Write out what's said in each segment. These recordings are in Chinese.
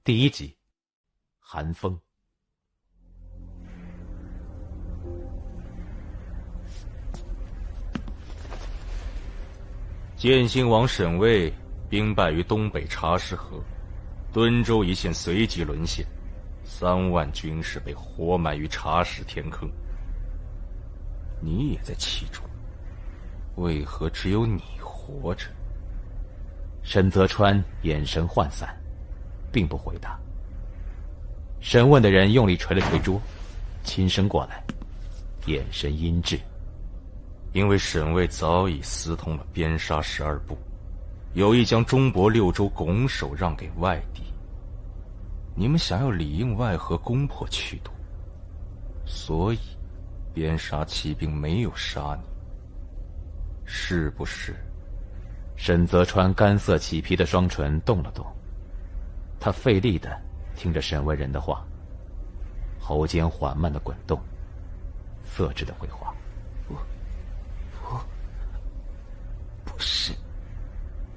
第1集，寒风。建兴王沈巍兵败于东北茶石河，敦州一线随即沦陷，3万军士被活埋于茶石天坑。你也在其中，为何只有你活着？沈泽川眼神涣散，并不回答。审问的人用力捶了捶桌，轻声过来，眼神阴鸷。因为沈巍早已私通了边沙12部，有意将中国6州拱手让给外地。你们想要里应外合，攻破曲都，所以边沙骑兵没有杀你，是不是？沈泽川干涩起皮的双唇动了动，他费力地听着审问人的话，喉间缓慢地滚动，色质地回话：不是。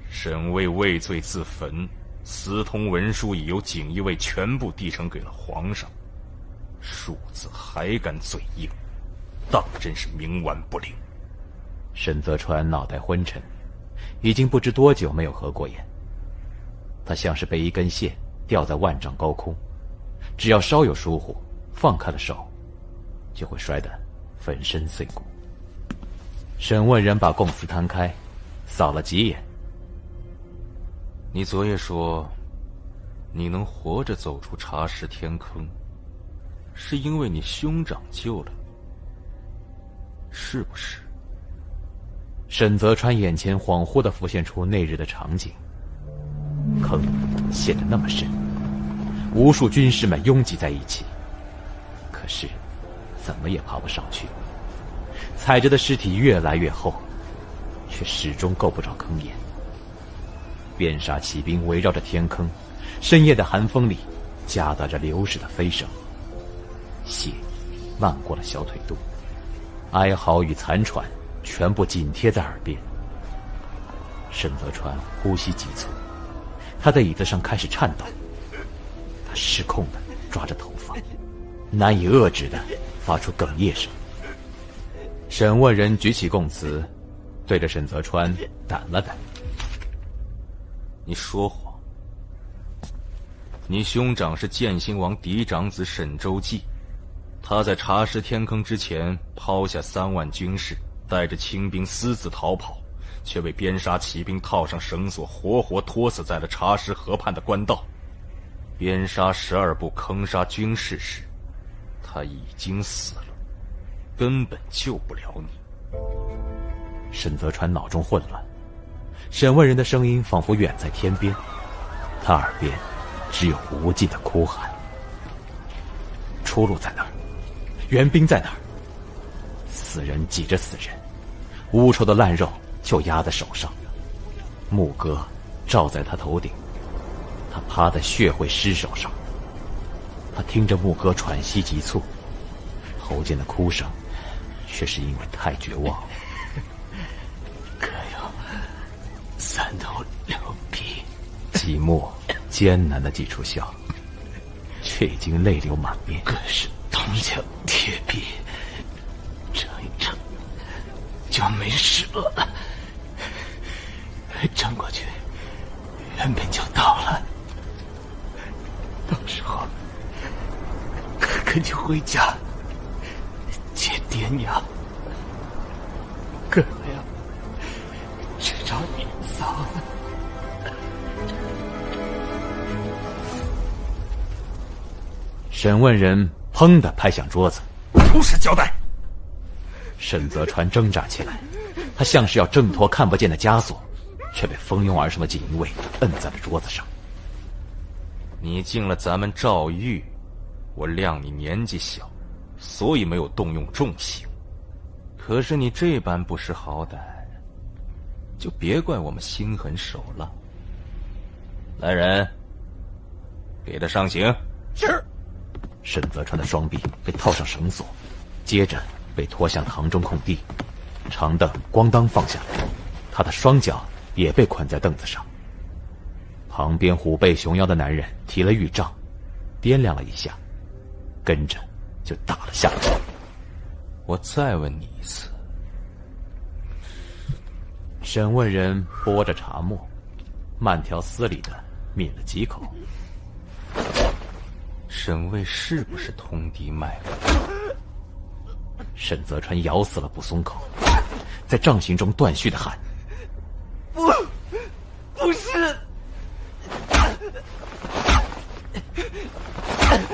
沈巍畏罪自焚，私通文书已由锦衣卫全部递呈给了皇上，庶子还敢嘴硬，当真是冥顽不灵。沈泽川脑袋昏沉，已经不知多久没有合过眼。他像是被一根线吊在万丈高空，只要稍有疏忽，放开了手，就会摔得粉身碎骨。审问人把供词摊开，扫了几眼。你昨夜说，你能活着走出茶石天坑，是因为你兄长救了你，是不是？沈泽川眼前恍惚地浮现出那日的场景，坑陷得那么深，无数军士们拥挤在一起，可是怎么也爬不上去，踩着的尸体越来越厚，却始终够不着坑眼。边沙骑兵围绕着天坑，深夜的寒风里夹杂着流逝的飞声，血漫过了小腿肚，哀嚎与残喘全部紧贴在耳边。沈泽川呼吸急促，他在椅子上开始颤抖，他失控地抓着头发，难以遏制地发出哽咽声。审问人举起供词，对着沈泽川掸了掸。你说谎，你兄长是建兴王嫡长子沈周记，他在茶石天坑之前抛下3万军士，带着清兵私自逃跑，却被边沙骑兵套上绳索，活活拖死在了茶石河畔的官道。边沙12部坑杀军士时，他已经死了，根本救不了你。沈泽川脑中混乱，审问人的声音仿佛远在天边，他耳边只有无尽的哭喊。出路在哪儿？援兵在哪儿？死人挤着死人，污臭的烂肉就压在手上，木戈罩在他头顶，他趴在血灰尸首上。他听着木戈喘息急促，喉间的哭声却是因为太绝望了。可有3头6臂。寂寞艰难地挤出笑，却已经泪流满面。可是铜墙铁壁，撑一撑就没事了。撑过去，援兵就到了。到时候，哥哥就回家接爹娘。哥哥呀，去找你嫂子。审问人砰地拍响桌子，出示交代。沈泽川挣扎起来，他像是要挣脱看不见的枷锁，却被蜂拥而上的锦衣卫摁在了桌子上。你进了咱们赵狱，我谅你年纪小，所以没有动用重刑。可是你这般不识好歹，就别怪我们心狠手辣。来人，给他上刑。是。沈泽川的双臂被套上绳索，接着被拖向堂中空地，长凳咣当放下来，他的双脚也被捆在凳子上。旁边虎背熊腰的男人提了玉杖，掂量了一下，跟着就打了下来。我再问你一次。审问人拨着茶沫，慢条斯理的抿了几口。沈卫是不是通敌脉络？沈泽川咬死了不松口，在杖刑中断续的喊：“不是！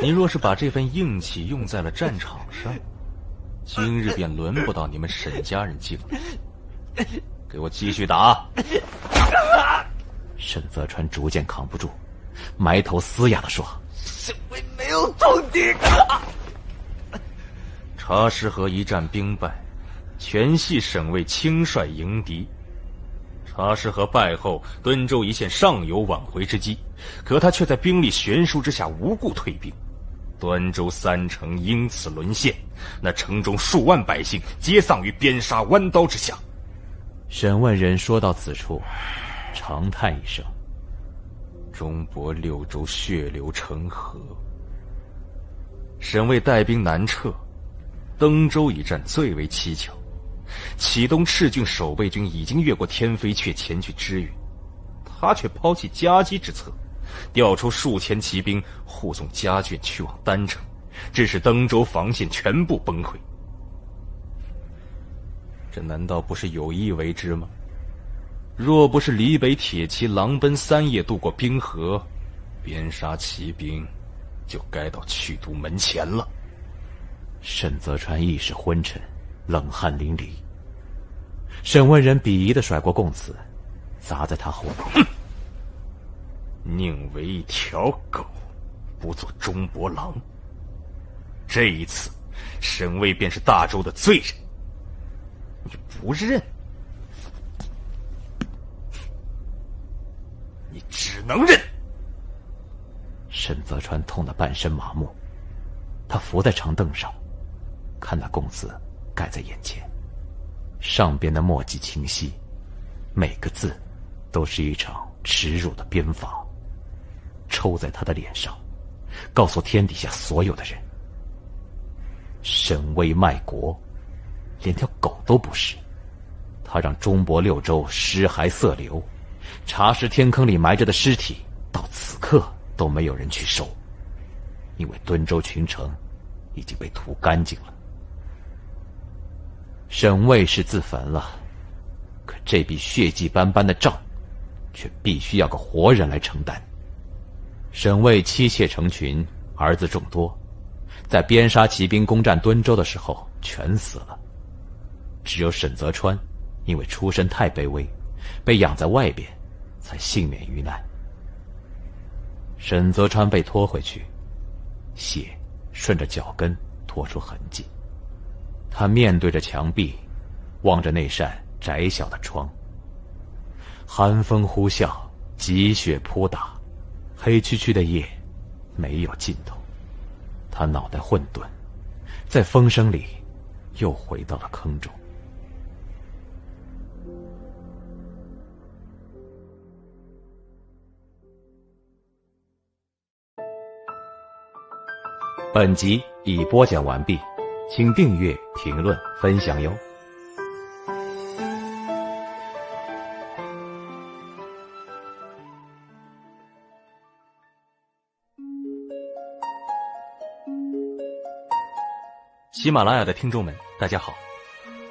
你若是把这份硬气用在了战场上，今日便轮不到你们沈家人敬了。给我继续打！”沈泽川逐渐扛不住，埋头嘶哑地说：“沈卫没有通敌。”察师河一战兵败，全系沈卫轻率迎敌。察师河败后，敦州一线尚有挽回之机，可他却在兵力悬殊之下无故退兵，端州3城因此沦陷，那城中数万百姓皆丧于鞭杀剜刀之下。审问人说到此处，长叹一声：“中博6州血流成河。”沈卫带兵南撤，登州一战最为蹊跷。启东赤郡守备军已经越过天飞阙前去支援，他却抛弃夹击之策，调出数千骑兵护送家眷去往丹城，致使登州防线全部崩溃。这难道不是有意为之吗？若不是李北铁骑狼奔3夜渡过冰河，鞭杀骑兵就该到去都门前了。沈泽川意识昏沉，冷汗淋漓。审问人鄙夷地甩过供词，砸在他后脑：“宁为一条狗，不做中博狼。这一次，沈卫便是大周的罪人。你不认，你只能认。”沈泽川痛得半身麻木，他伏在长凳上，看那供词盖在眼前，上边的墨迹清晰，每个字都是一场耻辱的鞭罚，抽在他的脸上，告诉天底下所有的人：沈卫卖国，连条狗都不是。他让中博6州尸骸色流，茶石天坑里埋着的尸体，到此刻都没有人去收，因为敦州群城已经被屠干净了。沈卫是自焚了，可这笔血迹斑斑的账，却必须要个活人来承担。沈卫妻妾成群，儿子众多，在鞭杀骑兵攻占敦州的时候全死了。只有沈泽川因为出身太卑微，被养在外边，才幸免于难。沈泽川被拖回去，血顺着脚跟拖出痕迹。他面对着墙壁，望着那扇窄小的窗。寒风呼啸，急雪扑打，黑黢黢的夜没有尽头。他脑袋混沌，在风声里又回到了坑中。本集已播讲完毕，请订阅、评论、分享哟。喜马拉雅的听众们，大家好，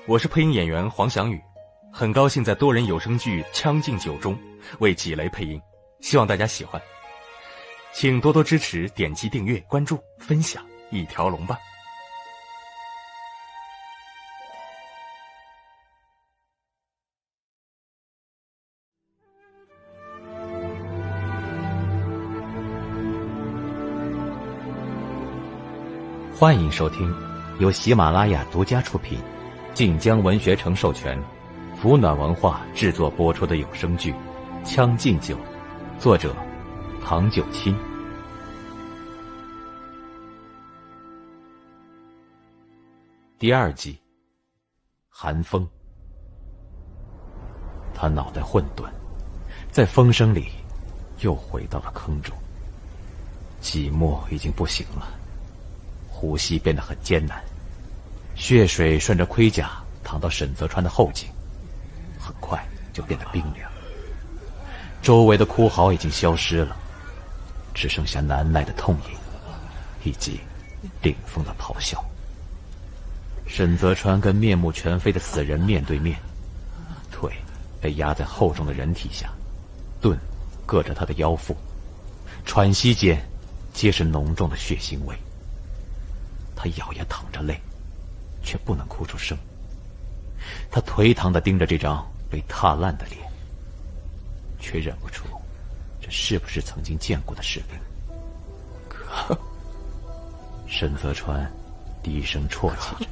我是配音演员黄翔宇，很高兴在多人有声剧《将进酒》中为纪雷配音，希望大家喜欢。请多多支持，点击订阅、关注、分享，一条龙吧。欢迎收听由喜马拉雅独家出品，晋江文学城授权，福暖文化制作播出的有声剧《将进酒》，作者唐九卿。第2集，寒风。他脑袋混沌，在风声里又回到了坑中。季默已经不行了，呼吸变得很艰难，血水顺着盔甲淌到沈泽川的后颈，很快就变得冰凉。周围的哭嚎已经消失了，只剩下难耐的痛饮以及顶峰的咆哮。沈泽川跟面目全非的死人面对面，腿被压在厚重的人体下，盾硌着他的腰腹，喘息间皆是浓重的血腥味。他咬牙淌着泪，却不能哭出声。他颓唐地盯着这张被踏烂的脸，却认不出这是不是曾经见过的士兵。哥，沈泽川低声啜泣着。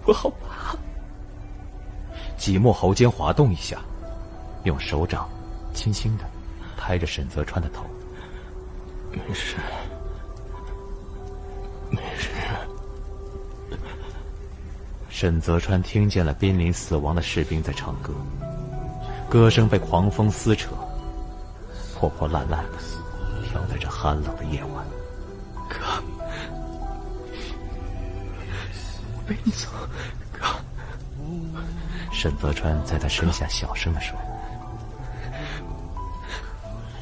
我好怕。季默喉间滑动一下，用手掌轻轻地拍着沈泽川的头。没事，没事。沈泽川听见了濒临死亡的士兵在唱歌，歌声被狂风撕扯，破破烂烂的飘在这寒冷的夜晚。哥，我背你走，哥。沈泽川在他身下小声地说：“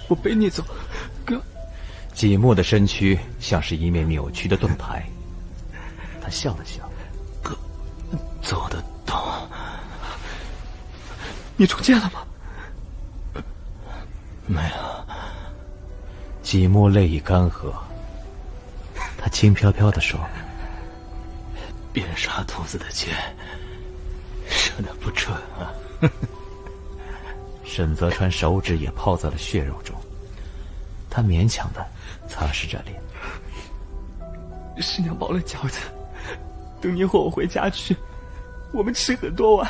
我背你走，哥。”季默的身躯像是一面扭曲的盾牌，他笑了笑：“哥，走得动。你中箭了吗？”“没有。”季默泪已干涸，他轻飘飘地说：“边杀兔子的箭射得不准啊。”沈泽川手指也泡在了血肉中，他勉强地擦拭着脸。“师娘包了饺子，等你和我回家去，我们吃很多碗。”“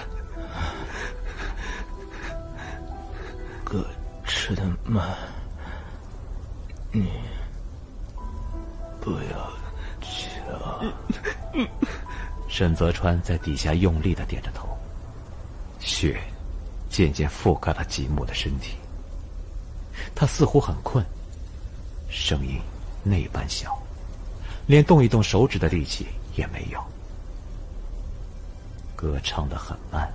哥吃得慢，你不要抢。”沈泽川在底下用力地点着头，血渐渐覆盖了季默的身体。他似乎很困，声音那般小，连动一动手指的力气也没有。歌唱得很慢，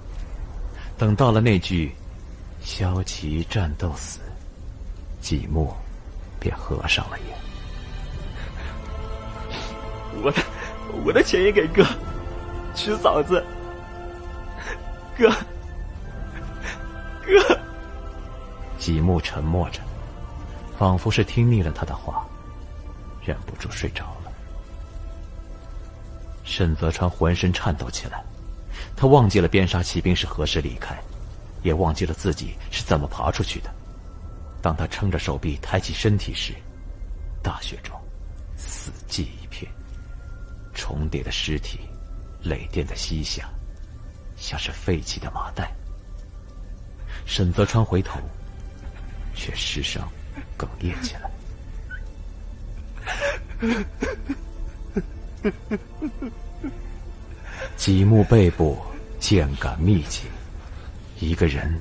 等到了那句“骁骑战斗死”，季默便合上了眼。“我的钱也给哥，娶嫂子。哥。”季默沉默着，仿佛是听腻了他的话，忍不住睡着了。沈泽川浑身颤抖起来，他忘记了边杀骑兵是何时离开，也忘记了自己是怎么爬出去的。当他撑着手臂抬起身体时，大雪中死寂一片，重叠的尸体累垫在膝下，像是废弃的麻袋。沈泽川回头，却失声哽咽起来。季默背部箭杆密集，一个人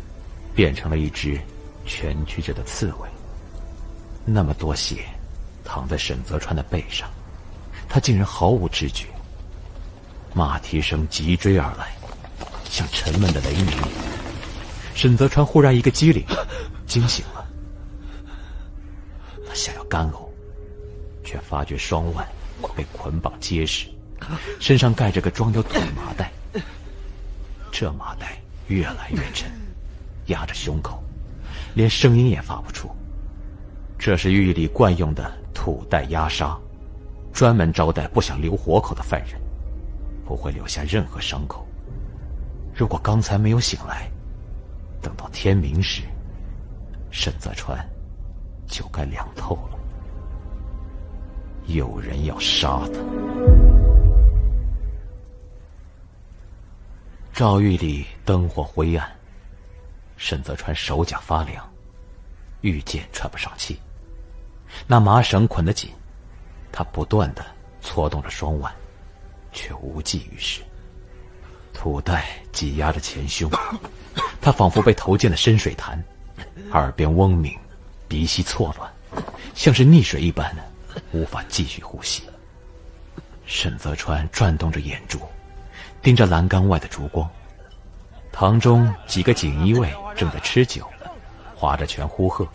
变成了一只蜷曲着的刺猬。那么多血淌在沈泽川的背上，他竟然毫无知觉。马蹄声急追而来，像沉闷的雷鸣。沈泽川忽然一个机灵，惊醒了。他想要干呕，却发觉双腕被捆绑结实，身上盖着个装有土的麻袋。这麻袋越来越沉，压着胸口，连声音也发不出。这是狱里惯用的土袋压杀，专门招待不想留活口的犯人，不会留下任何伤口。如果刚才没有醒来，等到天明时，沈泽川就该凉透了。有人要杀他。诏狱里灯火灰暗，沈泽川手脚发凉，御剑喘不上气。那麻绳捆得紧，他不断地搓动着双腕，却无济于事。土袋挤压着前胸，他仿佛被投进了深水潭，耳边嗡鸣，鼻息错乱，像是溺水一般，无法继续呼吸。沈泽川转动着眼珠，盯着栏杆外的烛光。堂中几个锦衣卫正在吃酒，划着拳呼喝，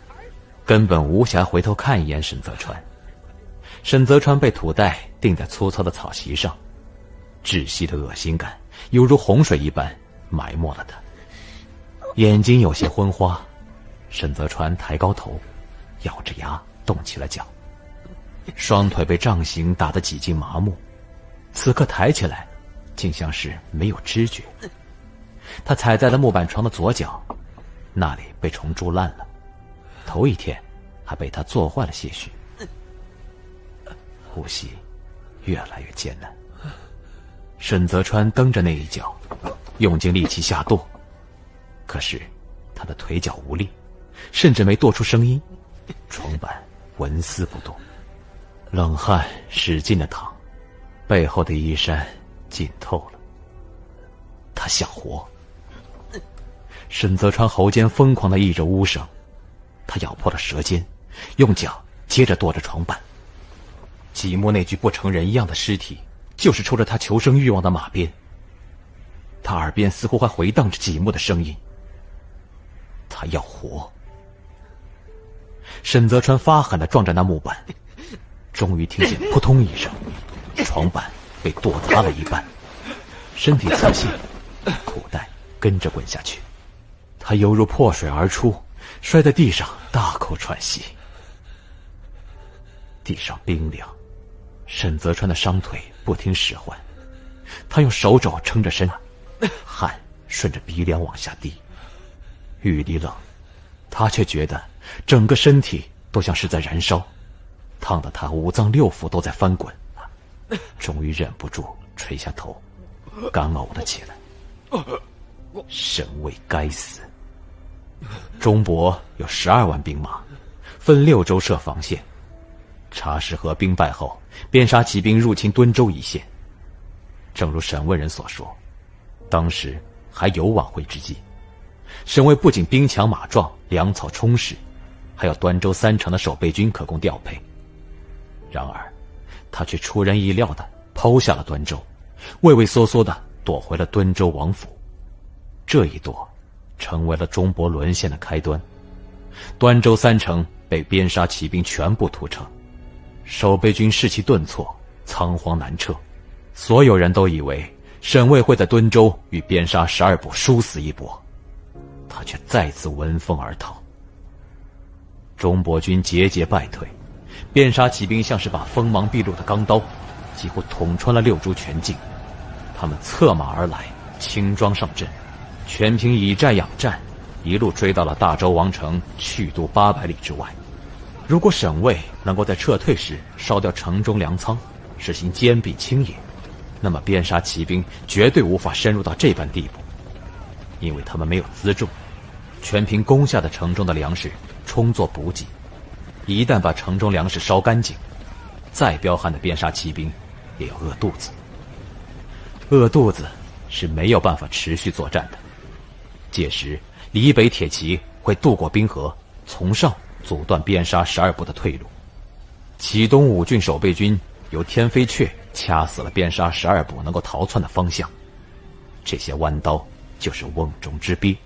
根本无暇回头看一眼沈泽川。沈泽川被土袋钉在粗糙的草席上，窒息的恶心感犹如洪水一般埋没了他。眼睛有些昏花，沈泽川抬高头，咬着牙动起了脚。双腿被杖刑打得几近麻木，此刻抬起来竟像是没有知觉。他踩在了木板床的左脚，那里被虫蛀烂了，头一天还被他做坏了些许。呼吸越来越艰难，沈泽川蹬着那一脚，用尽力气下跺，可是他的腿脚无力，甚至没跺出声音，床板纹丝不动。冷汗使劲地淌，背后的衣衫浸透了。他想活。沈泽川喉间疯狂地溢着呜声，他咬破了舌尖，用脚接着跺着床板。吉木那具不成人样的尸体就是抽着他求生欲望的马鞭，他耳边似乎还回荡着吉木的声音。他要活。沈泽川发狠地撞着那木板，终于听见扑通一声，床板被跺塌了一半，身体侧陷，土袋跟着滚下去。他犹如破水而出，摔在地上大口喘息。地上冰凉，沈泽川的伤腿不听使唤，他用手肘撑着身，汗顺着鼻梁往下滴。雨里冷，他却觉得整个身体都像是在燃烧，烫得他五脏六腑都在翻滚。终于忍不住垂下头，干呕了起来。沈卫该死！中国有12万兵马，分6州设防线。察氏河兵败后，边沙骑兵入侵敦州一线。正如沈卫人所说，当时还有挽回之机。沈卫不仅兵强马壮，粮草充实，还有端州3城的守备军可供调配。然而他却出人意料地抛下了端州，畏畏缩缩地躲回了敦州王府。这一躲成为了中国沦陷的开端。端州3城被边沙骑兵全部屠城，守备军士气顿挫，仓皇南撤。所有人都以为沈卫会在敦州与边沙12部殊死一搏，他却再次闻风而逃。中国军节节败退，边沙骑兵像是把锋芒毕露的钢刀，几乎捅穿了6州全境。他们策马而来，轻装上阵，全凭以战养战，一路追到了大周王城去都800里之外。如果沈卫能够在撤退时烧掉城中粮仓，实行坚壁清野，那么边沙骑兵绝对无法深入到这般地步，因为他们没有辎重，全凭攻下的城中的粮食充作补给。一旦把城中粮食烧干净，再彪悍的边沙骑兵也要饿肚子。饿肚子是没有办法持续作战的。届时李北铁骑会渡过冰河，从上阻断边沙12部的退路。启东5郡守备军由天飞阙掐死了边沙12部能够逃窜的方向。这些弯刀就是瓮中之鳖，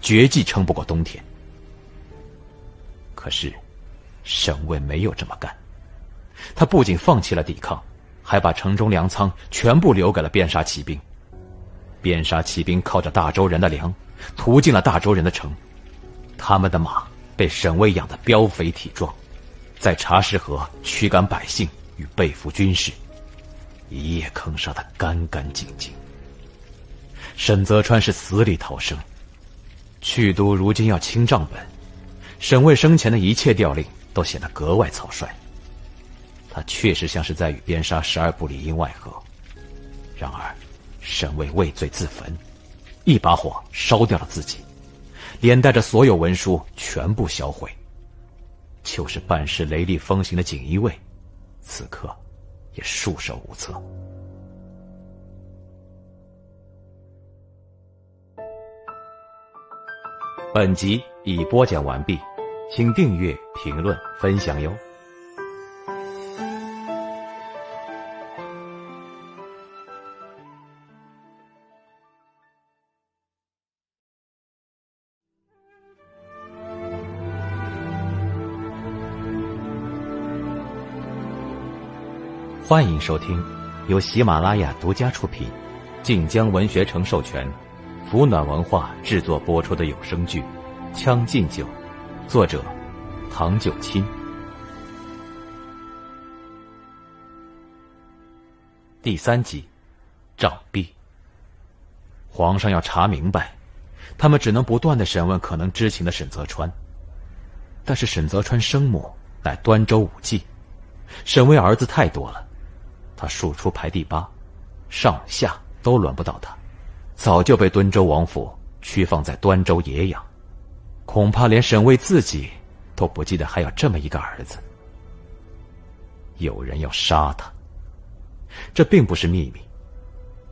绝技撑不过冬天。可是沈卫没有这么干，他不仅放弃了抵抗，还把城中粮仓全部留给了边沙骑兵。边沙骑兵靠着大周人的粮，屠进了大周人的城。他们的马被沈卫养得膘肥体壮，在察氏河驱赶百姓与被俘军士，一夜坑杀得干干净净。沈泽川是死里逃生，去都如今要清账本，沈卫生前的一切调令都显得格外草率。他确实像是在与边沙12部里应外合，然而沈卫畏罪自焚，一把火烧掉了自己，连带着所有文书全部销毁。就是办事雷厉风行的锦衣卫，此刻也束手无策。本集已播讲完毕，请订阅、评论、分享哟。欢迎收听由喜马拉雅独家出品，晋江文学城授权，福暖文化制作播出的有声剧《将进酒》，作者唐九卿。第3集，杖毙。皇上要查明白，他们只能不断地审问可能知情的沈泽川。但是沈泽川生母乃端州武继，沈卫儿子太多了，他庶出排第8，上下都轮不到他，早就被敦州王府驱放在端州野养，恐怕连沈卫自己都不记得还有这么一个儿子。有人要杀他，这并不是秘密，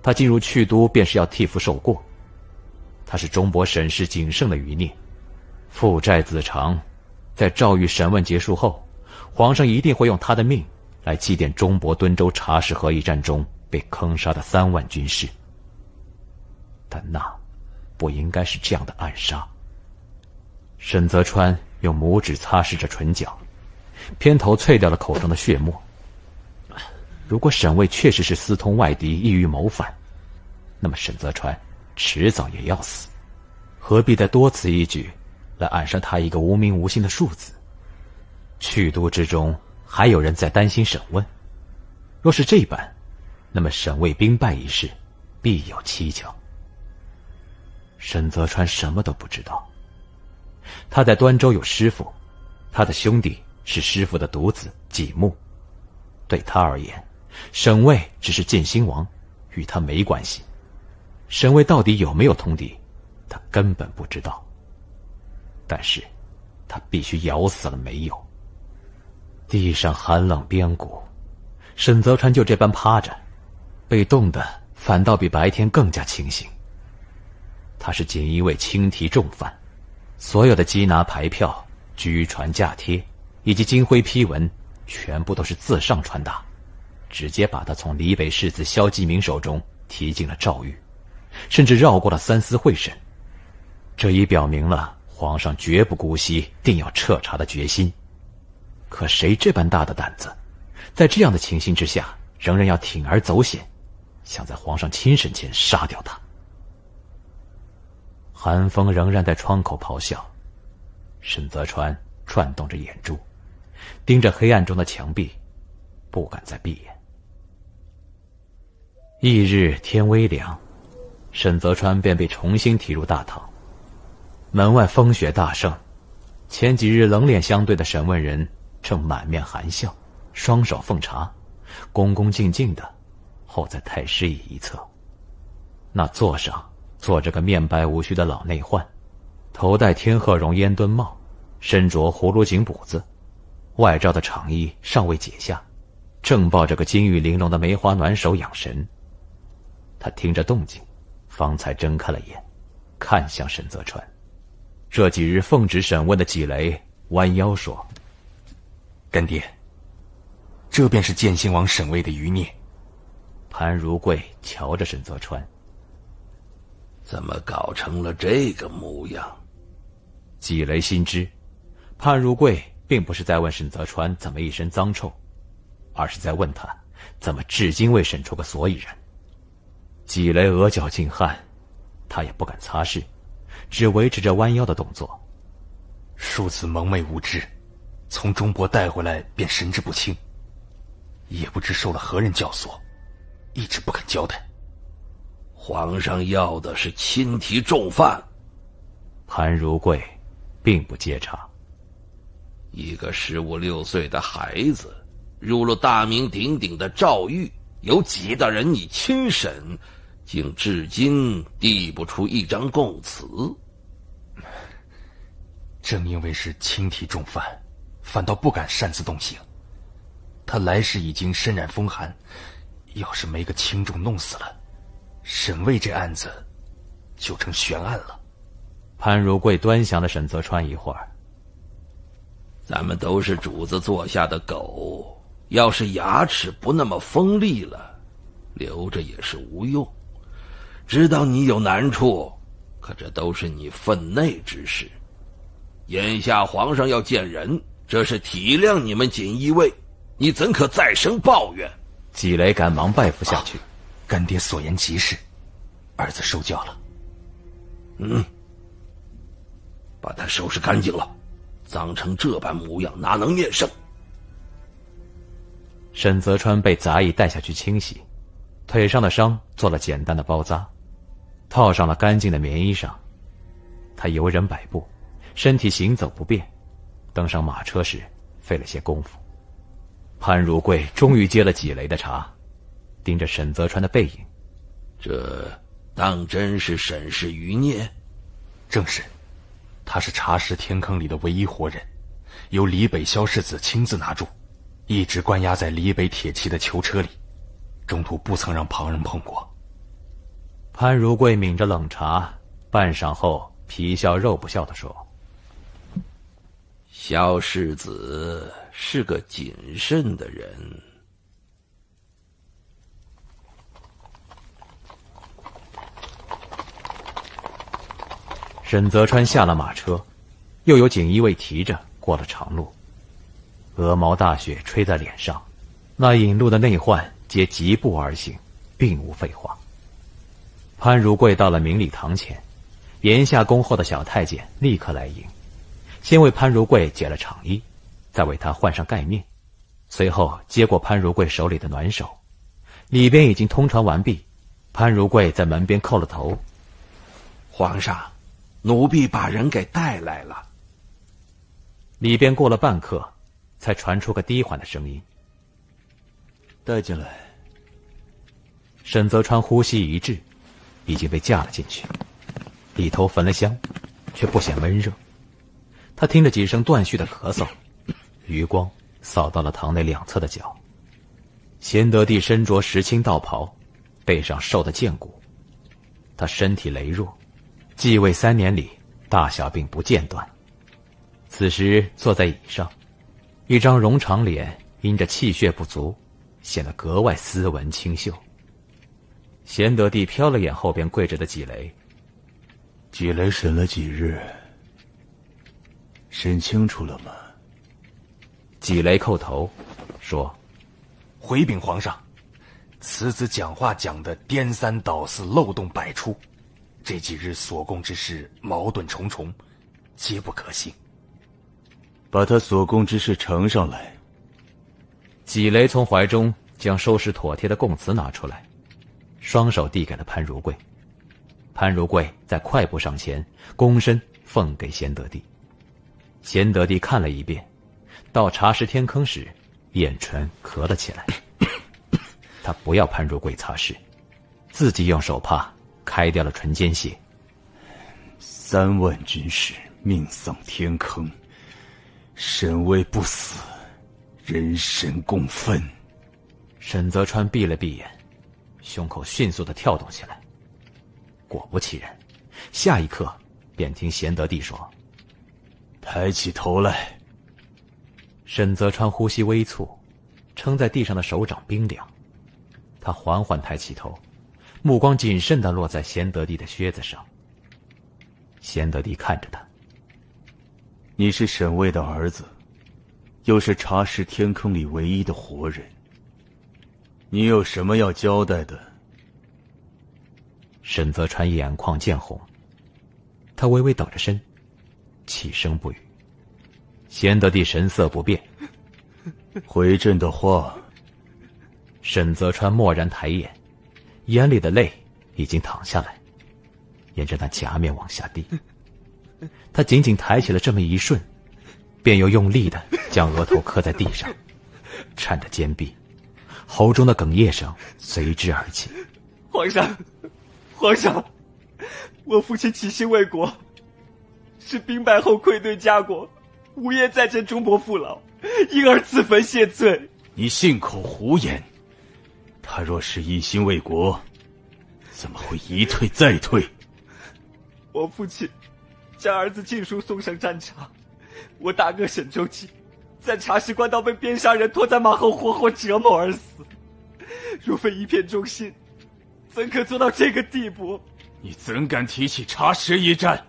他进入去都便是要替父受过。他是中博沈氏仅剩的余孽，父债子偿，在诏狱审问结束后，皇上一定会用他的命来祭奠中博敦州察使合议战中被坑杀的3万军士。但那不应该是这样的暗杀。沈泽川用拇指擦拭着唇角，偏头啐掉了口中的血沫。如果沈卫确实是私通外敌，意欲谋反，那么沈泽川迟早也要死，何必再多此一举来暗杀他一个无名无姓的庶子？去都之中还有人在担心审问，若是这般，那么沈卫兵败一事必有蹊跷。沈泽川什么都不知道，他在端州有师父，他的兄弟是师父的独子己木，对他而言，沈卫只是建兴王，与他没关系。沈卫到底有没有通敌，他根本不知道。但是他必须咬死了没有。地上寒冷边谷，沈泽川就这般趴着，被冻的反倒比白天更加清醒。他是锦衣卫轻提重犯，所有的缉拿牌票、居传驾贴以及金徽批文，全部都是自上传达，直接把他从黎北世子萧继明手中提进了诏狱，甚至绕过了3司会审。这已表明了皇上绝不姑息，定要彻查的决心。可谁这般大的胆子，在这样的情形之下，仍然要铤而走险，想在皇上亲审前杀掉他？寒风仍然在窗口咆哮，沈泽川转动着眼珠，盯着黑暗中的墙壁，不敢再闭眼。翌日天微凉，沈泽川便被重新提入大堂。门外风雪大盛，前几日冷脸相对的审问人正满面含笑，双手奉茶，恭恭敬敬的候在太师椅一侧。那座上坐着个面白无须的老内宦，头戴天鹤绒烟墩帽，身着葫芦颈补子，外罩的长衣尚未解下，正抱着个金玉玲珑的梅花暖手养神。他听着动静，方才睁开了眼，看向沈泽川。这几日奉旨审问的纪雷弯腰说：“干爹，这便是建兴王沈卫的余孽。”潘如贵瞧着沈泽川，怎么搞成了这个模样？纪雷心知，潘如贵并不是在问沈泽川怎么一身脏臭，而是在问他怎么至今未审出个所以然。纪雷额角尽汗，他也不敢擦拭，只维持着弯腰的动作。庶子蒙昧无知，从中博带回来便神志不清，也不知受了何人教唆，一直不肯交代。皇上要的是轻提重犯。潘如贵并不接茬。一个15、16岁的孩子入了大名鼎鼎的诏狱，有几大人你亲审，竟至今递不出一张供词。正因为是轻提重犯，反倒不敢擅自动刑。他来时已经身染风寒，要是没个轻重弄死了，沈卫这案子就成悬案了。潘如贵端详了沈泽川一会儿。咱们都是主子座下的狗，要是牙齿不那么锋利了，留着也是无用。知道你有难处，可这都是你分内之事。眼下皇上要见人，这是体谅你们锦衣卫，你怎可再生抱怨？纪雷赶忙拜伏下去。干爹所言极是，儿子受教了。把他收拾干净了，脏成这般模样，哪能面圣？沈泽川被杂役带下去清洗，腿上的伤做了简单的包扎，套上了干净的棉衣裳。他游刃百步，身体行走不便，登上马车时费了些功夫。潘如贵终于接了纪雷的茬，盯着沈泽川的背影。这当真是沈氏余孽？正是，他是茶石天坑里的唯一活人，由李北萧世子亲自拿住，一直关押在李北铁骑的囚车里，中途不曾让旁人碰过。潘如贵抿着冷茶，半晌后皮笑肉不笑地说：萧世子是个谨慎的人。沈泽川下了马车，又有锦衣卫提着过了长路。鹅毛大雪吹在脸上，那引路的内患皆疾步而行，并无废话。潘如贵到了明礼堂前，檐下恭候的小太监立刻来迎，先为潘如贵解了长衣，再为他换上盖面，随后接过潘如贵手里的暖手。里边已经通传完毕，潘如贵在门边叩了头：皇上，奴婢把人给带来了。里边过了半刻，才传出个低缓的声音：带进来。沈泽川呼吸一滞，已经被架了进去，里头焚了香，却不显温热。他听着几声断续的咳嗽，余光扫到了堂内两侧的脚。贤德帝身着石青道袍，背上受的剑骨，他身体羸弱，继位3年里大小病不间断。此时坐在椅上，一张容长脸因着气血不足，显得格外斯文清秀。贤德帝瞟了眼后边跪着的纪雷：纪雷审了几日？审清楚了吗？纪雷叩头说：回禀皇上，此子讲话讲得颠三倒四，漏洞百出，这几日所供之事矛盾重重，皆不可信。把他所供之事呈上来。纪雷从怀中将收拾妥帖的供词拿出来，双手递给了潘如贵。潘如贵在快步上前，躬身奉给贤德帝。贤德帝看了一遍，到茶石天坑时，眼唇咳了起来。他不要潘如贵擦拭，自己用手帕开掉了唇间血。3万军士命丧天坑，沈巍不死，人神共愤。沈泽川闭了闭眼，胸口迅速地跳动起来。果不其然，下一刻便听贤德帝说：抬起头来。沈泽川呼吸微蹙，撑在地上的手掌冰凉。他缓缓抬起头，目光谨慎地落在贤德帝的靴子上。贤德帝看着他：你是沈巍的儿子，又是茶石天坑里唯一的活人，你有什么要交代的？沈泽川眼眶渐红，他微微抖着身，起声不语。贤德帝神色不变：回朕的话。沈泽川蓦然抬眼，眼里的泪已经淌下来，沿着那颊面往下滴。他仅仅抬起了这么一瞬，便又用力地将额头磕在地上，颤着肩臂，喉中的哽咽声随之而起。皇上，皇上，我父亲起心为国，是兵败后愧对家国，无颜再见忠伯父老，因而自焚谢罪。你信口胡言！他若是一心为国，怎么会一退再退？我父亲将儿子尽数送上战场。我大哥沈周记在茶师官道被边上人拖在马后活活折磨而死。若非一片忠心，怎可做到这个地步？你怎敢提起茶师一战？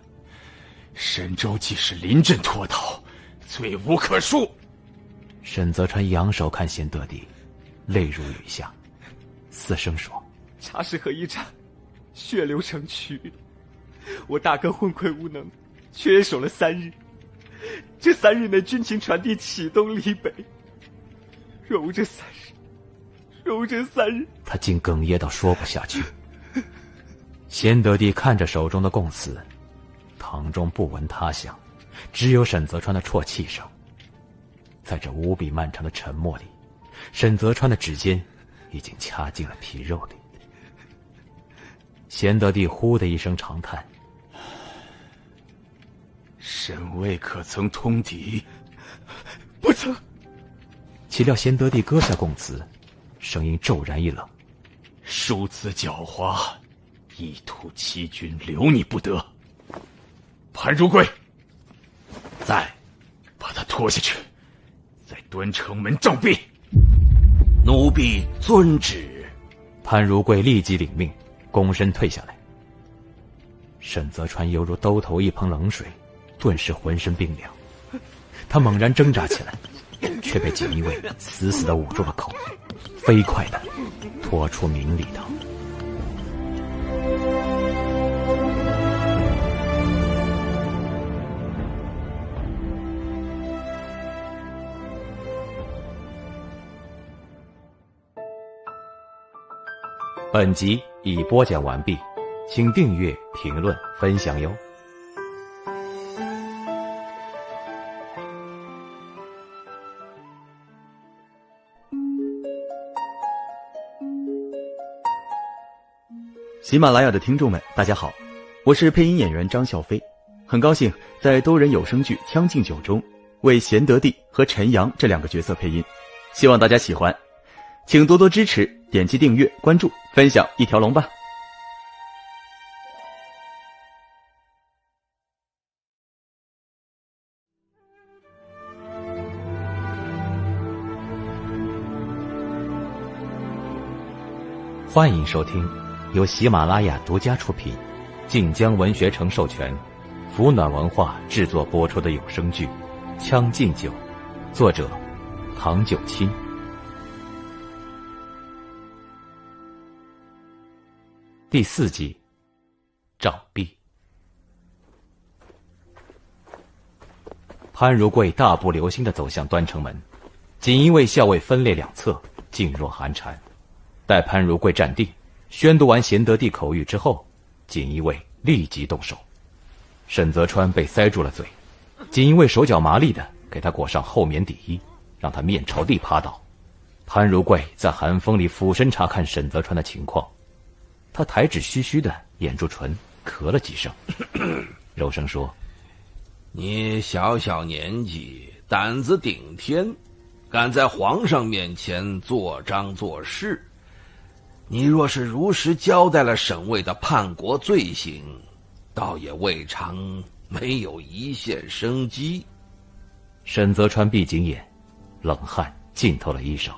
沈周记是临阵脱逃，罪无可恕。沈泽川仰首看贤德帝，泪如雨下，嘶声说：茶师河一战，血流成渠。我大哥昏聩无能，却也守了3日。这3日内军情传递启东离北，若无这3日，他竟哽咽到说不下去。贤德帝看着手中的供词，堂中不闻他响，只有沈泽川的啜泣声。在这无比漫长的沉默里，沈泽川的指尖已经掐进了皮肉里。贤德帝呼的一声长叹：沈卫可曾通敌？不曾。岂料贤德帝搁下供词，声音骤然一冷：庶子狡猾，意图欺君，留你不得。潘如贵，在，把他拖下去，再端城门杖毙。奴婢遵旨。潘如贵立即领命，躬身退下来。沈泽川犹如兜头一盆冷水，顿时浑身冰凉。他猛然挣扎起来，却被锦衣卫死死地捂住了口，飞快地拖出明礼堂。本集已播讲完毕，请订阅、评论、分享哟。喜马拉雅的听众们，大家好，我是配音演员张笑飞，很高兴在多人有声剧《将进酒》中为贤德帝和陈阳这2个角色配音，希望大家喜欢，请多多支持，点击订阅、关注、分享一条龙吧。欢迎收听由喜马拉雅独家出品，晋江文学城授权，福暖文化制作播出的有声剧《将进酒》，作者唐九卿。第4集，杖毙。潘如贵大步流星地走向端城门，锦衣卫校尉分列2侧，噤若寒蝉。待潘如贵站定，宣读完贤德帝口谕之后，锦衣卫立即动手。沈泽川被塞住了嘴，锦衣卫手脚麻利地给他裹上厚棉底衣，让他面朝地趴倒。潘如贵在寒风里俯身查看沈泽川的情况，他抬指虚虚地掩住唇，咳了几声，柔声说：你小小年纪，胆子顶天，敢在皇上面前做章做事。你若是如实交代了沈卫的叛国罪行，倒也未尝没有一线生机。沈泽川闭紧眼，冷汗浸透了衣裳。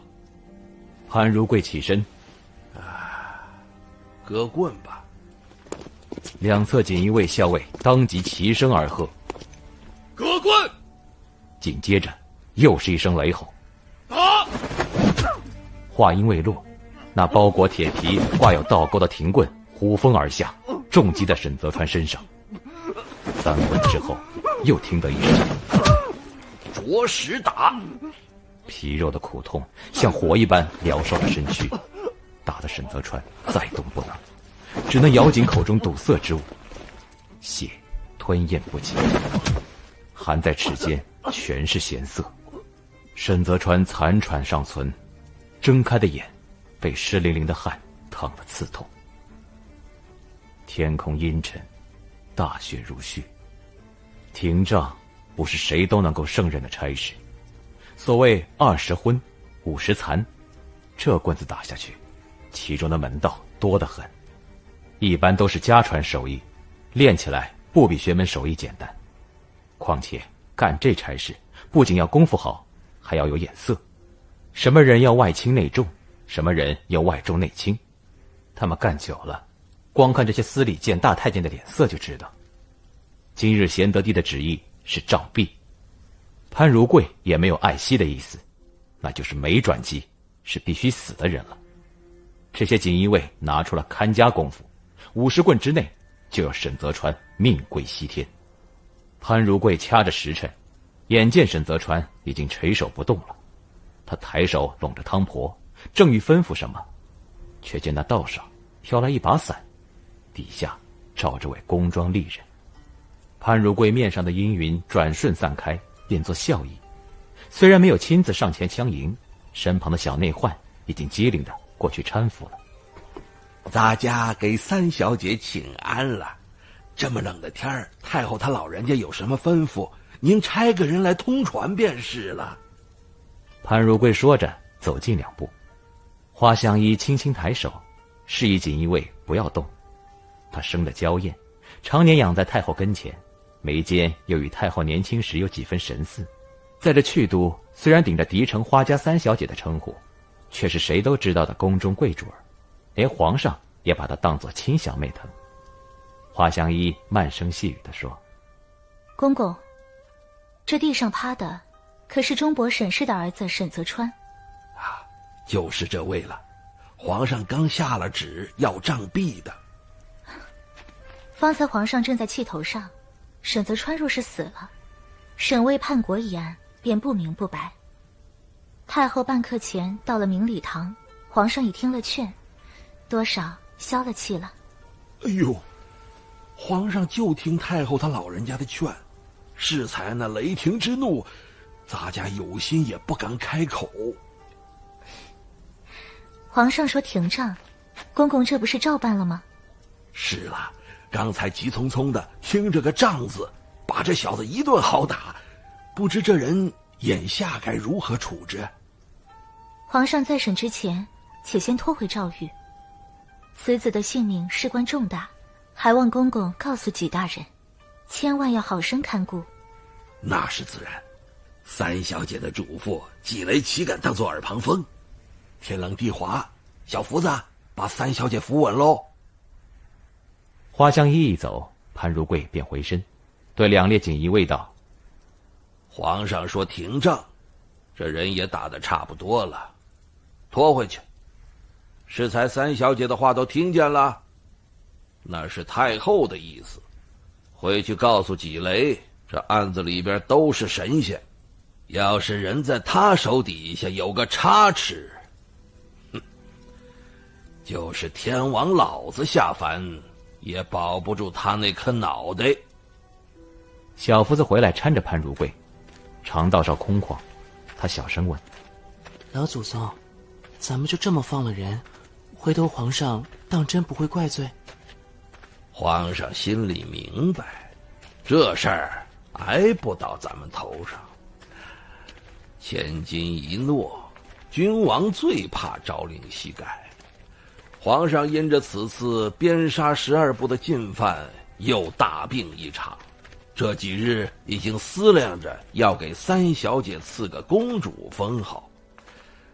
潘如贵起身，割棍吧。2侧锦衣卫校尉当即齐声而喝：割棍！紧接着又是一声雷吼。打！话音未落，那包裹铁皮挂有倒钩的停棍呼风而下，重击在沈泽川身上。3棍之后，又听得一声着实打。皮肉的苦痛像火一般燎烧了身躯，打得沈泽川再动不能，只能咬紧口中堵塞之物，血吞咽不尽，含在齿间全是咸涩。沈泽川残喘尚存，睁开的眼被湿淋淋的汗烫得刺痛。天空阴沉，大雪如絮。廷杖不是谁都能够胜任的差事，所谓20昏50残，这棍子打下去，其中的门道多得很，一般都是家传手艺，练起来不比学门手艺简单。况且干这差事，不仅要功夫好，还要有眼色。什么人要外轻内重，什么人要外重内轻，他们干久了，光看这些司礼监、大太监的脸色就知道。今日贤德帝的旨意是杖毙，潘如贵也没有爱惜的意思，那就是没转机，是必须死的人了。这些锦衣卫拿出了看家功夫，50棍之内就要沈泽川命归西天。潘如贵掐着时辰，眼见沈泽川已经垂手不动了，他抬手拢着汤婆，正欲吩咐什么，却见那道上飘来一把伞，底下罩着位宫装丽人。潘如贵面上的阴云转瞬散开，变作笑意。虽然没有亲自上前相迎，身旁的小内患已经机灵的过去搀扶了。咱家给三小姐请安了。这么冷的天儿，太后她老人家有什么吩咐，您差个人来通传便是了。潘如贵说着走近2步，花香衣轻轻抬手，示意锦衣卫不要动。他生得娇艳，常年养在太后跟前，眉间又与太后年轻时有几分神似。在这去都，虽然顶着嫡承花家三小姐的称呼，却是谁都知道的宫中贵主儿，连皇上也把她当作亲小妹疼。花香衣慢声细语地说：公公，这地上趴的可是中伯沈氏的儿子沈泽川啊，就是这位了。皇上刚下了旨要杖毙的。方才皇上正在气头上，沈泽川若是死了，沈卫叛国一案便不明不白。太后半刻前到了明礼堂，皇上已听了劝，多少消了气了。哎呦，皇上就听太后她老人家的劝，适才那雷霆之怒，咱家有心也不敢开口。皇上说停杖，公公这不是照办了吗？是了，刚才急匆匆的听着个杖字，把这小子一顿好打，不知这人眼下该如何处置？皇上在审之前，且先拖回诏狱。此子的性命事关重大，还望公公告诉纪大人，千万要好生看顾。那是自然，三小姐的嘱咐，纪雷岂敢当作耳旁风？天冷地滑，小福子把三小姐扶稳喽。花香衣一走，潘如贵便回身，对2列锦衣卫道：皇上说停杖，这人也打得差不多了，拖回去。适才三小姐的话都听见了，那是太后的意思，回去告诉纪雷，这案子里边都是神仙，要是人在他手底下有个差池，就是天王老子下凡也保不住他那颗脑袋。小福子回来搀着潘如贵，长道上空旷，他小声问：老祖宗，咱们就这么放了人，回头皇上当真不会怪罪？皇上心里明白，这事儿挨不到咱们头上。千金一诺，君王最怕朝令夕改。皇上因着此次鞭杀12部的禁犯，又大病一场，这几日已经思量着要给三小姐赐个公主封号，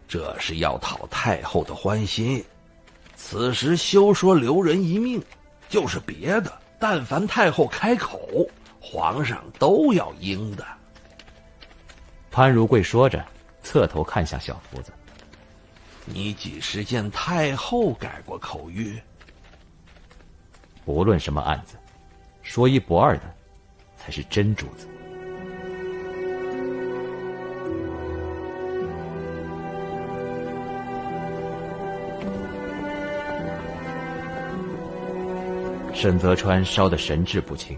这是要讨太后的欢心。此时休说留人一命，就是别的，但凡太后开口，皇上都要应的。潘如贵说着，侧头看向小福子：你几时见太后改过口谕？不论什么案子，说一不二的才是真主子。沈泽川烧得神志不清，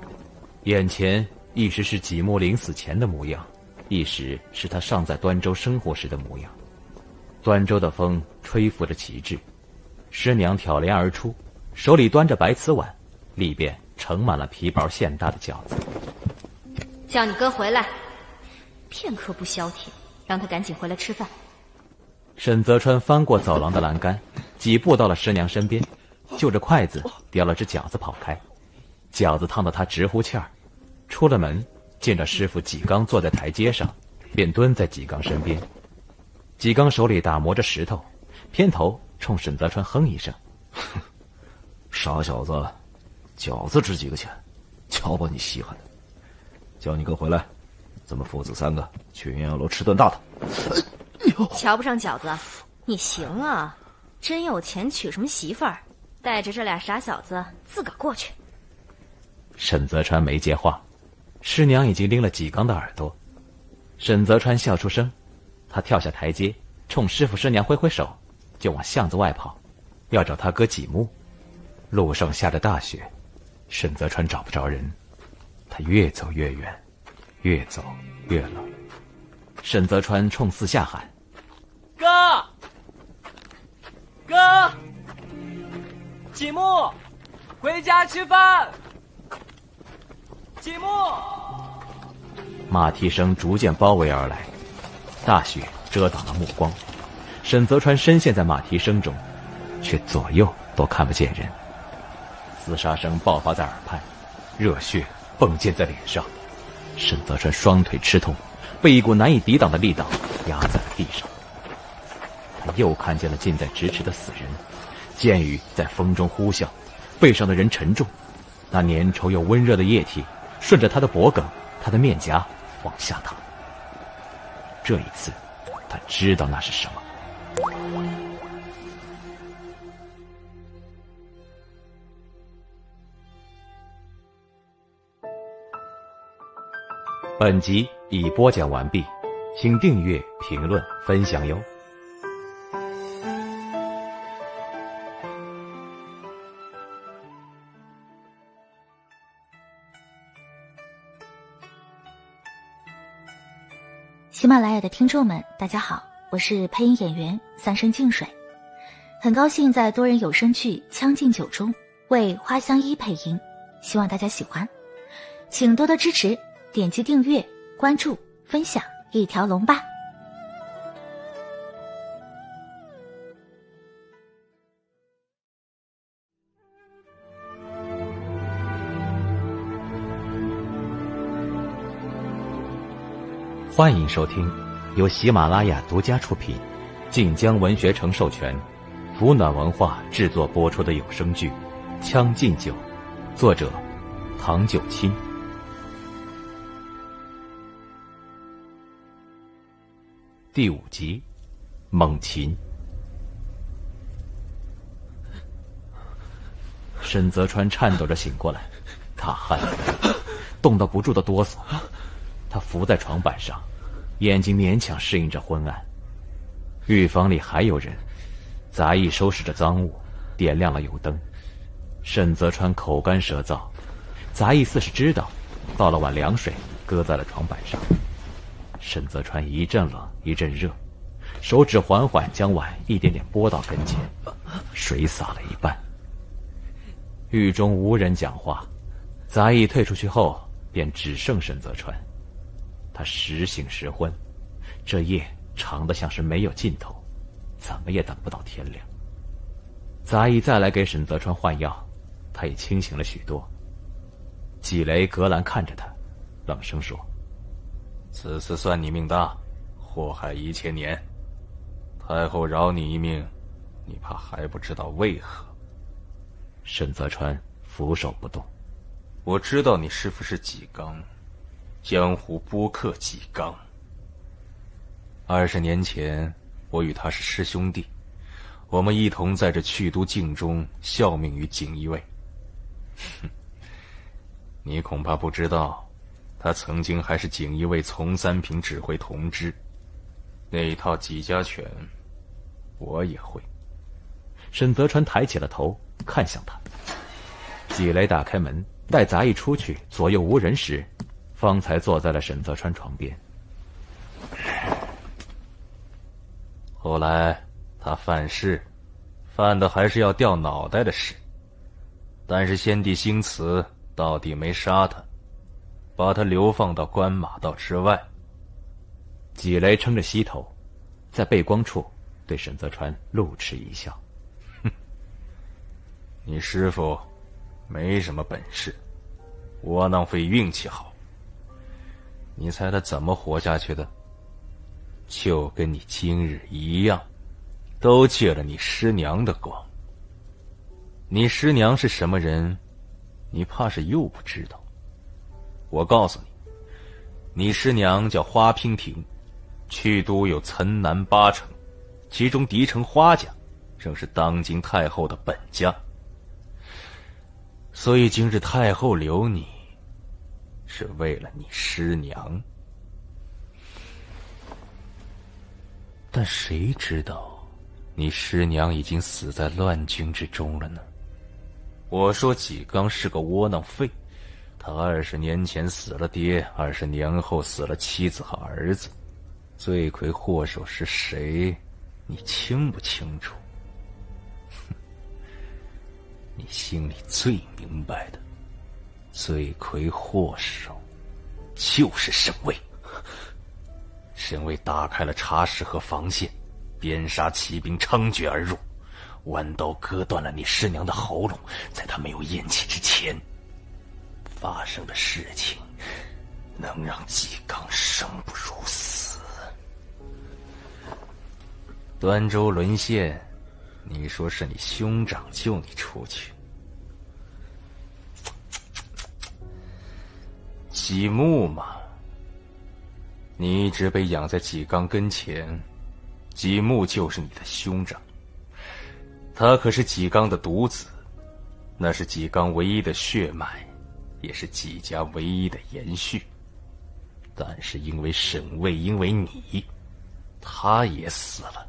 眼前一时是纪墨临死前的模样，一时是他尚在端州生活时的模样。端州的风吹拂着旗帜，师娘挑帘而出，手里端着白瓷碗，里边盛满了皮薄馅大的饺子。叫你哥回来，片刻不消停，让他赶紧回来吃饭。沈泽川翻过走廊的栏杆，几步到了师娘身边，就着筷子叼了只饺子跑开。饺子烫得他直呼气儿。出了门，见着师傅纪刚坐在台阶上，便蹲在纪刚身边。纪刚手里打磨着石头，偏头冲沈泽川哼一声：“傻小子，饺子值几个钱？瞧把你稀罕的！叫你哥回来，咱们父子3个去鸳鸯楼吃顿大的。”瞧不上饺子，你行啊！真有钱娶什么媳妇儿？带着这俩傻小子自个儿过去。沈泽川没接话，师娘已经拎了纪刚的耳朵。沈泽川笑出声，他跳下台阶，冲师傅师娘挥挥手，就往巷子外跑，要找他哥纪木。路上下着大雪，沈泽川找不着人，他越走越远，越走越冷。沈泽川冲四下喊：“哥，哥，纪木，回家吃饭。纪木。”马蹄声逐渐包围而来，大雪遮挡了目光。沈泽川深陷在马蹄声中，却左右都看不见人。厮杀声爆发在耳畔，热血迸溅在脸上。沈泽川双腿吃痛，被一股难以抵挡的力道压在了地上。他又看见了近在咫尺的死人，箭雨在风中呼啸，背上的人沉重，那粘稠又温热的液体顺着他的脖颈、他的面颊往下淌。这一次，他知道那是什么。本集已播讲完毕，请订阅、评论、分享哟。喜马拉雅的听众们，大家好，我是配音演员三生净水，很高兴在多人有声剧《将进酒》中为花香一配音，希望大家喜欢，请多多支持，点击订阅、关注、分享，一条龙吧。欢迎收听由喜马拉雅独家出品，晋江文学城授权，福暖文化制作播出的有声剧《将进酒》，作者唐九卿。第5集，猛禽。沈泽川颤抖着醒过来，大汗冻得不住的哆嗦。他伏在床板上，眼睛勉强适应着昏暗。浴房里还有人，杂役收拾着赃物，点亮了油灯。沈泽川口干舌燥，杂役似是知道，倒了碗凉水，搁在了床板上。沈泽川一阵冷一阵热，手指缓缓将碗一点点拨到跟前，水洒了一半。狱中无人讲话，杂役退出去后，便只剩沈泽川。他时醒时昏，这夜长得像是没有尽头，怎么也等不到天亮。杂役再来给沈泽川换药，他也清醒了许多。纪雷格兰看着他，冷声说：“此次算你命大，祸害1000年。太后饶你一命，你怕还不知道为何？”沈泽川俯首不动。我知道你师父是纪刚，江湖播客纪刚。20年前，我与他是师兄弟，我们一同在这去都境中效命于锦衣卫。你恐怕不知道，他曾经还是锦衣卫从三品指挥同知，那一套纪家拳，我也会。沈泽川抬起了头，看向他。纪雷打开门，待杂役出去，左右无人时，方才坐在了沈泽川床边。后来他犯事，犯的还是要掉脑袋的事，但是先帝星慈到底没杀他，把他流放到关马道之外。纪雷撑着膝头，在背光处对沈泽川露齿一笑：“你师父没什么本事，窝囊废运气好。你猜他怎么活下去的？就跟你今日一样，都借了你师娘的光。你师娘是什么人，你怕是又不知道。我告诉你，你师娘叫花娉婷，去都有岑南8城，其中嫡承花家，正是当今太后的本家。所以今日太后留你，是为了你师娘。但谁知道，你师娘已经死在乱军之中了呢？我说纪纲是个窝囊废，他20年前死了爹，20年后死了妻子和儿子，罪魁祸首是谁，你清不清楚？你心里最明白的，罪魁祸首就是沈巍。沈巍打开了茶室和防线，边杀骑兵猖獗而入，弯刀割断了你师娘的喉咙。在他没有咽气之前，发生的事情能让纪纲生不如死。端州沦陷，你说是你兄长救你出去。纪牧嘛，你一直被养在纪纲跟前，纪牧就是你的兄长。他可是纪纲的独子，那是纪纲唯一的血脉，也是纪家唯一的延续。但是因为沈巍，因为你，他也死了。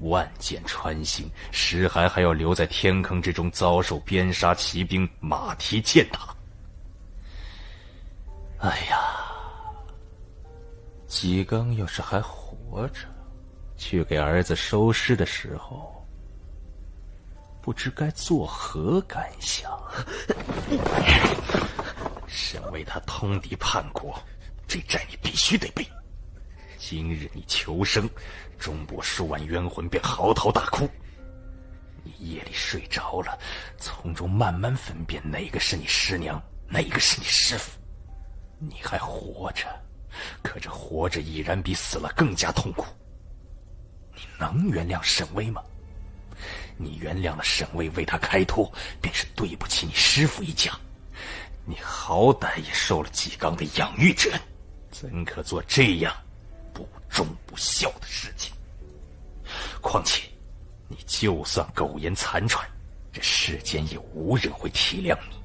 万箭穿心，石骸还要留在天坑之中，遭受边杀骑兵马蹄践踏。哎呀，纪纲要是还活着，去给儿子收尸的时候，不知该作何感想。沈巍他通敌叛国，这债你必须得背。今日你求生，钟伯数万冤魂便嚎啕大哭。你夜里睡着了，从中慢慢分辨哪个是你师娘，哪个是你师父。你还活着，可这活着已然比死了更加痛苦。你能原谅沈巍吗？你原谅了沈巍，为他开脱，便是对不起你师父一家。你好歹也受了纪纲的养育之恩，怎可做这样不忠不孝的事情？况且你就算苟延残喘，这世间也无人会体谅你。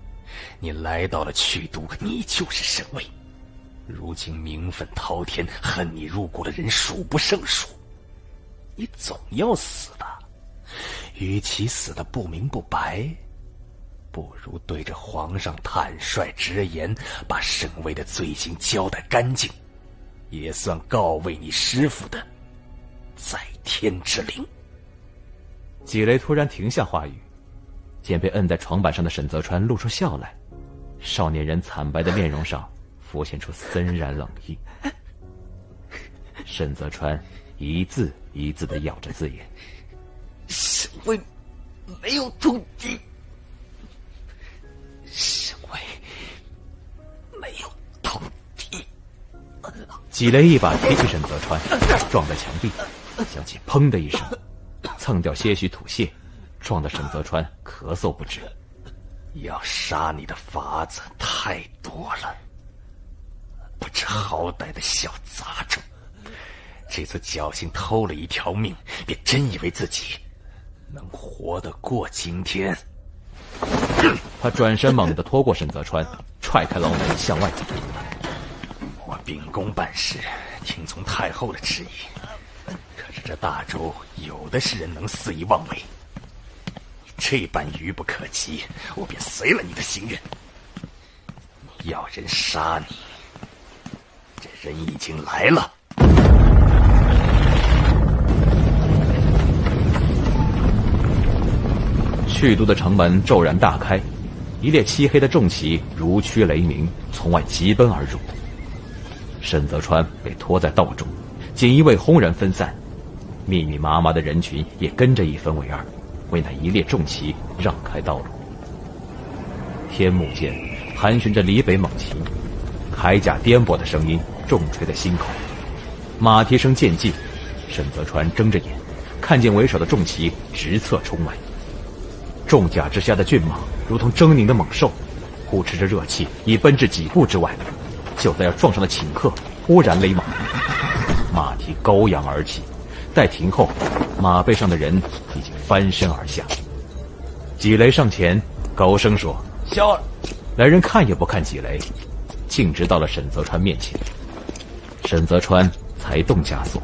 你来到了去都，你就是沈巍。如今民愤滔天，恨你入骨的人数不胜数。你总要死的，与其死得不明不白，不如对着皇上坦率直言，把沈巍的罪行交代干净，也算告慰你师父的在天之灵。纪雷突然停下话语，见被摁在床板上的沈泽川露出笑来，少年人惨白的面容上浮现出森然冷意。沈泽川一字一字地咬着字眼：沈巍没有通敌，沈巍没有通敌。纪雷一把提起沈泽川，撞在墙壁，响起砰的一声，蹭掉些许土屑，撞得沈泽川咳嗽不止。要杀你的法子太多了，不知好歹的小杂种，这次侥幸偷了一条命，便真以为自己能活得过今天。他转身猛地拖过沈泽川，踹开牢门向外走。我秉公办事，听从太后的旨意，可是这大周有的是人能肆意妄为，你这般愚不可及，我便随了你的心愿。你要人杀你，这人已经来了。去都的城门骤然大开，一列漆黑的重旗如驱雷鸣，从外急奔而入。沈泽川被拖在道中，锦衣卫轰然分散，密密麻麻的人群也跟着一分为二，为那一列重旗让开道路。天幕间，盘旋着李北猛禽，铠甲颠簸的声音重锤在心口。马蹄声渐近，沈泽川睁着眼，看见为首的重骑直侧冲来。重甲之下的骏马如同狰狞的猛兽，呼持着热气，已奔至几步之外。就在要撞上的顷刻，忽然勒马，马蹄高扬而起，待停后，马背上的人已经翻身而下。几雷上前高声说：“小儿。”来人看也不看几雷，径直到了沈泽川面前。沈泽川才动枷锁，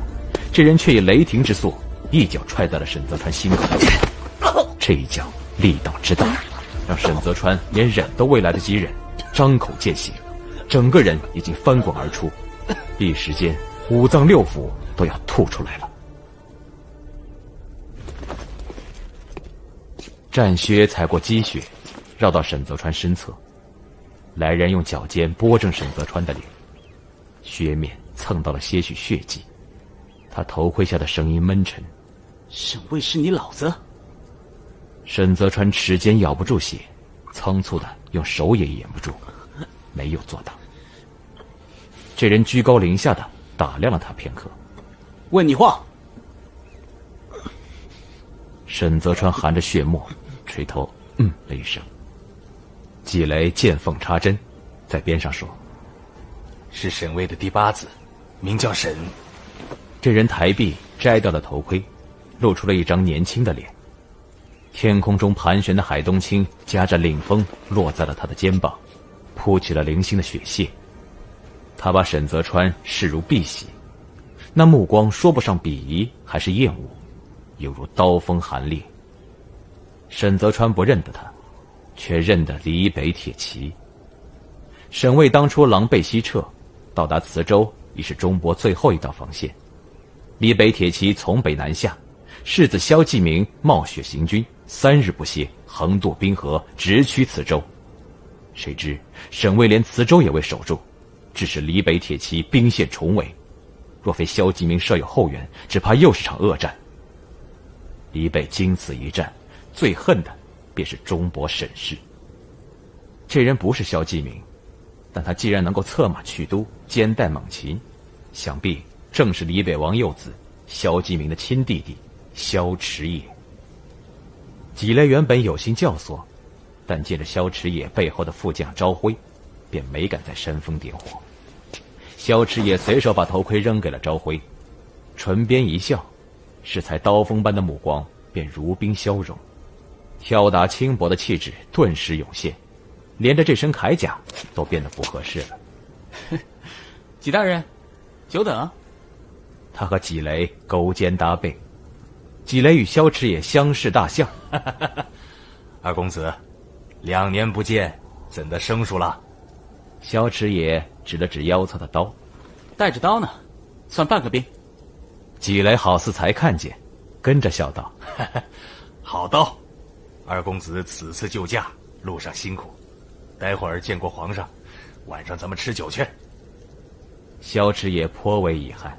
这人却以雷霆之速一脚踹在了沈泽川心口。这一脚力道之大，让沈泽川连忍都未来得及忍，张口见血，整个人已经翻滚而出，一时间五脏六腑都要吐出来了。战靴踩过积雪，绕到沈泽川身侧。来人用脚尖拨正沈泽川的脸，靴面蹭到了些许血迹。他头盔下的声音闷沉：“沈卫是你老子？”沈泽川齿间咬不住血，仓促的用手也掩不住，没有作答。这人居高临下的打量了他片刻，问你话。沈泽川含着血沫，垂头了一声。纪雷见缝插针，在边上说：“是沈卫的第八子，名叫沈。”这人抬臂摘掉了头盔，露出了一张年轻的脸。天空中盘旋的海东青夹着凛风落在了他的肩膀，铺起了零星的雪屑。他把沈泽川视如敝屣，那目光说不上鄙夷还是厌恶，犹如刀锋寒冽。沈泽川不认得他，却认得李北铁骑。沈卫当初狼狈西撤，到达磁州已是中国最后一道防线。李北铁骑从北南下，世子萧继明冒雪行军，3日不歇，横渡冰河，直趋磁州。谁知沈卫连磁州也未守住，致使李北铁骑兵陷重围。若非萧继明设有后援，只怕又是场恶战。李北经此一战，最恨的便是中伯沈氏。这人不是萧继明，但他既然能够策马去都，兼带猛禽，想必正是李北王幼子萧继明的亲弟弟萧迟野。纪雷原本有心教唆，但见着萧迟野背后的副将朝晖，便没敢再煽风点火。萧迟野随手把头盔扔给了朝晖，唇边一笑，适才刀锋般的目光便如冰消融，挑打轻薄的气质顿时涌现，连着这身铠甲都变得不合适了。纪大人，久等。他和纪雷勾肩搭背，纪雷与萧迟野相视大笑。二公子，2年不见，怎的生疏了？萧迟野指了指腰侧的刀，带着刀呢，算半个兵。纪雷好似才看见，跟着笑道：“好刀，二公子此次救驾，路上辛苦，待会儿见过皇上，晚上咱们吃酒去。”萧迟野颇为遗憾，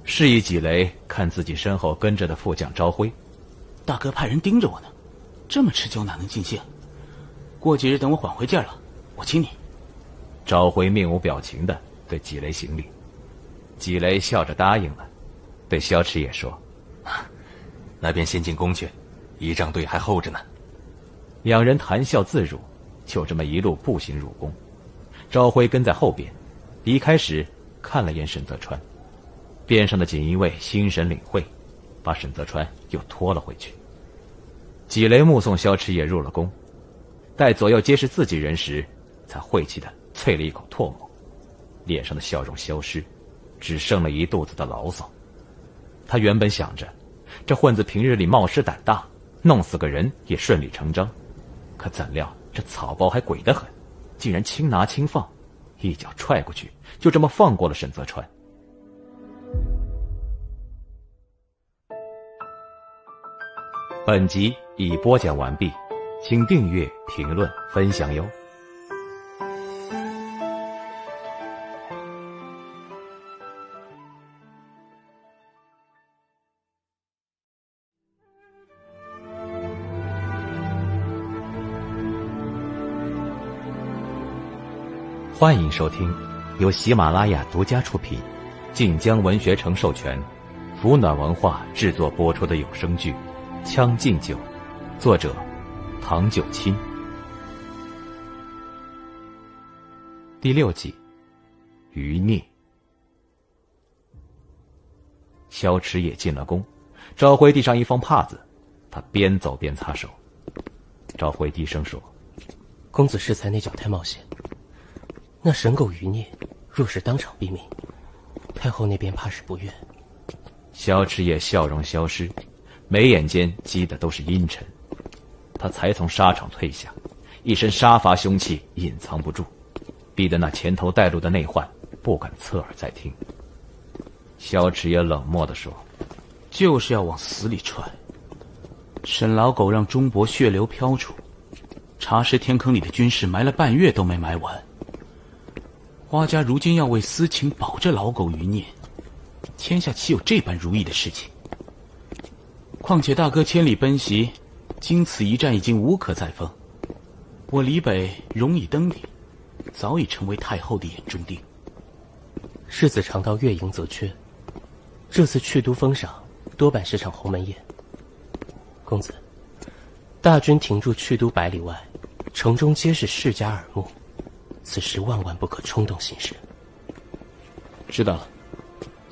示意纪雷看自己身后跟着的副将朝晖。大哥派人盯着我呢，这么持久哪能尽兴？过几日等我缓回劲儿了，我请你。朝晖面无表情地对纪雷行礼，纪雷笑着答应了，对萧迟野说：“那便先进宫去，仪仗队还候着呢。”两人谈笑自如，就这么一路步行入宫。朝晖跟在后边，离开时看了眼沈泽川，边上的锦衣卫心神领会，把沈泽川又拖了回去。纪雷目送萧迟野入了宫，待左右皆是自己人时，才晦气的啐了一口唾沫，脸上的笑容消失，只剩了一肚子的牢骚。他原本想着，这混子平日里冒失胆大，弄死个人也顺理成章，可怎料这草包还鬼得很，竟然轻拿轻放，一脚踹过去，就这么放过了沈泽川。本集已播讲完毕，请订阅、评论、分享哟。欢迎收听由喜马拉雅独家出品、晋江文学城授权、福暖文化制作播出的有声剧《将进酒》，作者唐九卿。第6集，余孽。萧迟也进了宫，赵辉递上一方帕子，他边走边擦手。赵辉低声说：“公子适才那脚太冒险，那神狗余孽若是当场毙命，太后那边怕是不愿。”萧迟也笑容消失，眉眼间积的都是阴沉。他才从沙场退下，一身杀伐凶气隐藏不住，逼得那前头带路的内患不敢侧耳再听。萧迟也冷漠地说：“就是要往死里踹。沈老狗让钟伯血流飘出，茶石天坑里的军士埋了半月都没埋完。花家如今要为私情保这老狗余孽，天下岂有这般如意的事情？况且大哥千里奔袭，经此一战已经无可再封，我李北荣以登顶，早已成为太后的眼中钉。世子常到月营则缺，这次去都封赏多半是场鸿门宴。公子，大军停驻去都100里外，城中皆是世家耳目，此时万万不可冲动行事。”知道了。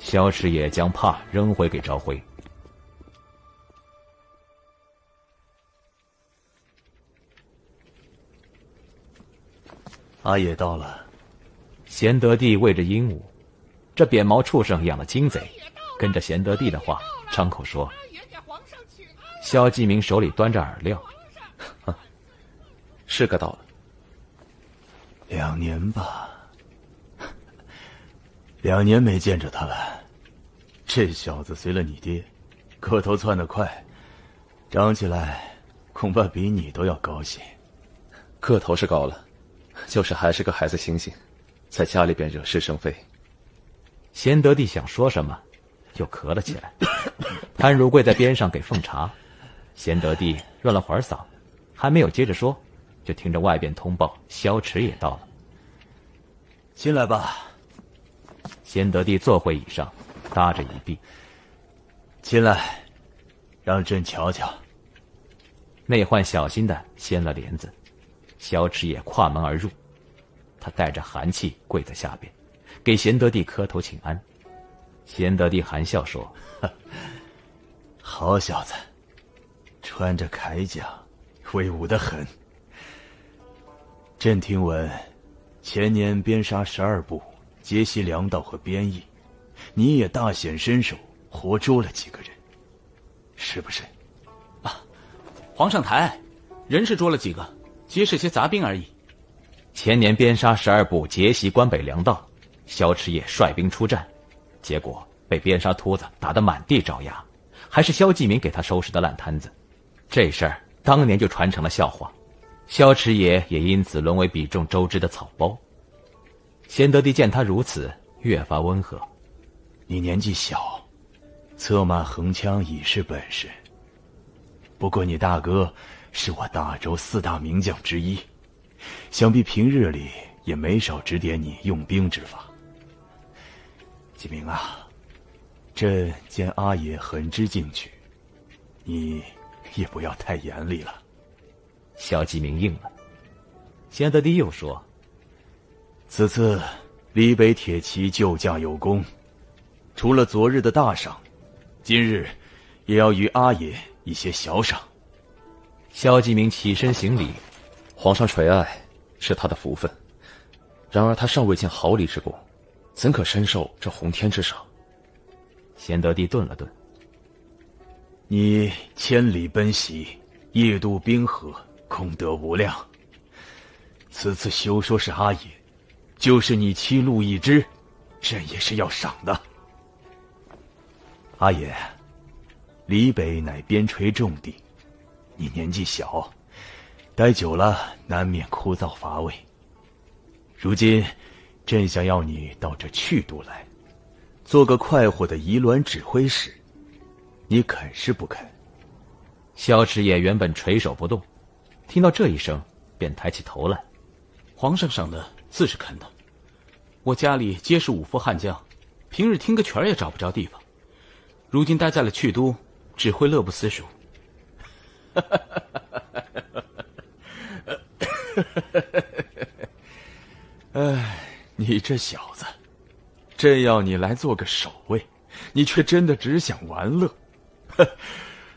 萧迟也将帕扔回给赵辉。阿野到了。贤德帝喂着鹦鹉，这扁毛畜生养了金贼，跟着贤德帝的话，张口说。萧继明手里端着饵料，是个到了。2年吧，2年没见着他了。这小子随了你爹，个头窜得快，长起来恐怕比你都要高些。个头是高了，就是还是个孩子星星，在家里边惹是生非。贤德帝想说什么，又咳了起来。潘如贵在边上给奉茶，贤德帝润了会儿嗓，还没有接着说，就听着外边通报萧迟也到了。进来吧。贤德帝坐会椅上，搭着椅壁。进来，让朕瞧瞧。内患小心地掀了帘子，萧迟也跨门而入。他带着寒气跪在下边，给贤德帝磕头请安。贤德帝含笑说：“好小子，穿着铠甲，威武得很。朕听闻，前年鞭杀12部，劫袭粮道和边役，你也大显身手，活捉了几个人，是不是？”皇上抬，人是捉了几个，皆是些杂兵而已。前年鞭杀12部，劫袭关北粮道，萧迟也率兵出战，结果被鞭杀秃子打得满地找牙，还是萧继明给他收拾的烂摊子。这事儿当年就传成了笑话，萧迟也因此沦为比中周知的草包。贤德帝见他如此，越发温和：“你年纪小，策马横枪已是本事。不过你大哥是我大周4大名将之一，想必平日里也没少指点你用兵之法。继明啊，朕见阿爷很知进取，你也不要太严厉了。”萧继明应了。贤德帝又说：“此次李北铁骑救驾有功，除了昨日的大赏，今日也要于阿爷一些小赏。”萧继明起身行礼：“皇上垂爱是他的福分，然而他尚未见毫厘之功，怎可深受这鸿天之赏？”贤德帝顿了顿：“你千里奔袭，夜渡冰河，功德无量。此次休说是阿爷，就是你妻陆一之，朕也是要赏的。阿爷，李北乃边陲重地，你年纪小，待久了难免枯燥乏味。如今朕想要你到这去都来，做个快活的仪銮指挥使，你肯是不肯？”萧迟也原本垂手不动，听到这一声便抬起头来：“皇上赏的自是肯的。”我家里皆是武夫悍将，平日听个曲儿也找不着地方，如今待在了去都，只会乐不思蜀。哎，你这小子，真要你来做个守卫，你却真的只想玩乐。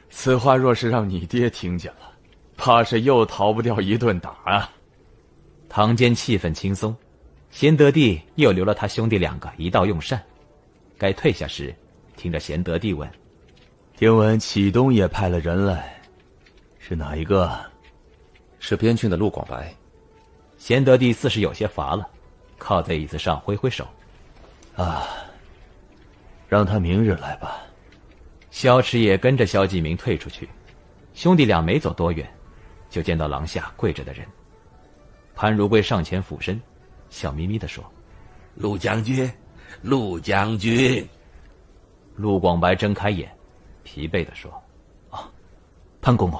此话若是让你爹听见了，怕是又逃不掉一顿打啊！堂间气氛轻松，贤德帝又留了他兄弟2个一道用膳。该退下时，听着贤德帝问：“听闻启东也派了人来，是哪一个？”是边郡的陆广白。贤德帝似是有些乏了，靠在椅子上挥挥手：“啊，让他明日来吧。”萧池也跟着萧继明退出去，兄弟俩没走多远，就见到廊下跪着的人。潘如贵上前俯身，笑眯眯地说：“陆将军，陆将军。”陆广白睁开眼，疲惫地说：“啊，潘公公，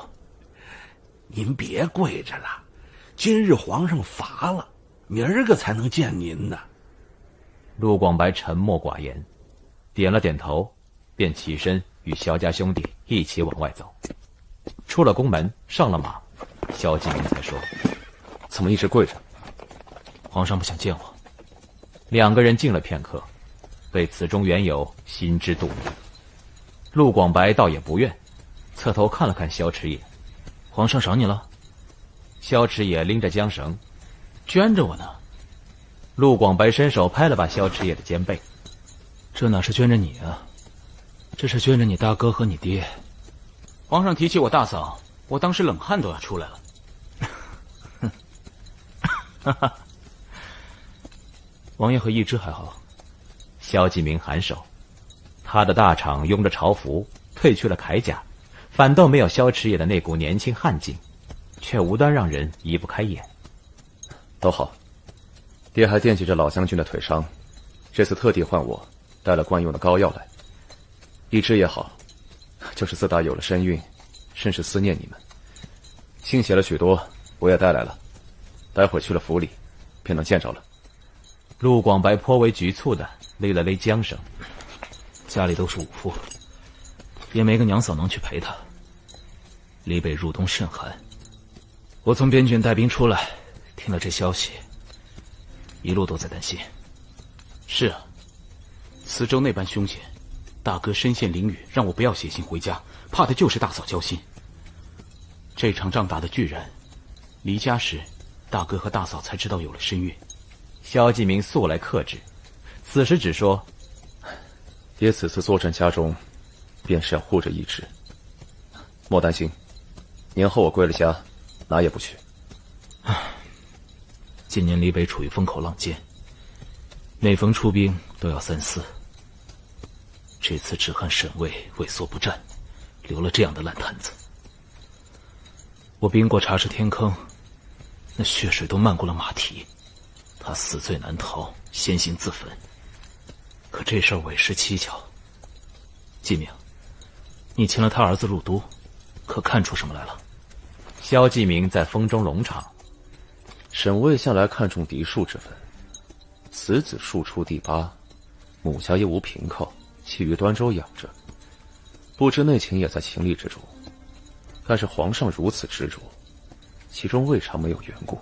您别跪着了，今日皇上罚了，明儿个才能见您呢。”陆广白沉默寡言，点了点头，便起身与萧家兄弟一起往外走。出了宫门，上了马，萧继明才说：“怎么一直跪着？”皇上不想见我。2个人静了片刻，对此中缘由心知肚明。陆广白倒也不怨，侧头看了看萧池野：“皇上赏你了？”萧池野拎着缰绳，圈着我呢。陆广白伸手拍了把萧池野的肩背：“这哪是圈着你啊，这是圈着你大哥和你爹。皇上提起我大嫂，我当时冷汗都要出来了。”哈哈，王爷和义之还好？萧继明颔首，他的大氅拥着朝服，褪去了铠甲，反倒没有萧池野的那股年轻悍劲，却无端让人移不开眼。都好，爹还惦记着老将军的腿伤，这次特地换我带了惯用的膏药来。义之也好，就是自打有了身孕，甚是思念你们，信写了许多，我也带来了。待会儿去了府里，便能见着了。陆广白颇为局促地勒了勒缰绳，家里都是武夫，也没个娘嫂能去陪他。离北入冬甚寒，我从边郡带兵出来，听了这消息，一路都在担心。是啊，磁州那般凶险，大哥身陷囹圄，让我不要写信回家，怕的就是大嫂焦心。这场仗打得巨然，离家时大哥和大嫂才知道有了身孕。萧继明素来克制，此时只说：“爹此次坐镇家中，便是要护着义之。莫担心，年后我归了家，哪也不去。”今年离北处于风口浪尖，每逢出兵都要三思。这次只恨沈卫畏缩不战，留了这样的烂摊子。我兵过茶池天坑，那血水都漫过了马蹄，他死罪难逃，先行自焚。可这事儿委实蹊跷。继明，你请了他儿子入都，可看出什么来了？萧继明在风中龙场。沈卫向来看重嫡庶之分，此子庶出第8，母家也无凭靠，弃于端州养着，不知内情也在情理之中。但是皇上如此执着，其中未尝没有缘故。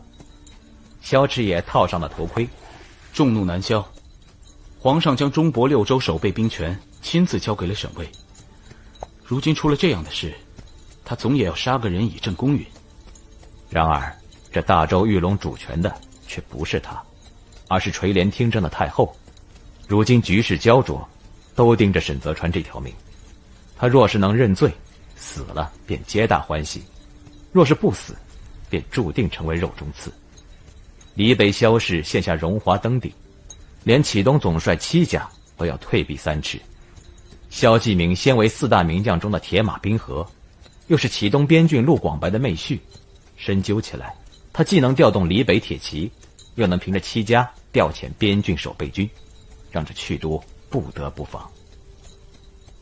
萧池野套上了头盔，众怒难消。皇上将中亳6州守备兵权亲自交给了沈卫，如今出了这样的事，他总也要杀个人以正公允。然而这大周御龙主权的却不是他，而是垂帘听政的太后。如今局势焦灼，都盯着沈泽川这条命。他若是能认罪，死了便皆大欢喜；若是不死，便注定成为肉中刺。离北萧氏现下荣华登顶，连启东总帅戚家都要退避3尺。萧继明先为4大名将中的铁马冰河，又是启东边郡陆广白的妹婿，深究起来，他既能调动离北铁骑，又能凭着戚家调遣边郡守备军，让这去都不得不防。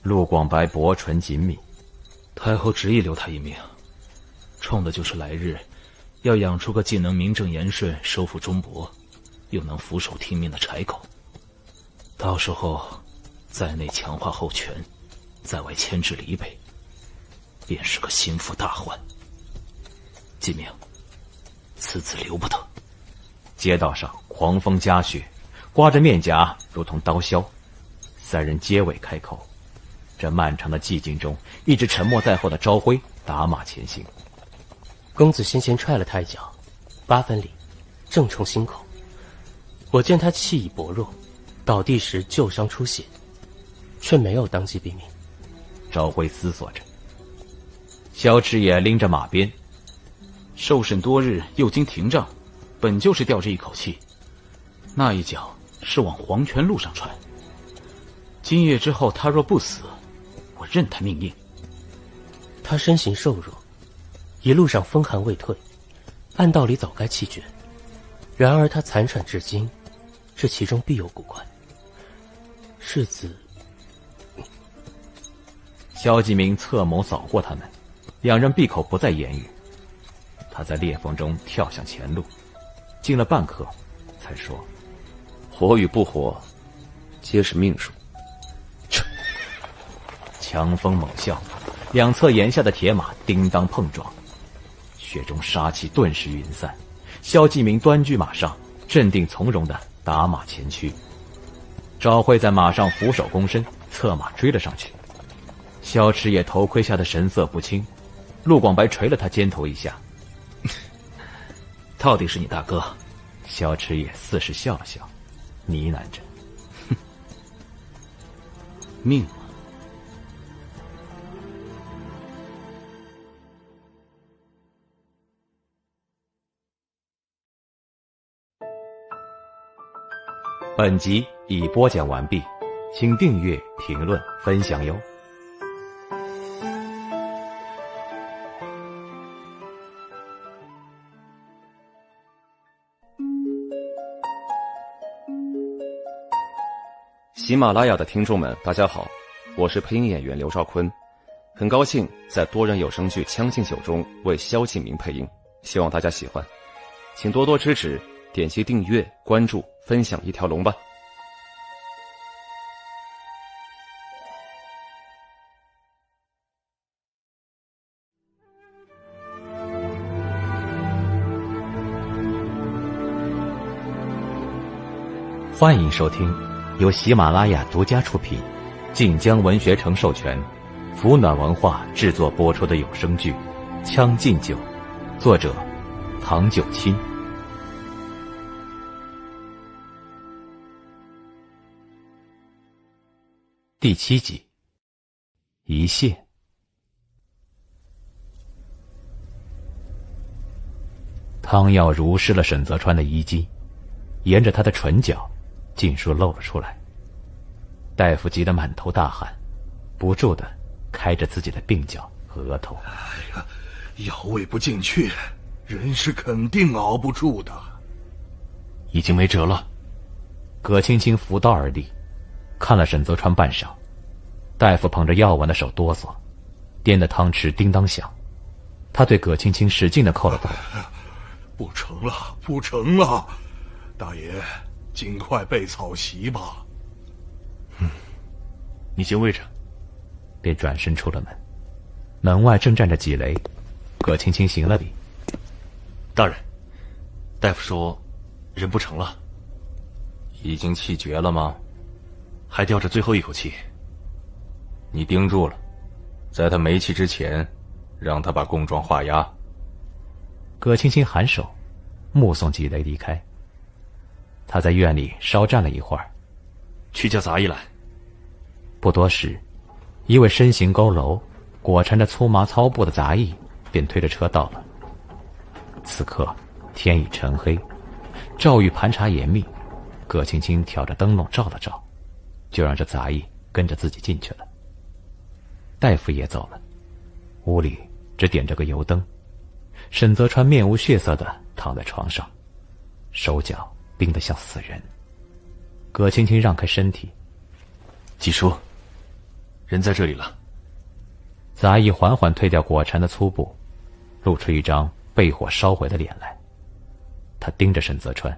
陆广白薄唇紧抿，太后执意留他一命，冲的就是来日要养出个既能名正言顺收复中亳，又能俯首听命的柴口。到时候，在内强化后权，在外牵制黎北，便是个心腹大患。季明，此子留不得。街道上狂风夹雪，刮着面颊如同刀削。三人皆未开口。这漫长的寂静中，一直沉默在后的朝晖打马前行。公子先前踹了他一脚，8分里，正冲心口。我见他气已薄弱，倒地时旧伤出血，却没有当即毙命。朝晖思索着。萧池也拎着马鞭，受审多日，又经廷杖，本就是吊着一口气。那一脚是往黄泉路上踹。今夜之后，他若不死，我任他命硬。他身形瘦弱，一路上风寒未退，按道理早该气绝。然而他残喘至今，这其中必有古怪。世子，萧继明侧眸扫过他们，两人闭口不再言语。他在裂缝中跳向前路，静了半刻，才说：“活与不活，皆是命数。”强风猛啸，两侧檐下的铁马叮当碰撞，雪中杀气顿时云散。萧继明端居马上，镇定从容地打马前驱。赵慧在马上俯首躬身，策马追了上去。萧池也头盔下的神色不清，陆广白捶了他肩头一下。到底是你大哥。萧池也似是笑了笑，呢喃着：“命吗？”本集已播讲完毕，请订阅、评论、分享哟。喜马拉雅的听众们，大家好，我是配音演员刘兆坤，很高兴在多人有声剧《将进酒》中为萧继明配音，希望大家喜欢，请多多支持，点击订阅、关注、分享一条龙吧。欢迎收听由喜马拉雅独家出品，晋江文学城授权，福暖文化制作播出的有声剧《将进酒》，作者唐九卿。第7集，一线。汤药濡湿了沈泽川的衣襟，沿着他的唇角尽数露了出来。大夫急得满头大汗，不住地开着自己的鬓角、额头。哎呀，药味不进去，人是肯定熬不住的。已经没辙了。葛青青扶刀而立，看了沈泽川半晌。大夫捧着药丸的手哆嗦，掂的汤匙叮当响。他对葛青青使劲地扣了扣。不成了，不成了，大爷，尽快备草席吧。你先位着。便转身出了门。门外正站着纪雷，葛青青行了礼。大人，大夫说人不成了。已经气绝了吗？还吊着最后一口气。你盯住了，在他没气之前，让他把供状画押。葛青青颔首，目送纪雷离开。他在院里稍站了一会儿，去叫杂役来。不多时，一位身形佝偻、裹缠着粗麻糙布的杂役便推着车到了。此刻天已沉黑，赵玉盘查严密，葛青青挑着灯笼照了照，就让这杂役跟着自己进去了。大夫也走了，屋里只点着个油灯。沈泽川面无血色地躺在床上，手脚冰得像死人。葛青青让开身体。季叔，人在这里了。杂役缓缓退掉裹缠的粗布，露出一张被火烧毁的脸来。他盯着沈泽川，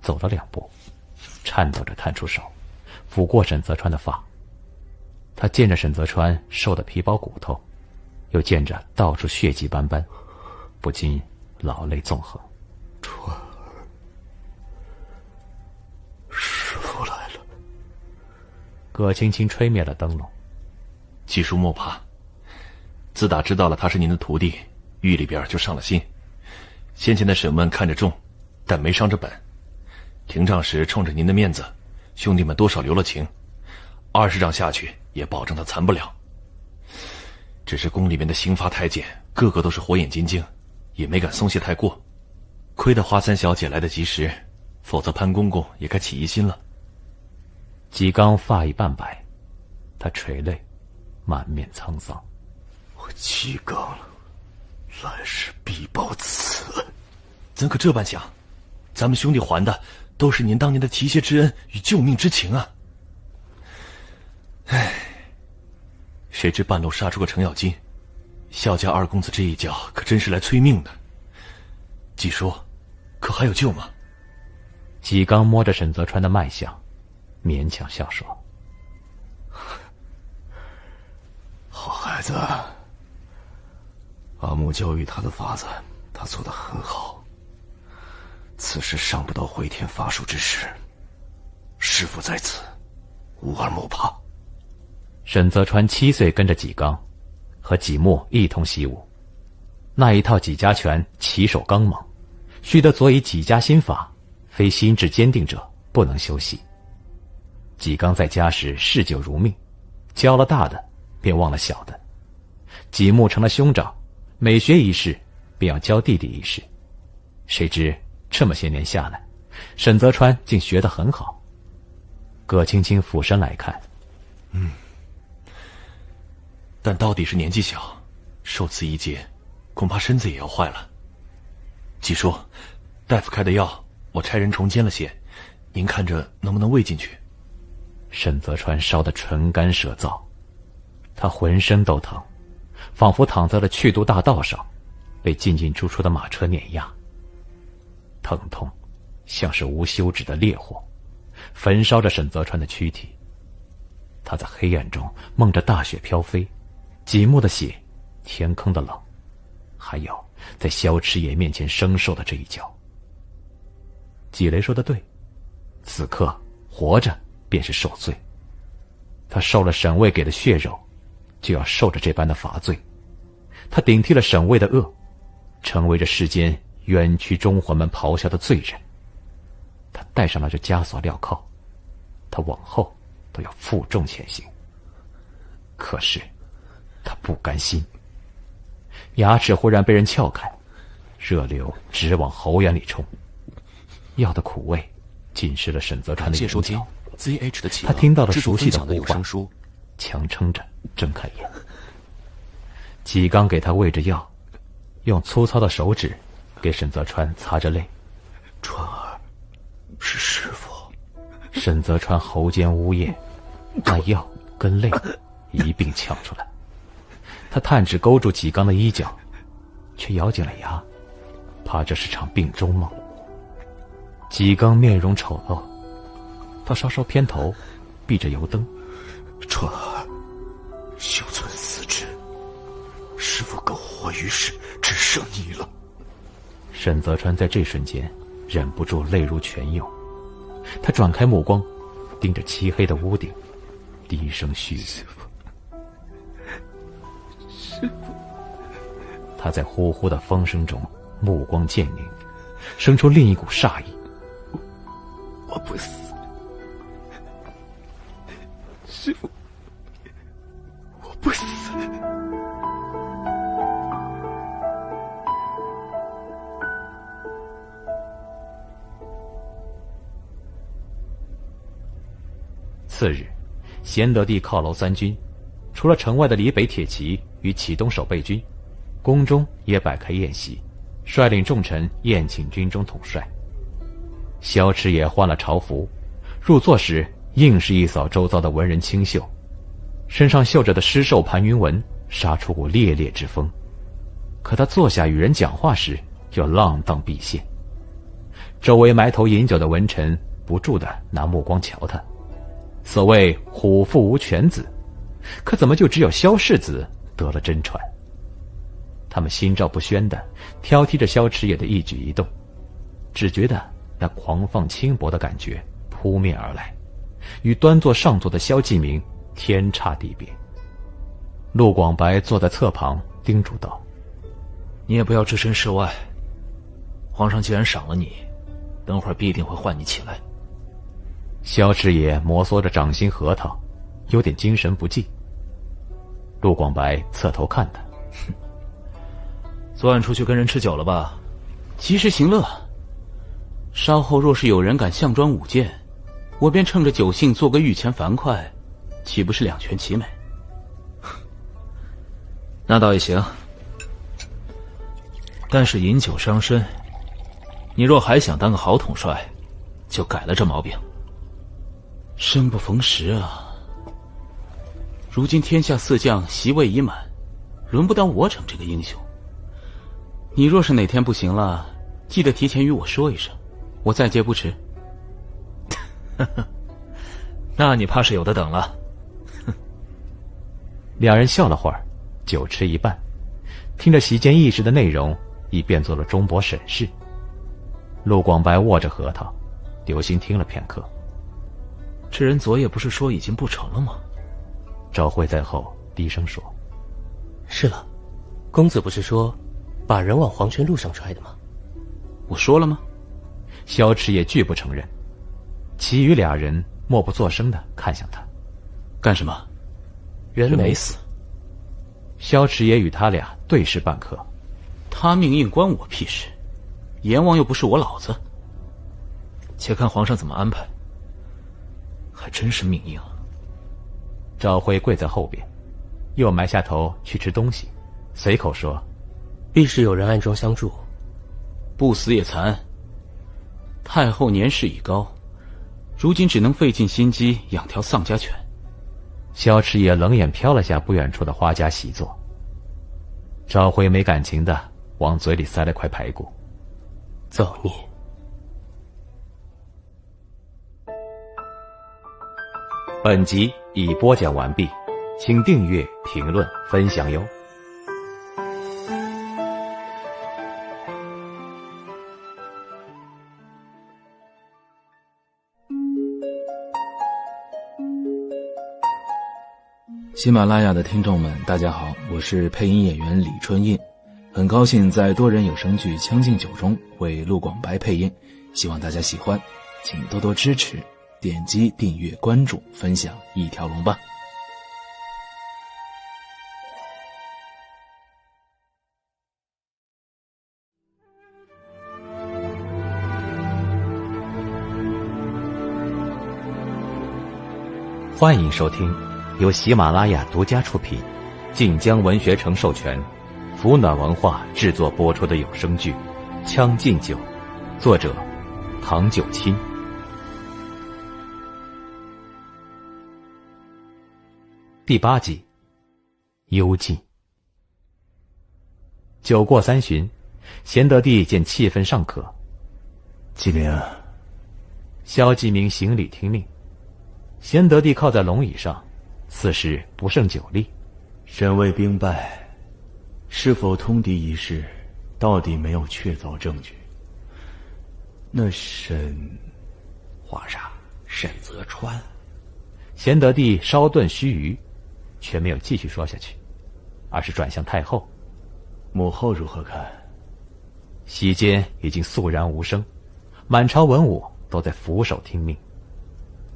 走了2步，颤抖着探出手，抚过沈泽川的发。他见着沈泽川瘦的皮包骨头，又见着到处血迹斑斑，不禁老泪纵横。川儿，师父来了。葛青青吹灭了灯笼。季叔莫怕，自打知道了他是您的徒弟，狱里边就上了心。先前的审问看着重，但没伤着本。停杖时冲着您的面子，兄弟们多少留了情，20杖下去也保证他残不了。只是宫里面的刑罚太监个个都是火眼金睛，也没敢松懈太过。亏得花三小姐来得及时，否则潘公公也该起疑心了。纪刚发已半白，他垂泪，满面沧桑。我纪刚来世必报此恩。怎可这般想？咱们兄弟还的都是您当年的提携之恩与救命之情啊！唉，谁知半路杀出个程咬金，孝家二公子这一脚可真是来催命的。季叔，可还有救吗？纪刚摸着沈泽川的脉象，勉强笑说：“好孩子，阿木教育他的法子，他做得很好。此时尚不到回天乏术之时，师父在此，无二莫怕。”沈泽川7岁跟着纪刚和纪墨一同习武，那一套纪家拳起手刚猛，须得佐以纪家心法，非心智坚定者不能修习。纪刚在家时嗜酒如命，教了大的便忘了小的。纪墨成了兄长，每学一式便要教弟弟一式。谁知这么些年下来，沈泽川竟学得很好。葛青青俯身来看，但到底是年纪小，受此一劫，恐怕身子也要坏了。季叔，大夫开的药我差人重煎了些，您看着能不能喂进去？沈泽川烧得唇干舌燥，他浑身都疼，仿佛躺在了去毒大道上，被进进出出的马车碾压。疼痛像是无休止的烈火，焚烧着沈泽川的躯体。他在黑暗中梦着大雪飘飞，纪墨的血，天坑的冷，还有在萧迟野面前生受的这一脚。纪雷说的对，此刻活着便是受罪。他受了沈卫给的血肉，就要受着这般的罚罪。他顶替了沈卫的恶，成为这世间冤屈忠魂们咆哮的罪人。他带上了这枷锁镣铐，他往后都要负重前行。可是他不甘心，牙齿忽然被人撬开，热流直往喉眼里冲，药的苦味浸湿了沈泽川的眼角。他听到了熟悉的呼唤，强撑着睁开眼。纪刚给他喂着药，用粗糙的手指给沈泽川擦着泪。川儿，是师父。沈泽川喉间呜咽，那药跟泪一并呛出来。他探指勾住纪刚的衣角，却咬紧了牙，怕这是场病中梦。纪刚面容丑陋，他稍稍偏头，避着油灯。川儿，休存死志，师父苟活于世，只剩你了。沈泽川在这瞬间忍不住泪如泉涌，他转开目光，盯着漆黑的屋顶，低声絮语。师父，他在呼呼的风声中目光渐凝，生出另一股煞意。我不死，师父，我不死。次日，贤德帝犒劳三军，除了城外的李北铁骑与启东守备军，宫中也摆开宴席，率领重臣宴请军中统帅。萧迟也换了朝服，入座时硬是一扫周遭的文人清秀，身上绣着的诗绶盘云纹杀出股烈烈之风。可他坐下与人讲话时，又浪荡毕现。周围埋头饮酒的文臣不住地拿目光瞧他。所谓虎父无犬子，可怎么就只有萧世子得了真传？他们心照不宣地挑剔着萧池野的一举一动，只觉得那狂放轻薄的感觉扑面而来，与端坐上座的萧继明天差地别。陆广白坐在侧旁叮嘱道：“你也不要置身事外，皇上既然赏了你，等会儿必定会唤你起来。”萧池野摩挲着掌心核桃，有点精神不济。陆广白侧头看他：“昨晚出去跟人吃酒了吧？”“及时行乐。稍后若是有人敢项庄舞剑，我便趁着酒兴做个御前樊哙，岂不是两全其美？”“那倒也行，但是饮酒伤身，你若还想当个好统帅，就改了这毛病。”“生不逢时啊！如今天下四将席位已满，轮不到我逞这个英雄。你若是哪天不行了，记得提前与我说一声，我再接不迟。”“那你怕是有的等了。”两人笑了会儿，酒吃一半，听着席间议事的内容，已变作了钟伯审视。陆广白握着核桃，留心听了片刻。“这人昨夜不是说已经不成了吗？”赵辉在后低声说：“是了，公子不是说把人往黄泉路上拽的吗？”“我说了吗？”萧池也拒不承认，其余俩人默不作声地看向他。“干什么？”“人没死。”萧池也与他俩对视半刻。“他命硬关我屁事？阎王又不是我老子。”“且看皇上怎么安排。还真是命硬。”赵辉跪在后边，又埋下头去吃东西，随口说：“必是有人暗中相助，不死也残。太后年事已高，如今只能费尽心机养条丧家犬。”萧池也冷眼瞟了下不远处的花家习作。赵辉没感情的往嘴里塞了块排骨。造孽！本集已播讲完毕，请订阅、评论、分享哟。喜马拉雅的听众们，大家好，我是配音演员李春印，很高兴在多人有声剧《将进酒》中为陆广白配音，希望大家喜欢，请多多支持，点击订阅、关注、分享一条龙吧。欢迎收听由喜马拉雅独家出品，晋江文学城授权，福暖文化制作播出的有声剧《将进酒》，作者唐九卿。第8集，幽静。酒过3巡，贤德帝见气氛尚可，继明。萧继明行礼听命。贤德帝靠在龙椅上，似是不胜酒力。沈卫兵败，是否通敌一事，到底没有确凿证据。那沈，皇上，沈泽川。贤德帝稍顿须臾，却没有继续说下去，而是转向太后。母后如何看？席间已经肃然无声，满朝文武都在俯首听命。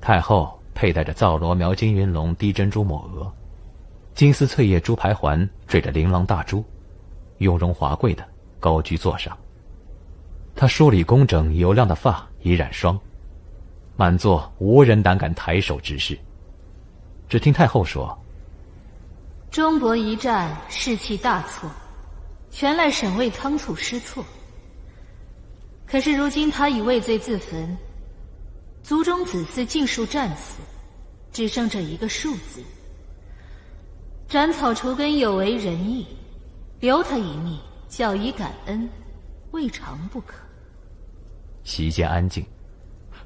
太后佩戴着皂罗描金云龙滴珍珠抹额，金丝翠叶珠牌环缀着琳琅大珠，雍容华贵的高居座上。她梳理工整油亮的发已染霜，满座无人胆敢抬手直视。只听太后说：“钟伯一战士气大挫，全赖沈卫仓促失措。可是如今他已畏罪自焚，族中子嗣尽数战死，只剩这一个数字。斩草除根有违仁义，留他一命，教以感恩，未尝不可。”席间安静。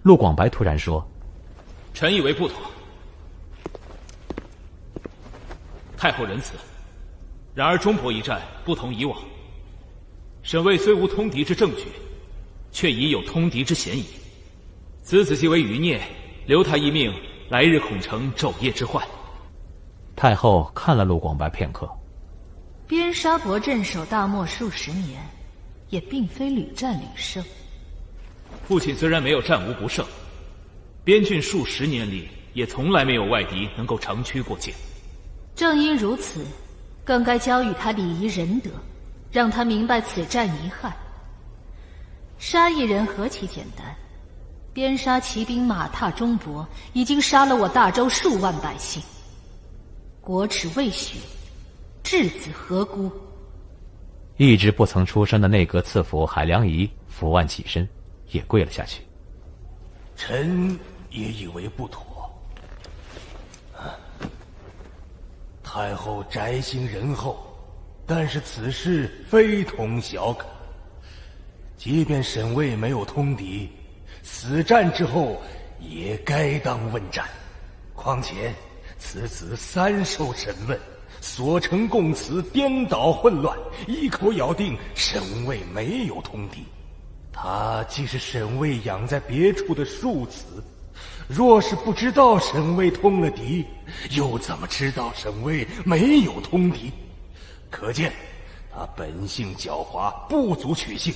陆广白突然说：“臣以为不妥。太后仁慈，然而中博一战不同以往，沈卫虽无通敌之证据，却已有通敌之嫌疑。此即为余孽，留他一命，来日恐成昼夜之患。”太后看了陆广白片刻。边沙伯镇守大漠数十年，也并非屡战屡胜。父亲虽然没有战无不胜，边郡数十年里也从来没有外敌能够长驱过界。正因如此，更该教育他礼仪仁德，让他明白此战遗憾。杀一人何其简单，边沙骑兵马踏中博，已经杀了我大周数万百姓。国耻未雪，稚子何辜？一直不曾出声的内阁赐府海良仪伏案起身，也跪了下去。臣也以为不妥。太后宅心仁厚，但是此事非同小可。即便沈卫没有通敌，死战之后也该当问斩。况且此子3受审问，所成供词颠倒混乱，一口咬定沈卫没有通敌。他既是沈卫养在别处的庶子，若是不知道沈卫通了敌，又怎么知道沈卫没有通敌？可见他本性狡猾，不足取信。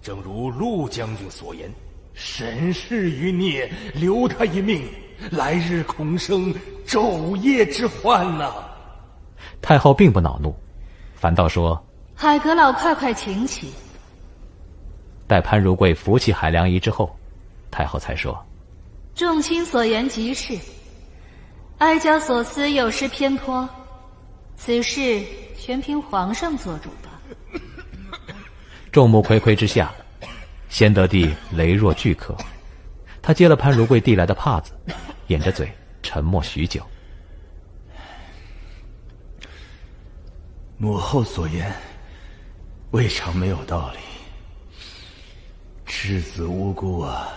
正如陆将军所言，沈氏余孽，留他一命，来日恐生昼夜之患呐！太后并不恼怒，反倒说：“海阁老快快请起。”待潘如贵扶起海良仪之后，太后才说：“众卿所言极是，哀家所思有失偏颇，此事全凭皇上做主吧。”众目睽睽之下，先得帝羸弱巨客。他接了潘如贵递来的帕子，掩着嘴沉默许久。母后所言未尝没有道理，稚子无辜啊。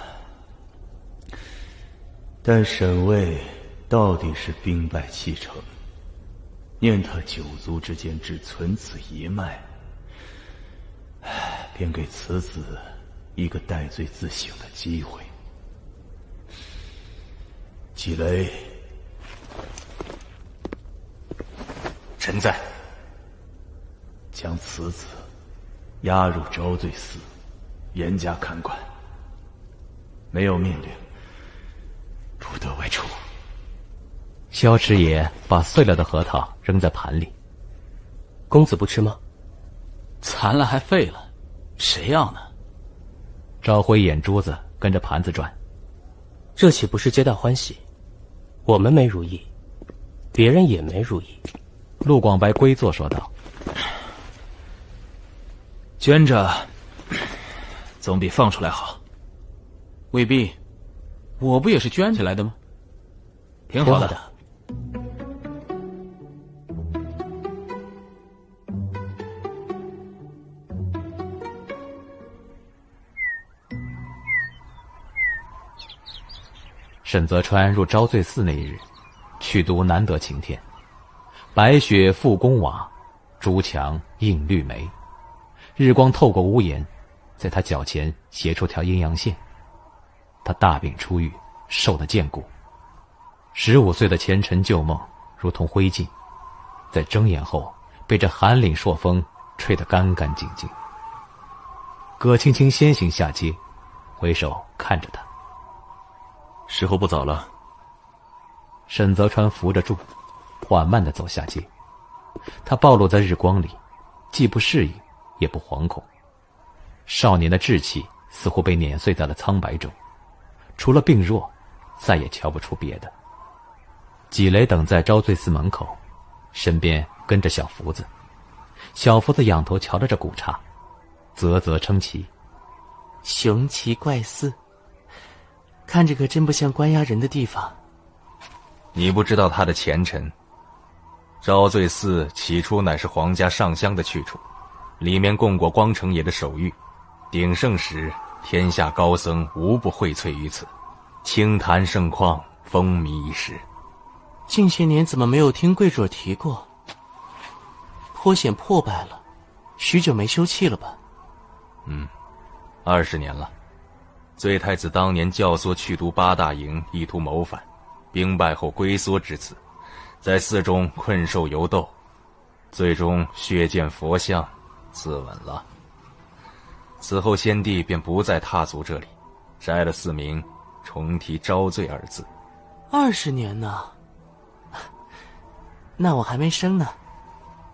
但沈卫到底是兵败弃城，念他九族之间只存此一脉，便给此子一个戴罪自省的机会。纪雷，臣在。将此子押入招罪司，严加看管。没有命令，不得外出。萧池野把碎了的核桃扔在盘里。公子不吃吗？残了还废了，谁要呢？赵辉眼珠子跟着盘子转。这岂不是皆大欢喜？我们没如意，别人也没如意。陆广白归坐说道：“捐着总比放出来好。未必，我不也是捐起来的吗？挺好的。”沈泽川入招罪寺那一日，去读难得晴天，白雪覆宫瓦，朱墙映绿梅，日光透过屋檐，在他脚前斜出条阴阳线。他大病初愈，瘦得见骨。15岁的前尘旧梦如同灰烬，在睁眼后被这寒凛朔风吹得干干净净。葛青青先行下阶，回首看着他。时候不早了。沈泽川扶着柱，缓慢地走下阶。他暴露在日光里，既不适应，也不惶恐。少年的志气似乎被碾碎在了苍白中，除了病弱，再也瞧不出别的。纪雷等在招罪寺门口，身边跟着小福子。小福子仰头瞧着这古刹，啧啧称奇：“雄奇怪似，看着可真不像关押人的地方。”你不知道他的前尘。招罪寺起初乃是皇家上香的去处，里面供过光成爷的手谕，鼎盛时天下高僧无不荟萃于此，清潭盛况，风靡一时。近些年怎么没有听贵主提过？颇显破败了，许久没修葺了吧？20年了。醉太子当年教唆去毒8大营，意图谋反，兵败后龟缩至此，在寺中困兽犹斗，最终血溅佛像，自刎了。此后先帝便不再踏足这里，摘了寺名，重提招罪2字。20年呢？那我还没生呢。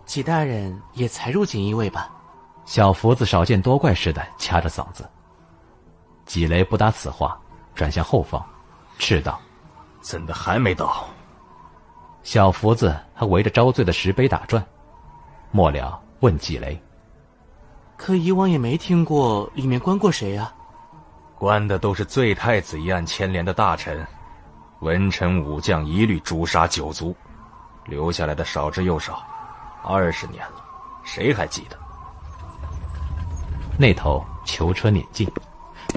纪大人也才入锦衣卫吧？小福子少见多怪似的掐着嗓子。纪雷不答此话，转向后方，斥道：“怎的还没到？”小福子还围着招罪的石碑打转，末了问纪雷：“可以往也没听过里面关过谁啊？”关的都是醉太子一案牵连的大臣，文臣武将一律诛杀9族，留下来的少之又少。20年了，谁还记得？那头囚车碾进，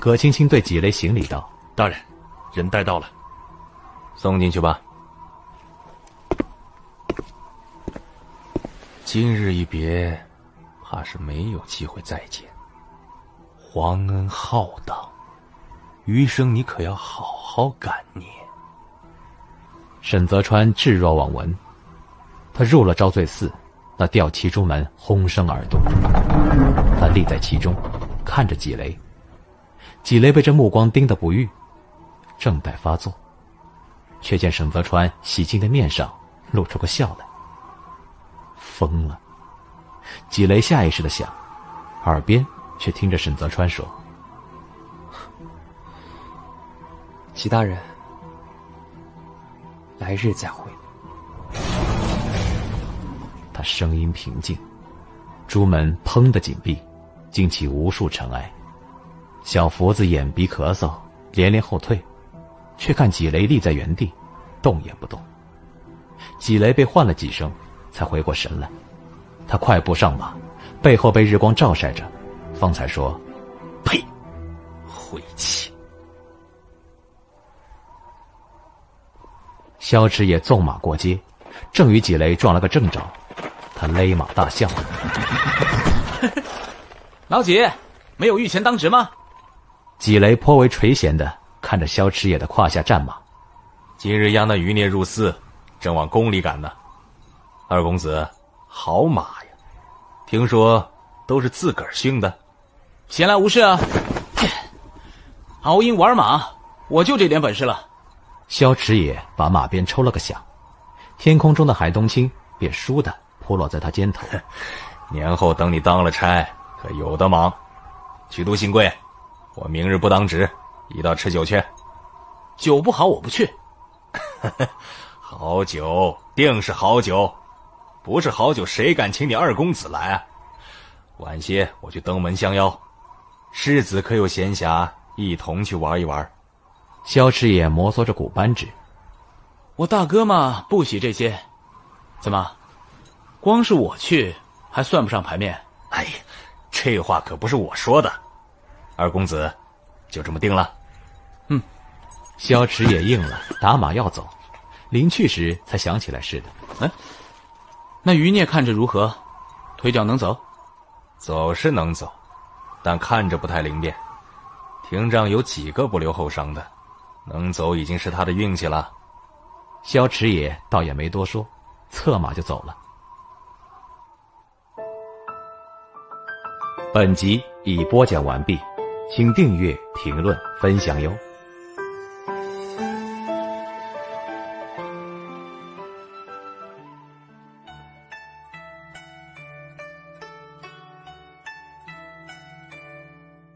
葛青青对纪雷行礼道：“大人，人带到了。”送进去吧。今日一别，怕是没有机会再见。皇恩浩荡，余生你可要好好感念。沈泽川置若罔闻，他入了招罪寺，那吊旗中门轰声而动，他立在其中，看着纪雷。纪雷被这目光盯得不悦，正待发作，却见沈泽川洗净的面上露出个笑来。疯了！纪雷下意识地想，耳边却听着沈泽川说：“纪大人，来日再会。”他声音平静，朱门砰的紧闭，惊起无数尘埃。小福子眼鼻咳嗽，连连后退，却看纪雷立在原地，动也不动。纪雷被唤了几声，才回过神来。他快步上马，背后被日光照晒着，方才说：“呸！晦气！”萧池也纵马过街，正与纪雷撞了个正着，他勒马大笑：“老几，没有御前当值吗？”纪雷颇为垂涎地看着萧池野的胯下战马。今日押那余孽入寺，正往宫里赶呢。二公子，好马呀！听说都是自个儿驯的。闲来无事啊，熬鹰玩马，我就这点本事了。萧池野把马鞭抽了个响，天空中的海东青便倏地扑落在他肩头。年后等你当了差，可有的忙。去都新贵，我明日不当值，一道吃酒去。酒不好，我不去。好酒，定是好酒。不是好酒，谁敢请你二公子来啊？晚些我去登门相邀，世子可有闲暇，一同去玩一玩。萧池野摩挲着骨扳指：“我大哥嘛，不喜这些。怎么，光是我去，还算不上牌面？”哎呀，这话可不是我说的。二公子，就这么定了。萧池野应了，打马要走，临去时才想起来似的。那余孽看着如何？腿脚能走？走是能走，但看着不太灵便。廷杖有几个不留后伤的，能走已经是他的运气了。萧池野倒也没多说，策马就走了。本集已播讲完毕，请订阅、评论、分享哟。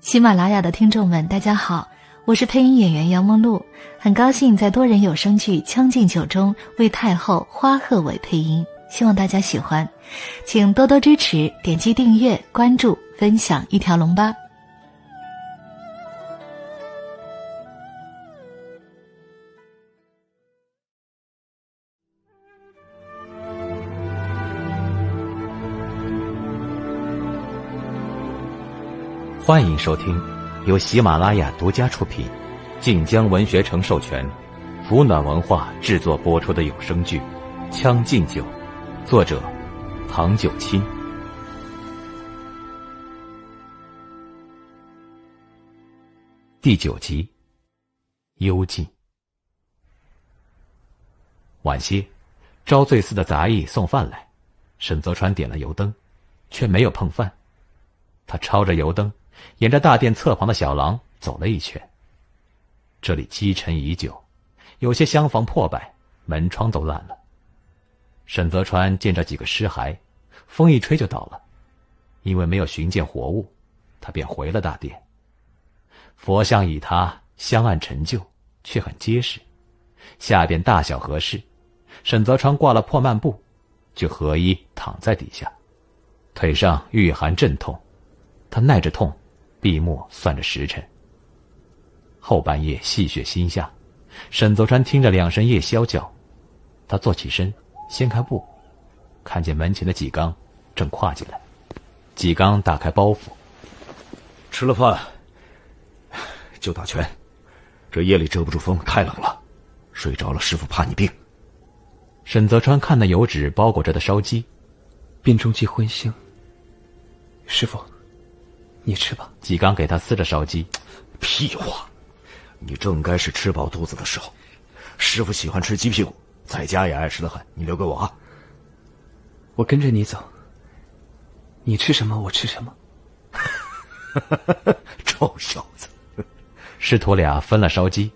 喜马拉雅的听众们，大家好，我是配音演员杨梦露，很高兴在多人有声剧《将进酒》中为太后花鹤尾配音，希望大家喜欢，请多多支持，点击订阅、关注、分享一条龙吧。欢迎收听由喜马拉雅独家出品，晋江文学城授权，福暖文化制作播出的有声剧《将进酒》，作者唐九卿。第9集，幽静。晚些，昭罪寺的杂役送饭来，沈泽川点了油灯，却没有碰饭。他抄着油灯，沿着大殿侧旁的小廊走了一圈。这里积尘已久，有些厢房破败，门窗都烂了。沈泽川见着几个尸骸，风一吹就倒了。因为没有寻见活物，他便回了大殿。佛像以他香案陈旧，却很结实，下边大小合适。沈泽川挂了破幔布，就合衣躺在底下，腿上遇寒阵痛，他耐着痛，闭目算着时辰。后半夜细雪新下，沈泽川听着2声夜宵叫，他坐起身，掀开布，看见门前的纪刚正跨进来。纪刚打开包袱，吃了饭就打拳，这夜里遮不住风，太冷了，睡着了师傅怕你病。沈泽川看那油纸包裹着的烧鸡，病中忌荤腥，师傅你吃吧。纪刚给他撕着烧鸡。屁话，你正该是吃饱肚子的时候，师傅喜欢吃鸡屁股，在家也爱吃得很，你留给我啊。我跟着你走，你吃什么我吃什么。臭小子。师徒俩分了烧鸡，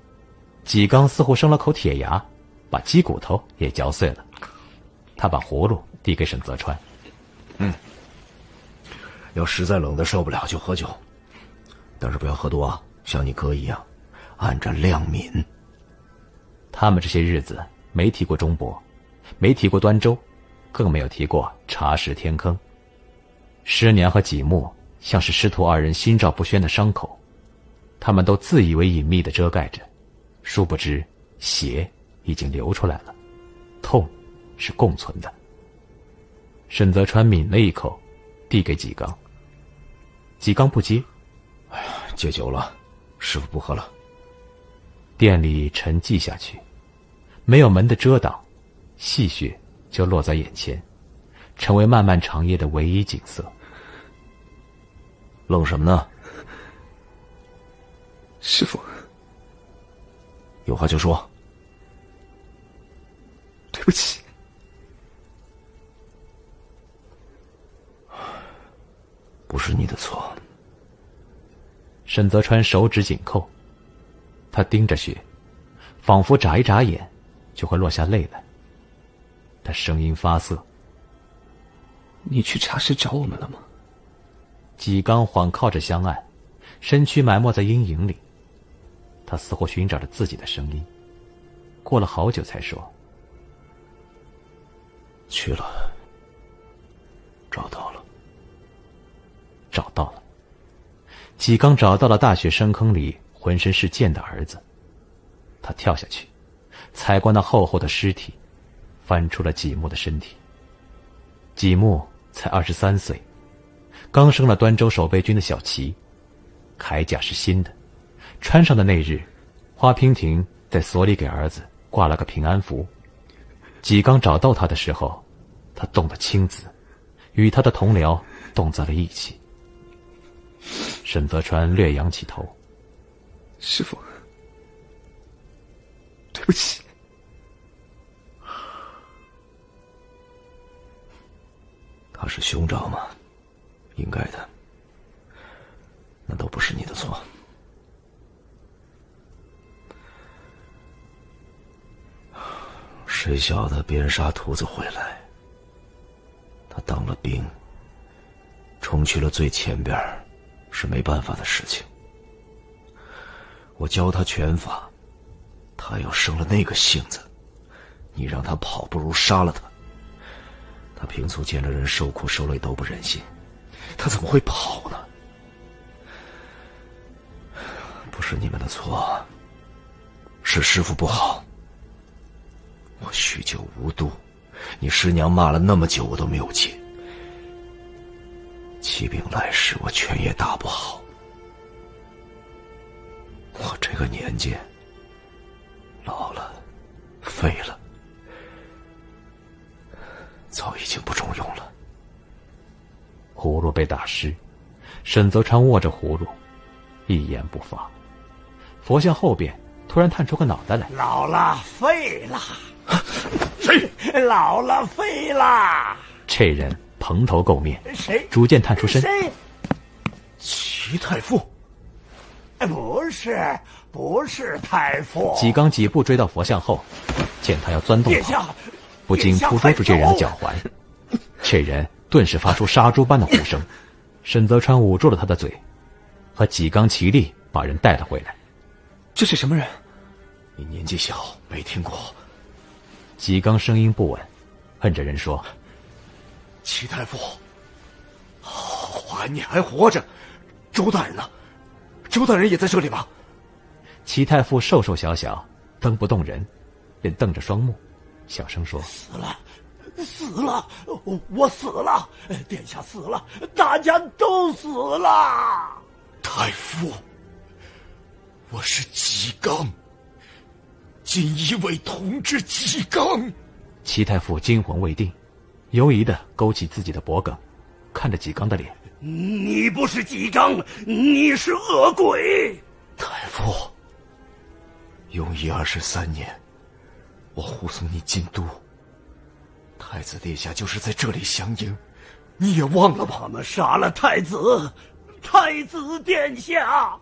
纪刚似乎生了口铁牙，把鸡骨头也嚼碎了。他把葫芦递给沈泽川。要实在冷得受不了就喝酒，但是不要喝多啊，像你哥一样，按着量抿。他们这些日子没提过钟伯，没提过端州，更没有提过茶食天坑。师娘和纪木像是师徒2人心照不宣的伤口，他们都自以为隐秘地遮盖着，殊不知血已经流出来了，痛是共存的。沈泽川抿了一口，递给纪刚。纪刚不接。戒酒了，师傅不喝了。店里沉寂下去，没有门的遮挡，细雪就落在眼前，成为漫漫长夜的唯一景色。愣什么呢？师傅，有话就说。对不起。不是你的错。沈泽川手指紧扣，他盯着雪，仿佛眨一眨眼就会落下泪来。他声音发涩。你去茶室找我们了吗？纪刚缓靠着香案，身躯埋没在阴影里。他似乎寻找着自己的声音，过了好久才说：去了，找到了。找到了。纪刚找到了大雪深坑里浑身是剑的儿子。他跳下去，踩过那厚厚的尸体，翻出了纪木的身体。纪木才23岁，刚升了端州守备军的小旗，铠甲是新的，穿上的那日，花娉婷在所里给儿子挂了个平安符。纪刚找到他的时候，他冻得青紫，与他的同僚冻在了一起。沈泽川略仰起头。师傅，对不起。他是兄长嘛，应该的，那都不是你的错。谁晓得边杀屠子回来，他当了兵，冲去了最前边，是没办法的事情。我教他拳法，他要生了那个性子，你让他跑不如杀了他。他平素见着人受苦受累都不忍心，他怎么会跑呢？不是你们的错，是师父不好。我酗酒无度，你师娘骂了那么久我都没有戒。气病来时我拳也打不好。这个年纪，老了，废了，早已经不中用了。葫芦被打湿，沈泽川握着葫芦，一言不发。佛像后边突然探出个脑袋来，老了，废了。谁？老了，废了。这人蓬头垢面，谁？逐渐探出身。谁？齐太傅。不是太傅。纪刚几步追到佛像后，见他要钻洞跑，不禁捕捉住这人的脚环。这人顿时发出杀猪般的呼声。沈泽川捂住了他的嘴，和纪刚齐力把人带了回来。这是什么人？你年纪小，没听过。纪刚声音不稳，恨着人说：“齐太傅，你还活着？周大人呢？周大人也在这里吗？”齐太傅瘦瘦小小，瞪不动人，便瞪着双目，小声说：“死了，我死了，殿下死了，大家都死了。”太傅，我是纪刚，锦衣卫同知纪刚。齐太傅惊魂未定，犹疑地勾起自己的脖颈，看着纪刚的脸：“你不是纪刚，你是恶鬼。”太傅，永义23年，我护送你进都，太子殿下就是在这里相迎，你也忘了吗？他们杀了太子殿下。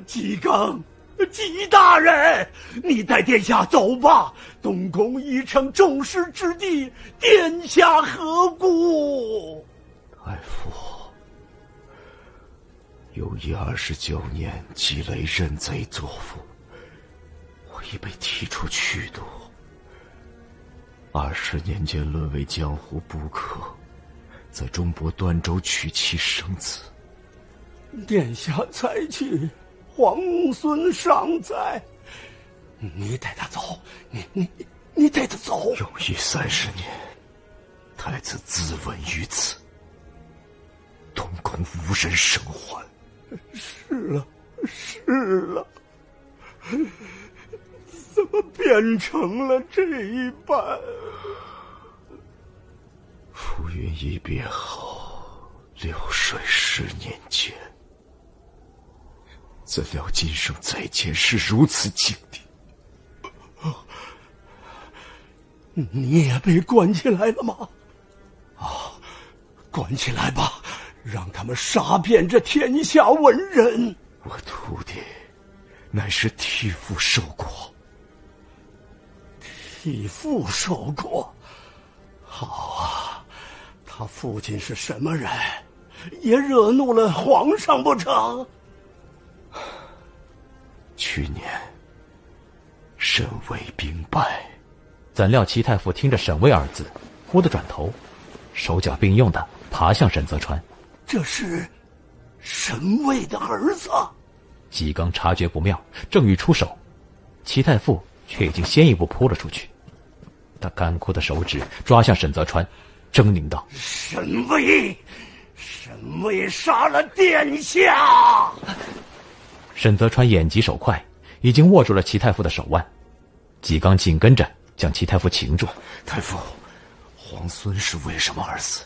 纪刚，纪大人，你带殿下走吧，东宫已成众矢之的，殿下何故？太傅，永义29年，积雷认贼作父，我已被踢出去都。20年间沦为江湖不客，在中国端州娶妻生子。殿下才去，皇孙尚在，你带他走，你带他走。永义30年，太子自刎于此，东宫无人生还。是了，怎么变成了这一般？夫云一别后，流水10年间，怎料今生再见是如此境地。你也被关起来了吗？关起来吧，让他们杀遍这天下文人。我徒弟乃是替父受过。替父受过？好啊，他父亲是什么人？也惹怒了皇上不成？去年沈巍兵败。怎料齐太傅听着沈巍2字，忽地转头，手脚并用地爬向沈泽川。这是沈巍的儿子。纪刚察觉不妙，正欲出手，齐太傅却已经先一步扑了出去。他干枯的手指抓向沈泽川，狰狞道：“沈巍杀了殿下！”沈泽川眼疾手快，已经握住了齐太傅的手腕。纪刚紧跟着将齐太傅擒住。太傅，皇孙是为什么而死？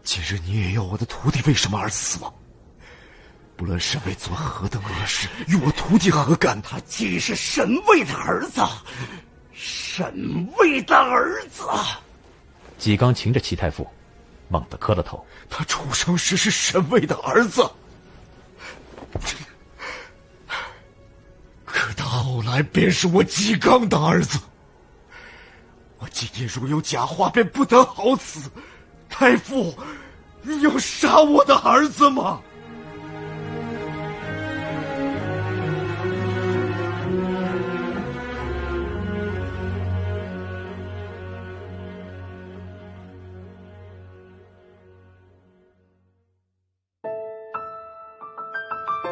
今日你也要我的徒弟为什么而死吗？不论沈巍做何等恶事，与我徒弟何干？他既是沈巍的儿子，沈巍的儿子。纪刚擒着齐太傅，猛地磕了头。他出生时是沈巍的儿子，可他后来便是我纪刚的儿子。我今夜如有假话，便不得好死。太傅，你要杀我的儿子吗？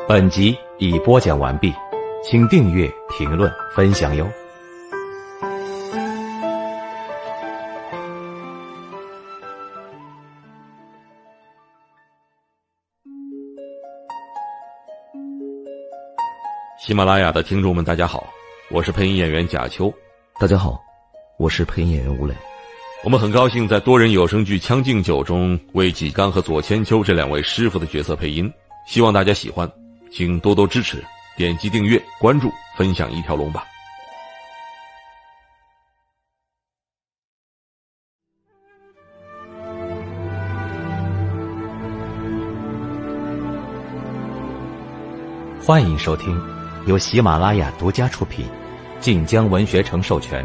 本集已播讲完毕，请订阅、评论、分享哟。喜马拉雅的听众们，大家好，我是配音演员贾秋。大家好，我是配音演员吴磊。我们很高兴在多人有声剧《将进酒》中为纪刚和左千秋这2位师傅的角色配音，希望大家喜欢，请多多支持，点击订阅、关注、分享一条龙吧。欢迎收听由喜马拉雅独家出品，晋江文学城授权，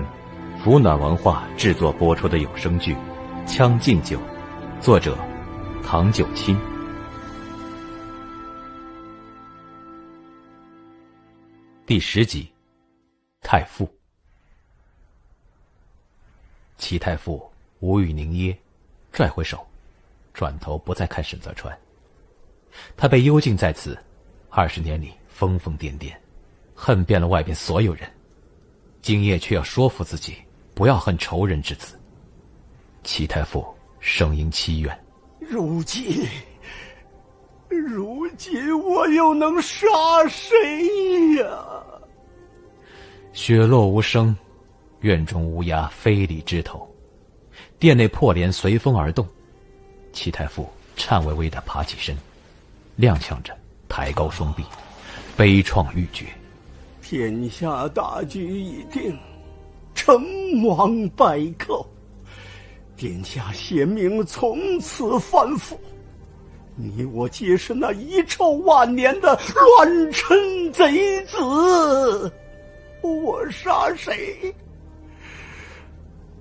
福暖文化制作播出的有声剧《将进酒》，作者唐九卿。第10集，太傅。齐太傅无语凝噎，拽回手，转头不再看沈泽川。他被幽禁在此20年里疯疯癫癫，恨遍了外边所有人，今夜却要说服自己不要恨仇人之子。齐太傅声音凄怨：如今我又能杀谁呀？雪落无声，院中乌鸦非礼枝头，殿内破帘随风而动。齐太傅颤巍巍地爬起身，踉跄着抬高双臂，悲怆欲绝。天下大局已定，成王败寇，殿下贤明从此反腐，你我皆是那遗臭万年的乱臣贼子。我杀谁？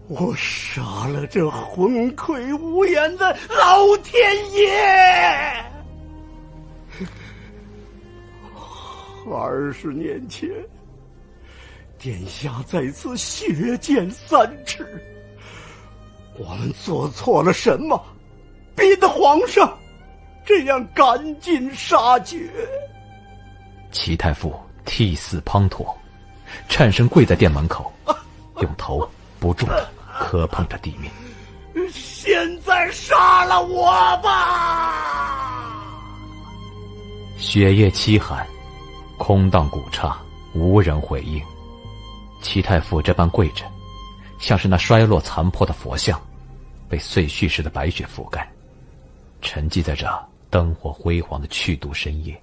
我杀了这昏聩无言的老天爷！20年前，殿下在此血溅3尺，我们做错了什么，逼得皇上这样赶尽杀绝？齐太傅涕泗滂沱，颤身跪在殿门口，用头不住地磕碰着地面。现在杀了我吧！雪夜凄寒，空荡古刹，无人回应。齐太傅这般跪着，像是那衰落残破的佛像，被岁序时的白雪覆盖，沉寂在这灯火辉煌的去毒深夜。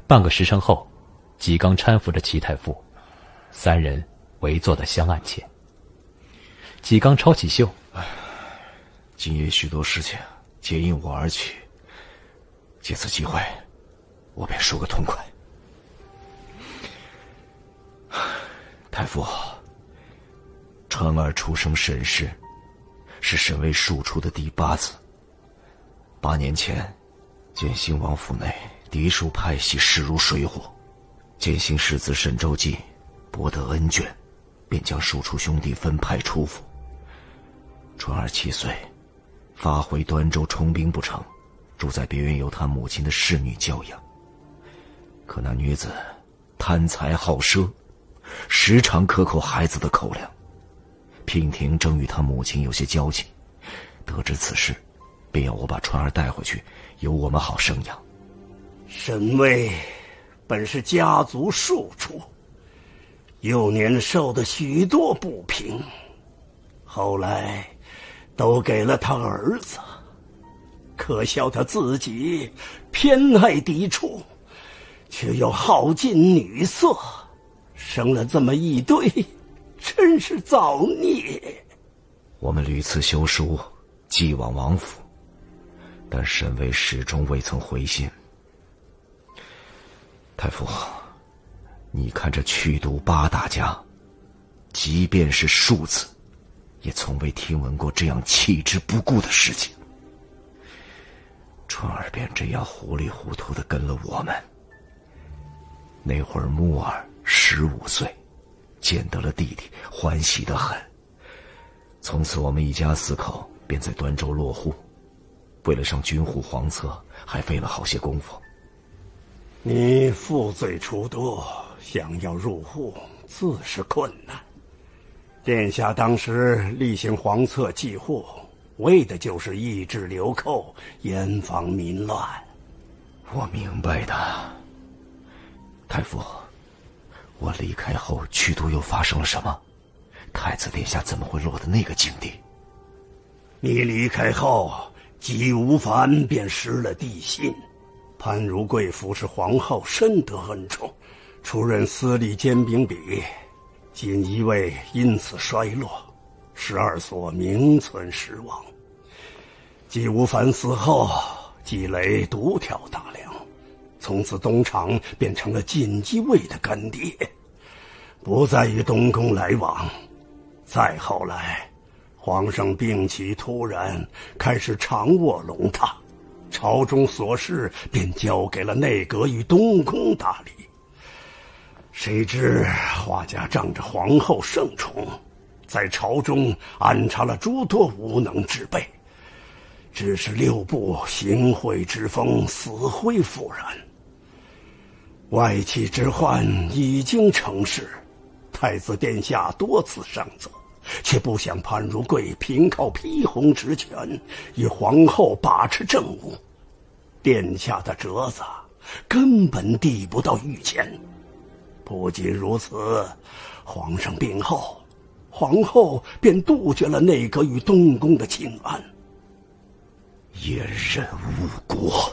半个时辰后，纪刚搀扶着齐太傅，3人围坐在香案前。纪刚抄起袖：今夜许多事情皆因我而起，借此机会，我便说个痛快。太傅，川儿出生沈氏，是沈卫庶出的第8子。8年前，建兴王府内嫡庶派系势如水火，建兴世子沈周记博得恩眷，便将庶出兄弟分派出府。川儿7岁，发回端州充兵不成，住在别院由他母亲的侍女教养。可那女子贪财好奢，时常克扣孩子的口粮。娉婷正与他母亲有些交情，得知此事，便要我把川儿带回去，由我们好生养。沈卫本是家族庶出，幼年受的许多不平，后来都给了他儿子，可笑他自己偏爱嫡出，却又好尽女色，生了这么一堆，真是造孽。我们屡次修书寄往王府，但沈卫始终未曾回信。太傅，你看这去毒8大家，即便是庶子，也从未听闻过这样弃之不顾的事情。川儿便这样糊里糊涂地跟了我们。那会儿木儿15岁，见得了弟弟，欢喜得很。从此我们一家4口便在端州落户，为了上军户皇册，还费了好些功夫。你负罪除多，想要入户自是困难。殿下当时例行皇册寄户，为的就是抑制流寇，严防民乱。我明白的。太傅，我离开后曲都又发生了什么？太子殿下怎么会落得那个境地？你离开后，纪无烦便失了帝信。潘如贵服侍皇后，深得恩宠，出任司礼监兵笔，锦衣卫因此衰落，12所名存实亡。纪无烦死后，纪雷独挑大梁，从此东厂变成了锦衣卫的干爹，不再与东宫来往。再后来，皇上病起突然，开始长卧龙榻，朝中琐事便交给了内阁与东宫打理。谁知华家仗着皇后圣宠，在朝中安插了诸多无能之辈，致使6部行贿之风死灰复燃。外戚之患已经成事，太子殿下多次上奏，却不想潘如贵凭靠批红职权，与皇后把持政务，殿下的折子根本递不到御前。不仅如此，皇上病后，皇后便杜绝了内阁与东宫的请安。阉人误国，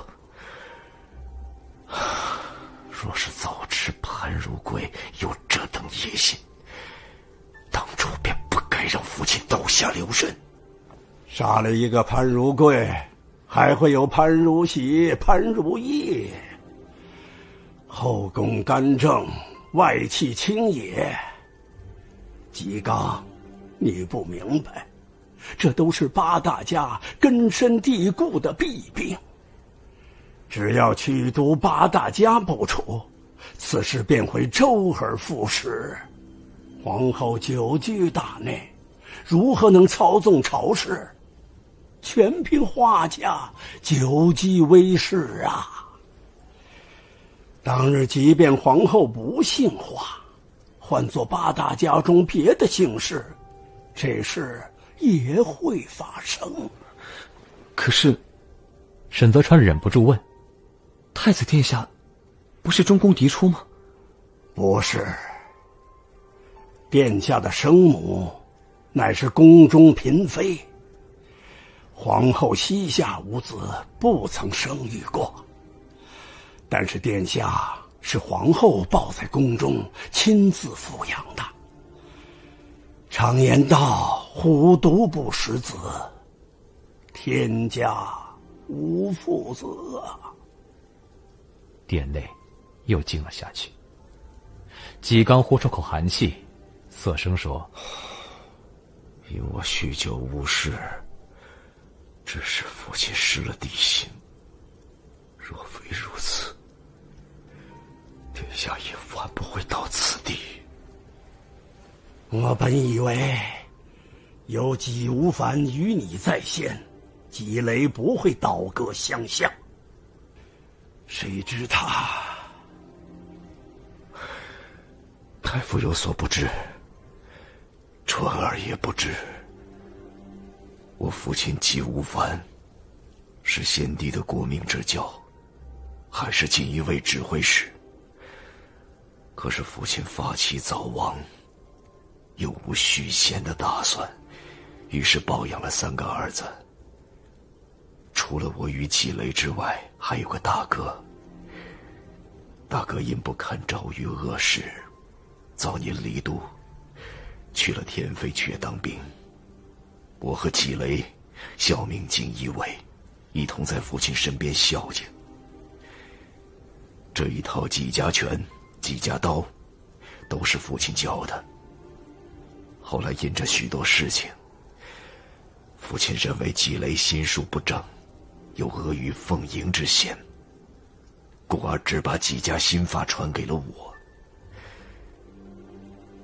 若是早知潘如贵有这等野心，当初便不该让父亲刀下留人。杀了一个潘如贵，还会有潘如喜、潘如意。后宫干政，外戚清野。纪纲，你不明白，这都是8大家根深蒂固的弊病。只要去毒8大家不除，此事便会周而复始。皇后久居大内，如何能操纵朝事？全凭华家久积威势啊！当日即便皇后不姓华，换作8大家中别的姓氏，这事也会发生。可是，沈泽川忍不住问：“太子殿下，不是中宫嫡出吗？”不是，殿下的生母，乃是宫中嫔妃。皇后膝下无子，不曾生育过。但是殿下是皇后抱在宫中亲自抚养的。常言道，虎毒不食子，天家无父子啊！殿内又静了下去。纪纲呼出口寒气，涩声说：“因我酗酒误事，致使父亲失了帝心。若非如此，殿下也万不会到此地。我本以为有纪无烦与你在先，纪雷不会倒戈相向，谁知他……太傅有所不知，纯儿也不知。我父亲纪无烦是先帝的国命之交，还是锦衣卫指挥使。可是父亲发妻早亡，又无续弦的打算，于是抱养了3个儿子。除了我与纪雷之外，还有个大哥。大哥因不堪遭遇恶事，早年离都，去了天妃阙当兵。我和纪雷效命锦衣卫，一同在父亲身边孝敬。这一套纪家拳、纪家刀，都是父亲教的。后来因着许多事情，父亲认为纪雷心术不正，有阿谀奉迎之嫌，故而只把纪家心法传给了我。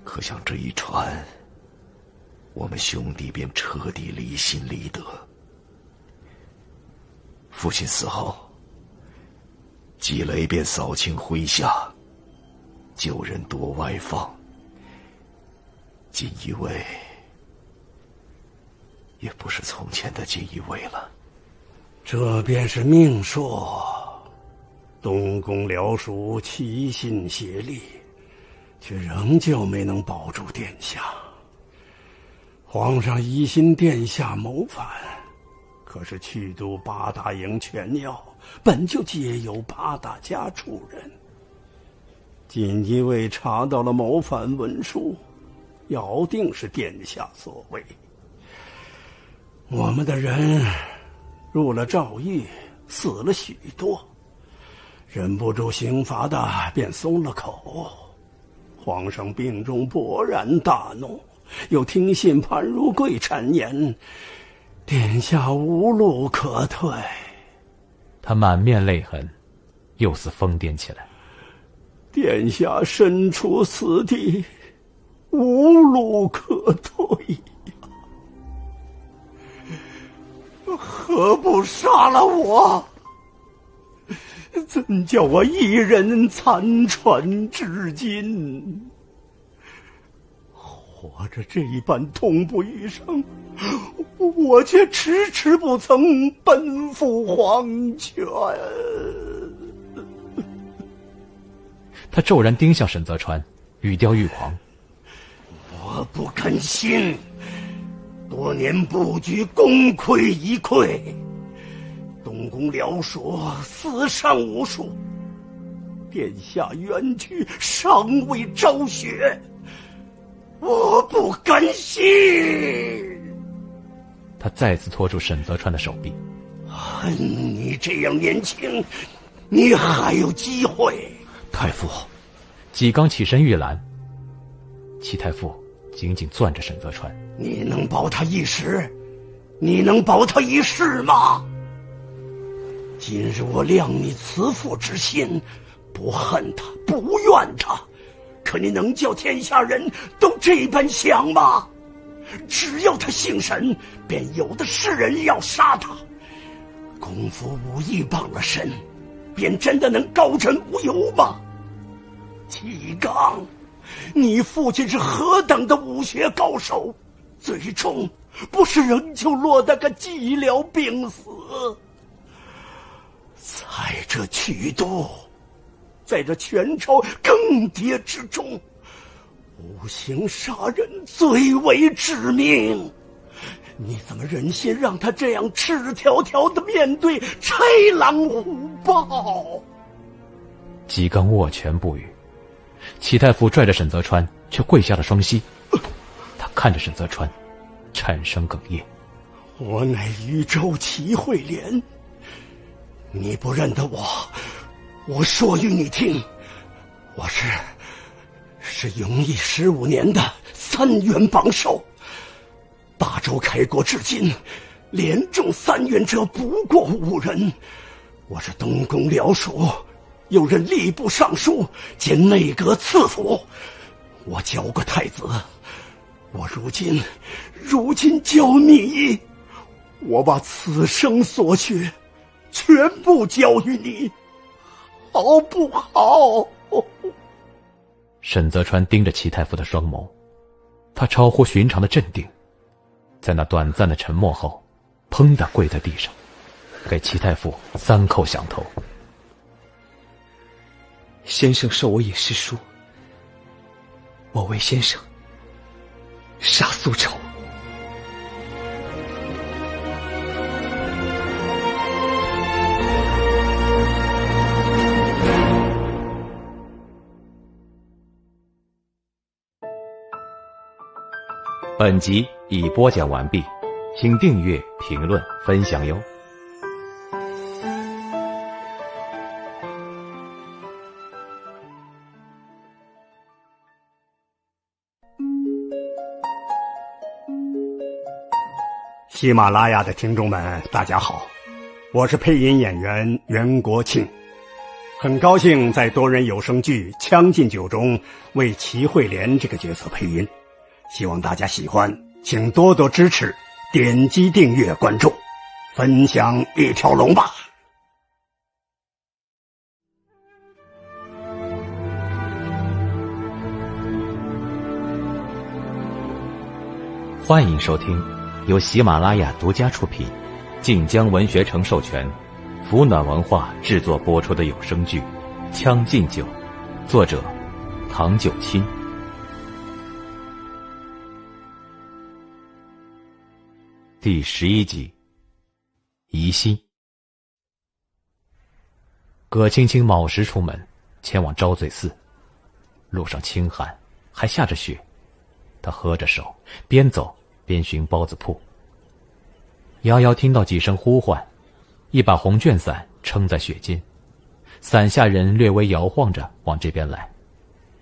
可想这一传，我们兄弟便彻底离心离德。父亲死后，纪雷便扫清麾下，旧人多外放，锦衣卫也不是从前的锦衣卫了。这便是命数。东宫僚属齐心协力，却仍旧没能保住殿下。皇上疑心殿下谋反，可是去都八大营权要本就皆由八大家出人，锦衣卫查到了谋反文书，咬定是殿下所为。我们的人入了诏狱，死了许多，忍不住刑罚的便松了口。皇上病中勃然大怒，又听信潘如贵谗言，殿下无路可退。他满面泪痕，又似疯癫起来。殿下身处此地，无路可退呀！何不杀了我？怎叫我一人残喘至今？活着这般痛不欲生，我却迟迟不曾奔赴黄泉。他骤然盯向沈泽川，语调愈狂。我不甘心，多年布局功亏一篑，东宫僚属死伤无数，殿下冤屈尚未昭雪，我不甘心。他再次拖住沈泽川的手臂。恨你这样年轻，你还有机会。太傅，纪刚起身欲拦，齐太傅紧紧攥着沈泽川。你能保他一时，你能保他一世吗？今日我谅你慈父之心，不恨他，不怨他，可你能叫天下人都这般想吗？只要他姓沈，便有的是人要杀他。功夫武艺傍了身，便真的能高枕无忧吗？纪刚，你父亲是何等的武学高手，最终不是仍旧落得个寂寥病死？在这曲都，在这权朝更迭之中，无形杀人最为致命。你怎么忍心让他这样赤条条的面对豺狼虎豹？纪刚握拳不语，齐太傅拽着沈泽川，却跪下了双膝。他看着沈泽川，颤声哽咽：“我乃禹州齐惠廉，你不认得我，我说与你听，我是永义15年的3员榜首。大周开国至今，连中3员者不过5人。我是东宫僚属，又任吏部尚书兼内阁次辅，我教过太子，我如今教你，我把此生所学全部教于你，好不好？”沈泽川盯着齐太傅的双眸，他超乎寻常的镇定，在那短暂的沉默后，砰地跪在地上，给齐太傅3叩响头。先生授我以诗书，我为先生杀苏仇。本集已播讲完毕，请订阅、评论、分享哟。喜马拉雅的听众们，大家好，我是配音演员袁国庆，很高兴在多人有声剧《将进酒》中为齐惠廉这个角色配音，希望大家喜欢，请多多支持，点击订阅关注，分享一条龙吧。欢迎收听由喜马拉雅独家出品，晋江文学城授权，福暖文化制作播出的有声剧《将进酒》，作者唐九卿。第11集，疑心。葛青青卯时出门，前往招罪寺。路上清寒，还下着雪，他合着手，边走边寻包子铺。遥遥听到几声呼唤，一把红绢伞撑在雪间，伞下人略微摇晃着往这边来。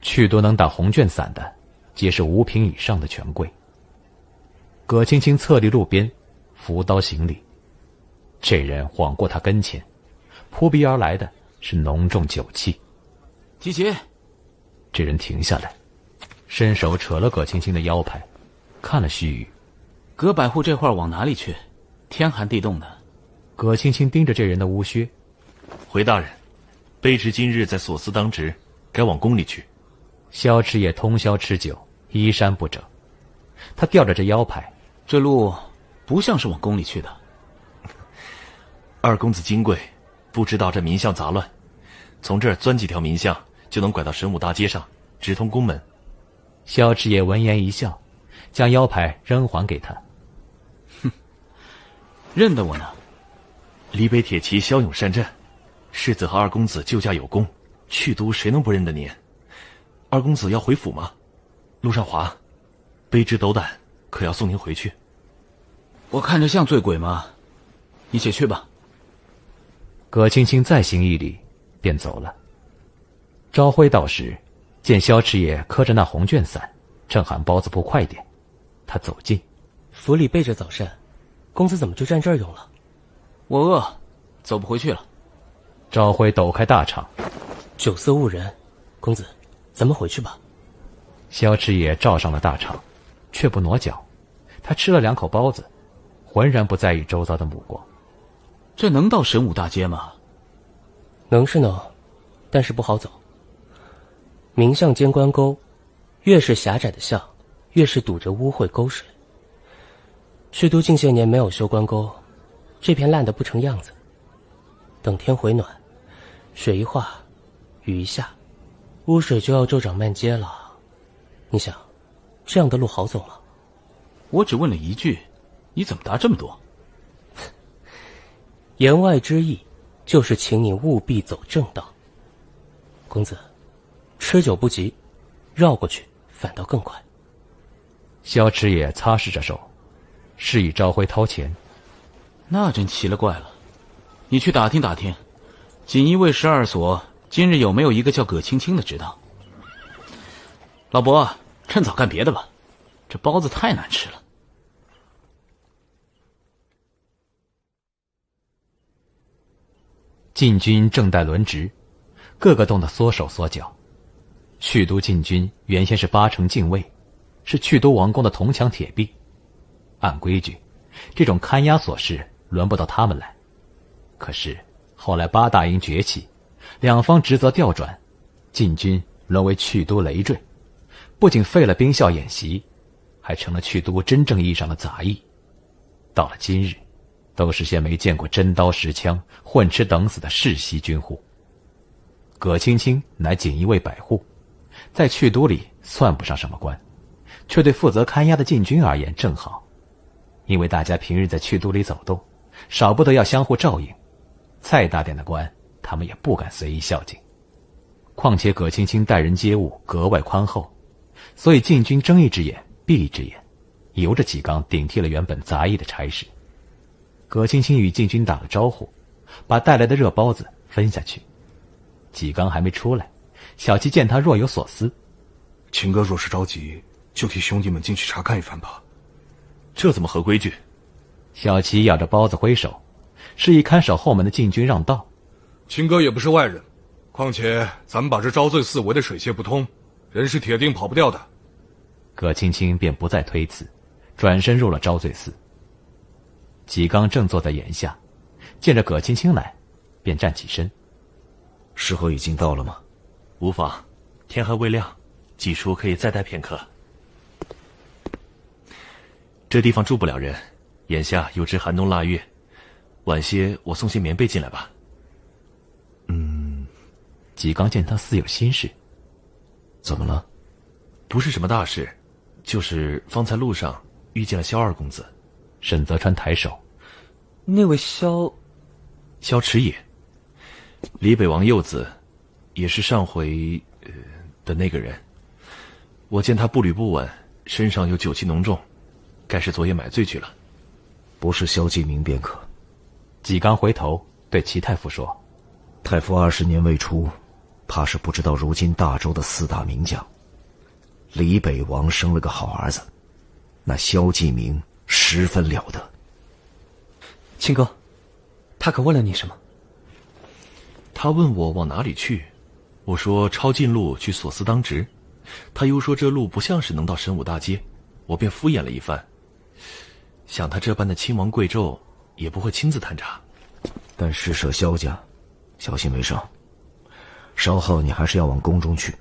去多能打红绢伞的，皆是5品以上的权贵。葛青青侧立路边，扶刀行礼。这人晃过他跟前，扑鼻而来的是浓重酒气。提鞋。这人停下来，伸手扯了葛青青的腰牌，看了须臾。葛百户这会儿往哪里去？天寒地冻的。葛青青盯着这人的乌靴。回大人，卑职今日在所司当值，该往宫里去。萧池也通宵吃酒，衣衫不整。他吊着这腰牌，这路不像是往宫里去的。二公子金贵，不知道这民巷杂乱，从这儿钻几条民巷，就能拐到神武大街上，直通宫门。萧池也闻言一笑，将腰牌扔还给他。哼，认得我呢。离北铁骑骁勇善战，世子和二公子救驾有功，去都谁能不认得您？二公子要回府吗？路上滑，卑职斗胆，可要送您回去。我看着像醉鬼吗？你且去吧。葛青青再行一礼，便走了。朝晖到时，见萧池也磕着那红绢伞，正喊包子铺快点。他走近，府里备着早膳，公子怎么就站这儿用了？我饿，走不回去了。朝晖抖开大肠，酒色误人，公子，咱们回去吧。萧池也罩上了大肠，却不挪脚。他吃了2口包子，浑然不在意周遭的目光。这能到神武大街吗？能是能，但是不好走。明巷兼关沟，越是狭窄的巷，越是堵着污秽沟水。去都近些年没有修关沟，这片烂得不成样子。等天回暖，水一化，雨一下，污水就要骤涨漫街了。你想，这样的路好走吗？我只问了一句，你怎么答这么多？言外之意，就是请你务必走正道。公子，吃酒不急，绕过去反倒更快。萧池也擦拭着手，示意朝晖掏钱。那真奇了怪了，你去打听打听，锦衣卫12所今日有没有一个叫葛青青的知道？老伯，趁早干别的吧，这包子太难吃了。禁军正待轮值，个个冻得缩手缩脚。去都禁军原先是8成禁卫，是去都王宫的铜墙铁壁。按规矩，这种看押琐事轮不到他们来。可是后来8大营崛起，两方职责调转，禁军沦为去都累赘，不仅废了兵校演习，还成了去都真正意义上的杂役。到了今日，都是些没见过真刀实枪、混吃等死的世袭军户。葛青青乃锦衣卫百户，在去都里算不上什么官，却对负责看押的禁军而言正好。因为大家平日在去都里走动，少不得要相互照应，再大点的官，他们也不敢随意孝敬。况且葛青青待人接物格外宽厚，所以禁军睁一只眼闭一只眼，由着纪纲顶替了原本杂役的差事。葛青青与禁军打了招呼，把带来的热包子分下去。纪纲还没出来，小七见他若有所思。秦哥若是着急，就替兄弟们进去查看一番吧。这怎么合规矩？小七咬着包子挥手，示意看守后门的禁军让道。秦哥也不是外人，况且咱们把这招罪寺围得水泄不通，人是铁定跑不掉的。葛青青便不再推辞，转身入了招罪寺。纪纲正坐在檐下，见着葛青青来，便站起身。时候已经到了吗？无妨，天还未亮，几叔可以再待片刻。这地方住不了人，眼下又值寒冬腊月，晚些我送些棉被进来吧。纪刚见他似有心事。怎么了？不是什么大事，就是方才路上遇见了萧二公子。沈泽川抬手，那位萧迟野，李北王幼子，也是上回的那个人。我见他步履不稳，身上有酒气浓重，该是昨夜买醉去了。不是萧继明便可。纪刚回头对齐太傅说：“太傅20年未出，怕是不知道如今大周的4大名将，李北王生了个好儿子，那萧继明十分了得。”青哥，他可问了你什么？他问我往哪里去，我说抄近路去所司当值。他又说这路不像是能到神武大街，我便敷衍了一番。想他这般的亲王贵胄，也不会亲自探查。但施舍萧家，小心为上。稍后你还是要往宫中去，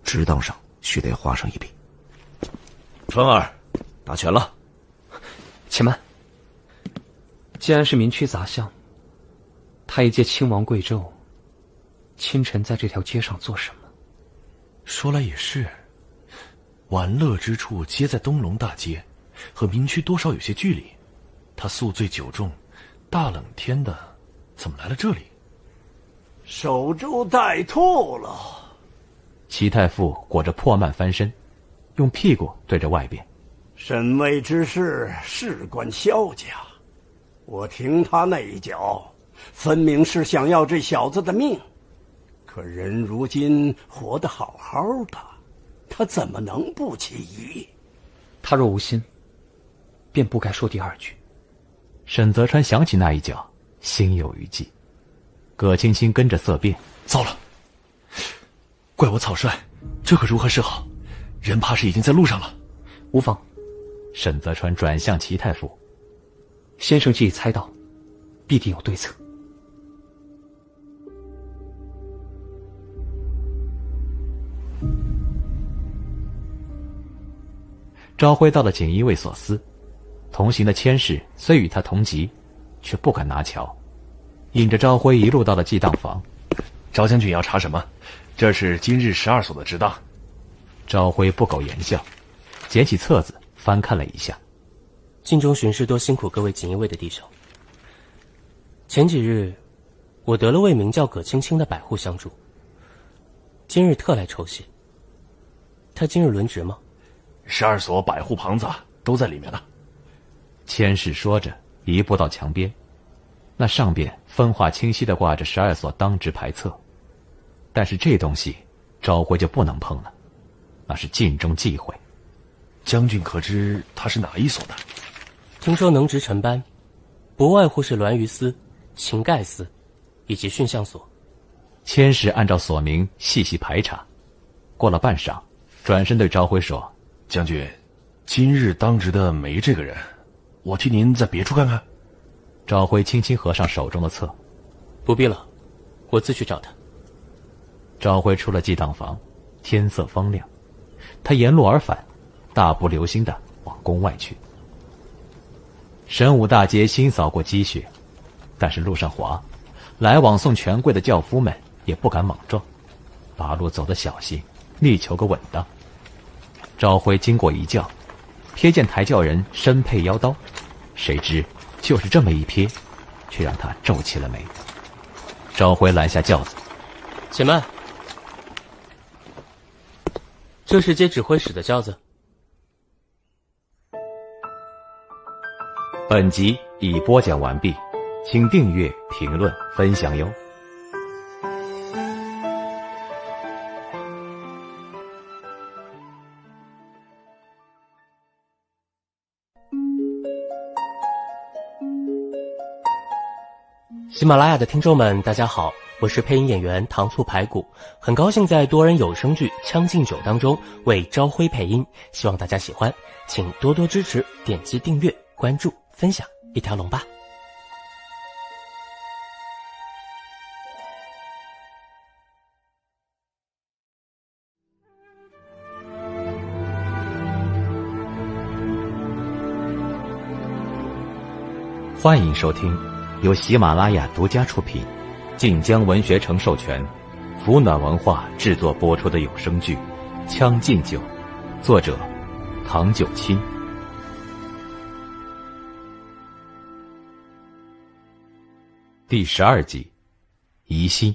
职当上须得画上一笔。川儿，打拳了。且慢，既然是民区杂项，他一介亲王贵胄，清晨在这条街上做什么？说来也是，玩乐之处皆在东龙大街，和民区多少有些距离。他宿醉酒重，大冷天的，怎么来了这里？守株待兔了。齐太傅裹着破幔翻身，用屁股对着外边。沈卫之事事关萧家，我听他那一脚，分明是想要这小子的命。可人如今活得好好的，他怎么能不起疑？他若无心，便不该说第二句。沈泽川想起那一脚，心有余悸。葛青青跟着色变，糟了！怪我草率，这可如何是好？人怕是已经在路上了。无妨。沈泽川转向齐太傅，先生既已猜到，必定有对策。朝晖到了锦衣卫所司，同行的千氏虽与他同级，却不敢拿桥，引着朝晖一路到了记当房。赵将军要查什么？这是今日12所的职当。朝晖不苟言笑，捡起册子翻看了一下。晋中巡视多辛苦各位锦衣卫的弟兄。前几日，我得了位名叫葛青青的百户相助，今日特来酬谢。他今日轮值吗？12所百户旁子都在里面呢。千氏说着，移步到墙边，那上边分化清晰地挂着12所当值牌册，但是这东西朝晖就不能碰了，那是禁中忌讳。将军可知他是哪一所的？听说能值陈班，不外乎是栾舆司、秦盖司以及训相所。千氏按照所名细细排查，过了半晌，转身对朝晖说：“将军，今日当值的没这个人，我替您在别处看看。”朝晖轻轻合上手中的册：“不必了，我自去找他。”朝晖出了记当房，天色方亮，他沿路而返，大步流星地往宫外去。神武大街新扫过积雪，但是路上滑，来往送权贵的轿夫们也不敢莽撞，把路走得小心，力求个稳当。朝晖经过一轿，瞥见抬轿人身佩腰刀，谁知就是这么一瞥，却让他皱起了眉。朝晖拦下轿子：“且慢，这是接指挥使的轿子。”本集已播讲完毕，请订阅、评论、分享哟。喜马拉雅的听众们，大家好，我是配音演员糖醋排骨，很高兴在多人有声剧《将进酒》当中为朝晖配音，希望大家喜欢，请多多支持，点击订阅、关注、分享，一条龙吧。欢迎收听由喜马拉雅独家出品，晋江文学城授权，福暖文化制作播出的有声剧《将进酒》，作者唐九卿。第12集，疑心。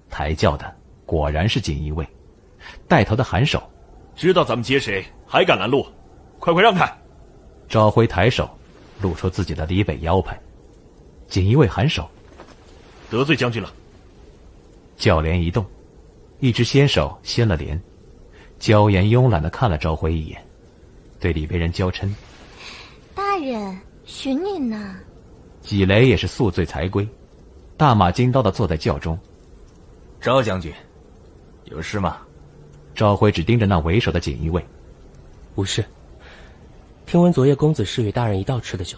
抬轿的果然是锦衣卫，带头的颔首，知道咱们接谁，还敢拦路？快快让开！赵辉抬手，露出自己的李北腰牌。锦衣卫颔首，得罪将军了。轿帘一动，一只先手掀了帘，娇颜慵懒地看了赵辉一眼，对里边人娇嗔：“大人，寻您呢。”纪雷也是宿醉才归，大马金刀地坐在轿中。赵将军，有事吗？赵辉只盯着那为首的锦衣卫。无事。听闻昨夜公子是与大人一道吃的酒，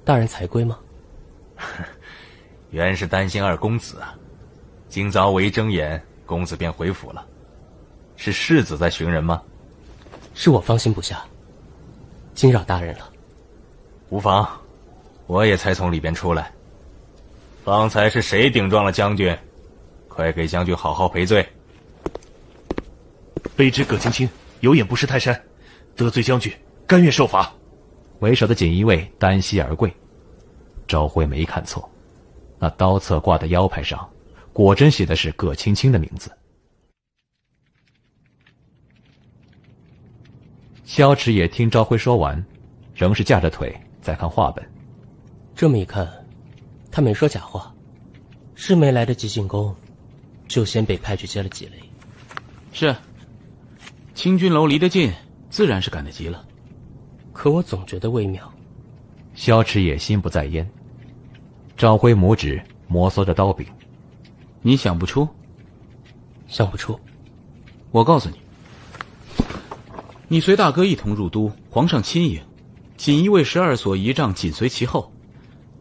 大人才归吗？原是担心二公子啊。今早我一睁眼，公子便回府了。是世子在寻人吗？是我放心不下，惊扰大人了。无妨，我也才从里边出来。方才是谁顶撞了将军？快给将军好好赔罪。卑职葛青青有眼不识泰山，得罪将军，甘愿受罚。为首的锦衣卫单膝而跪。赵辉没看错，那刀侧挂的腰牌上果真写的是葛青青的名字。萧池也听赵辉说完，仍是架着腿在看话本。这么一看，他没说假话，是没来得及进宫，就先被派去接了纪雷。是，清军楼离得近，自然是赶得及了。可我总觉得微妙。萧池也心不在焉。赵辉拇指摩挲着刀柄。你想不出？想不出。我告诉你，你随大哥一同入都，皇上亲迎，锦衣卫12所仪仗紧随其后，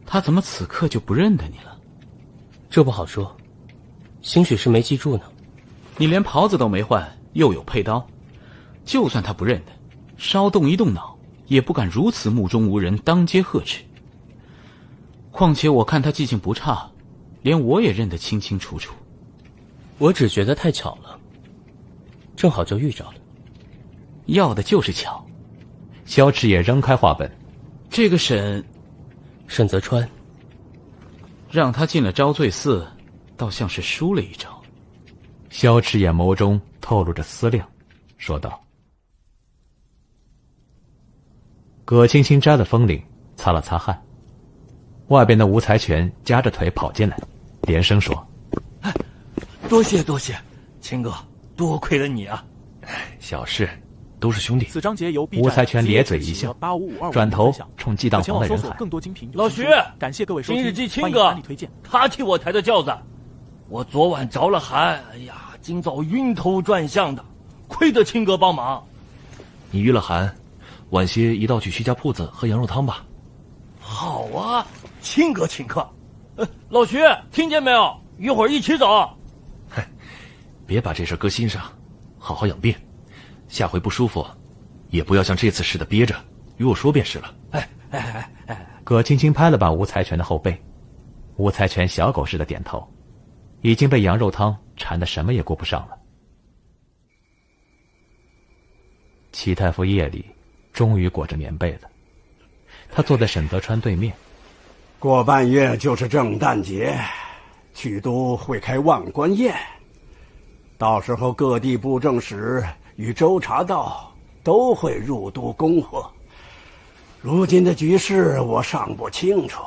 他怎么此刻就不认得你了？这不好说，兴许是没记住呢。你连袍子都没换，又有佩刀，就算他不认得，稍动一动脑，也不敢如此目中无人，当街呵斥。况且我看他记性不差，连我也认得清清楚楚。我只觉得太巧了，正好就遇着了。要的就是巧。萧池也扔开话本。这个沈泽川，让他进了招罪寺，倒像是输了一招。萧池眼眸中透露着思量，说道。葛青青摘了风铃，擦了擦汗。外边的吴才全夹着腿跑进来，连声说：“多谢多谢，青哥，多亏了你啊！小事，都是兄弟。”此章节由吴才全咧嘴一笑，转头冲激荡房的人喊：“老徐，感谢各位收听，今日记青哥，他替我抬的轿子。我昨晚着了寒，哎呀，今早晕头转向的，亏得青哥帮忙。你遇了寒，晚些一道去徐家铺子喝羊肉汤吧。好啊，青哥请客。老徐，听见没有？一会儿一起走。别把这事搁心上，好好养病。下回不舒服，也不要像这次似的憋着，与我说便是了。葛青青拍了把吴才全的后背，吴才全小狗似的点头，已经被羊肉汤馋得什么也顾不上了。齐太傅夜里终于裹着棉被了，他坐在沈泽川对面。过半月就是圣诞节，曲都会开万官宴，到时候各地布政使与州察道都会入都恭贺。如今的局势我尚不清楚，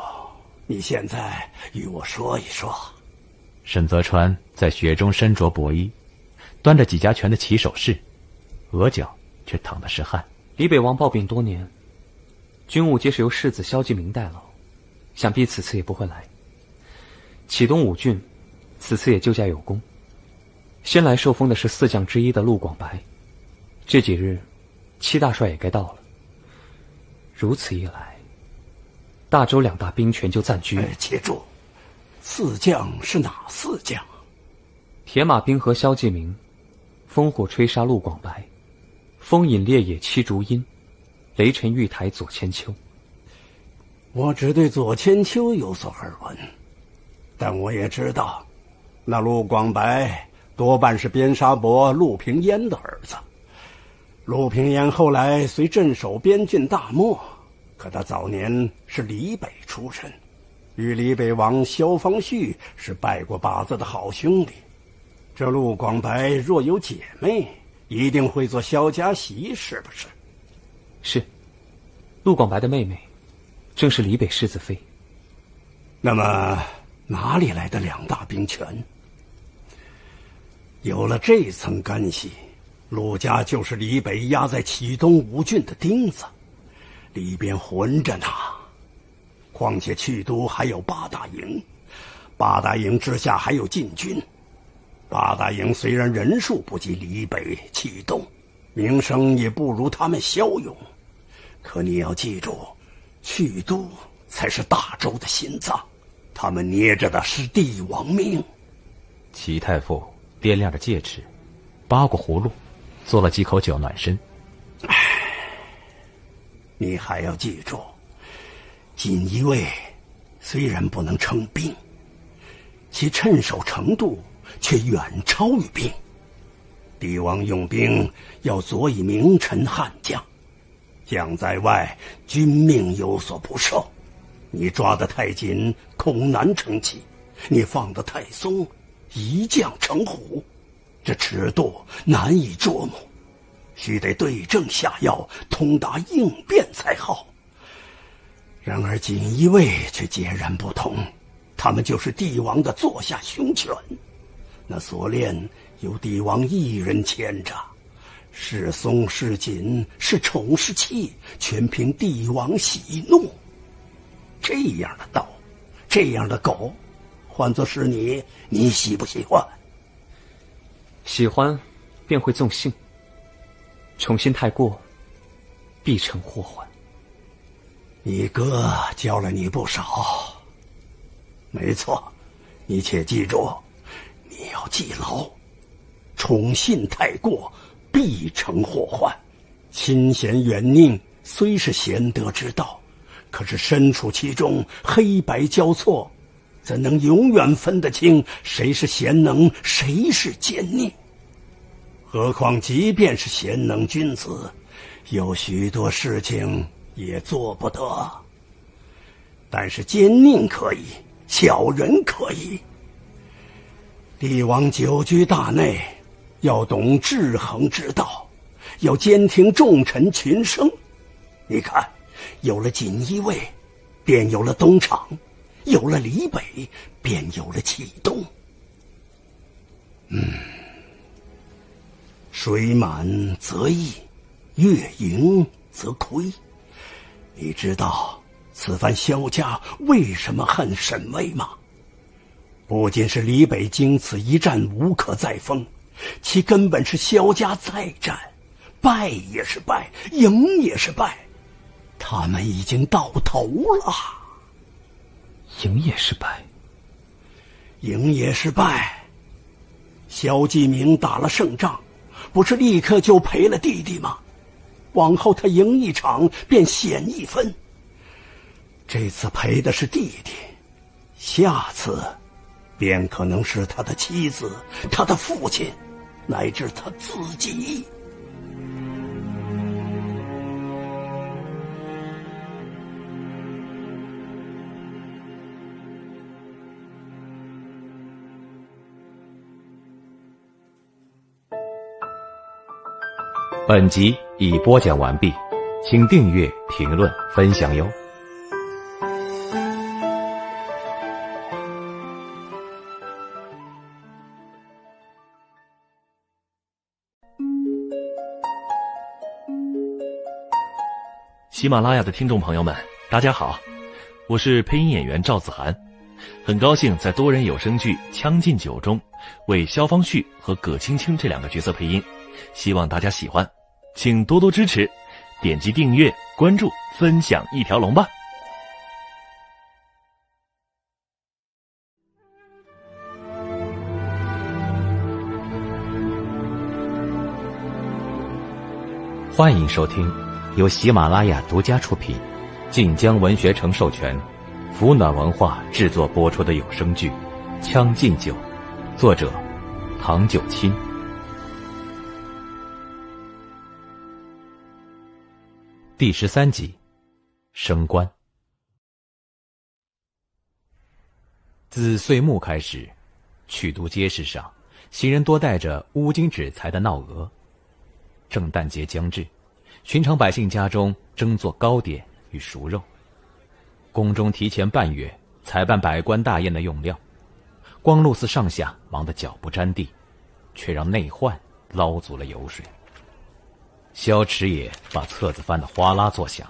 你现在与我说一说。沈泽川在雪中身着薄衣，端着几家拳的起手式，额角却淌的是汗。李北王抱病多年，军务皆是由世子萧继明代劳，想必此次也不会来。启东五郡此次也救驾有功，先来受封的是4将之一的陆广白，这几日戚大帅也该到了。如此一来，大周2大兵权就暂居。且住，4将是哪4将？铁马冰河萧继明，烽火吹杀陆广白，风饮烈野戚竹阴，雷尘玉台左千秋。我只对左千秋有所耳闻，但我也知道，那陆广白多半是边沙伯陆平烟的儿子。陆平烟后来虽镇守边郡大漠，可他早年是李北出身，与李北王萧方绪是拜过把子的好兄弟。这陆广白若有姐妹，一定会做萧家媳，是不是？是，陆广白的妹妹正是李北世子妃。那么哪里来的2大兵权？有了这层干系，陆家就是李北压在启东5郡的钉子，里边混着呢。况且去都还有8大营，8大营之下还有禁军。8大营虽然人数不及李北、启东，名声也不如他们骁勇，可你要记住，去都才是大周的心脏，他们捏着的是帝王命。齐太傅掂量着戒尺，扒过葫芦，做了几口酒暖身。你还要记住，锦衣卫虽然不能称兵，其趁手程度却远超于兵。帝王用兵要佐以名臣悍将，将在外，君命有所不受。你抓得太紧，恐难成器；你放得太松，一将成虎。这尺度难以捉摸，须得对症下药，通达应变才好。然而锦衣卫却截然不同，他们就是帝王的座下凶犬，那锁链由帝王一人牵着，是松是紧，是宠是气，全凭帝王喜怒。这样的道，这样的狗，换作是你，你喜不喜欢？喜欢便会纵性，宠信太过必成祸患。你哥教了你不少，没错，你且记住，你要记牢，宠信太过必成祸患。亲贤远佞虽是贤德之道，可是身处其中，黑白交错，怎能永远分得清谁是贤能，谁是奸佞？何况即便是贤能君子，有许多事情也做不得。但是奸佞可以，小人可以。帝王久居大内，要懂制衡之道，要监听重臣群生。你看，有了锦衣卫，便有了东厂；有了李北，便有了启东。水满则溢，月盈则亏。你知道此番萧家为什么恨沈巍吗？不仅是李北经此一战无可再封，其根本是萧家再战，败也是败，赢也是败，他们已经到头了。赢也是败，赢也是败。萧继明打了胜仗，不是立刻就赔了弟弟吗？往后他赢一场便险一分，这次赔的是弟弟，下次便可能是他的妻子、他的父亲，乃至他自己。本集已播讲完毕，请订阅、评论、分享哟。喜马拉雅的听众朋友们，大家好，我是配音演员赵子涵，很高兴在多人有声剧《将进酒》中为萧方绪和葛青青这2个角色配音，希望大家喜欢，请多多支持，点击订阅、关注、分享一条龙吧。欢迎收听由喜马拉雅独家出品，晋江文学城授权，福暖文化制作播出的有声剧《将进酒》，作者唐九卿。第13集，升官。自岁末开始，曲都街市上，行人多带着乌金纸财的闹额。圣诞节将至，寻常百姓家中蒸做糕点与熟肉。宫中提前半月采办百官大宴的用料，光禄寺上下忙得脚不沾地，却让内患捞足了油水。萧池也把册子翻得哗啦作响。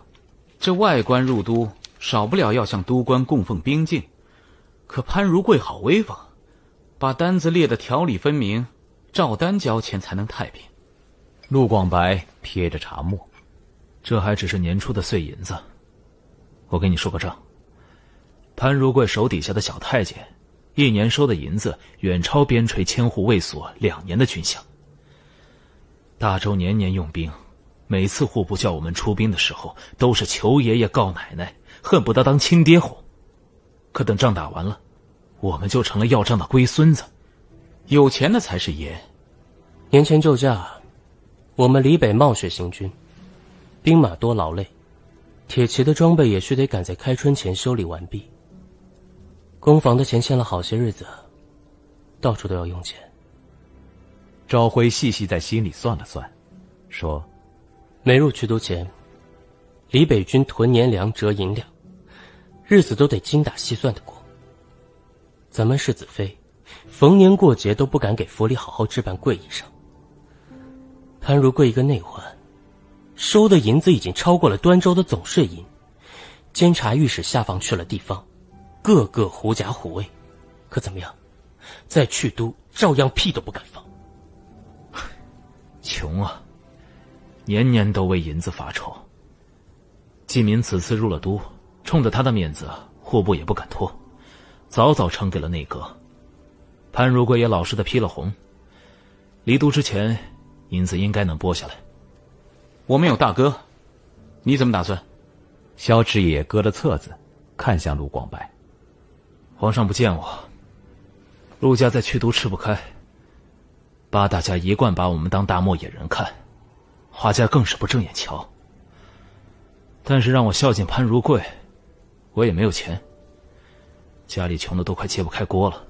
这外官入都，少不了要向都官供奉兵进，可潘如贵好威风，把单子列得条理分明，照单交钱才能太平。陆广白撇着茶沫，这还只是年初的碎银子。我给你说个账，潘如贵手底下的小太监，一年收的银子远超边陲千户卫所2年的军饷。大周年年用兵，每次户部叫我们出兵的时候，都是求爷爷告奶奶，恨不得当亲爹哄。可等仗打完了，我们就成了要账的龟孙子。有钱的才是爷。年前救驾，我们离北冒雪行军，兵马多劳累，铁骑的装备也须得赶在开春前修理完毕。攻防的前欠了好些日子，到处都要用钱。赵辉细细在心里算了算，说：没入曲都前，李北军囤年粮折银两，日子都得精打细算的过。咱们世子妃逢年过节都不敢给府里好好置办贵衣裳。潘如贵一个内患，收的银子已经超过了端州的总税银，监察御史下放去了地方，个个狐假虎威。可怎么样，在曲都照样屁都不敢放。穷啊，年年都为银子发愁。季民此次入了都，冲着他的面子，户部也不敢拖，早早呈给了内阁。潘如贵也老实的批了红，离都之前，银子应该能拨下来。我们有大哥，你怎么打算？萧池也搁了册子，看向陆广白。皇上不见我，陆家在曲都吃不开，八大家一贯把我们当大漠野人看，华家更是不正眼瞧。但是让我孝敬潘如贵，我也没有钱，家里穷的都快揭不开锅了。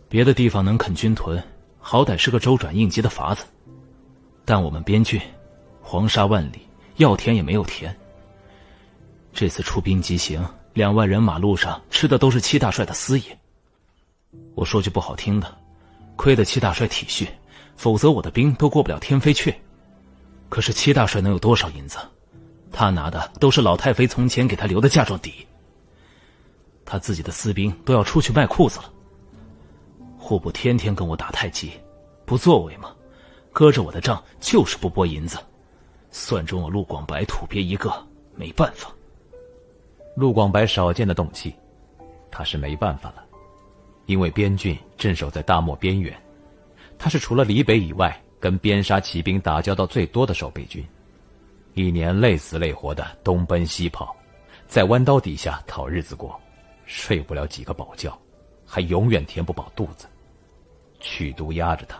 别的地方能垦军屯，好歹是个周转应急的法子，但我们边郡黄沙万里，要田也没有田。这次出兵急行，2万人马路上吃的都是戚大帅的私盐。我说句不好听的，亏得戚大帅体恤，否则我的兵都过不了天飞阙。可是戚大帅能有多少银子？他拿的都是老太妃从前给他留的嫁妆底。他自己的私兵都要出去卖裤子了。户部天天跟我打太极，不作为吗？搁着我的账就是不拨银子，算中我陆广白土鳖一个，没办法。陆广白少见的动气，他是没办法了，因为边郡镇守在大漠边缘，他是除了李北以外跟边沙骑兵打交道最多的守备军，一年累死累活的东奔西跑，在弯刀底下讨日子过，睡不了几个饱觉，还永远填不饱肚子。曲都压着他，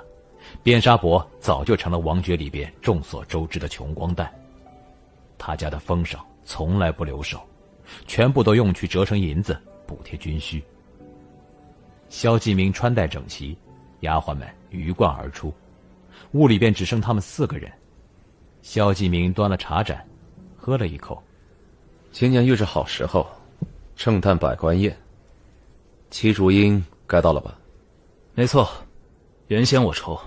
边沙伯早就成了王爵里边众所周知的穷光蛋。他家的封赏从来不留手，全部都用去折成银子补贴军需。萧继明穿戴整齐，丫鬟们鱼贯而出，屋里边只剩他们4个人。萧继明端了茶盏，喝了一口。今年遇着好时候，圣诞百官宴，戚竹英该到了吧？没错，原先我愁，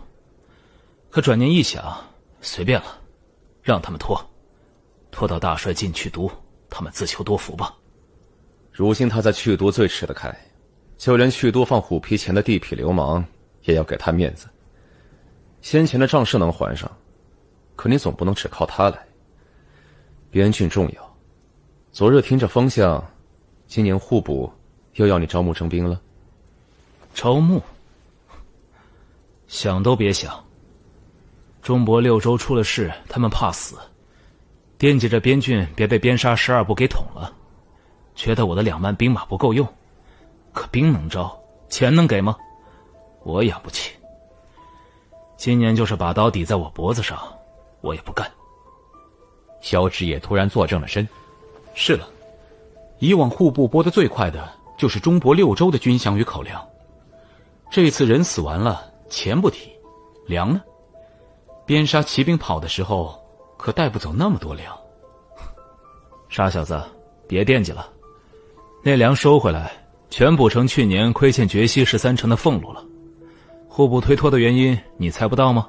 可转念一想，随便了，让他们拖到大帅进曲都，他们自求多福吧。如今他在曲都最吃得开，就连曲都放虎皮钱的地痞流氓也要给他面子。先前的账是能还上，可你总不能只靠他来。边郡重要，昨日听着风向，今年户部又要你招募征兵了。招募？想都别想。中博6州出了事，他们怕死，惦记着边郡别被边沙12部给捅了，觉得我的2万兵马不够用。可兵能招，钱能给吗？我养不起。今年就是把刀抵在我脖子上，我也不干。萧直也突然坐正了身。是了，以往户部拨得最快的就是中博6州的军饷与口粮，这次人死完了，钱不提，粮呢？边杀骑兵跑的时候，可带不走那么多粮。傻小子，别惦记了，那粮收回来，全补成去年亏欠觉西13成的俸禄了。户部推脱的原因，你猜不到吗？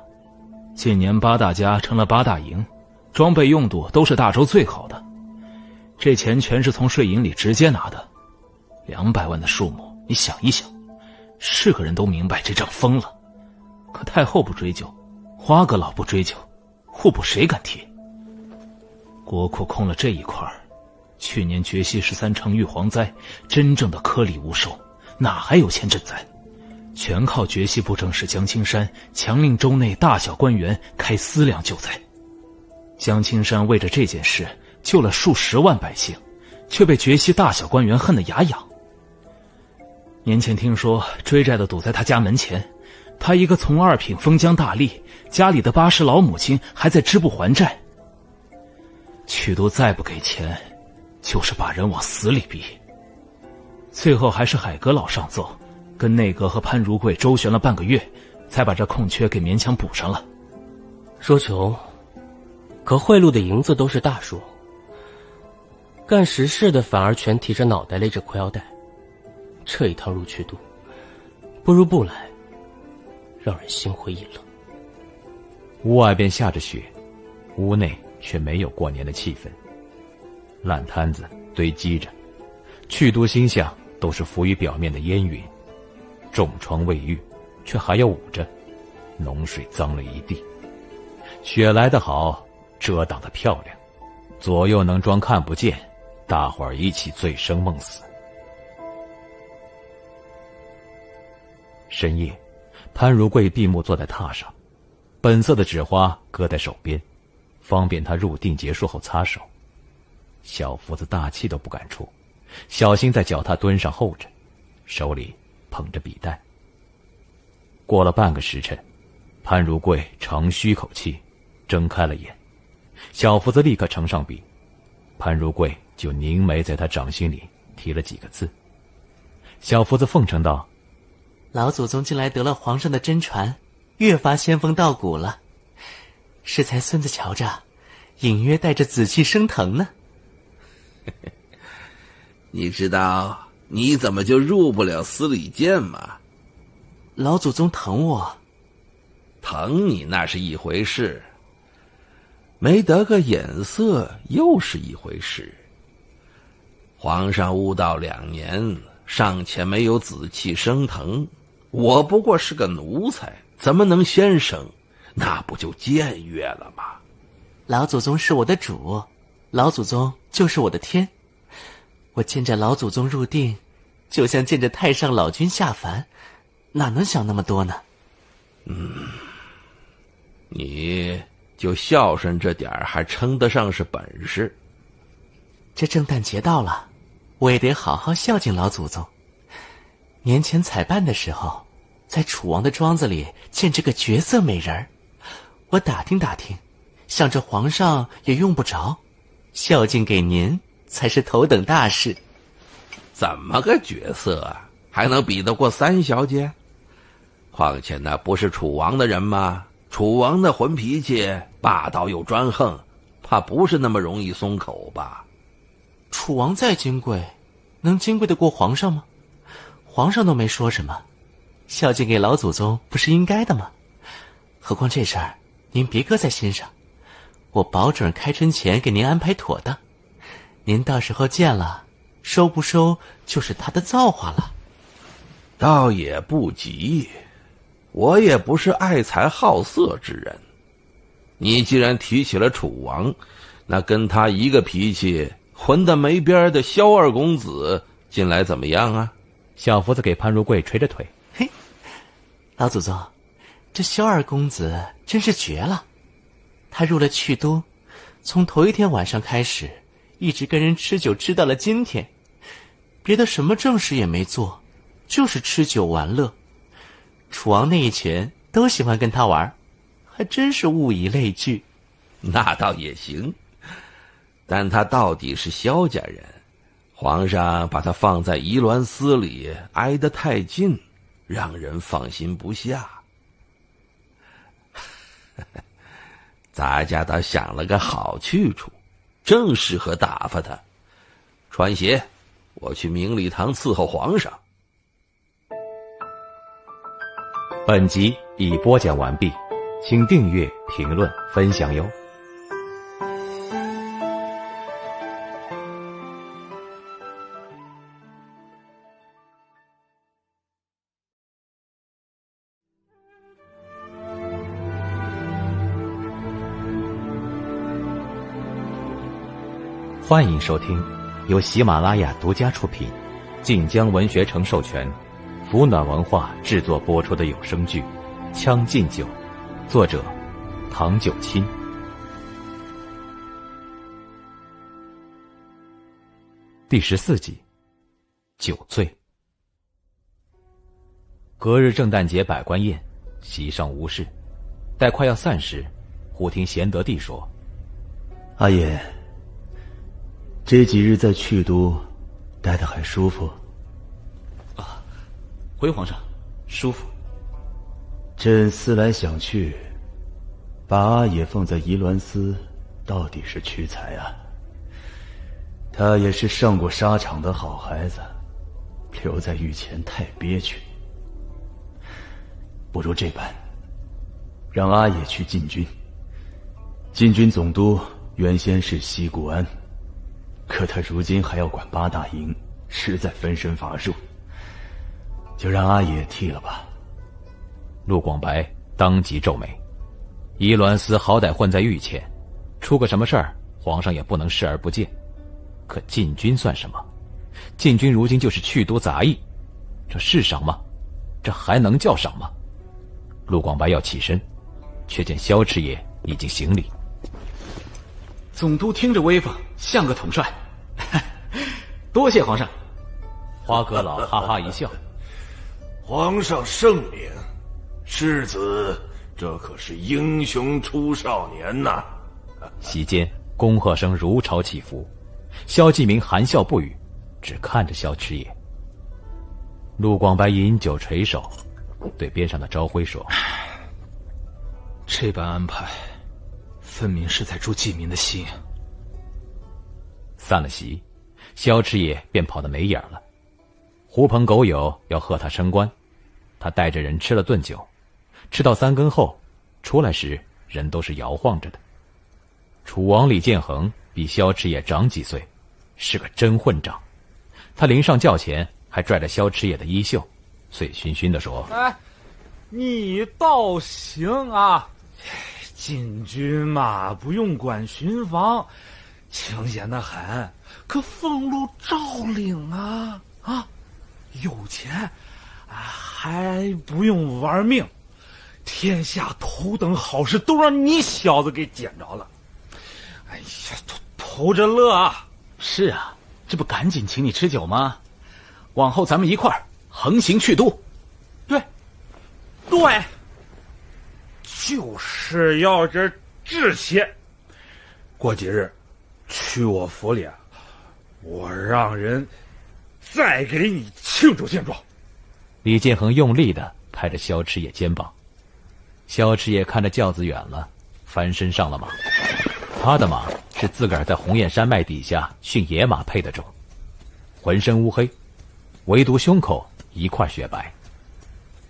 近年8大家成了8大营，装备用度都是大州最好的，这钱全是从税银里直接拿的。200万的数目，你想一想，是个人都明白这账疯了。可太后不追究，花阁老不追究，户部谁敢提？国库空了这一块，去年觉西13城遇蝗灾，真正的颗粒无收，哪还有钱赈灾？全靠觉西部正使江青山强令州内大小官员开私粮救灾。江青山为着这件事救了数十万百姓，却被觉西大小官员恨得牙痒。年前听说追债的堵在他家门前，他一个从2品封疆大吏，家里的80老母亲还在支部还债。曲都再不给钱，就是把人往死里逼。最后还是海阁老上奏，跟内阁和潘如贵周旋了半个月，才把这空缺给勉强补上了。说穷，可贿赂的银子都是大数，干实事的反而全提着脑袋勒着裤腰带。这一趟入曲都，不如不来，让人心灰意冷。屋外便下着雪，屋内却没有过年的气氛。烂摊子堆积着，去都星象都是浮于表面的烟云，重疮未愈，却还要捂着，脓水脏了一地。雪来得好，遮挡得漂亮，左右能装看不见，大伙儿一起醉生梦死。深夜，潘如贵闭目坐在榻上，本色的纸花搁在手边，方便他入定结束后擦手。小福子大气都不敢出，小心在脚踏墩上候着，手里捧着笔袋。过了半个时辰，潘如贵长吁口气，睁开了眼。小福子立刻呈上笔，潘如贵就凝眉在他掌心里提了几个字。小福子奉承道：老祖宗近来得了皇上的真传，越发仙风道骨了。适才孙子瞧着，隐约带着紫气升腾呢。你知道你怎么就入不了司礼监吗？老祖宗疼我。疼你那是一回事，没得个眼色又是一回事。皇上悟道2年，尚且没有紫气升腾，我不过是个奴才，怎么能先生？那不就僭越了吗？老祖宗是我的主，老祖宗就是我的天。我见着老祖宗入定，就像见着太上老君下凡，哪能想那么多呢？你就孝顺这点儿，还称得上是本事。这圣诞节到了，我也得好好孝敬老祖宗。年前采办的时候，在楚王的庄子里见这个绝色美人儿，我打听打听，想着皇上也用不着，孝敬给您才是头等大事。怎么个角色啊？还能比得过3小姐？况且那不是楚王的人吗？楚王的混脾气，霸道又专横，怕不是那么容易松口吧？楚王再金贵，能金贵得过皇上吗？皇上都没说什么，孝敬给老祖宗不是应该的吗？何况这事儿您别搁在心上，我保准开春前给您安排妥当。您到时候见了，收不收就是他的造化了。倒也不急，我也不是爱财好色之人。你既然提起了楚王，那跟他一个脾气混得没边的萧二公子近来怎么样啊？小福子给潘如贵捶着腿。嘿，老祖宗，这萧二公子真是绝了。他入了去都，从头一天晚上开始，一直跟人吃酒吃到了今天，别的什么正事也没做，就是吃酒玩乐。楚王那一群都喜欢跟他玩，还真是物以类聚。那倒也行，但他到底是萧家人，皇上把他放在宜鸾司里挨得太近，让人放心不下。咱家倒想了个好去处，正适合打发他。穿鞋，我去明礼堂伺候皇上。本集已播讲完毕，请订阅、评论、分享哟。欢迎收听由喜马拉雅独家出品，晋江文学城授权，福暖文化制作播出的有声剧《将进酒》，作者唐九卿。第14集，酒醉。隔日圣诞节百官宴，席上无事，待快要散时，忽听贤德帝说：“阿爷，这几日在去都待得还舒服？”“啊，回皇上，舒服。”“朕思来想去，把阿爷放在宜鸾司，到底是屈才啊。他也是上过沙场的好孩子，留在御前太憋屈。不如这般，让阿爷去禁军。禁军总督原先是西固安，可他如今还要管8大营，实在分身乏术，就让阿爷替了吧。”陆广白当即皱眉，宜鸾司好歹混在御前，出个什么事儿，皇上也不能视而不见。可禁军算什么？禁军如今就是去都杂役，这是赏吗？这还能叫赏吗？陆广白要起身，却见萧池爷已经行礼。“总督听着威风，像个统帅。多谢皇上。”花阁老哈哈一笑：“皇上圣明，世子这可是英雄出少年呐！”席间恭贺声如潮起伏，萧继明含笑不语，只看着萧池爷。陆广白饮酒垂首，对边上的朝晖说：“这般安排，分明是在助继明的心。”散了席，萧池爷便跑得没影了。狐朋狗友要贺他升官，他带着人吃了顿酒，吃到3更后，出来时人都是摇晃着的。楚王李建恒比萧池爷长几岁，是个真混账。他临上轿前还拽着萧池爷的衣袖，醉醺醺地说：“哎，你倒行啊！禁军嘛，不用管巡防，清闲得很。可俸禄照领啊！啊，有钱，还不用玩命。天下头等好事都让你小子给捡着了。哎呀，偷着乐啊！”“是啊，这不赶紧请你吃酒吗？往后咱们一块儿横行去都。”“对，就是要这志气。过几日去我府里，我让人再给你庆祝庆祝。”李建恒用力地拍着萧池爷肩膀。萧池爷看着轿子远了，翻身上了马。他的马是自个儿在鸿雁山脉底下驯野马配的种，浑身乌黑，唯独胸口一块雪白。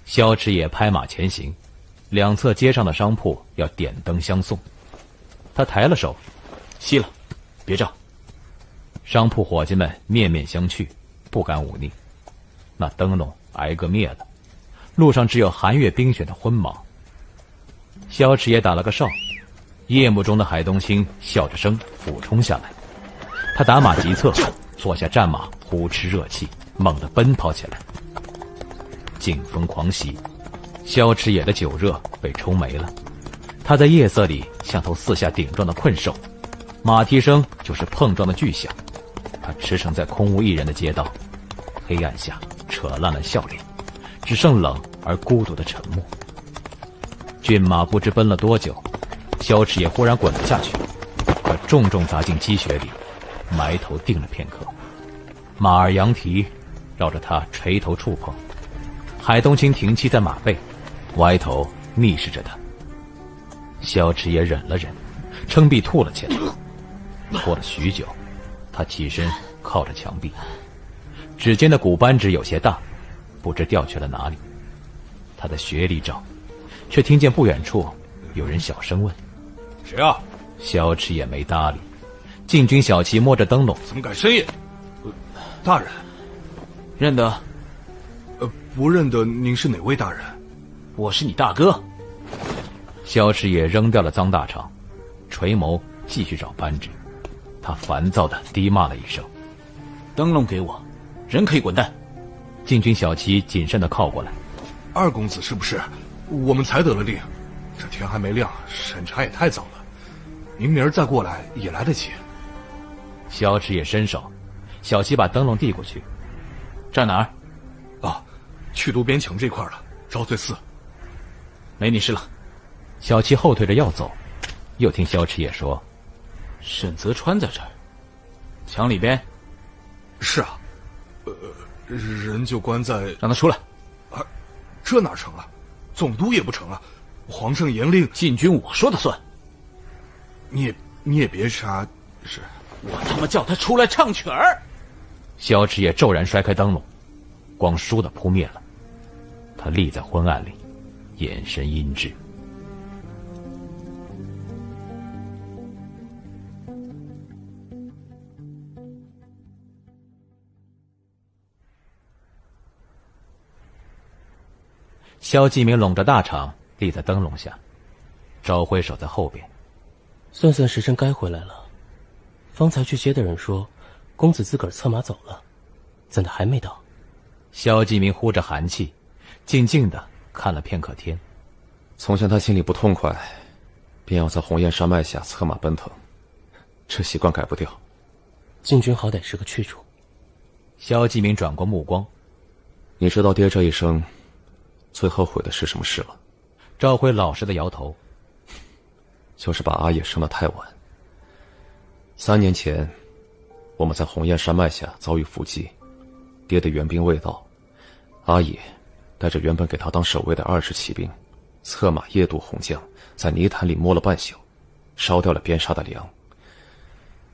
萧池爷拍马前行，两侧街上的商铺要点灯相送。他抬了手：“熄了，别照。”商铺伙计们面面相觑，不敢忤逆。那灯笼挨个灭了，路上只有寒月冰雪的昏茫。萧池爷打了个哨，夜幕中的海东青笑着声俯冲下来，他打马急策，坐下战马，呼哧热气，猛地奔跑起来。劲风狂袭，萧池野的酒热被冲没了。他在夜色里像头四下顶撞的困兽，马蹄声就是碰撞的巨响。他驰骋在空无一人的街道，黑暗下扯烂了笑脸，只剩冷而孤独的沉默。骏马不知奔了多久，萧池也忽然滚了下去，可重重砸进积雪里，埋头定了片刻。马儿扬蹄，绕着他垂头触碰。海东青停栖在马背，歪头逆视着他。萧池也忍了忍，撑臂吐了起来。拖了许久，他起身靠着墙壁，指尖的骨扳指有些大，不知掉去了哪里。他在雪里找，却听见不远处有人小声问：“谁啊？”萧池也没搭理。禁军小骑摸着灯笼：“怎么敢深夜？大人，认得？不认得。您是哪位大人？我是你大哥。”萧池也扔掉了脏大肠，垂眸继续找扳指。他烦躁地低骂了一声：“灯笼给我，人可以滚蛋。”禁军小骑谨慎地靠过来：“二公子是不是？我们才得了令，这天还没亮，审查也太早了。您明儿再过来也来得及。”萧池也伸手，小骑把灯笼递过去：“站哪儿？”“啊，去都边墙这块了，昭罪寺。”“没你事了。”小骑后退着要走，又听萧池也说：“沈泽川在这儿，墙里边。”“是啊，人就关在……让他出来。”“啊，这哪成啊？总督也不成啊！皇上严令，禁军我说的算。你也别啥是。”“我他妈叫他出来唱曲儿！”萧池也骤然摔开灯笼，光倏地扑灭了。他立在昏暗里，眼神阴鸷。萧继明拢着大氅立在灯笼下，赵辉守在后边。算算时辰该回来了。方才去接的人说，公子自个儿策马走了，怎的还没到？萧继明呼着寒气，静静地看了片刻天。从前他心里不痛快，便要在鸿雁山脉下策马奔腾，这习惯改不掉。禁军好歹是个去处。萧继明转过目光：“你知道爹这一生最后悔的是什么事吗？”赵辉老实的摇头：“就是把阿野生得太晚。3年前，我们在鸿雁山脉下遭遇伏击，爹的援兵未到，阿野带着原本给他当守卫的2支骑兵，策马夜渡洪江，在泥潭里摸了半宿，烧掉了边沙的粮。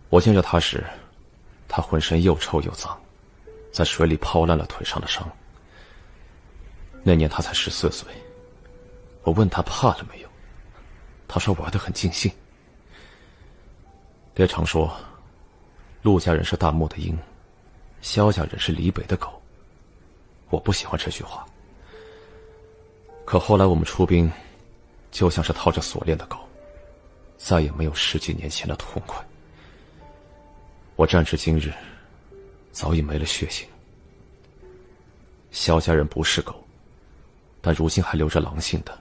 我见着他时，他浑身又臭又脏，在水里泡烂了腿上的伤。那年他才14岁，我问他怕了没有，他说玩得很尽兴。爹常说，陆家人是大漠的鹰，萧家人是黎北的狗。我不喜欢这句话，可后来我们出兵，就像是套着锁链的狗，再也没有10几年前的痛快。我战至今日，早已没了血性。萧家人不是狗，但如今还留着狼性的，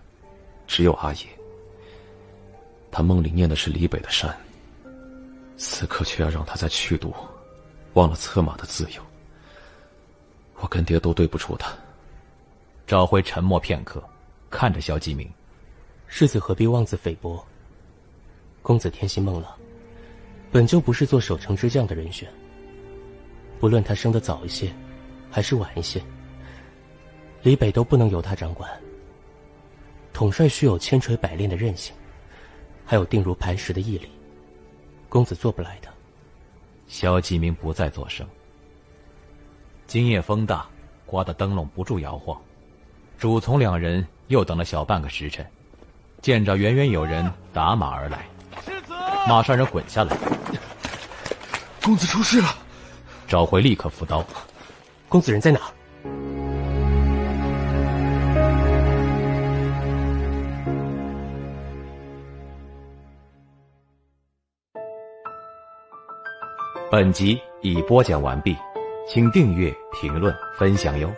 只有阿野。他梦里念的是黎北的山，此刻却要让他在去度忘了策马的自由。我跟爹都对不住他。赵辉沉默片刻，看着萧继明：“世子何必妄自菲薄？公子天心梦了，本就不是做守城之将的人选。不论他生得早一些，还是晚一些，黎北都不能由他掌管。统帅需有千锤百炼的韧性，还有定如磐石的毅力，公子做不来的。”萧继明不再作声。今夜风大，刮得灯笼不住摇晃。主从2人又等了小半个时辰，见着远远有人打马而来，马上人滚下来：“公子出事了！”赵辉立刻扶刀：“公子人在哪？”本集已播讲完毕，请订阅、评论、分享哟。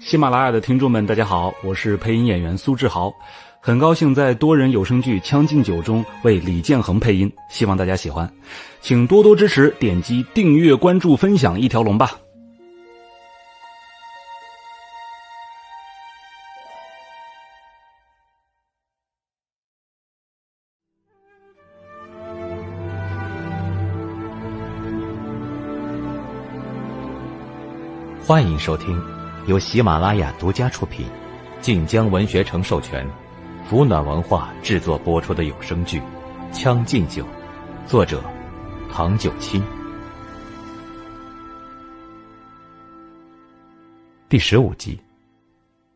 喜马拉雅的听众们，大家好，我是配音演员苏志豪。很高兴在多人有声剧《将进酒》中为李建恒配音，希望大家喜欢，请多多支持，点击订阅、关注、分享一条龙吧。欢迎收听由喜马拉雅独家出品，晋江文学城授权，福暖文化制作播出的有声剧《将进酒》，作者唐九卿。第15集，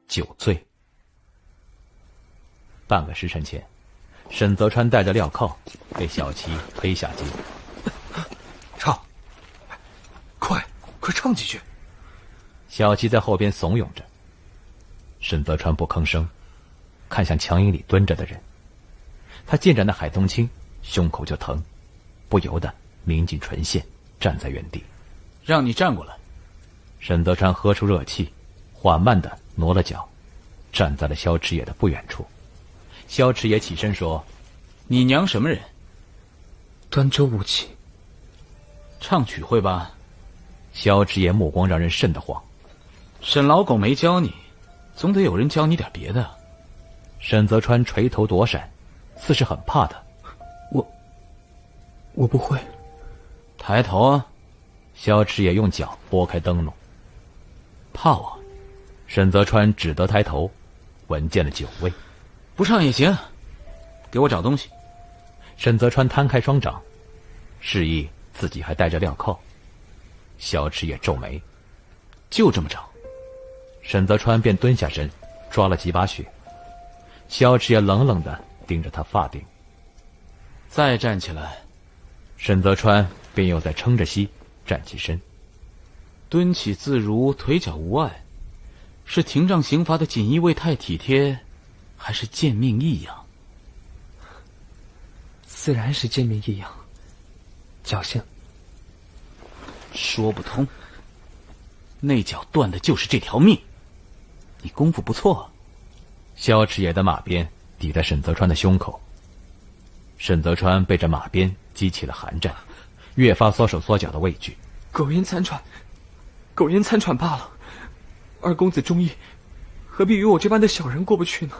酒醉。半个时辰前，沈泽川带着镣铐被小齐推下街。唱，快唱几句。小齐在后边怂恿着，沈泽川不吭声，看向墙影里蹲着的人。他见着那海东青，胸口就疼，不由得抿紧唇线，站在原地。让你站过来。沈泽川喝出热气，缓慢地挪了脚，站在了萧池野的不远处。萧池野起身说：“你娘什么人？”端州雾气。唱曲会吧？萧池野目光让人瘆得慌。沈老狗没教你，总得有人教你点别的。沈泽川垂头躲闪，似是很怕他。我不会。抬头啊！萧池野用脚拨开灯笼。怕我？沈泽川只得抬头，闻见了酒味。不唱也行，给我找东西。沈泽川摊开双掌，示意自己还带着镣铐。萧池野皱眉，就这么找。沈泽川便蹲下身，抓了几把血。萧池野冷冷地盯着他发顶。再站起来。沈泽川便又在撑着膝站起身。蹲起自如，腿脚无碍，是廷杖刑罚的锦衣卫太体贴，还是贱命异样？自然是贱命异样，侥幸。说不通，那脚断的就是这条命。你功夫不错。萧池野的马鞭抵在沈泽川的胸口。沈泽川被这马鞭激起了寒战，越发缩手缩脚的畏惧。苟延残喘罢了。二公子忠义，何必与我这般的小人过不去呢？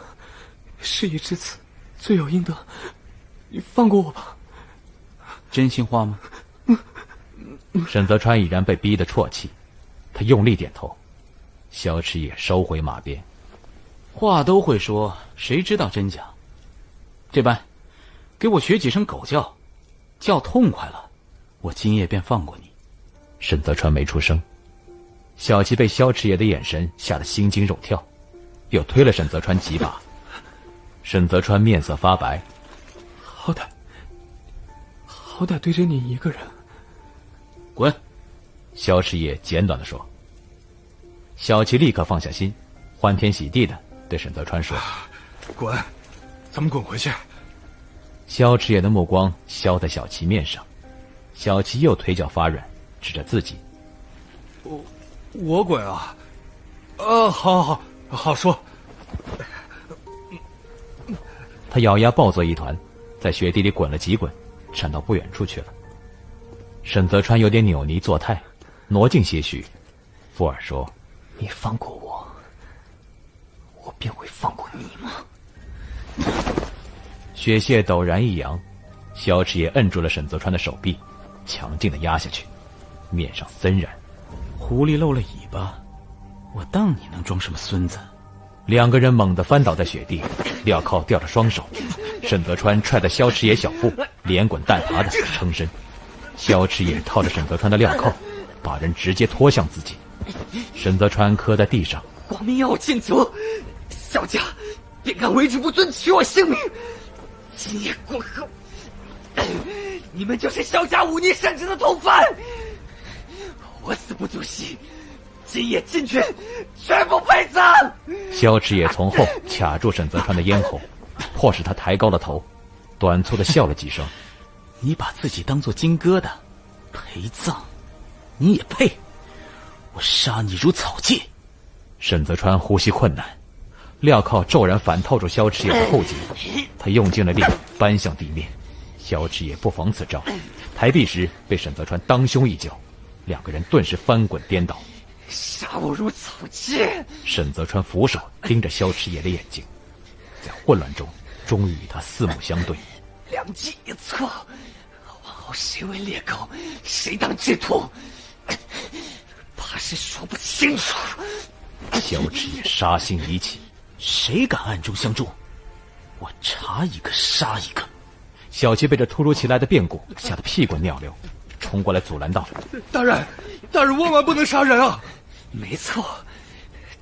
事已至此，罪有应得，你放过我吧。真心话吗？沈泽川已然被逼得啜泣，他用力点头。萧池野收回马鞭。话都会说，谁知道真假？这般，给我学几声狗叫，叫痛快了，我今夜便放过你。沈泽川没出声。小齐被萧池野的眼神吓得心惊肉跳，又推了沈泽川几把。沈泽川面色发白。好歹对着你一个人。滚！萧池野简短地说。小齐立刻放下心，欢天喜地的对沈泽川说：“滚，咱们滚回去。”萧池野的目光消在小齐面上，小齐又腿脚发软，指着自己：“我滚啊！好说。”他咬牙抱作一团，在雪地里滚了几滚，闪到不远处去了。沈泽川有点扭捏作态，挪近些许。附耳说：“你放过我，我便会放过你吗？”血屑陡然一扬，萧池野摁住了沈泽川的手臂，强劲地压下去，面上森然。狐狸露了尾巴，我当你能装什么孙子？两个人猛地翻倒在雪地，镣铐吊着双手。沈泽川踹得萧池野小腹，连滚带爬的撑身。萧池野套着沈泽川的镣铐，把人直接拖向自己。沈泽川磕在地上：“光明要我进酒，萧家便敢为之不尊，取我性命！今夜过后，你们就是萧家忤逆圣旨的同犯！我死不足惜，今夜进去，全部陪葬！”萧池野从后卡住沈泽川的咽喉，迫使他抬高了头，短促地笑了几声：“你把自己当作金疙瘩，陪葬，你也配？我杀你如草芥！”沈泽川呼吸困难，镣铐骤然反套住萧池野的后颈，他用尽了力搬向地面。萧池野不防此招，抬臂时被沈泽川当胸一脚，两个人顿时翻滚颠倒。杀我如草芥！沈泽川俯首盯着萧池野的眼睛，在混乱中，终于与他四目相对。良计一策，往后谁为猎狗，谁当之徒，怕是说不清楚。萧池野杀心已起，谁敢暗中相助，我查一个杀一个。小七被这突如其来的变故吓得屁滚尿流，冲过来阻拦道：“大人，万万不能杀人啊！”没错，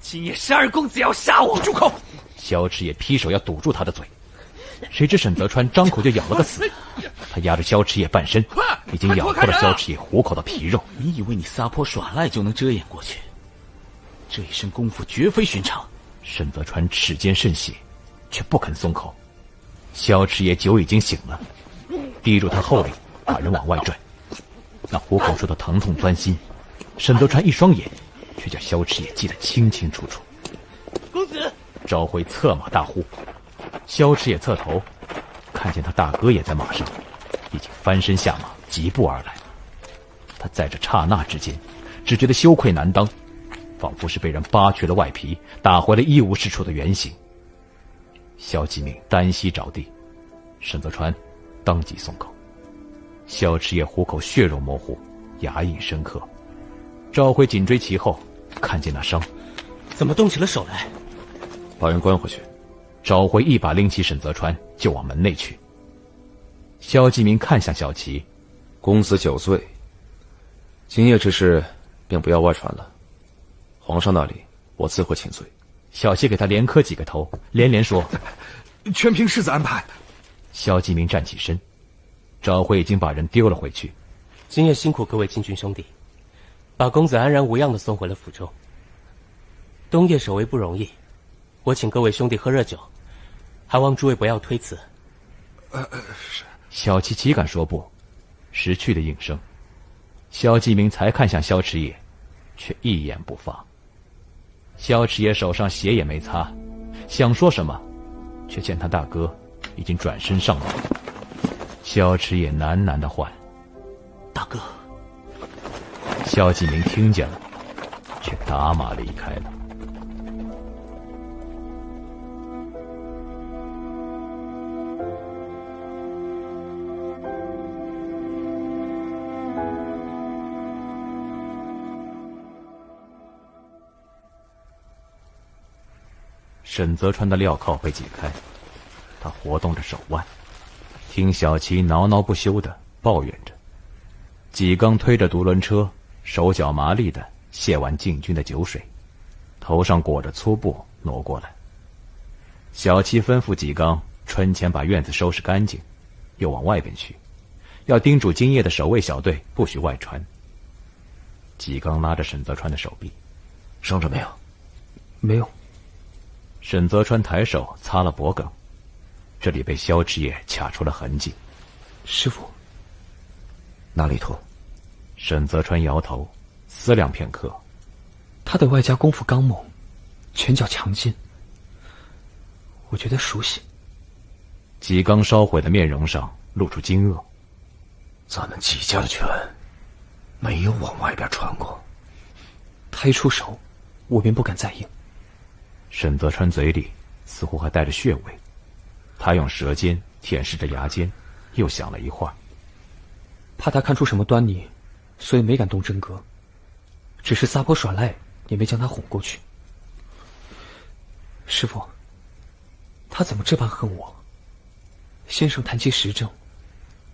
今夜是二公子要杀我。住口！萧池野劈手要堵住他的嘴，谁知沈泽川张口就咬了个死。他压着萧池野半身，已经咬破了萧池野虎口的皮肉。你以为你撒泼耍赖就能遮掩过去？这一身功夫绝非寻常。沈泽川齿间渗血，却不肯松口。萧池野酒已经醒了，逼住他后领，把人往外拽。那虎口处的疼痛钻心，沈泽川一双眼却叫萧池野记得清清楚楚。公子！赵辉策马大呼，萧池野侧头，看见他大哥也在马上，已经翻身下马，疾步而来。他在这刹那之间，只觉得羞愧难当，仿佛是被人扒去了外皮，打回了一无是处的原形。萧继明单膝着地，沈泽川当即松口。萧池野虎口血肉模糊，牙印深刻。赵辉紧追其后，看见那伤，怎么动起了手来？把人关回去。赵辉一把拎起沈泽川，就往门内去。萧继明看向小齐，公子酒醉，今夜之事便不要外传了。皇上那里，我自会请罪。小齐给他连磕几个头，连连说：“全凭世子安排。”萧继明站起身，赵辉已经把人丢了回去。今夜辛苦各位禁军兄弟，把公子安然无恙地送回了府中。冬夜守卫不容易，我请各位兄弟喝热酒，还望诸位不要推辞。是。小齐岂敢说不，识趣的应声。萧继明才看向萧池野，却一言不发。萧池野手上血也没擦，想说什么，却见他大哥已经转身上马。萧池野喃喃地唤：“大哥。”萧继明听见了，却打马离开了。沈泽川的镣铐被解开，他活动着手腕，听小齐挠挠不休地抱怨着。纪刚推着独轮车，手脚麻利地卸完禁军的酒水，头上裹着粗布挪过来。小齐吩咐纪刚春前把院子收拾干净，又往外边去，要叮嘱今夜的守卫小队不许外传。纪刚拉着沈泽川的手臂：“伤着没有？”“没有。”沈泽川抬手擦了脖梗，这里被萧池野卡出了痕迹。“师傅，哪里痛？”沈泽川摇头，思量片刻。他的外家功夫刚猛，拳脚强劲，我觉得熟悉。纪刚烧毁的面容上露出惊愕：“咱们纪家的拳没有往外边传过。”他一出手，我便不敢再应。沈泽川嘴里似乎还带着血味，他用舌尖舔舐着牙尖，又想了一会儿。怕他看出什么端倪，所以没敢动真格，只是撒泼耍赖，也没将他哄过去。师傅，他怎么这般恨我？先生谈其实证，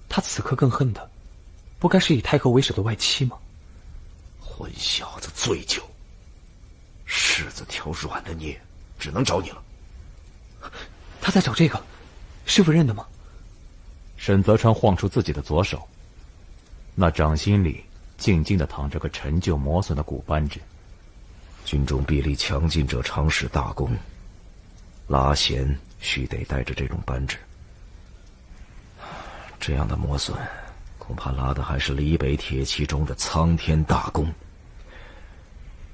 他此刻更恨的，不该是以太后为首的外戚吗？混小子醉酒，柿子挑软的捏，只能找你了。他在找这个，师傅认得吗？沈泽川晃出自己的左手，那掌心里静静地躺着个陈旧磨损的古扳指。军中臂力强劲者常使大功，拉弦须得带着这种扳指。这样的磨损，恐怕拉的还是李北铁骑中的苍天大功。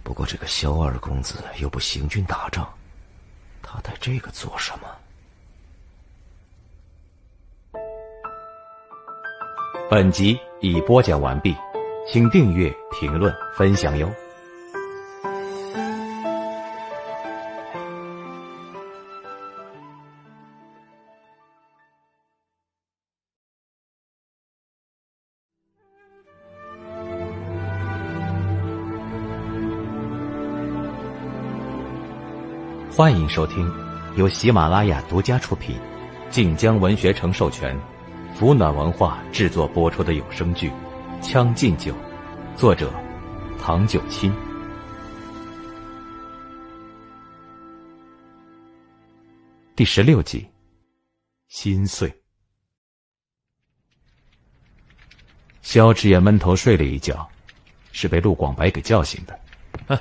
不过这个萧二公子又不行军打仗，他带这个做什么？本集已播讲完毕，请订阅、评论、分享哟。欢迎收听由喜马拉雅独家出品，晋江文学城授权，福暖文化制作播出的有声剧《将进酒》，作者唐九卿。第16集，心碎。萧志也闷头睡了一觉，是被陆广白给叫醒的。哎，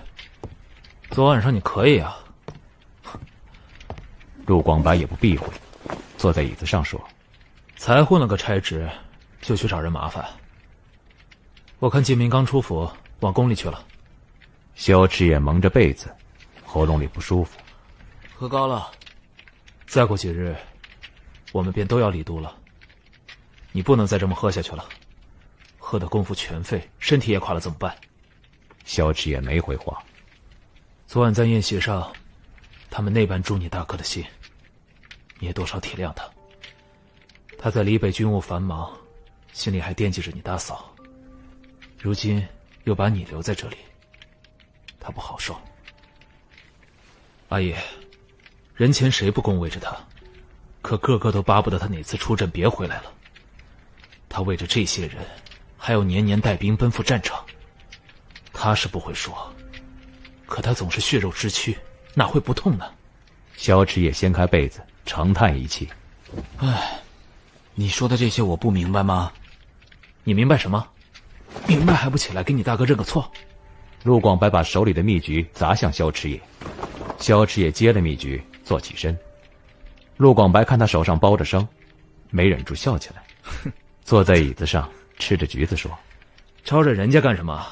昨晚上你可以啊。陆广白也不避讳，坐在椅子上说：“才混了个差职，就去找人麻烦。我看季明刚出府，往宫里去了。”萧志也蒙着被子，喉咙里不舒服。喝高了，再过几日，我们便都要离都了。你不能再这么喝下去了，喝的功夫全废，身体也垮了怎么办？萧志也没回话。昨晚在宴席上，他们那般诛你大哥的心，你也多少体谅他。他在离北军务繁忙，心里还惦记着你大嫂，如今又把你留在这里，他不好受。阿爷，人前谁不恭维着他，可个个都巴不得他哪次出阵别回来了。他为着这些人，还要年年带兵奔赴战场，他是不会说，可他总是血肉之躯，哪会不痛呢？萧志也掀开被子，长叹一气：“哎，你说的这些我不明白吗？你明白什么？明白还不起来给你大哥认个错？”陆广白把手里的蜜橘砸向萧志也，萧志也接了蜜橘，坐起身。陆广白看他手上包着伤，没忍住笑起来，坐在椅子上吃着橘子说：“招惹人家干什么？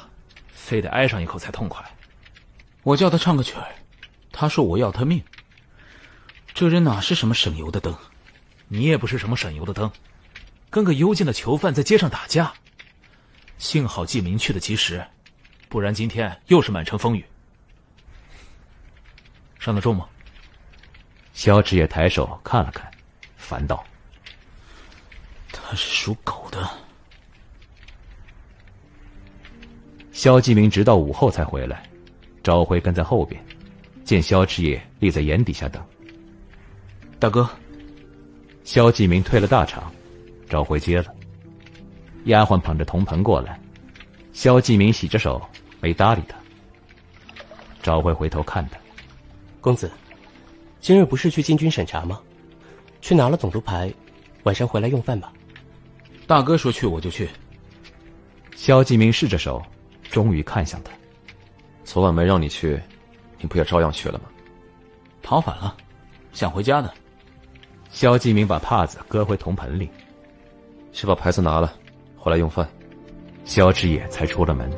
非得挨上一口才痛快。我叫他唱个曲儿，他说我要他命。这人哪是什么省油的灯？你也不是什么省油的灯，跟个幽禁的囚犯在街上打架。幸好季明去的及时，不然今天又是满城风雨。伤得重吗？”萧志也抬手看了看，烦道：“他是属狗的。”萧继明直到午后才回来，赵辉跟在后边，见萧志也立在檐底下等。大哥，萧继明退了大场，赵辉接了。丫鬟捧着铜盆过来，萧继明洗着手，没搭理他。赵辉回头看他：“公子，今日不是去禁军审查吗？去拿了总督牌，晚上回来用饭吧。”大哥说去我就去。萧继明试着手，终于看向他：“昨晚没让你去，你不也照样去了吗？”跑反了，想回家呢。萧继明把帕子搁回铜盆里，去把牌子拿了，回来用饭。萧志也才出了门。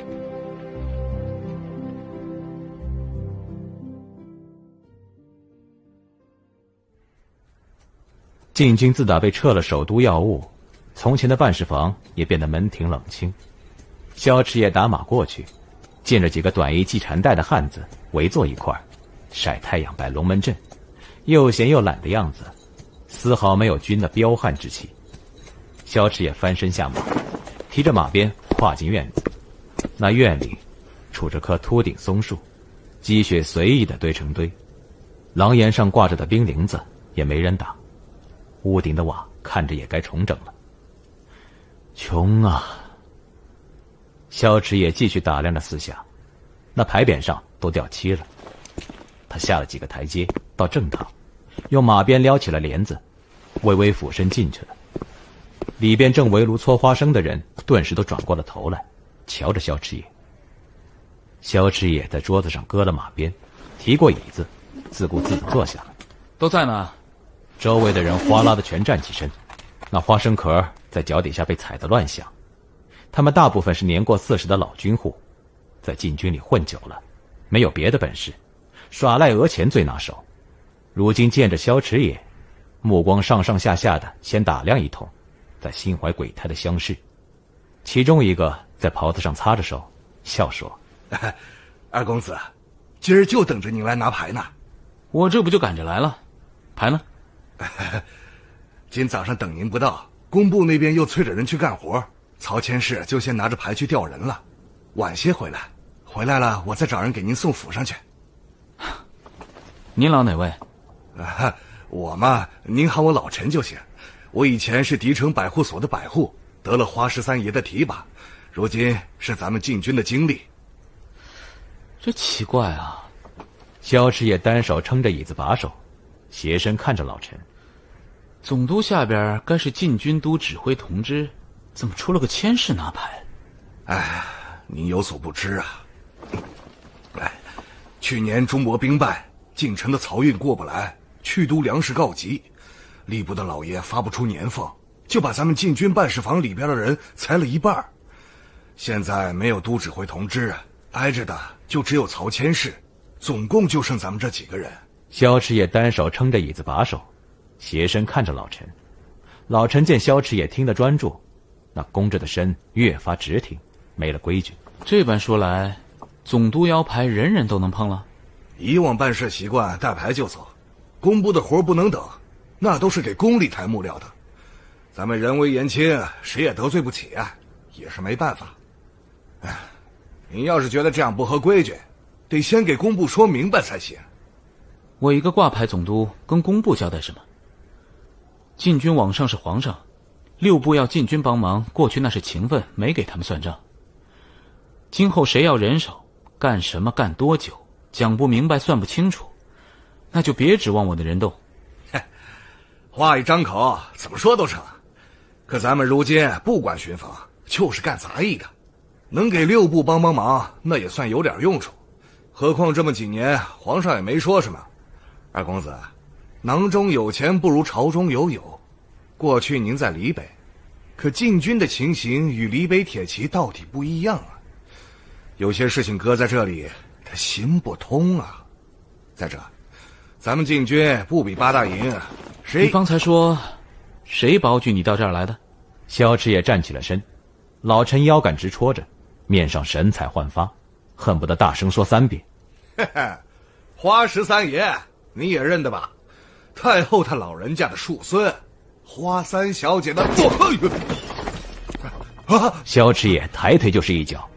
禁军自打被撤了首都要务，从前的办事房也变得门庭冷清。萧志也打马过去，见着几个短衣系缠带的汉子围坐一块儿，晒太阳摆龙门阵，又闲又懒的样子，丝毫没有军的彪悍之气。萧志也翻身下马，提着马鞭跨进院子。那院里杵着棵秃顶松树，积雪随意地堆成堆，廊檐上挂着的冰铃子也没人打，屋顶的瓦看着也该重整了。穷啊！萧志也继续打量着四下，那牌匾上都掉漆了。他下了几个台阶到正堂，用马鞭撩起了帘子，微微俯身进去了。里边正围炉搓花生的人顿时都转过了头来，瞧着萧志也。萧志也在桌子上搁了马鞭，提过椅子，自顾自地坐下了。都在呢。周围的人哗啦的全站起身，那花生壳在脚底下被踩得乱响。他们大部分是年过40的老军户，在禁军里混久了，没有别的本事，耍赖讹钱最拿手。如今见着萧池野，目光上上下下的先打量一通，再心怀鬼胎的相视。其中一个在袍子上擦着手，笑说：“二公子，今儿就等着您来拿牌呢。我这不就赶着来了，牌呢？今早上等您不到，工部那边又催着人去干活，曹千世就先拿着牌去调人了，晚些回来。回来了，我再找人给您送府上去。”您老哪位？我嘛，您喊我老陈就行。我以前是狄城百户所的百户，得了花13爷的提拔，如今是咱们禁军的经历。这奇怪啊！萧池野单手撑着椅子把手，斜身看着老陈。总督下边该是禁军都指挥同知，怎么出了个千世拿牌？哎，您有所不知啊。去年中国兵败，进城的漕运过不来，去都粮食告急，吏部的老爷发不出年俸，就把咱们禁军办事房里边的人裁了一半。现在没有都指挥同知，挨着的就只有曹千世，总共就剩咱们这几个人。萧池野单手撑着椅子把手，斜身看着老陈。老陈见萧池野听得专注，那弓着的身越发直挺，没了规矩。这般说来，总督腰牌人人都能碰了。以往办事习惯带牌就走，工部的活不能等，那都是给宫里抬幕僚的。咱们人微言轻，谁也得罪不起啊，也是没办法。您要是觉得这样不合规矩，得先给工部说明白才行。我一个挂牌总督跟工部交代什么？禁军往上是皇上，6部要禁军帮忙，过去那是情分，没给他们算账。今后谁要人手，干什么干多久，讲不明白算不清楚，那就别指望我的人动。话一张口怎么说都成，可咱们如今不管巡防，就是干杂役的，能给6部帮忙，那也算有点用处。何况这么几年皇上也没说什么。二公子，囊中有钱不如朝中有友。过去您在黎北，可禁军的情形与黎北铁骑到底不一样啊。有些事情搁在这里，他行不通啊。再者，咱们禁军不比8大营，谁？你刚才说，谁保举你到这儿来的？萧池也站起了身，老陈腰杆直戳着，面上神采焕发，恨不得大声说3遍。花13爷，你也认得吧？太后她老人家的庶孙，花三小姐的。萧池也抬腿就是一脚。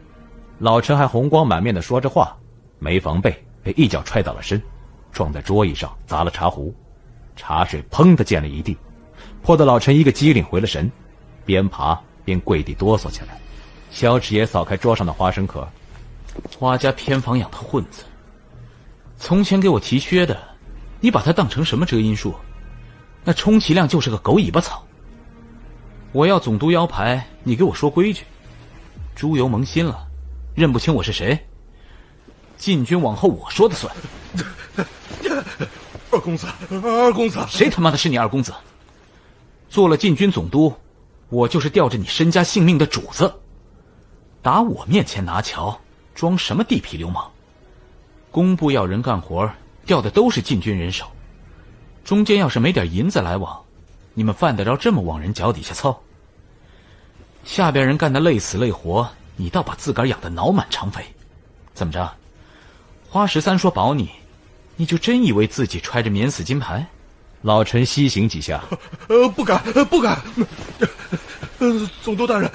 老陈还红光满面的说着话，没防备，被一脚踹倒了身，撞在桌椅上，砸了茶壶，茶水砰的溅了一地，泼得老陈一个机灵回了神，边爬边跪地哆嗦起来。萧池也扫开桌上的花生壳，花家偏房养的混子，从前给我提靴的，你把他当成什么遮阴术？那充其量就是个狗尾巴草。我要总督腰牌，你给我说规矩。猪油蒙心了，认不清我是谁？禁军往后我说的算。二公子，二公子，谁他妈的是你二公子？做了禁军总督，我就是吊着你身家性命的主子。打我面前拿桥，装什么地痞流氓？工部要人干活，调的都是禁军人手，中间要是没点银子来往，你们犯得着这么往人脚底下凑？下边人干得累死累活，你倒把自个儿养得脑满肠肥。怎么着？花13说保你，你就真以为自己揣着免死金牌？老陈西行几下，不敢，不敢。总督大人，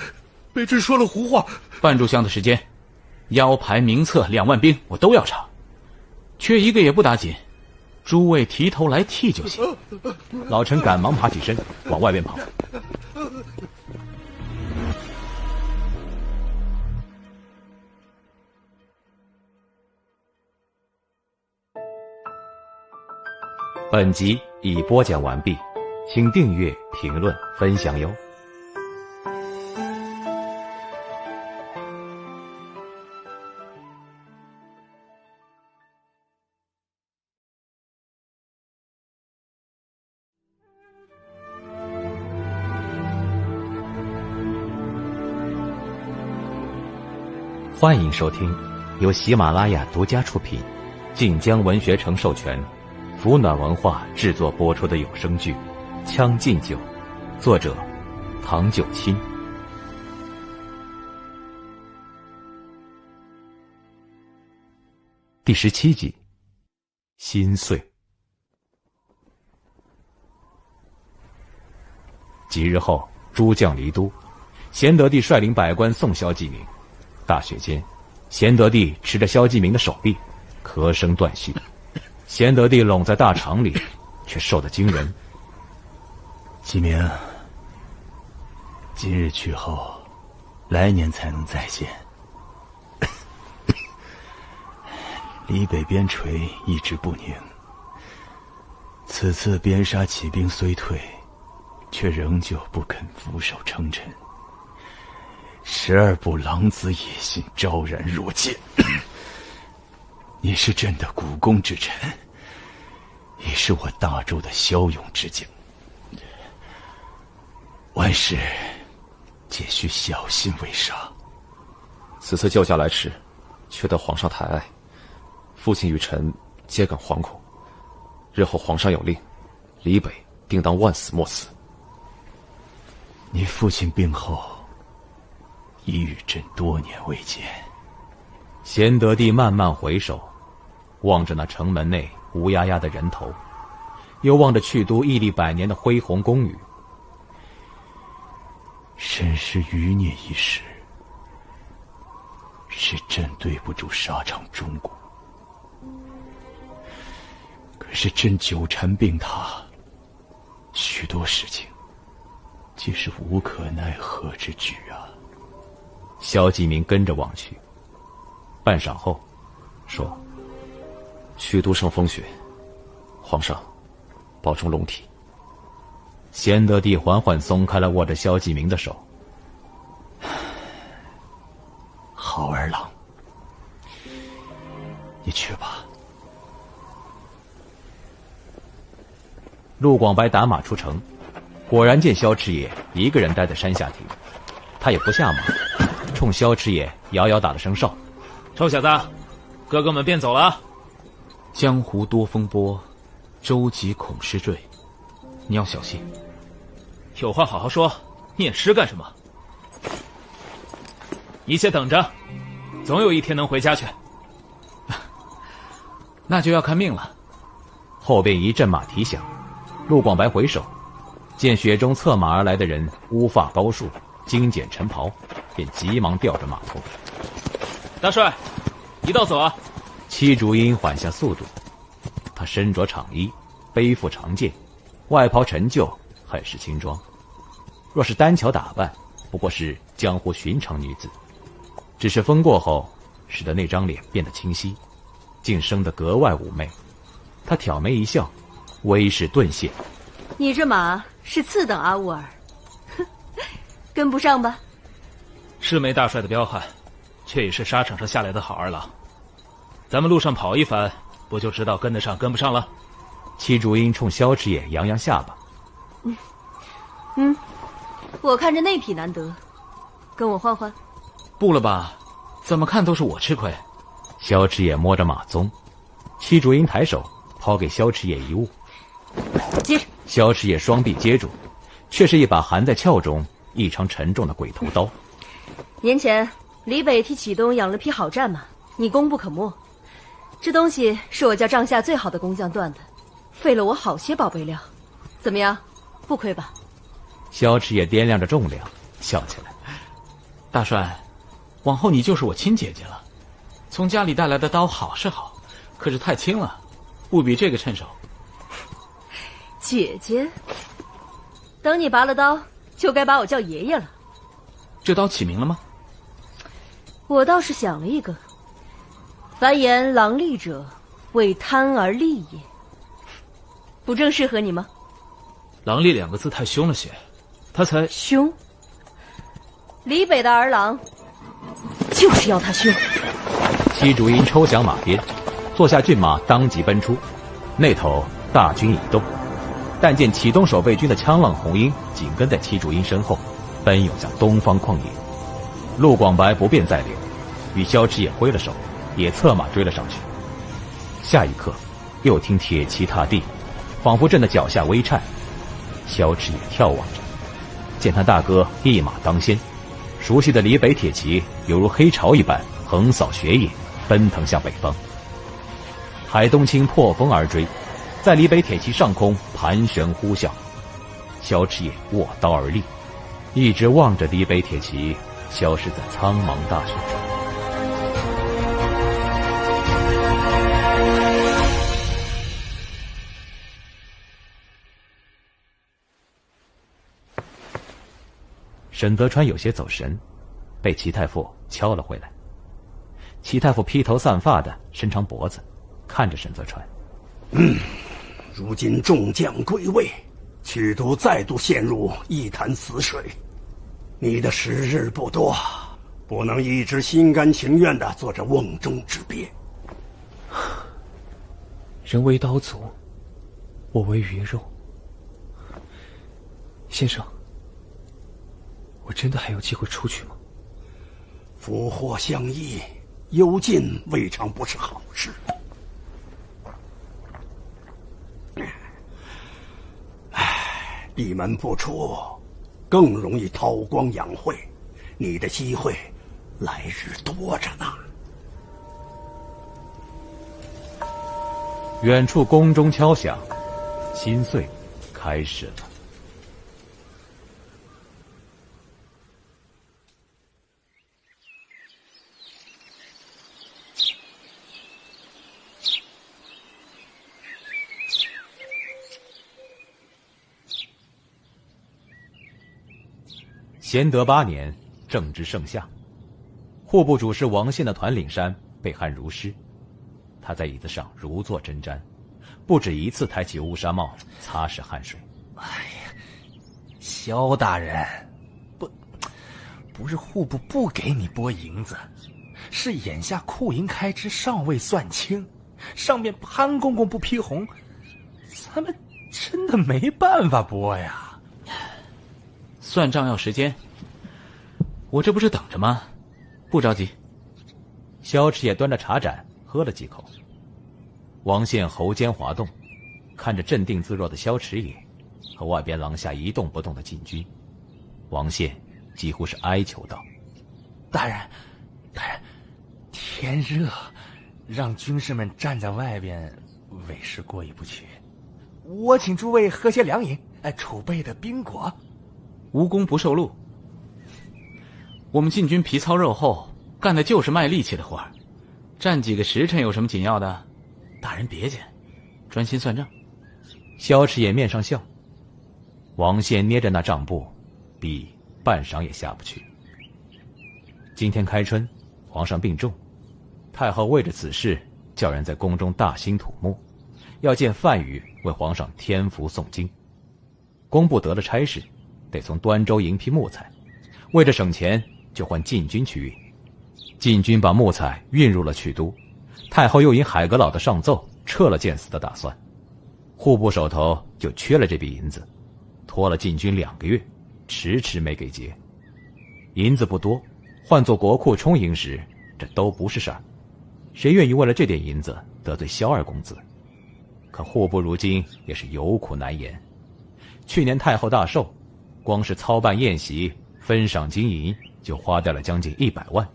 卑职说了胡话。半炷香的时间，腰牌名册2万兵我都要查，缺一个也不打紧，诸位提头来替就行。老陈赶忙爬起身往外边跑。本集已播讲完毕，请订阅、评论、分享哟。欢迎收听由喜马拉雅独家出品，晋江文学城授权，福暖文化制作播出的有声剧《将进酒》，作者唐九卿。第17集，心碎。几日后，诸将离都，贤德帝率领百官送萧继明。大雪间，贤德帝持着萧继明的手臂，咳声断续。贤德帝拢在大场里，却瘦得惊人。继明，今日去后，来年才能再见。离北边陲一直不宁，此次边沙起兵虽退，却仍旧不肯俯首称臣。12部狼子野心昭然若见。你是朕的股肱之臣，也是我大周的骁勇之将，万事皆需小心为上。此次救驾来迟，却得皇上抬爱，父亲与臣皆感惶恐。日后皇上有令，李北定当万死莫辞。你父亲病后，已与朕多年未见。贤德帝慢慢回首，望着那城门内乌压压的人头，又望着去都屹立100年的恢宏宫宇。身失余孽一事，是朕对不住沙场中国。可是朕久缠病榻，许多事情皆是无可奈何之举啊。萧继明跟着望去，半晌后说：去都生风雪，皇上保重龙体。贤德帝缓缓松开了握着萧继明的手。好儿郎，你去吧。陆广白打马出城，果然见萧池野一个人待在山下亭，他也不下马，冲萧池野遥遥打了声哨：臭小子，哥哥们便走了。江湖多风波，舟楫恐失坠，你要小心。有话好好说，念诗干什么？你且等着，总有一天能回家去。那就要看命了。后边一阵马蹄响，陆广白回首，见雪中策马而来的人乌发高束，精简晨袍，便急忙吊着马头。大帅，一道走啊！戚竹英缓下速度，他身着长衣，背负长剑，外袍陈旧，很是轻装。若是单巧打扮，不过是江湖寻常女子，只是风过后，使得那张脸变得清晰，竟生得格外妩媚。他挑眉一笑，威势顿现。你这马是次等阿乌尔，跟不上吧？是没大帅的彪悍，却也是沙场上下来的好儿郎。咱们路上跑一番，不就知道跟得上跟不上了？戚竹英冲萧池野扬扬下巴。我看着那匹难得，跟我换换。不了吧，怎么看都是我吃亏。萧池野摸着马鬃，戚竹英抬手抛给萧池野一物，接着。萧池野双臂接住，却是一把含在鞘中异常沉重的鬼头刀。年前李北替启东养了匹好战马，你功不可没。这东西是我家帐下最好的工匠锻的，费了我好些宝贝料。怎么样，不亏吧？萧池野掂量着重量，笑起来。大帅，往后你就是我亲姐姐了。从家里带来的刀好是好，可是太轻了，不比这个趁手。姐姐，等你拔了刀，就该把我叫爷爷了。这刀起名了吗？我倒是想了一个，凡言狼戾者，为贪而立也。不正适合你吗？狼戾2个字太凶了些，他才凶。李北的儿郎，就是要他凶。戚竹英抽响马鞭，坐下骏马当即奔出。那头大军已动，但见启东守备军的枪浪红缨紧跟在戚竹英身后，奔涌向东方旷野。陆广白不便再留，与萧池也挥了手，也策马追了上去。下一刻，又听铁骑踏地，仿佛震得脚下微颤。萧迟也眺望着，见他大哥一马当先，熟悉的黎北铁骑犹如黑潮一般横扫雪野，奔腾向北方。海东青破风而追，在黎北铁骑上空盘旋呼啸。萧迟也握刀而立，一直望着黎北铁骑消失在苍茫大雪中。沈德川有些走神，被齐太傅敲了回来。齐太傅披头散发的伸长脖子看着沈泽川。如今众将归位，曲都再度陷入一潭死水。你的时日不多，不能一直心甘情愿地做着瓮中之鳖。人为刀俎，我为鱼肉。先生，我真的还有机会出去吗？福祸相依，幽禁未尝不是好事。闭门不出，更容易韬光养晦，你的机会来日多着呢。远处宫中敲响，新岁开始了。咸德8年，正值盛夏，户部主事王宪的团领山被旱如湿，他在椅子上如坐针毡，不止一次抬起乌纱帽擦拭汗水。哎呀，萧大人，不是户部不给你拨银子，是眼下库银开支尚未算清，上面潘公公不批红，咱们真的没办法拨呀。算账要时间，我这不是等着吗？不着急。萧迟也端着茶盏喝了几口。王宪喉间滑动，看着镇定自若的萧迟也和外边廊下一动不动的禁军，王宪几乎是哀求道：“大人，天热，让军士们站在外边，为时过意不去。我请诸位喝些凉饮，储备的冰果。”无功不受禄。我们禁军皮糙肉厚，干的就是卖力气的活儿，站几个时辰有什么紧要的？大人别介，专心算账。萧迟也面上笑。王宪捏着那账簿，笔半晌也下不去。今天开春，皇上病重，太后为着此事，叫人在宫中大兴土木，要见范宇为皇上添符诵经。工部得了差事，得从端州营批木材，为着省钱，就换禁军去运。禁军把木材运入了曲都，太后又因海阁老的上奏，撤了见死的打算。户部手头就缺了这笔银子，拖了禁军2个月，迟迟没给结。银子不多，换作国库充盈时，这都不是事儿。谁愿意为了这点银子得罪萧二公子？可户部如今也是有苦难言。去年太后大寿，光是操办宴席、分赏金银，就花掉了将近100万。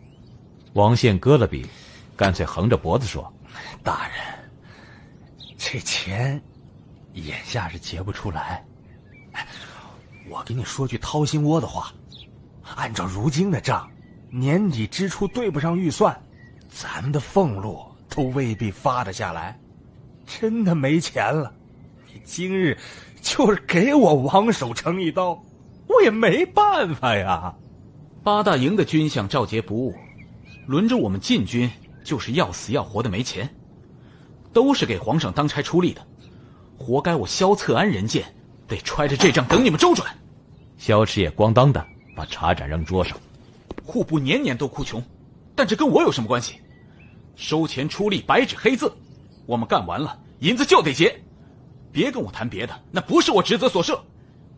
王宪搁了笔，干脆横着脖子说：“大人，这钱眼下是结不出来。我给你说句掏心窝的话，按照如今的账，年底支出对不上预算，咱们的俸禄都未必发得下来，真的没钱了。你今日就是给我王守成一刀，我也没办法呀。8大营的军饷照结不误，轮着我们禁军就是要死要活的没钱，都是给皇上当差出力的，活该我萧策安人贱，得揣着这账等你们周转。”萧迟也咣当的把茶盏扔桌上。户部年年都哭穷，但这跟我有什么关系？收钱出力，白纸黑字，我们干完了，银子就得结。别跟我谈别的，那不是我职责所涉。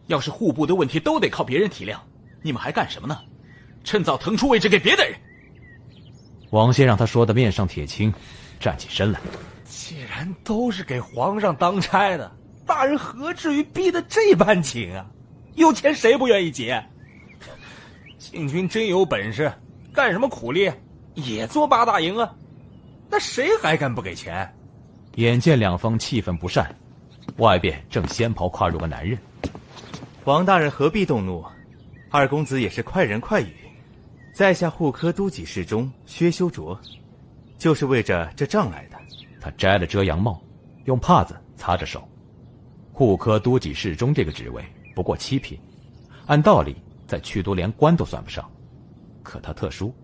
要是户部的问题都得靠别人体谅，你们还干什么呢？趁早腾出位置给别的人。王宪让他说的面上铁青，站起身来。既然都是给皇上当差的，大人何至于逼得这般紧啊？有钱谁不愿意结？禁军真有本事，干什么苦力也做八大营啊？那谁还敢不给钱？眼见两方气氛不善，外边正仙袍跨入个男人。王大人何必动怒？二公子也是快人快语，在下护科都给事中薛修卓，就是为着这账来的。他摘了遮阳帽，用帕子擦着手。护科都给事中这个职位不过7品，按道理在去都连官都算不上。可他特殊，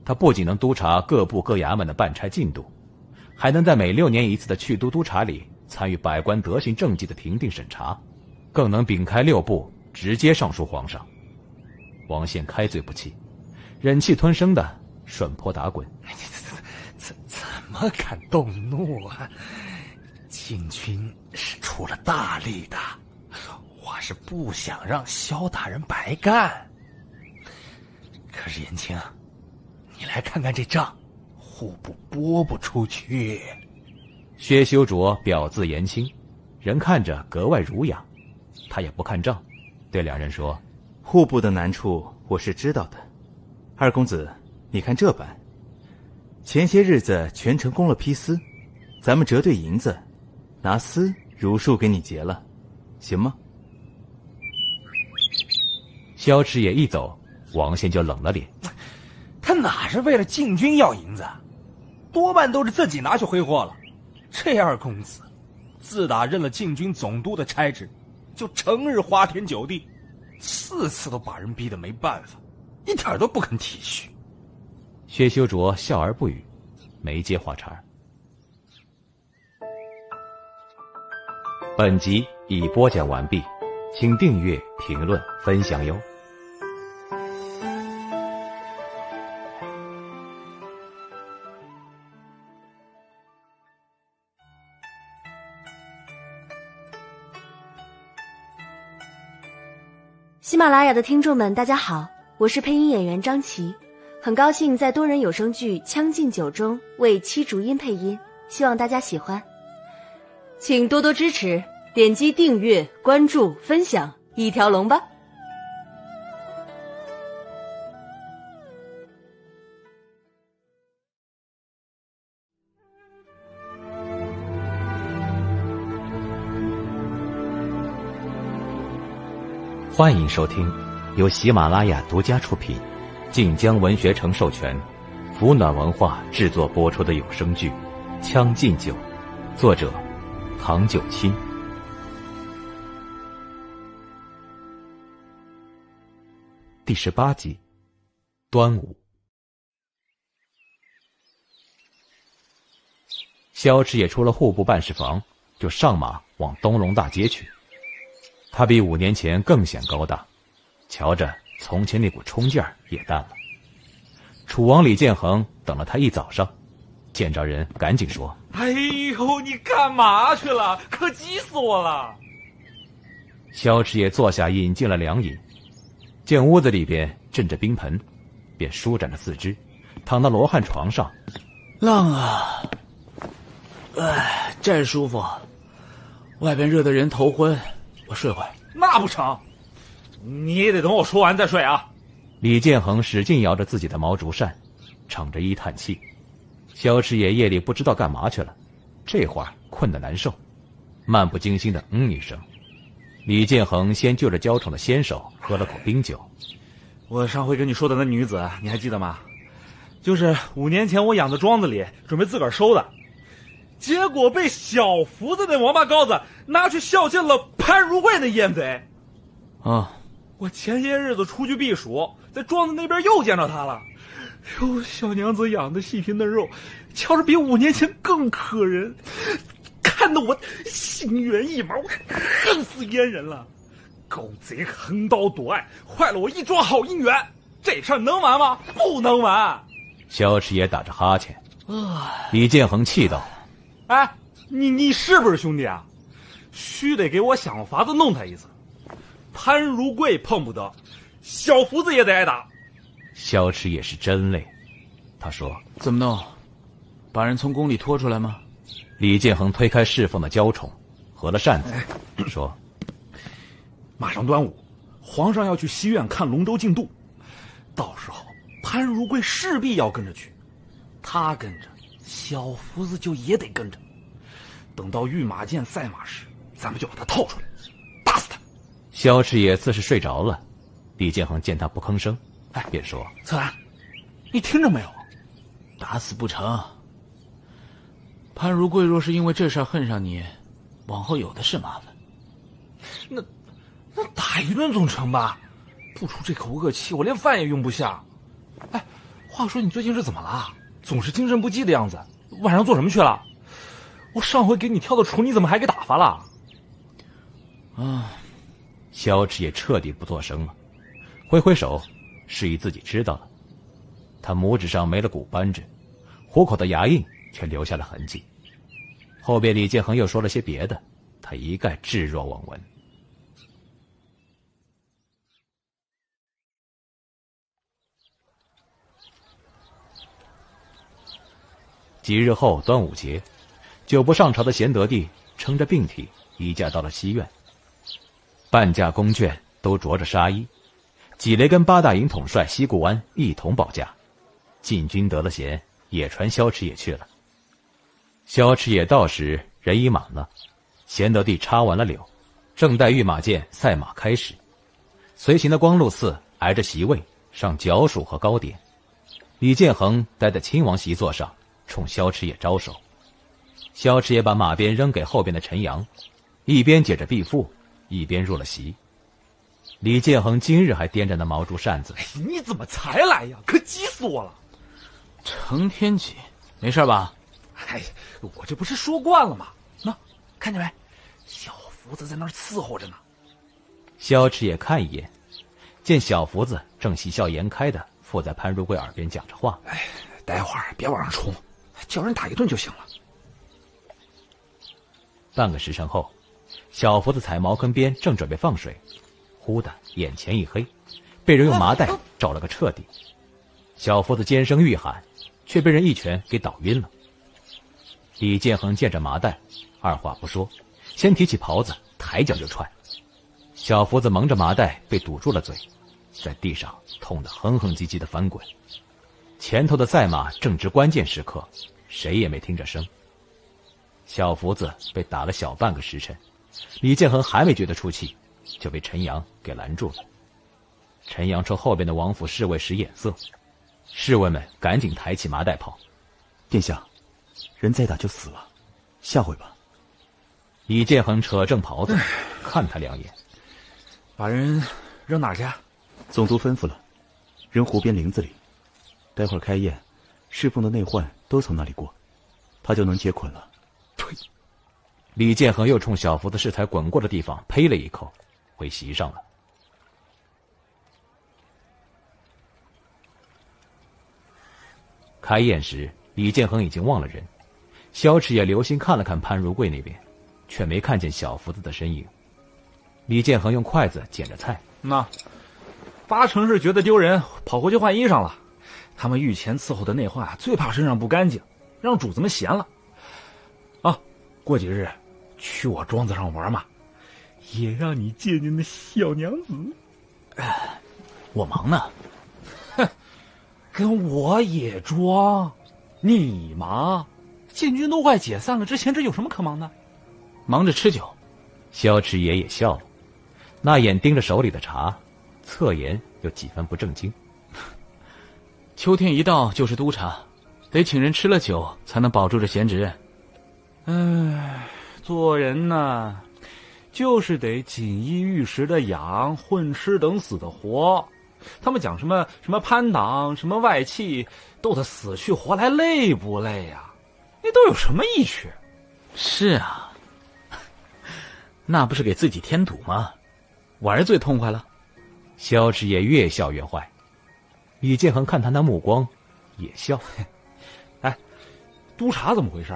他不仅能督察各部各衙门的办差进度，还能在每6年一次的去都督察里参与百官德行政绩的评定审查，更能秉开6部直接上书皇上。王宪开罪不气，忍气吞声的顺坡打滚。怎么敢动怒啊？禁军是出了大力的，我是不想让萧大人白干。可是言青，你来看看这账，户部拨不出去。薛修卓表字言青，人看着格外儒雅，他也不看账，对两人说：户部的难处我是知道的，二公子，你看这般，前些日子全城供了批丝，咱们折对银子，拿丝如数给你结了，行吗？萧池也一走，王宪就冷了脸。他哪是为了禁军要银子，多半都是自己拿去挥霍了。这二公子自打任了禁军总督的差职，就成日花天酒地，次次都把人逼得没办法，一点都不肯体恤。薛修卓笑而不语，没接话茬。本集已播讲完毕，请订阅、评论、分享哟。喜马拉雅的听众们，大家好，我是配音演员张琪，很高兴在多人有声剧《将进酒》中为七竹音配音，希望大家喜欢，请多多支持，点击订阅、关注、分享，一条龙吧。欢迎收听由喜马拉雅独家出品，晋江文学城授权，福暖文化制作播出的有声剧《将进酒》，作者唐九卿。第18集，端午。萧池也出了户部办事房，就上马往东龙大街去。他比5年前更显高大，瞧着从前那股冲劲儿也淡了。楚王李建恒等了他一早上，见着人赶紧说：哎呦，你干嘛去了？可急死我了！萧池也坐下饮尽了凉饮，见屋子里边镇着冰盆，便舒展着四肢，躺到罗汉床上。浪啊，哎，真舒服。外边热得人头昏，我睡会。那不成，你也得等我说完再睡啊。李建恒使劲摇着自己的毛竹扇，敞着衣叹气。萧池也夜里不知道干嘛去了，这会儿困得难受，漫不经心的一声。李建恒先就着娇宠的纤手喝了口冰酒。我上回跟你说的那女子你还记得吗？就是5年前我养在庄子里准备自个儿收的，结果被小福子那王八羔子拿去孝敬了潘如贵那烟贼。我前些日子出去避暑，在庄子那边又见着他了。哟，小娘子养的细皮嫩肉，瞧着比5年前更可人，看得我心猿意马，我恨死阉人了。狗贼横刀夺爱，坏了我一桩好姻缘，这事儿能完吗？不能完。萧池也打着哈欠。李建恒气道：哎，你是不是兄弟啊？须得给我想个法子弄他一次。潘如贵碰不得，小福子也得挨打。萧池也是真累，他说：怎么弄？把人从宫里拖出来吗？李建恒推开侍奉的娇宠，合了扇子，说：“马上端午，皇上要去西苑看龙舟竞渡，到时候潘如贵势必要跟着去，他跟着，小福子就也得跟着。等到御马监赛马时，咱们就把他套出来，打死他。”萧赤也似是睡着了，李建恒见他不吭声，便说：“策兰，你听着没有？打死不成。潘如贵若是因为这事恨上你，往后有的是麻烦。那打一顿总成吧，不出这口恶气，我连饭也用不下。哎，话说你最近是怎么了？总是精神不济的样子，晚上做什么去了？我上回给你挑的厨，你怎么还给打发了？”萧赤也彻底不作声了，挥挥手，示意自己知道了。他拇指上没了骨斑质，虎口的牙印却留下了痕迹。后边李建恒又说了些别的，他一概置若罔闻。几日后端午节，久不上朝的贤德帝撑着病体移驾到了西苑，半驾宫眷都着着纱衣，纪雷跟八大营统帅西固湾一同保驾。禁军得了闲，也传萧赤也去了。萧赤也到时，人已满了。贤德帝插完了柳，正待御马监赛马开始。随行的光禄寺挨着席位上角黍和糕点，李建恒待在亲王席座上，冲萧赤也招手。萧赤也把马鞭扔给后边的陈阳，一边解着臂腹，一边入了席。李建恒今日还掂着那毛竹扇子。你怎么才来呀？可急死我了！成天急，没事吧？哎，我这不是说惯了吗？那看见没？小福子在那儿伺候着呢。萧赤也看一眼，见小福子正喜笑颜开的附在潘如贵耳边讲着话。哎，待会儿别往上冲，叫人打一顿就行了。半个时辰后，小福子踩茅坑边正准备放水，忽的眼前一黑，被人用麻袋照了个彻底。小福子尖声欲喊，却被人一拳给倒晕了。李建恒见着麻袋，二话不说，先提起袍子抬脚就踹。小福子蒙着麻袋被堵住了嘴，在地上痛得哼哼唧唧的翻滚。前头的赛马正值关键时刻，谁也没听着声。小福子被打了小半个时辰，李建恒还没觉得出气，就被陈阳给拦住了。陈阳冲后边的王府侍卫使眼色，侍卫们赶紧抬起麻袋跑。殿下，人再打就死了，下回吧。李建恒扯正袍子，看他两眼。把人扔哪儿去？总督吩咐了，扔湖边林子里。待会儿开宴，侍奉的内患都从那里过，他就能解捆了。呸！李建恒又冲小福子适才滚过的地方呸了一口，回席上了。开宴时，李建恒已经忘了人，萧赤也留心看了看潘如贵那边，却没看见小福子的身影。李建恒用筷子捡着菜，那八成是觉得丢人，跑回去换衣裳了。他们御前伺候的内患最怕身上不干净，让主子们闲了。啊，过几日去我庄子上玩嘛，也让你见见那小娘子。我忙呢。哼，跟我也装？你忙？禁军都快解散了，之前这有什么可忙的？忙着吃酒。萧赤爷也笑了，那眼盯着手里的茶，侧颜有几分不正经。秋天一到就是督察，得请人吃了酒才能保住这闲职。做人呢，就是得锦衣玉食的养，混吃等死的活。他们讲什么潘党，什么外戚，斗得死去活来，累不累呀？那都有什么意趣？是啊，那不是给自己添堵吗？玩最痛快了。萧赤也越笑越坏。李建恒看他那目光，也笑。哎，督察怎么回事？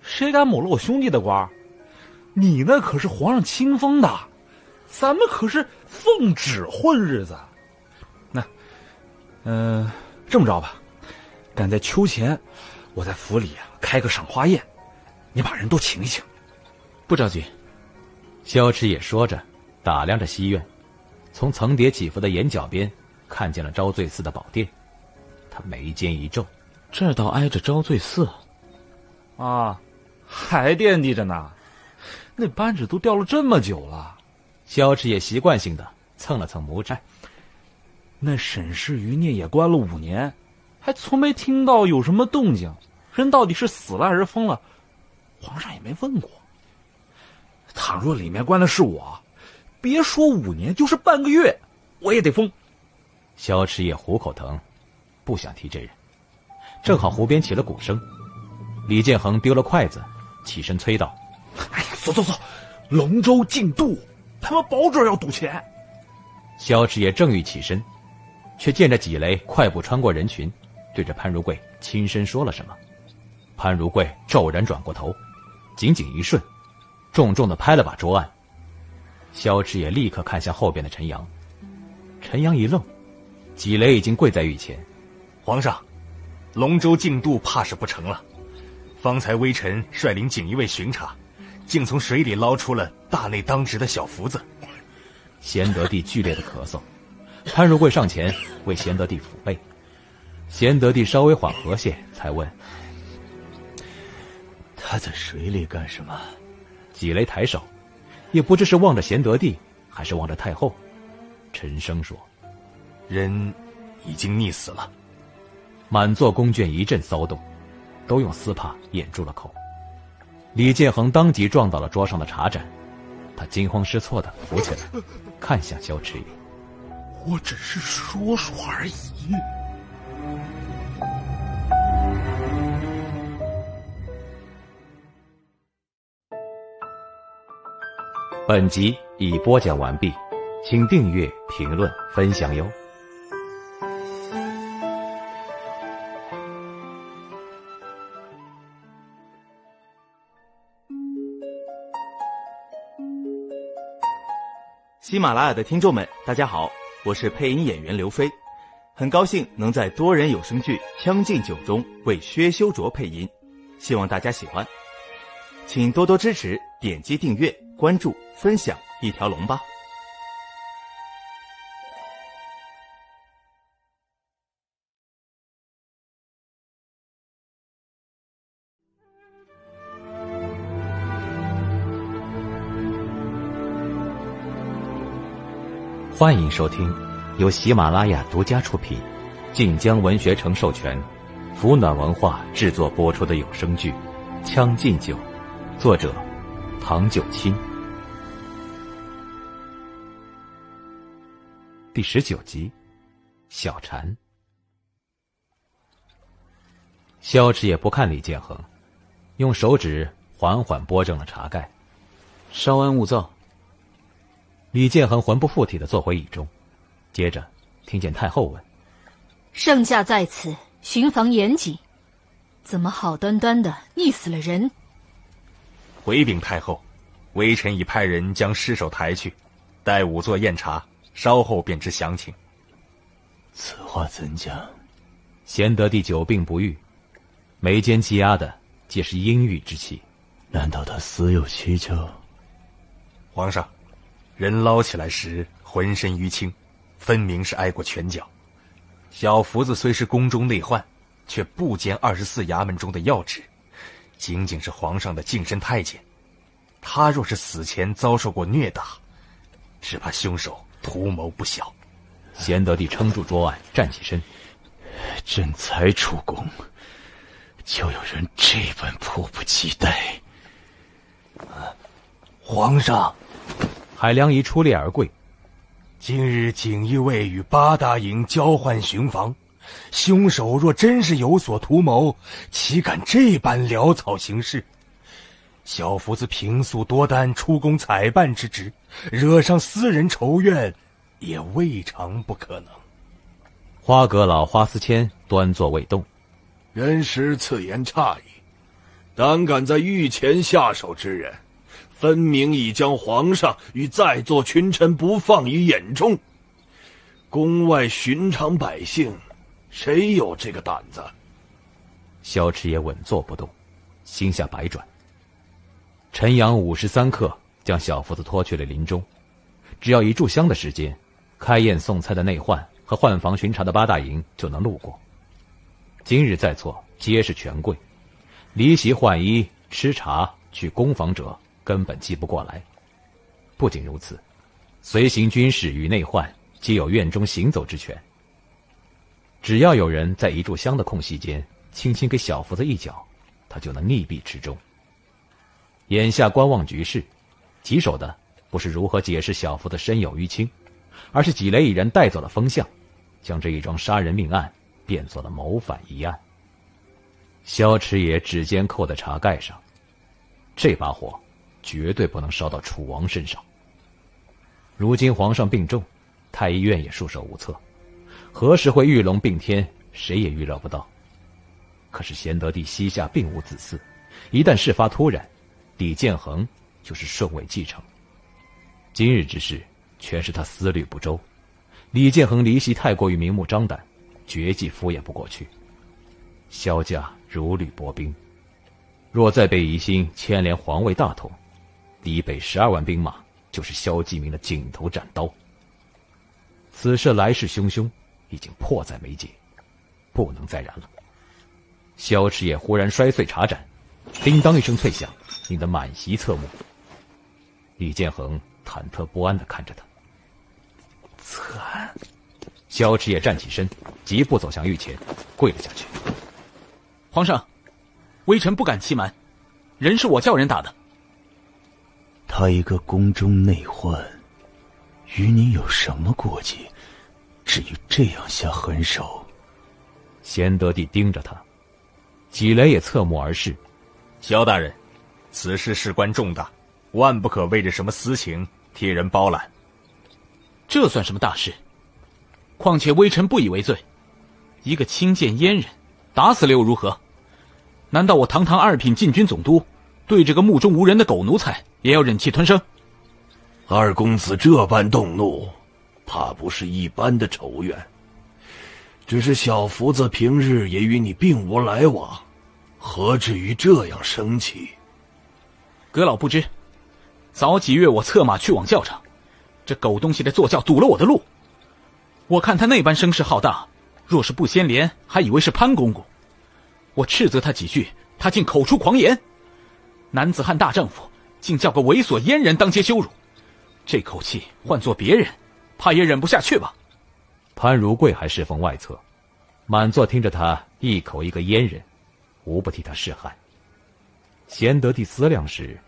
谁敢抹了我兄弟的官？你那可是皇上亲封的，咱们可是奉旨混日子。那，这么着吧，赶在秋前，我在府里开个赏花宴，你把人都请一请。不着急。萧池也说着，打量着西院，从层叠起伏的檐角边看见了昭罪寺的宝殿，他眉间一皱，这儿倒挨着昭罪寺啊，还惦记着呢。那扳指都掉了这么久了。萧池也习惯性的蹭了蹭拇指。那沈氏余孽也关了5年，还从没听到有什么动静，人到底是死了还是疯了，皇上也没问过。倘若里面关的是我，别说5年，就是半个月，我也得疯。萧池也虎口疼，不想提这人。正好湖边起了鼓声，李建恒丢了筷子，起身催道：“哎呀，走，龙舟竞渡，他们保准要赌钱。”萧池也正欲起身，却见着纪雷快步穿过人群，对着潘如贵轻声说了什么。潘如贵骤然转过头，仅仅一瞬，重重地拍了把桌案。萧池也立刻看向后边的陈阳。陈阳一愣，纪雷已经跪在御前。皇上，龙舟竞渡怕是不成了。方才微臣率领锦衣卫巡查，竟从水里捞出了大内当值的小福子。贤德帝剧烈的咳嗽，潘如贵上前为贤德帝抚背。贤德帝稍微缓和些，才问：“他在水里干什么？”纪雷抬手，也不知是望着贤德帝，还是望着太后，沉声说：“人已经溺死了。”满座宫眷一阵骚动，都用丝帕掩住了口。李建恒当即撞倒了桌上的茶盏，他惊慌失措地扶起来，看向萧池也：“我只是说说而已。”本集已播讲完毕，请订阅、评论、分享哟。喜马拉雅的听众们，大家好，我是配音演员刘飞，很高兴能在多人有声剧《将进酒》中为薛修卓配音，希望大家喜欢，请多多支持，点击订阅、关注、分享一条龙吧。欢迎收听由喜马拉雅独家出品，晋江文学城授权，福暖文化制作播出的有声剧《将进酒》，作者唐九卿。第19集，小禅。萧池也不看李建恒，用手指缓缓拨正了茶盖。稍安勿躁。李建恒魂不附体地坐回椅中，接着听见太后问：“圣驾在此，巡防严谨，怎么好端端的溺死了人？”回禀太后，微臣已派人将尸首抬去，待仵作验查，稍后便知详情。此话怎讲？贤德帝久病不愈，眉间积压的皆是阴郁之气。难道他死有蹊跷？皇上，人捞起来时浑身淤青，分明是挨过拳脚。小福子虽是宫中内患，却不兼24衙门中的要职，仅仅是皇上的近身太监。他若是死前遭受过虐打，只怕凶手图谋不小。贤德帝撑住桌案，站起身：“朕才出宫，就有人这般迫不及待。”皇上，海良仪出列而跪：“今日锦衣卫与八大营交换巡防，凶手若真是有所图谋，岂敢这般潦草行事？小福子平素多担出宫采办之职，惹上私人仇怨，也未尝不可能。”花阁老花思谦端坐未动：“人师此言差矣，胆敢在御前下手之人，分明已将皇上与在座群臣不放于眼中。宫外寻常百姓，谁有这个胆子？”萧池也稳坐不动，心下百转。陈阳午时3刻将小福子拖去了林中，只要1炷香的时间，开宴送菜的内患和换房巡查的八大营就能路过。今日在座皆是权贵，离席换衣、吃茶、去公房者根本记不过来。不仅如此，随行军士与内患皆有院中行走之权。只要有人在1炷香的空隙间轻轻给小福子一脚，他就能溺毙池中。眼下观望局势，棘手的不是如何解释小福子身有淤青，而是纪雷一人带走了风向，将这一桩杀人命案变作了谋反一案。萧池野指尖扣在茶盖上，这把火绝对不能烧到楚王身上。如今皇上病重，太医院也束手无策，何时会玉龙并天，谁也预料不到。可是贤德帝膝下并无子嗣，一旦事发突然，李建恒就是顺位继承。今日之事全是他思虑不周，李建恒离席太过于明目张胆，绝技敷衍不过去。萧家如履薄冰，若再被疑心牵连皇位大统，敌北12万兵马就是萧继明的颈头斩刀。此事来势汹汹，已经迫在眉睫，不能再然了。萧池也忽然摔碎茶盏，叮当一声脆响，引得满席侧目。李建恒忐忑不安地看着他。惨！萧池也站起身，疾步走向御前，跪了下去。皇上，微臣不敢欺瞒，人是我叫人打的。他一个宫中内患，与你有什么过节，至于这样下狠手？贤德帝盯着他，纪雷也侧目而视。萧大人，此事事关重大，万不可为着什么私情替人包揽。这算什么大事？况且微臣不以为罪，一个轻贱阉人，打死了又如何？难道我堂堂2品禁军总督，对这个目中无人的狗奴才也要忍气吞声？二公子这般动怒，怕不是一般的仇怨。只是小福子平日也与你并无来往，何至于这样生气？阁老不知，早几月我策马去往教场，这狗东西的坐轿堵了我的路。我看他那般声势浩大，若是不先连，还以为是潘公公。我斥责他几句，他竟口出狂言。男子汉大丈夫，竟叫个猥琐阉人当街羞辱，这口气换做别人，怕也忍不下去吧。潘如贵还侍奉外侧，满座听着他一口一个阉人，无不替他示汗。贤德帝思量时，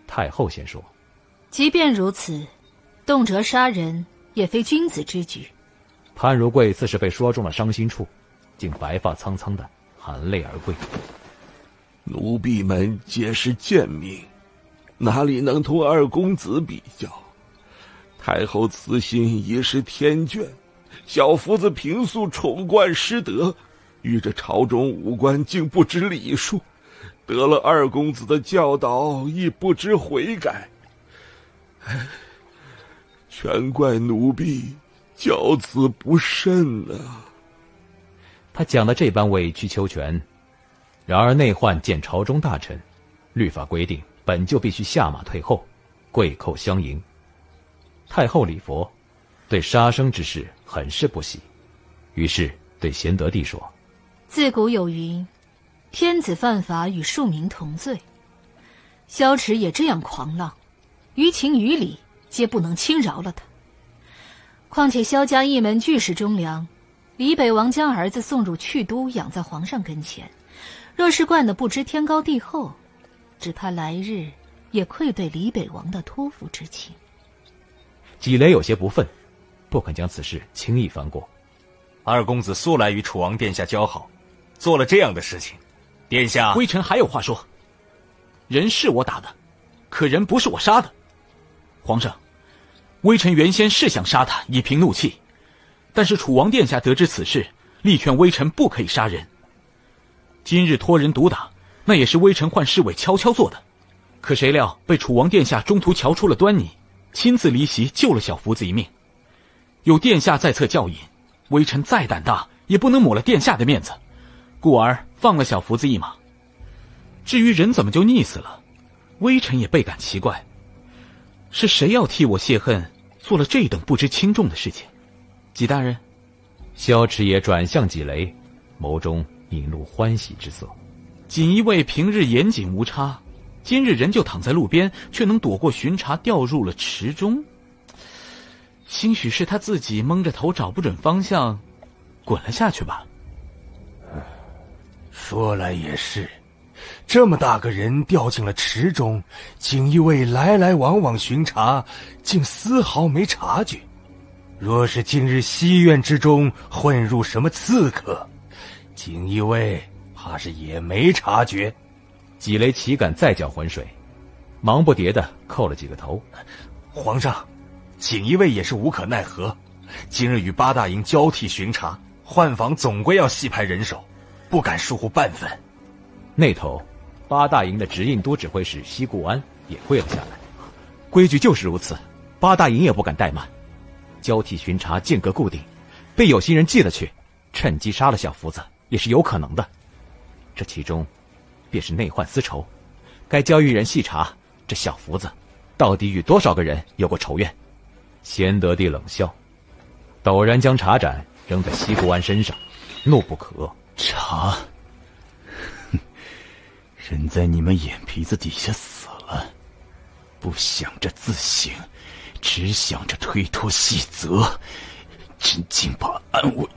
太后先说：即便如此，动辄杀人也非君子之举。潘如贵似是被说中了伤心处，竟白发苍苍的含泪而跪。奴婢们皆是贱命，哪里能同二公子比较？太后慈心已是天眷，小福子平素宠冠失德，遇着朝中武官竟不知礼数，得了二公子的教导亦不知悔改。唉，全怪奴婢教子不慎啊！他讲的这般委曲求全，然而内患见朝中大臣，律法规定本就必须下马退后，跪叩相迎。太后礼佛，对杀生之事很是不喜，于是对贤德帝说：自古有云，天子犯法与庶民同罪。萧池也这样狂浪，于情于理皆不能轻饶了他。况且萧家一门俱是忠良，李北王将儿子送入去都，养在皇上跟前，若是惯得不知天高地厚，只怕来日也愧对李北王的托付之情。纪雷有些不忿，不肯将此事轻易翻过。二公子素来与楚王殿下交好，做了这样的事情，殿下……微臣还有话说。人是我打的，可人不是我杀的。皇上，微臣原先是想杀他以平怒气，但是楚王殿下得知此事，力劝微臣不可以杀人。今日托人毒打，那也是微臣唤侍卫悄悄做的，可谁料被楚王殿下中途瞧出了端倪，亲自离席救了小福子一命。有殿下在侧教引，微臣再胆大也不能抹了殿下的面子，故而放了小福子一马。至于人怎么就溺死了，微臣也倍感奇怪，是谁要替我泄恨，做了这等不知轻重的事情？纪大人。萧池也转向纪雷，眸中映露欢喜之色。锦衣卫平日严谨无差，今日人就躺在路边，却能躲过巡查，掉入了池中。兴许是他自己蒙着头找不准方向，滚了下去吧。说来也是，这么大个人掉进了池中，锦衣卫来来往往巡查，竟丝毫没察觉。若是今日西院之中混入什么刺客，锦衣卫怕是也没察觉。纪雷岂敢再搅浑水，忙不迭地叩了几个头。皇上，锦衣卫也是无可奈何，今日与八大营交替巡查，换防总归要细派人手，不敢疏忽半分。那头八大营的直印都指挥使西固安也跪了下来。规矩就是如此，八大营也不敢怠慢，交替巡查，间隔固定，被有心人记了去，趁机杀了小福子也是有可能的。这其中便是内患丝绸，该交于人细查这小福子到底与多少个人有过仇怨。先德帝冷笑，陡然将茶盏扔在西固安身上，怒不可遏。茶，人在你们眼皮子底下死了，不想着自省，只想着推脱细责，真竟把安危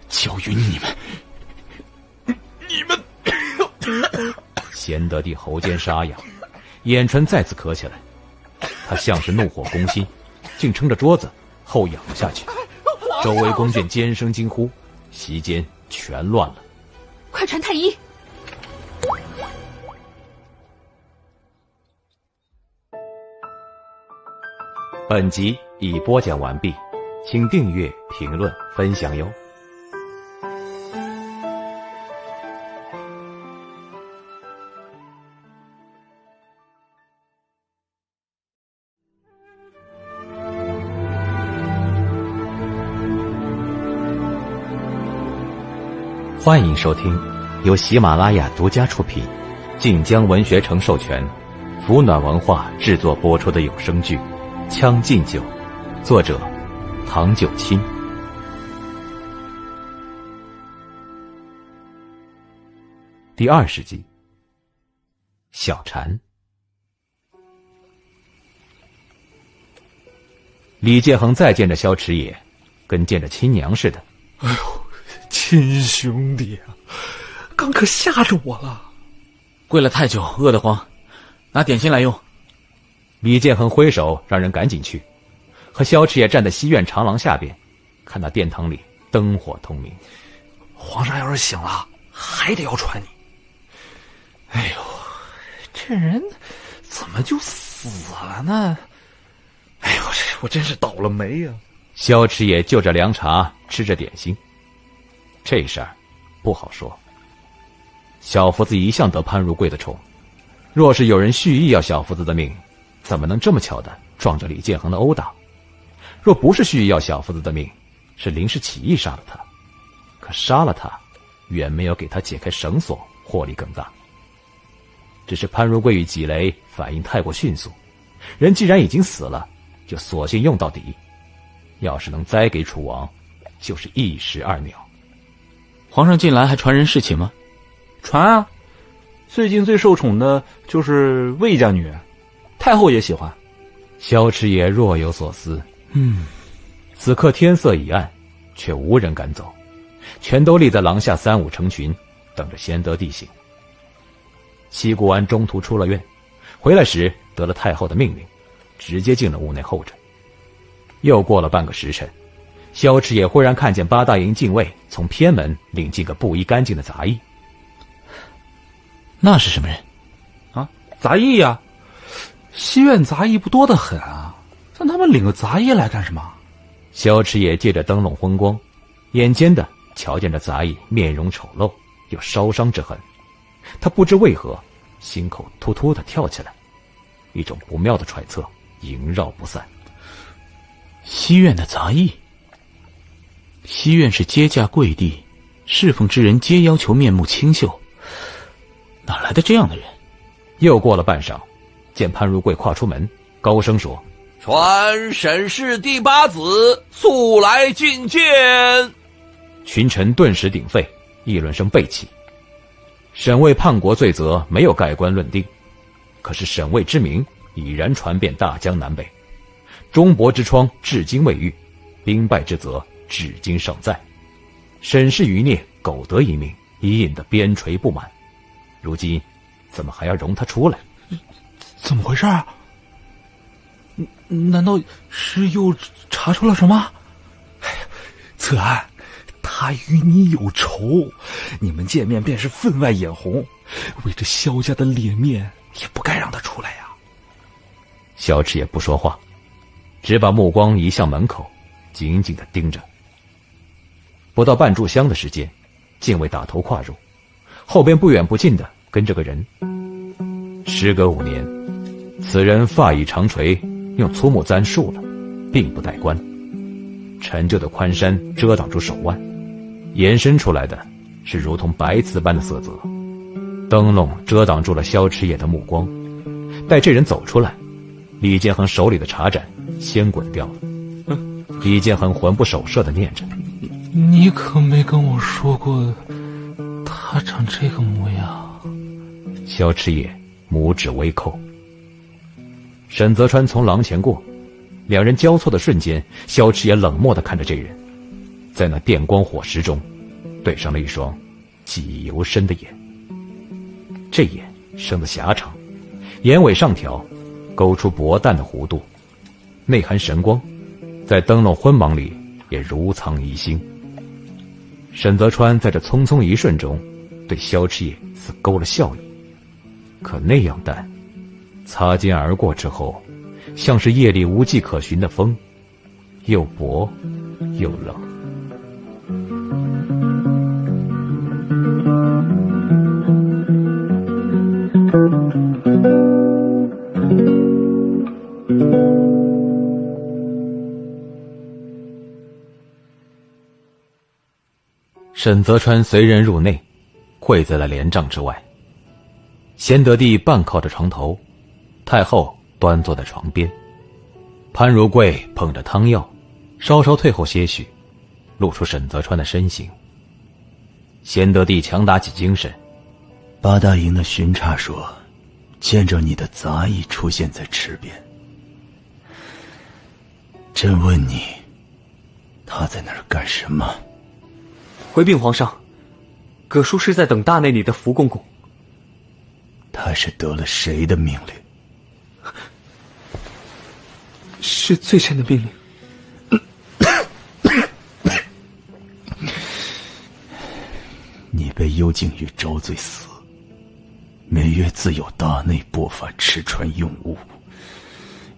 交于你们。先德帝喉间沙哑，眼唇再次咳起来。他像是怒火攻心，竟撑着桌子后仰了下去。周围宫眷尖声惊呼，席间全乱了。快传太医！本集已播讲完毕，请订阅、评论、分享哟。欢迎收听由喜马拉雅独家出品，晋江文学城授权，福暖文化制作播出的有声剧《将进酒》，作者唐九卿。第20集，小禅。李建恒再见着萧池野，跟见着亲娘似的。哎呦，亲兄弟啊，刚可吓着我了。跪了太久，饿得慌，拿点心来用。李建恒挥手让人赶紧去，和萧池野站在西院长廊下边，看那殿堂里灯火通明。皇上要是醒了，还得要传你。哎呦，这人怎么就死了呢？哎呦，我真是倒了霉呀！萧池野就着凉茶，吃着点心。这事儿不好说。小福子一向得潘如贵的宠，若是有人蓄意要小福子的命，怎么能这么巧的撞着李建恒的殴打？若不是蓄意要小福子的命，是临时起意杀了他。可杀了他，远没有给他解开绳索获利更大。只是潘如贵与纪雷反应太过迅速，人既然已经死了，就索性用到底。要是能栽给楚王，就是一石二鸟。皇上近来还传人侍寝吗？传啊，最近最受宠的就是魏家女，太后也喜欢。萧池野若有所思。此刻天色已暗，却无人敢走，全都立在廊下3、5成群，等着先得地形。西固安中途出了院，回来时得了太后的命令，直接进了屋内候着。又过了半个时辰，萧池野忽然看见八大营禁卫从偏门领进个不衣干净的杂役。那是什么人？啊，杂役呀！西院杂役不多得很啊，但他们领个杂役来干什么？萧池野借着灯笼昏光，眼尖的瞧见这杂役面容丑陋，有烧伤之痕。他不知为何，心口突突的跳起来，一种不妙的揣测萦绕不散。西院的杂役，西院是接驾贵地，侍奉之人皆要求面目清秀。哪来的这样的人？又过了半晌，见潘如贵跨出门，高声说：“传沈氏第8子速来觐见。”群臣顿时鼎沸，议论声辈起。沈卫叛国罪责没有盖棺论定，可是沈卫之名已然传遍大江南北，中伯之疮至今未愈，兵败之责至今尚在。沈氏余孽苟得一命，已引得边陲不满，如今怎么还要容他出来？怎么回事啊？难道是又查出了什么？此案他与你有仇，你们见面便是分外眼红，为这萧家的脸面，也不该让他出来呀。萧迟也不说话，只把目光移向门口，紧紧地盯着。不到半炷香的时间，禁卫打头跨入，后边不远不近的跟着个人。时隔5年，此人发已长垂，用粗木簪束了，并不戴冠，陈旧的宽衫遮挡住手腕，延伸出来的是如同白瓷般的色泽。灯笼遮挡住了萧迟野的目光，待这人走出来，李建恒手里的茶盏先滚掉了。李建恒魂不守舍地念着：“你可没跟我说过他长这个模样。”萧迟野拇指微扣。沈泽川从廊前过，两人交错的瞬间，萧迟野冷漠地看着这人，在那电光火石中对上了一双记忆犹深的眼。这眼生得狭长，眼尾上挑，勾出薄淡的弧度，内含神光，在灯笼昏茫里也如藏疑心。沈泽川在这匆匆一瞬中对萧迟野似勾了笑意，可那样淡，擦肩而过之后，像是夜里无迹可寻的风，又薄又冷。沈泽川随人入内，跪在了帘帐之外。贤德帝半靠着床头，太后端坐在床边，潘如贵捧着汤药，稍稍退后些许，露出沈泽川的身形。贤德帝强打起精神：“八大营的巡查说，见着你的杂役出现在池边。朕问你，他在那儿干什么？”回禀皇上，葛叔是在等大内里的福公公。他是得了谁的命令？是罪臣的命令。你被幽禁于昭罪寺，每月自有大内拨发吃穿用物，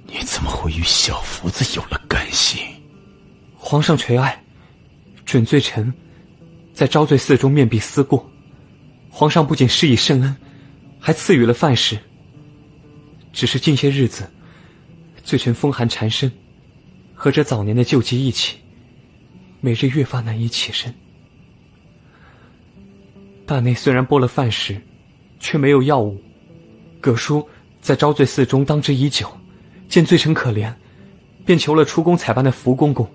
你怎么会与小福子有了干系？皇上垂爱，准罪臣在昭罪寺中面壁思过，皇上不仅施以圣恩，还赐予了饭食。只是近些日子，罪臣风寒缠身，和这早年的旧疾一起，每日越发难以起身。大内虽然拨了饭食，却没有药物。葛叔在昭罪寺中当之已久，见罪臣可怜，便求了出宫采办的福公公，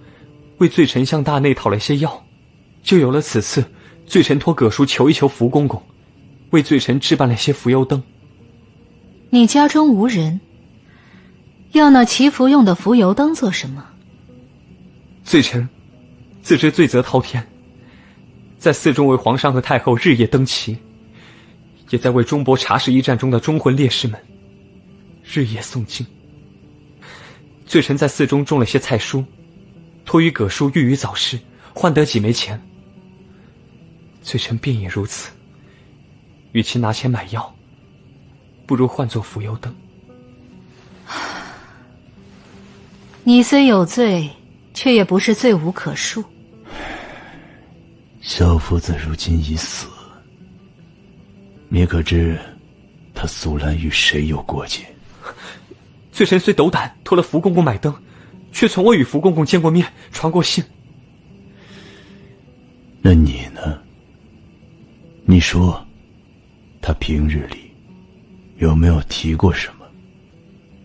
为罪臣向大内讨了些药。就有了此次，罪臣托葛叔求一求福公公，为罪臣置办了些浮油灯。你家中无人，要那祈福用的浮油灯做什么？罪臣自知罪责滔天，在寺中为皇上和太后日夜登祈，也在为中伯察使一战中的忠魂烈士们日夜诵经。罪臣在寺中种了些菜蔬，托于葛叔寓于早市，换得几枚钱。罪臣便也如此，与其拿钱买药，不如换作浮油灯。你虽有罪，却也不是罪无可恕。小福子如今已死，你可知他素来与谁有过节？罪臣虽斗胆托了福公公买灯，却从未与福公公见过面，传过信。那你呢？你说他平日里有没有提过什么？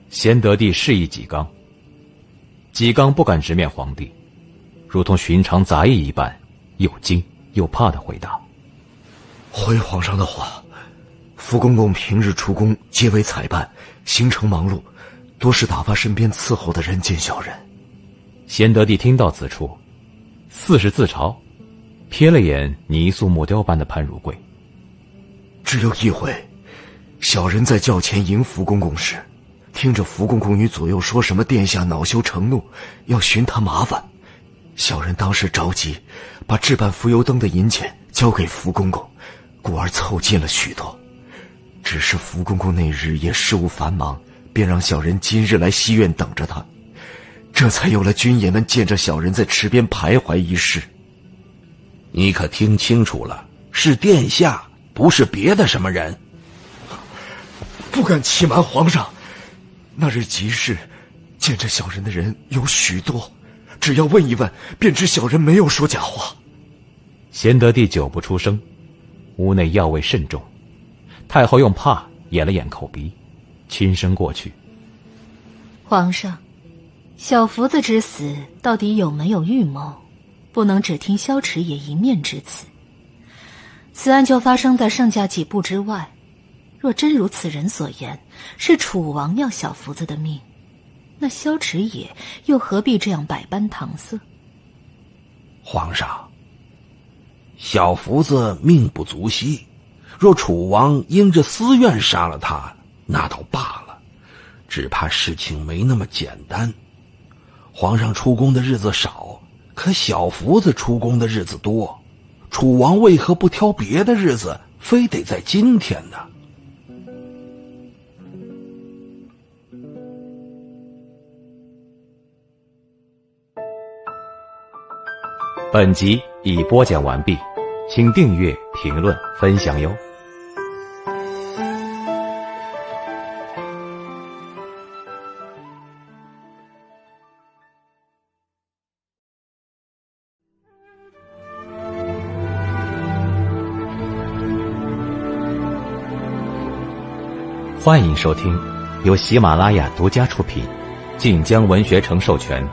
贤德帝示意纪纲，纪纲不敢直面皇帝，如同寻常杂役一般，又惊又怕地回答：回皇上的话，福公公平日出宫皆为采办，行程忙碌，多是打发身边伺候的人见小人。贤德帝听到此处，似是自嘲，瞥了眼泥塑木雕般的潘如贵。只有一回，小人在轿前迎福公公时，听着福公公与左右说什么殿下恼羞成怒，要寻他麻烦。小人当时着急，把置办浮油灯的银钱交给福公公，故而凑近了许多。只是福公公那日也事务繁忙，便让小人今日来西院等着他，这才有了军爷们见着小人在池边徘徊一事。你可听清楚了，是殿下，不是别的什么人。不敢欺瞒皇上，那日集市见着小人的人有许多，只要问一问，便知小人没有说假话。贤德帝久不出声，屋内药味甚重。太后用帕掩了掩口鼻，亲身过去。皇上，小福子之死到底有没有预谋，不能只听萧池野一面之词。此案就发生在上下几步之外，若真如此人所言，是楚王要小福子的命，那萧池野又何必这样百般搪塞？皇上，小福子命不足惜，若楚王因着私怨杀了他，那倒罢了，只怕事情没那么简单。皇上出宫的日子少，可小福子出宫的日子多，楚王为何不挑别的日子，非得在今天呢？本集已播讲完毕，请订阅、评论、分享哟。欢迎收听由喜马拉雅独家出品，晋江文学城授权，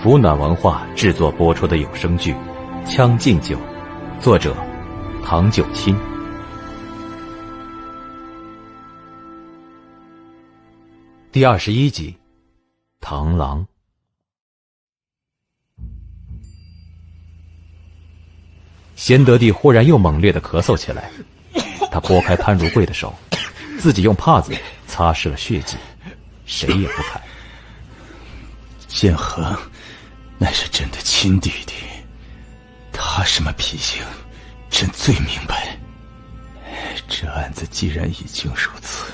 福暖文化制作播出的有声剧《将进酒》，作者唐九卿。第21集，螳螂。贤德帝忽然又猛烈地咳嗽起来，他拨开潘如贵的手，自己用帕子擦拭了血迹，谁也不看。建和乃是朕的亲弟弟，他什么脾性，朕最明白。这案子既然已经如此，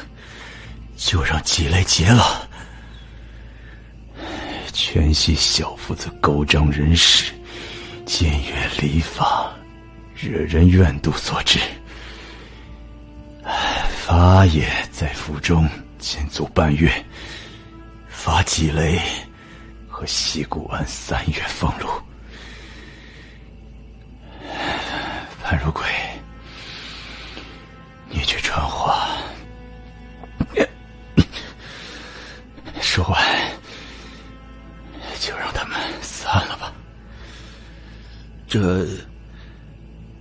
就让己来结了。全系小福子勾张人事，僭越礼法，惹人怨妒所致。法也在府中禁足半月，罚纪雷和西固安3月俸禄。潘如贵，你去传话，说完就让他们散了吧。这……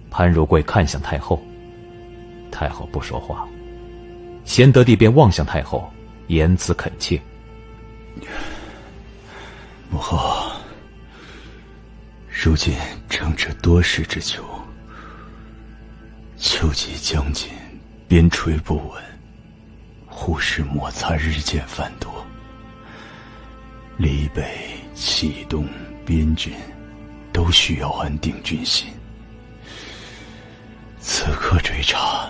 潘如贵看向太后，太后不说话，贤德帝便望向太后，言辞恳切。母后，如今正值多事之秋，秋季将近，边陲不稳，忽视摩擦日渐繁多，离北、启东边郡都需要安定军心。此刻追查，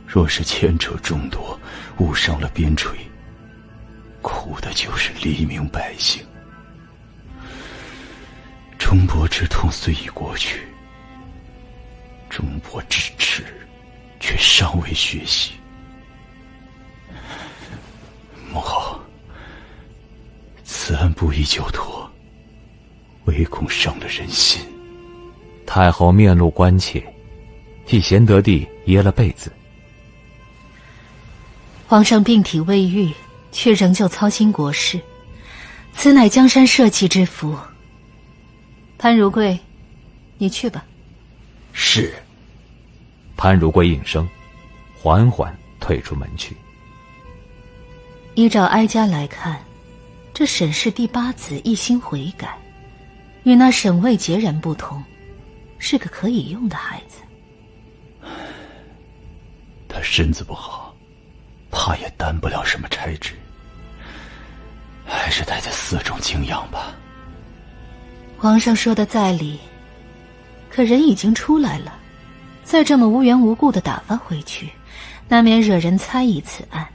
若是牵扯众多，误伤了边陲，苦的就是黎民百姓。中伯之痛虽已过去，中伯之耻却尚未学习。母后，此案不宜久拖，唯恐伤了人心。太后面露关切，替贤德帝掖了被子。皇上病体未愈，却仍旧操心国事，此乃江山社稷之福。潘如贵，你去吧。是。潘如贵应声，缓缓退出门去。依照哀家来看，这沈氏第八子一心悔改，与那沈卫截然不同，是个可以用的孩子。他身子不好，怕也担不了什么差职，还是带在寺中静养吧。皇上说的在理，可人已经出来了，再这么无缘无故的打发回去，难免惹人猜疑此案，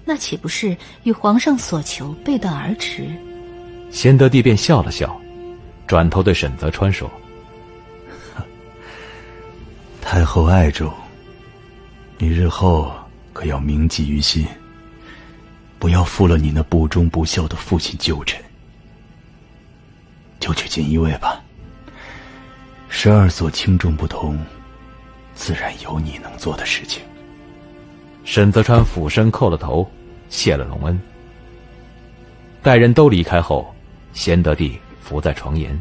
那岂不是与皇上所求背道而驰？贤德帝便笑了笑，转头对沈泽川说：“太后爱重，你日后可要铭记于心，不要负了你那不忠不孝的父亲旧臣。就去锦衣卫吧，12所轻重不同，自然有你能做的事情。”沈泽川俯身叩了头，谢了隆恩。待人都离开后，贤德帝伏在床沿，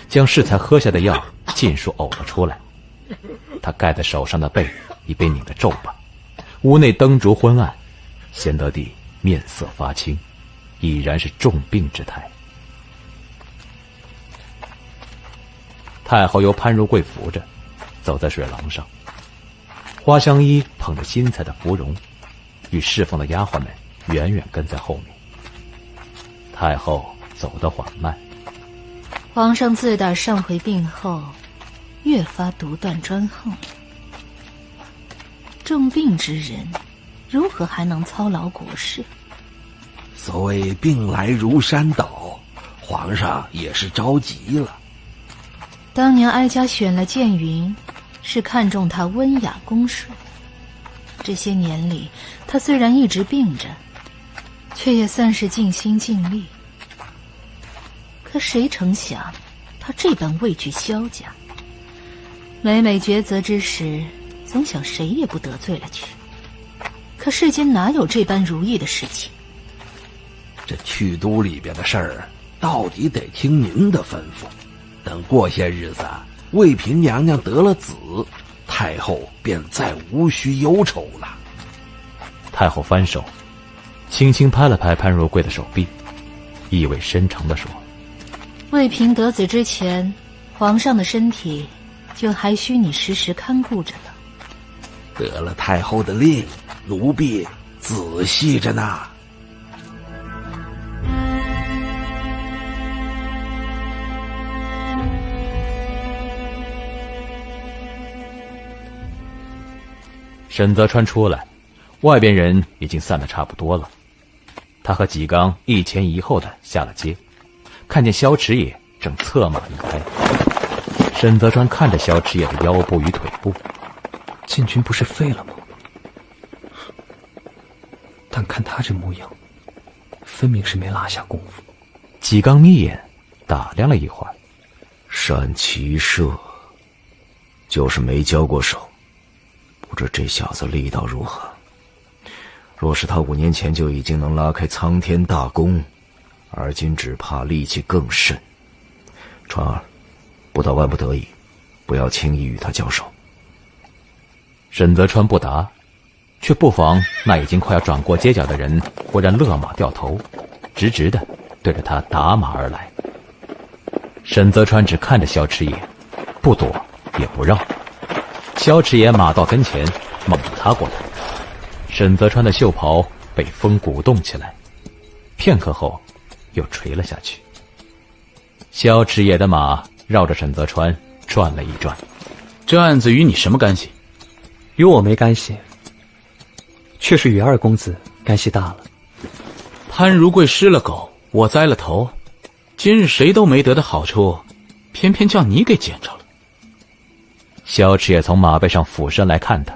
将适才喝下的药尽数呕了出来。他盖在手上的被已被拧得皱巴，屋内灯烛昏暗，贤德帝面色发青，已然是重病之态。太后由潘如贵扶着，走在水廊上。花香衣捧着新采的芙蓉，与侍奉的丫鬟们远远跟在后面。太后走得缓慢。皇上自打上回病后，越发独断专横。重病之人，如何还能操劳国事？所谓病来如山倒，皇上也是着急了。当年哀家选了建云，是看中他温雅恭顺。这些年里，他虽然一直病着，却也算是尽心尽力。可谁成想，他这般畏惧萧家，每每抉择之时，总想谁也不得罪了去。可世间哪有这般如意的事情？这去都里边的事儿，到底得听您的吩咐。等过些日子，魏嫔娘娘得了子，太后便再无需忧愁了。太后翻手，轻轻拍了拍潘如贵的手臂，意味深长地说：“魏嫔得子之前，皇上的身体就还需你时时看顾着了。得了太后的令，奴婢仔细着呢。”沈泽川出来，外边人已经散得差不多了。他和纪刚一前一后的下了街，看见萧池野正策马离开。沈泽川看着萧池野的腰部与腿部，禁军不是废了吗？但看他这模样，分明是没落下功夫。纪刚眯眼打量了一会儿，善骑射，就是没交过手。不知这小子力道如何？若是他5年前就已经能拉开苍天大功，而今只怕力气更甚。传儿，不到万不得已，不要轻易与他交手。沈泽川不答，却不妨那已经快要转过街角的人忽然勒马掉头，直直的对着他打马而来。沈泽川只看着萧池野，不躲也不让。萧池野马到跟前，猛地踏过来，沈泽川的袖袍被风鼓动起来，片刻后又垂了下去。萧池野的马绕着沈泽川转了一转。这案子与你什么干系？与我没干系，却是与二公子干系大了。潘如贵失了狗，我栽了头，今日谁都没得的好处，偏偏叫你给捡着了。萧池也从马背上俯身来看他，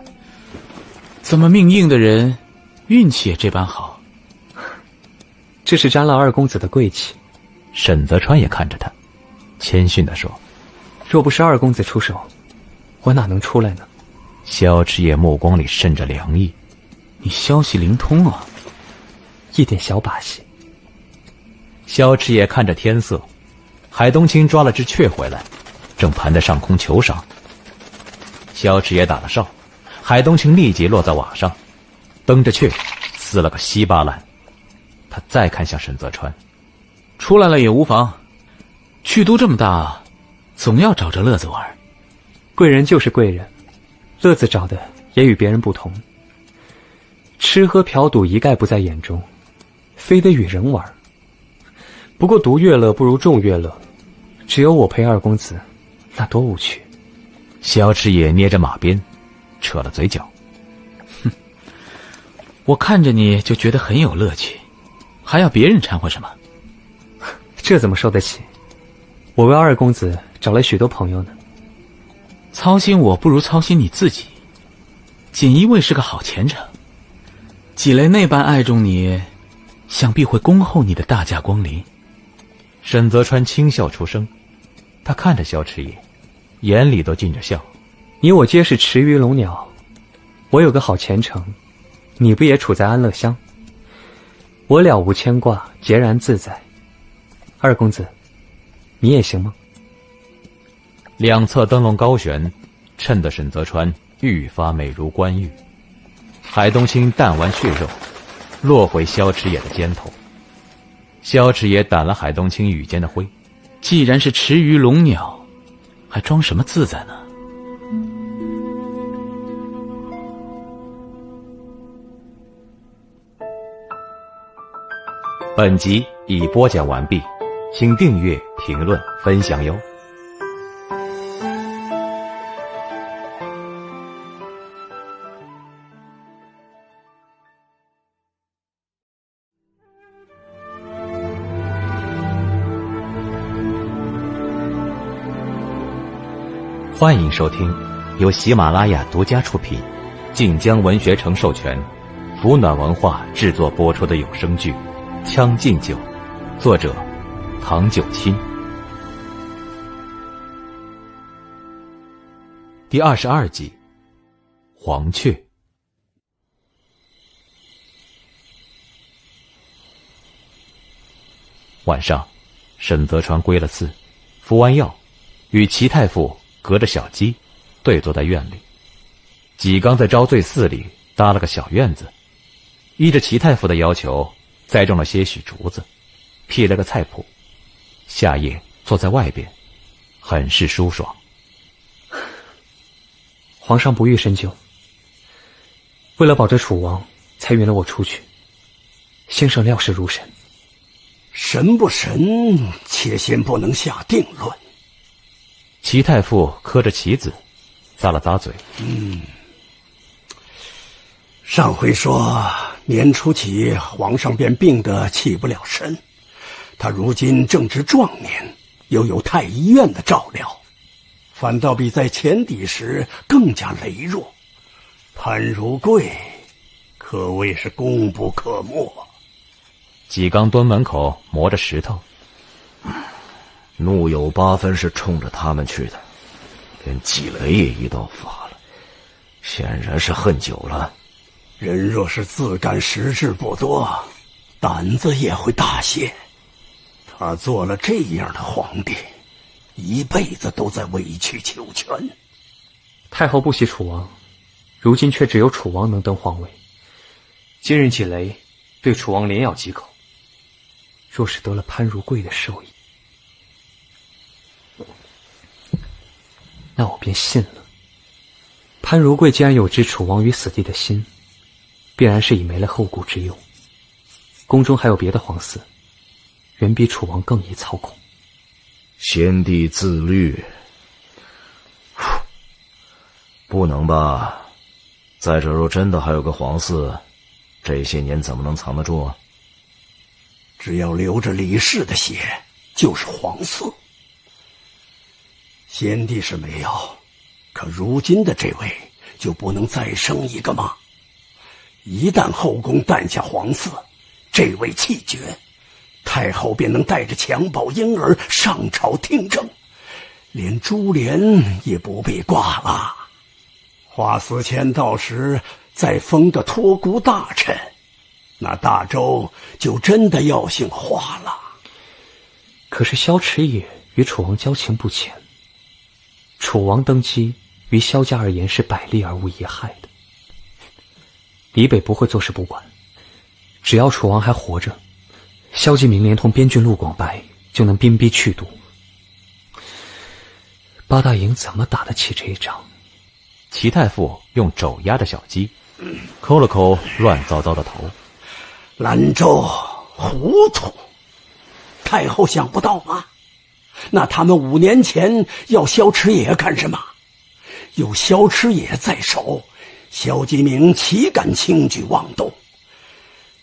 怎么命硬的人运气也这般好？这是沾了二公子的贵气。沈泽川也看着他，谦逊地说：“若不是二公子出手，我哪能出来呢？”萧池也目光里渗着凉意。你消息灵通啊，一点小把戏。萧池野看着天色，海东青抓了只雀回来，正盘在上空求赏。萧池野打了哨，海东青立即落在瓦上，蹬着雀撕了个稀巴烂。他再看向沈泽川，出来了也无妨，去都这么大，总要找着乐子玩。贵人就是贵人，乐子找的也与别人不同。吃喝嫖赌一概不在眼中，非得与人玩。不过独乐乐不如众乐乐，只有我陪二公子，那多无趣。萧池野捏着马鞭，扯了嘴角。哼，我看着你就觉得很有乐趣，还要别人掺和什么？这怎么受得起？我为二公子找了许多朋友呢。操心我不如操心你自己。锦衣卫是个好前程，纪雷那般爱重你，想必会恭候你的大驾光临。沈泽川轻笑出声，他看着萧池野，眼里都浸着笑。你我皆是池鱼龙鸟，我有个好前程，你不也处在安乐乡？我了无牵挂，孑然自在。二公子，你也行吗？两侧灯笼高悬，衬得沈泽川愈发美如冠玉。海东青弹完血肉，落回萧池野的肩头。萧池野掸了海东青羽间的灰。既然是池鱼龙鸟，还装什么自在呢？本集已播讲完毕，请订阅、评论、分享哟。欢迎收听由喜马拉雅独家出品，晋江文学城授权，福暖文化制作播出的有声剧《将进酒》，作者唐九卿。第22集，黄雀。晚上，沈泽川归了寺，服完药，与齐太傅隔着小鸡对坐在院里。纪刚在招罪寺里搭了个小院子，依着齐太傅的要求，栽种了些许竹子，辟了个菜圃，夏夜坐在外边，很是舒爽。皇上不欲深究，为了保着楚王，才允了我出去。先生料事如神，神不神，且先不能下定论。齐太傅磕着棋子，咂了咂嘴。上回说年初起，皇上便病得起不了身，他如今正值壮年，又有太医院的照料，反倒比在前底时更加羸弱。潘如贵可谓是功不可没。纪刚蹲门口磨着石头，怒有8分是冲着他们去的，连纪雷也一道发了，显然是恨久了。人若是自感时日不多，胆子也会大些。他做了这样的皇帝，一辈子都在委曲求全。太后不喜楚王，如今却只有楚王能登皇位。今日纪雷对楚王连咬几口，若是得了潘如贵的授意，那我便信了。潘如贵既然有置楚王于死地的心，必然是已没了后顾之忧。宫中还有别的皇嗣，远比楚王更易操控。先帝自律，不能吧？再者，若真的还有个皇嗣，这些年怎么能藏得住啊？只要流着李氏的血，就是皇嗣。先帝是没有，可如今的这位就不能再生一个吗？一旦后宫诞下皇嗣，这位气绝，太后便能带着襁褓婴儿上朝听政，连珠帘也不必挂了。华思谦到时再封个托孤大臣，那大周就真的要姓华了。可是萧池野与楚王交情不浅，楚王登基于萧家而言是百利而无一害的。李北不会坐视不管，只要楚王还活着，萧继明连同边郡陆广白就能兵逼去都。八大营怎么打得起这一仗？齐太傅用肘压着小鸡，抠了抠乱糟糟的头。兰州糊涂，太后想不到吗？那他们5年前要萧池野干什么？有萧池野在手，萧继明岂敢轻举妄动？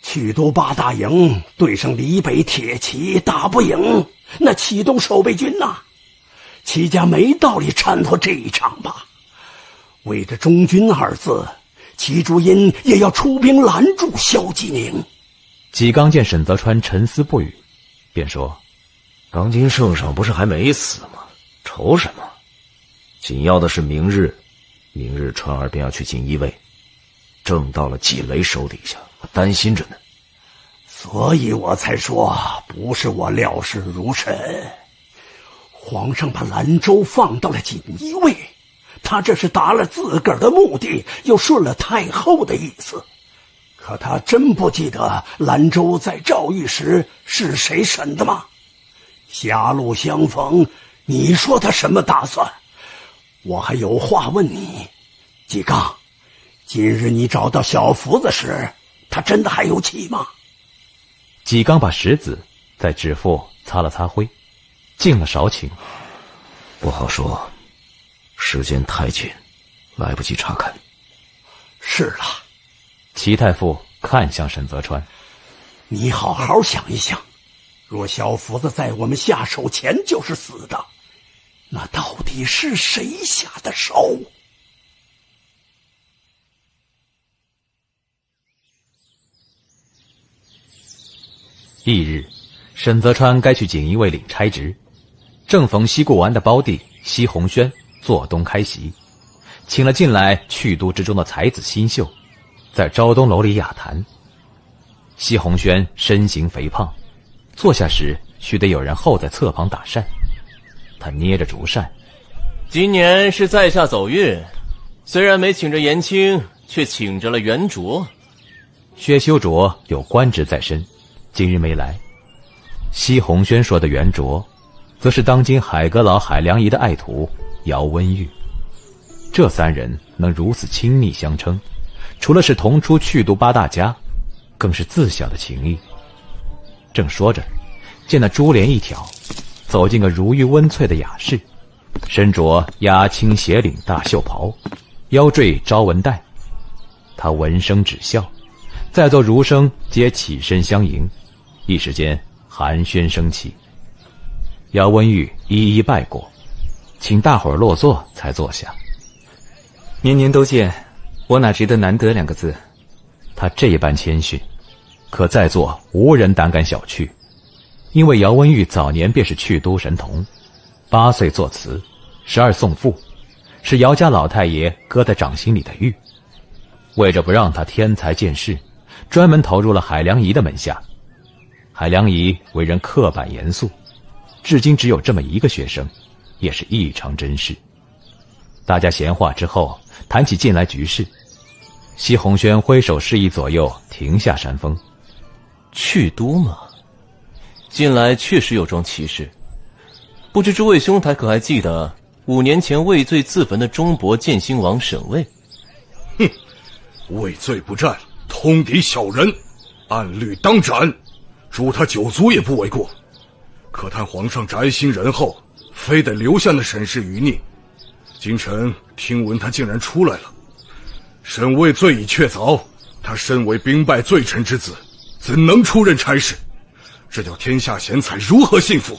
去都八大营对上李北铁骑，打不赢，那启动守备军呐，齐家没道理掺和这一场吧？为着忠君2字，齐竹音也要出兵拦住萧继明。纪刚见沈泽川沉思不语，便说：当今圣上不是还没死吗？愁什么？紧要的是明日川儿便要去锦衣卫，正到了纪雷手底下，我担心着呢。所以我才说不是我料事如神。皇上把兰州放到了锦衣卫，他这是达了自个儿的目的，又顺了太后的意思。可他真不记得兰州在诏狱时是谁审的吗？狭路相逢，你说他什么打算？我还有话问你，纪刚，今日你找到小福子时，他真的还有气吗？纪刚把石子在指腹擦了擦灰，静了韶情。不好说，时间太紧，来不及查看。是了。齐太傅看向沈泽川，你好好想一想，若小福子在我们下手前就是死的，那到底是谁下的手？翌日，沈泽川该去锦衣卫领差职，正逢西固完的胞弟西红轩做东开席，请了近来去都之中的才子新秀，在昭东楼里雅谈。西红轩身形肥胖，坐下时须得有人候在侧旁打扇。他捏着竹扇，今年是在下走运，虽然没请着颜青，却请着了袁卓。薛修卓有官职在身，今日没来。西红轩说的袁卓，则是当今海阁老海良仪的爱徒姚温玉。这3人能如此亲密相称，除了是同出去都8大家，更是自小的情谊。正说着，见那珠帘一挑，走进个如玉温翠的雅士，身着压青斜领大袖袍，腰坠朝纹带。他闻声只笑，在座儒生皆起身相迎，一时间寒暄声起。姚温玉一一拜过，请大伙儿落座才坐下。年年都见，我哪值得难得2个字。他这般谦逊，可在座无人胆敢小觑，因为姚温玉早年便是去都神童，8岁作词，12送赋，是姚家老太爷搁在掌心里的玉。为着不让他天才见识，专门投入了海良仪的门下。海良仪为人刻板严肃，至今只有这么一个学生，也是异常珍视。大家闲话之后，谈起近来局势。西红轩挥手示意左右停下山峰。去都嘛，近来确实有桩奇事，不知诸位兄台可还记得5年前畏罪自焚的中伯建兴王沈卫？哼，畏罪不战，通敌小人，按律当斩，诛他9族也不为过。可叹皇上宅心仁厚，非得留下那沈氏余孽。今晨听闻他竟然出来了。沈卫罪已确凿，他身为兵败罪臣之子，怎能出任差事？这叫天下贤才如何信服？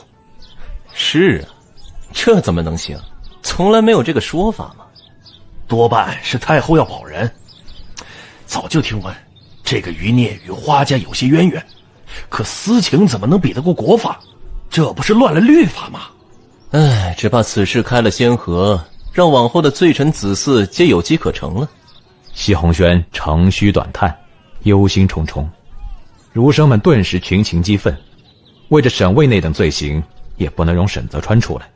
是啊，这怎么能行？从来没有这个说法嘛。多半是太后要保人。早就听闻这个余孽与花家有些渊源，可私情怎么能比得过国法？这不是乱了律法吗？只怕此事开了先河，让往后的罪臣子嗣皆有机可乘了。西红轩长吁短叹，忧心忡忡。儒生们顿时群情激愤，为着沈卫那等罪行，也不能容沈泽川出来。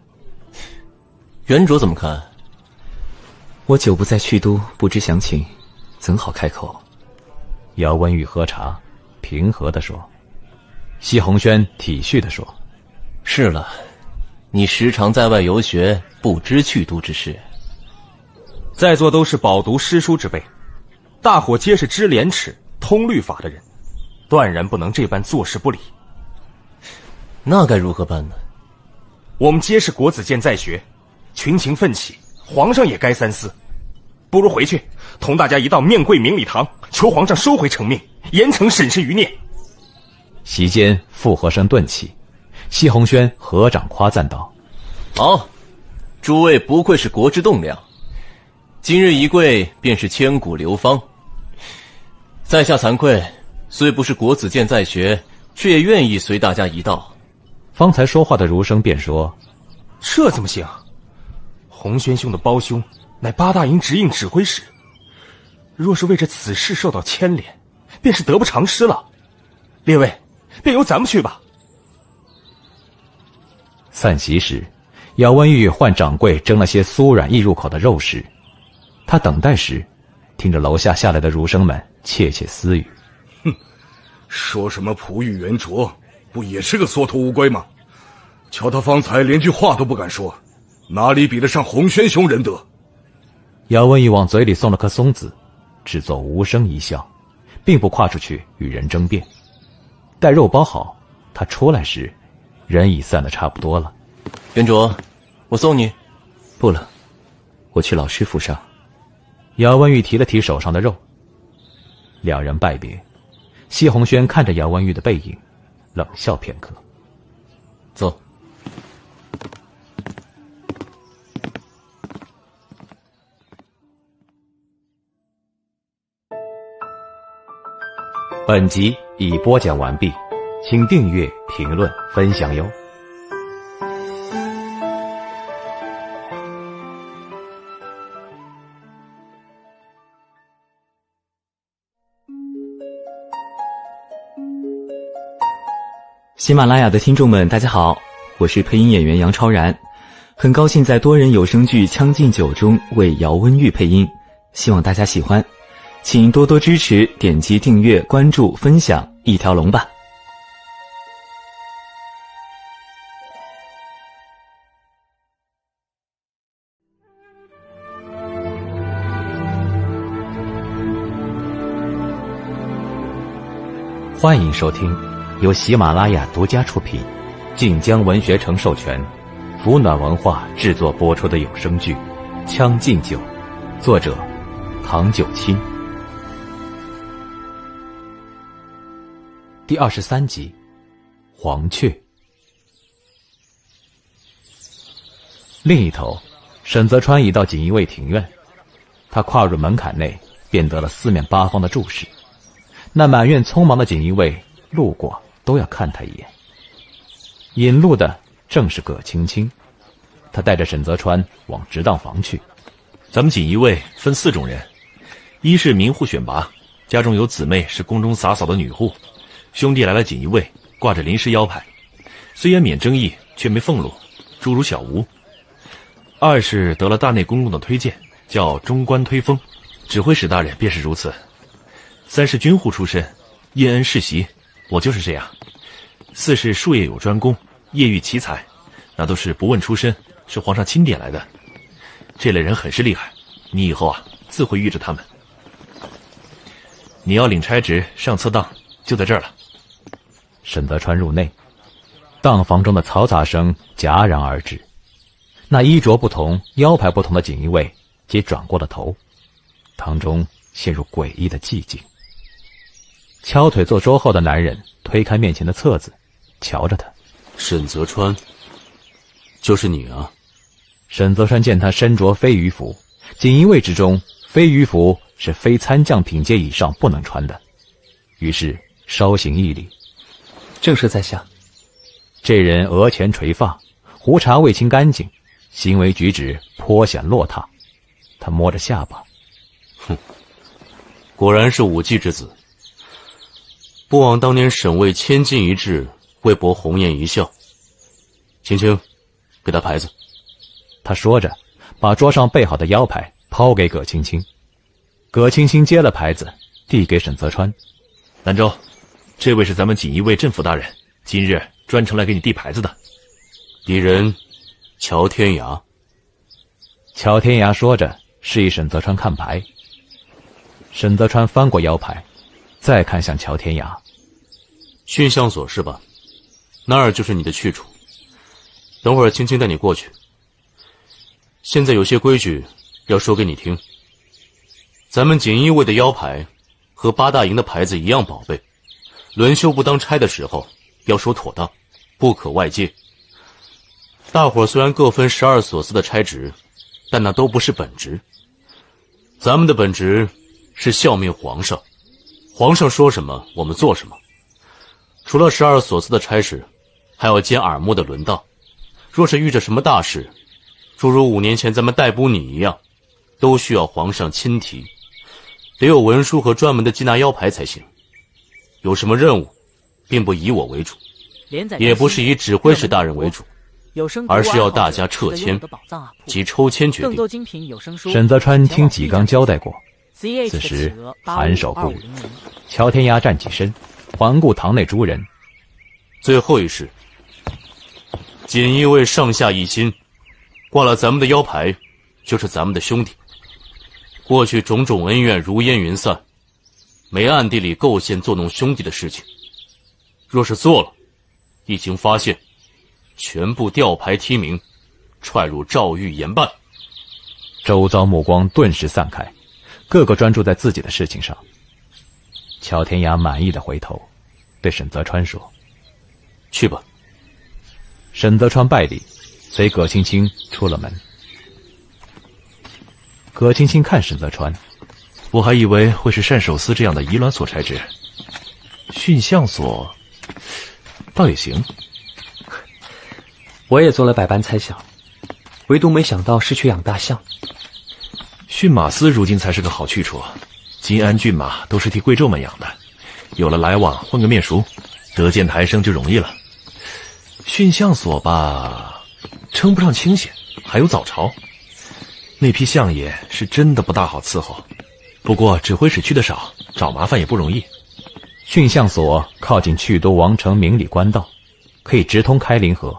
袁卓怎么看？我久不在去都，不知详情，怎好开口？姚温玉喝茶，平和地说。西红轩体恤地说：是了，你时常在外游学，不知去都之事。在座都是饱读诗书之辈，大伙皆是知廉耻、通律法的人，断然不能这般坐视不理。那该如何办呢？我们皆是国子监在学，群情奋起，皇上也该三思。不如回去同大家一道面跪明礼堂，求皇上收回成命，严惩沈氏余孽。席间附和声顿起，西红轩合掌夸赞道：好，诸位不愧是国之栋梁，今日一跪便是千古流芳。在下惭愧，虽不是国子监在学，却也愿意随大家一道。方才说话的儒生便说：这怎么行？洪轩兄的胞兄乃八大营直应指挥使，若是为着此事受到牵连，便是得不偿失了。列位，便由咱们去吧。散席时，姚温玉唤掌柜蒸了些酥软易入口的肉食。他等待时，听着楼下下来的儒生们窃窃私语：哼，说什么璞玉圆琢，不也是个缩头乌龟吗？瞧他方才连句话都不敢说，哪里比得上洪轩兄仁德？姚温玉往嘴里送了颗松子，只做无声一笑，并不跨出去与人争辩。待肉包好，他出来时，人已散得差不多了。袁卓，我送你。不了，我去老师府上。姚温玉提了提手上的肉。两人拜别，西红轩看着姚温玉的背影，冷笑片刻。走。本集已播讲完毕，请订阅、评论、分享哟。喜马拉雅的听众们，大家好，我是配音演员杨超然，很高兴在多人有声剧《将进酒》中为姚温玉配音，希望大家喜欢。请多多支持，点击订阅、关注、分享，一条龙吧。欢迎收听由喜马拉雅独家出品，晋江文学城授权，福暖文化制作播出的有声剧《将进酒》，作者唐九卿。第23集，黄雀。另一头，沈泽川已到锦衣卫庭院，他跨入门槛内，便得了四面八方的注视。那满院匆忙的锦衣卫路过都要看他一眼。引路的正是葛青青，他带着沈泽川往直当房去。咱们锦衣卫分4种人，一是民户选拔，家中有姊妹是宫中洒扫的女户，兄弟来了锦衣卫，挂着临时腰牌，虽然免征役，却没俸禄，诸如小吴。二是得了大内公公的推荐，叫中官推封，指挥使大人便是如此。三是军户出身，因恩世袭，我就是这样。四是术业有专攻，业育奇才，那都是不问出身，是皇上钦点来的。这类人很是厉害，你以后自会遇着他们。你要领差职上侧当，就在这儿了。沈泽川入内，当房中的嘈杂声戛然而止。那衣着不同、腰牌不同的锦衣卫皆转过了头，堂中陷入诡异的寂静。翘腿坐桌后的男人推开面前的册子，瞧着他。沈泽川，就是你啊？沈泽川见他身着飞鱼服，锦衣卫之中，飞鱼服是非参将品阶以上不能穿的，于是稍行一礼。正是在下。这人额前垂发，胡茬未清干净，行为举止颇显落拓。他摸着下巴，哼，果然是武技之子。不枉当年沈卫千金一掷，为博红颜一笑。青青，给他牌子。他说着，把桌上备好的腰牌抛给葛青青。葛青青接了牌子，递给沈泽川。南州，这位是咱们锦衣卫镇抚大人，今日专程来给你递牌子的。敌人乔天涯。乔天涯说着，示意沈泽川看牌。沈泽川翻过腰牌，再看向乔天涯。训相所是吧？那儿就是你的去处。等会儿青青带你过去。现在有些规矩要说给你听。咱们锦衣卫的腰牌和八大营的牌子一样宝贝，轮休不当差的时候要收妥当，不可外借。大伙虽然各分12所司的差职，但那都不是本职。咱们的本职是效命皇上，皇上说什么我们做什么。除了12所司的差事，还要兼耳目的轮当。若是遇着什么大事，诸如5年前咱们逮捕你一样，都需要皇上亲提，得有文书和专门的缉拿腰牌才行。有什么任务，并不以我为主，也不是以指挥使大人为主，而是要大家撤签及抽签决定。沈泽川听纪刚交代过，此时颔首不语。乔天涯站起身，环顾堂内诸人。最后一事，锦衣卫上下一心，挂了咱们的腰牌，就是咱们的兄弟。过去种种恩怨如烟云散，没暗地里构陷作弄兄弟的事情。若是做了，一经发现，全部吊牌提名，踹入诏狱严办。周遭目光顿时散开，个个专注在自己的事情上。乔天涯满意的回头，对沈泽川说：“去吧。”沈泽川拜礼，随葛青青出了门。葛青青看沈泽川，我还以为会是善守司这样的仪峦所差职，训相所倒也行。我也做了百般猜想，唯独没想到是去养大象。驯马司如今才是个好去处，金鞍骏马都是替贵胄们养的，有了来往，混个面熟，得见抬升就容易了。训相所吧，称不上清闲，还有早朝。那批相爷是真的不大好伺候，不过指挥使去的少，找麻烦也不容易。训相所靠近曲都王城明里官道，可以直通开灵河。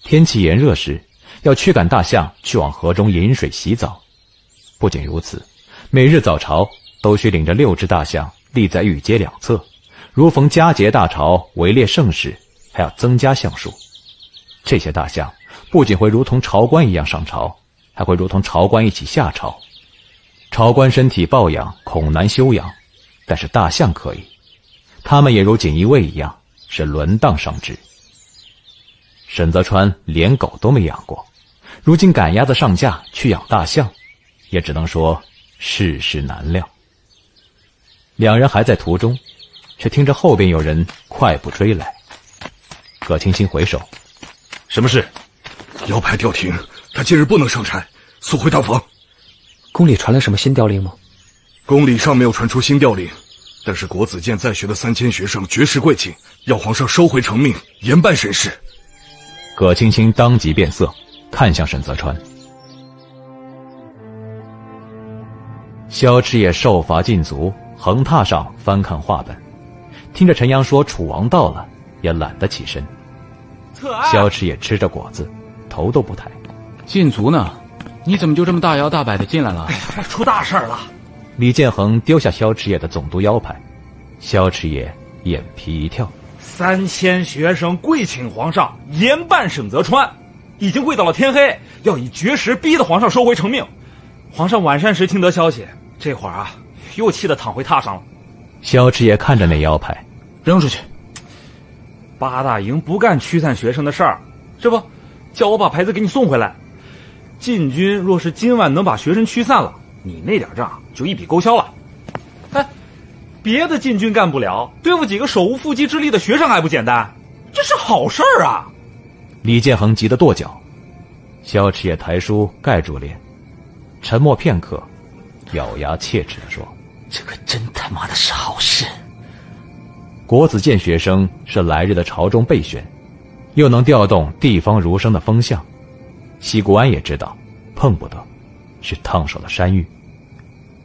天气炎热时，要驱赶大象去往河中饮水洗澡。不仅如此，每日早朝都需领着6只大象立在御街两侧，如逢佳节大朝围猎盛事，还要增加象数。这些大象不仅会如同朝官一样上朝，还会如同朝官一起下朝。朝官身体抱养，恐难休养，但是大象可以，他们也如锦衣卫一样，是轮当上职。沈泽川连狗都没养过，如今赶鸭子上架去养大象，也只能说世事难料。两人还在途中，却听着后边有人快步追来。葛青青回首：“什么事？”腰牌调停，他今日不能上差，速回大房。宫里传来什么新调令吗？宫里尚没有传出新调令，但是国子监在学的3000学生绝食跪请，要皇上收回成命，严办审视。葛青青当即变色，看向沈泽川。萧赤也受罚禁足，横榻上翻看话本，听着陈阳说楚王到了，也懒得起身。萧赤也吃着果子，头都不抬。禁足呢？你怎么就这么大摇大摆的进来了？出大事了！李建恒丢下萧赤也的总督腰牌，萧赤也眼皮一跳。3000学生跪请皇上严办沈泽川，已经跪到了天黑，要以绝食逼得皇上收回成命。皇上晚膳时听得消息，这会儿啊，又气得躺回榻上了。萧赤也看着那腰牌，扔出去。八大营不干驱散学生的事儿，这不，叫我把牌子给你送回来。禁军若是今晚能把学生驱散了，你那点账就一笔勾销了。哎，别的禁军干不了，对付几个手无缚鸡之力的学生还不简单？这是好事儿啊！李建恒急得跺脚，萧赤也抬书盖住脸，沉默片刻，咬牙切齿地说：“这可真他妈的是好事。国子监学生是来日的朝中备选，又能调动地方儒生的风向。西固安也知道碰不得，是烫手的山芋。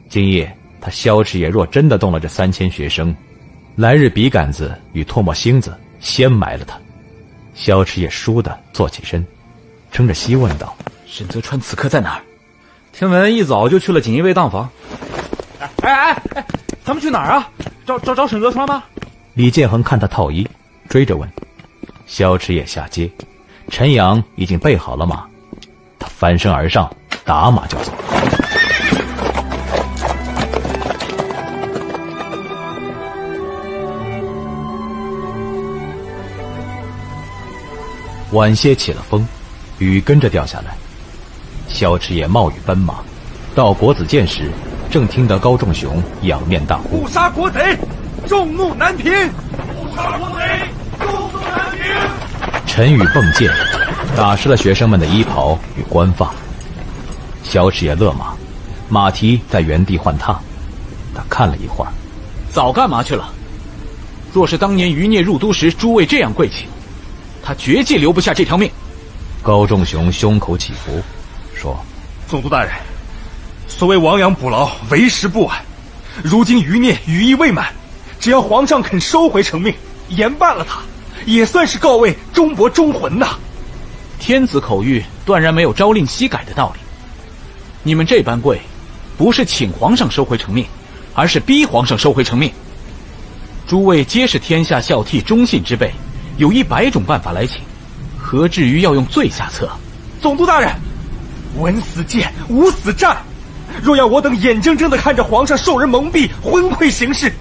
今夜他萧池野若真的动了这3000学生，来日笔杆子与唾沫星子先埋了他。萧池野倏地坐起身，撑着膝问道：沈泽川此刻在哪儿？听闻一早就去了锦衣卫当房。哎，咱们去哪儿啊？找沈泽川吗？李建恒看他套衣，追着问。萧池野下阶，陈阳已经备好了马，他翻身而上，打马就走。晚些起了风，雨跟着掉下来。萧池野冒雨奔马，到国子监时，正听得高仲雄仰面大呼：误杀国贼，众怒难平！误杀国贼，众怒难平！陈雨迸溅，打湿了学生们的衣袍与冠发。萧池野勒马，马蹄在原地换踏。他看了一会儿，早干嘛去了？若是当年余孽入都时诸位这样贵气，他绝技留不下这条命。高仲雄胸口起伏，说：总督大人，所谓亡羊补牢，为时不晚。如今余孽羽翼未满，只要皇上肯收回成命，严办了他，也算是告慰忠伯忠魂呐。天子口谕断然没有朝令夕改的道理。你们这般贵，不是请皇上收回成命，而是逼皇上收回成命。诸位皆是天下孝悌忠信之辈，有100种办法来请，何至于要用最下策？总督大人，文死谏，武死战。若要我等眼睁睁地看着皇上受人蒙蔽，昏聩行事，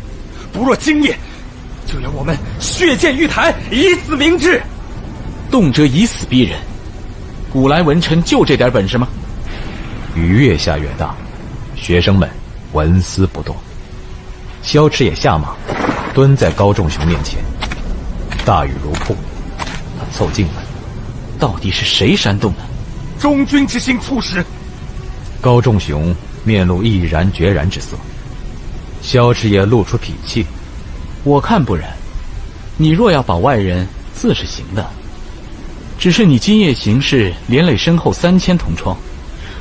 不若今夜就要我们血溅玉坛，以死明志。动辄以死逼人，古来文臣就这点本事吗？雨越下越大，学生们纹丝不动。萧池也下马，蹲在高仲雄面前。大雨如瀑，他凑近了，到底是谁煽动的？忠君之心促使。高仲雄面露毅然决然之色，萧池也露出痞气。我看不然，你若要保外人，自是行的。只是你今夜行事连累身后3000同窗，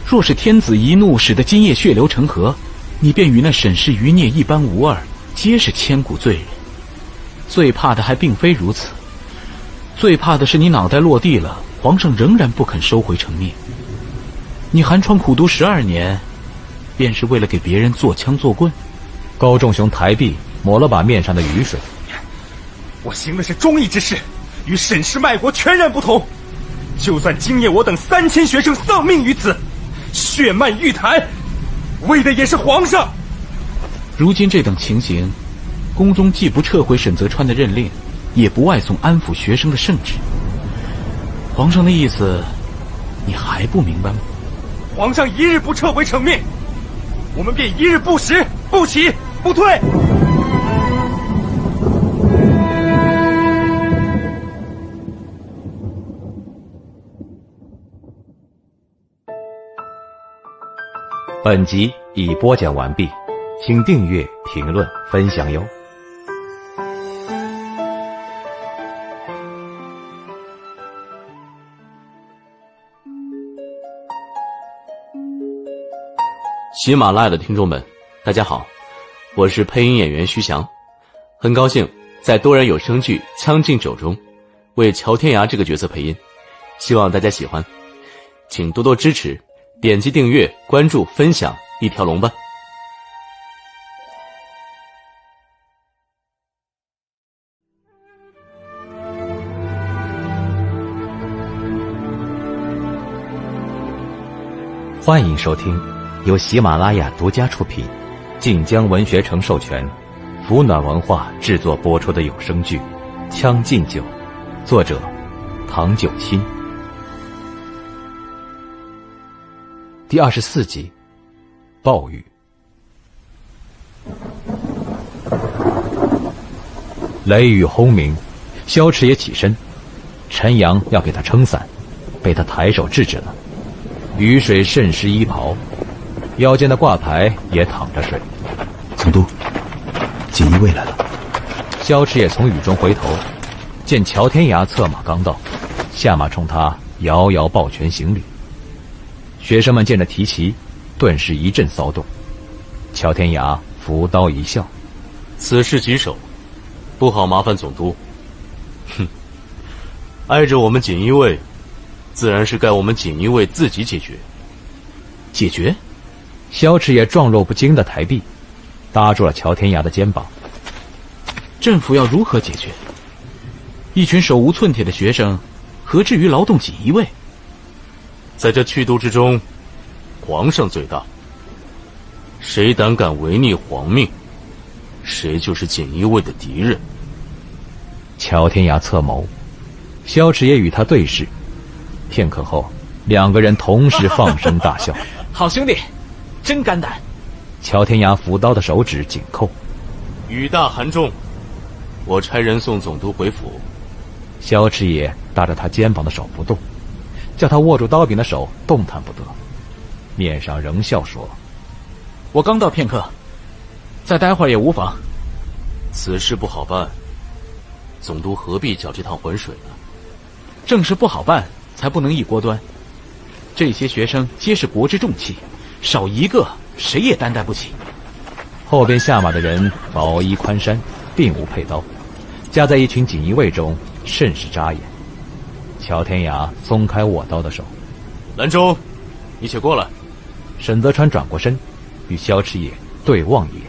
若是天子一怒，使得今夜血流成河，你便与那沈氏余孽一般无二，皆是千古罪人。最怕的还并非如此，最怕的是你脑袋落地了，皇上仍然不肯收回成命。你寒窗苦读12年，便是为了给别人做枪做棍？高仲雄抬臂抹了把面上的雨水。我行的是忠义之事，与沈氏卖国全然不同。就算今夜我等3000学生丧命于此，血漫玉坛，为的也是皇上。如今这等情形，宫中既不撤回沈泽川的任令，也不外送安抚学生的圣旨。皇上的意思，你还不明白吗？皇上一日不撤回成命，我们便一日不食、不起、不退。本集已播讲完毕，请订阅、评论、分享哟。喜马拉雅的听众们，大家好，我是配音演员徐翔，很高兴在多人有声剧《将进酒》中为乔天涯这个角色配音，希望大家喜欢，请多多支持，点击订阅、关注、分享，一条龙吧。欢迎收听由喜马拉雅独家出品，晋江文学城授权，福暖文化制作播出的有声剧《将进酒》，作者唐九卿。第24集，暴雨。雷雨轰鸣，萧池也起身，陈阳要给他撑伞，被他抬手制止了。雨水渗湿衣袍，腰间的挂牌也淌着水。总督，锦衣卫来了。萧池也从雨中回头，见乔天涯策马刚到，下马冲他遥遥抱拳行礼。学生们见着提旗，顿时一阵骚动。乔天涯扶刀一笑：“此事棘手，不好麻烦总督。哼，碍着我们锦衣卫，自然是该我们锦衣卫自己解决。”解决？萧池也状若不惊的抬臂，搭住了乔天涯的肩膀。政府要如何解决？一群手无寸铁的学生，何至于劳动锦衣卫？在这去都之中，皇上最大。谁胆敢违逆皇命，谁就是锦衣卫的敌人。乔天涯侧眸，萧池也与他对视，片刻后，两个人同时放声大笑。好兄弟，真肝胆！乔天涯扶刀的手指紧扣。雨大寒重，我差人送总督回府。萧池也搭着他肩膀的手不动，叫他握住刀柄的手动弹不得，面上仍笑说：“我刚到片刻，再待会儿也无妨。”此事不好办，总督何必搅这趟浑水呢？正是不好办，才不能一锅端。这些学生皆是国之重器，少一个谁也担待不起。后边下马的人薄衣宽衫，并无佩刀，夹在一群锦衣卫中，甚是扎眼。乔天涯松开握刀的手。兰州，你且过来。沈泽川转过身，与萧池野对望一眼。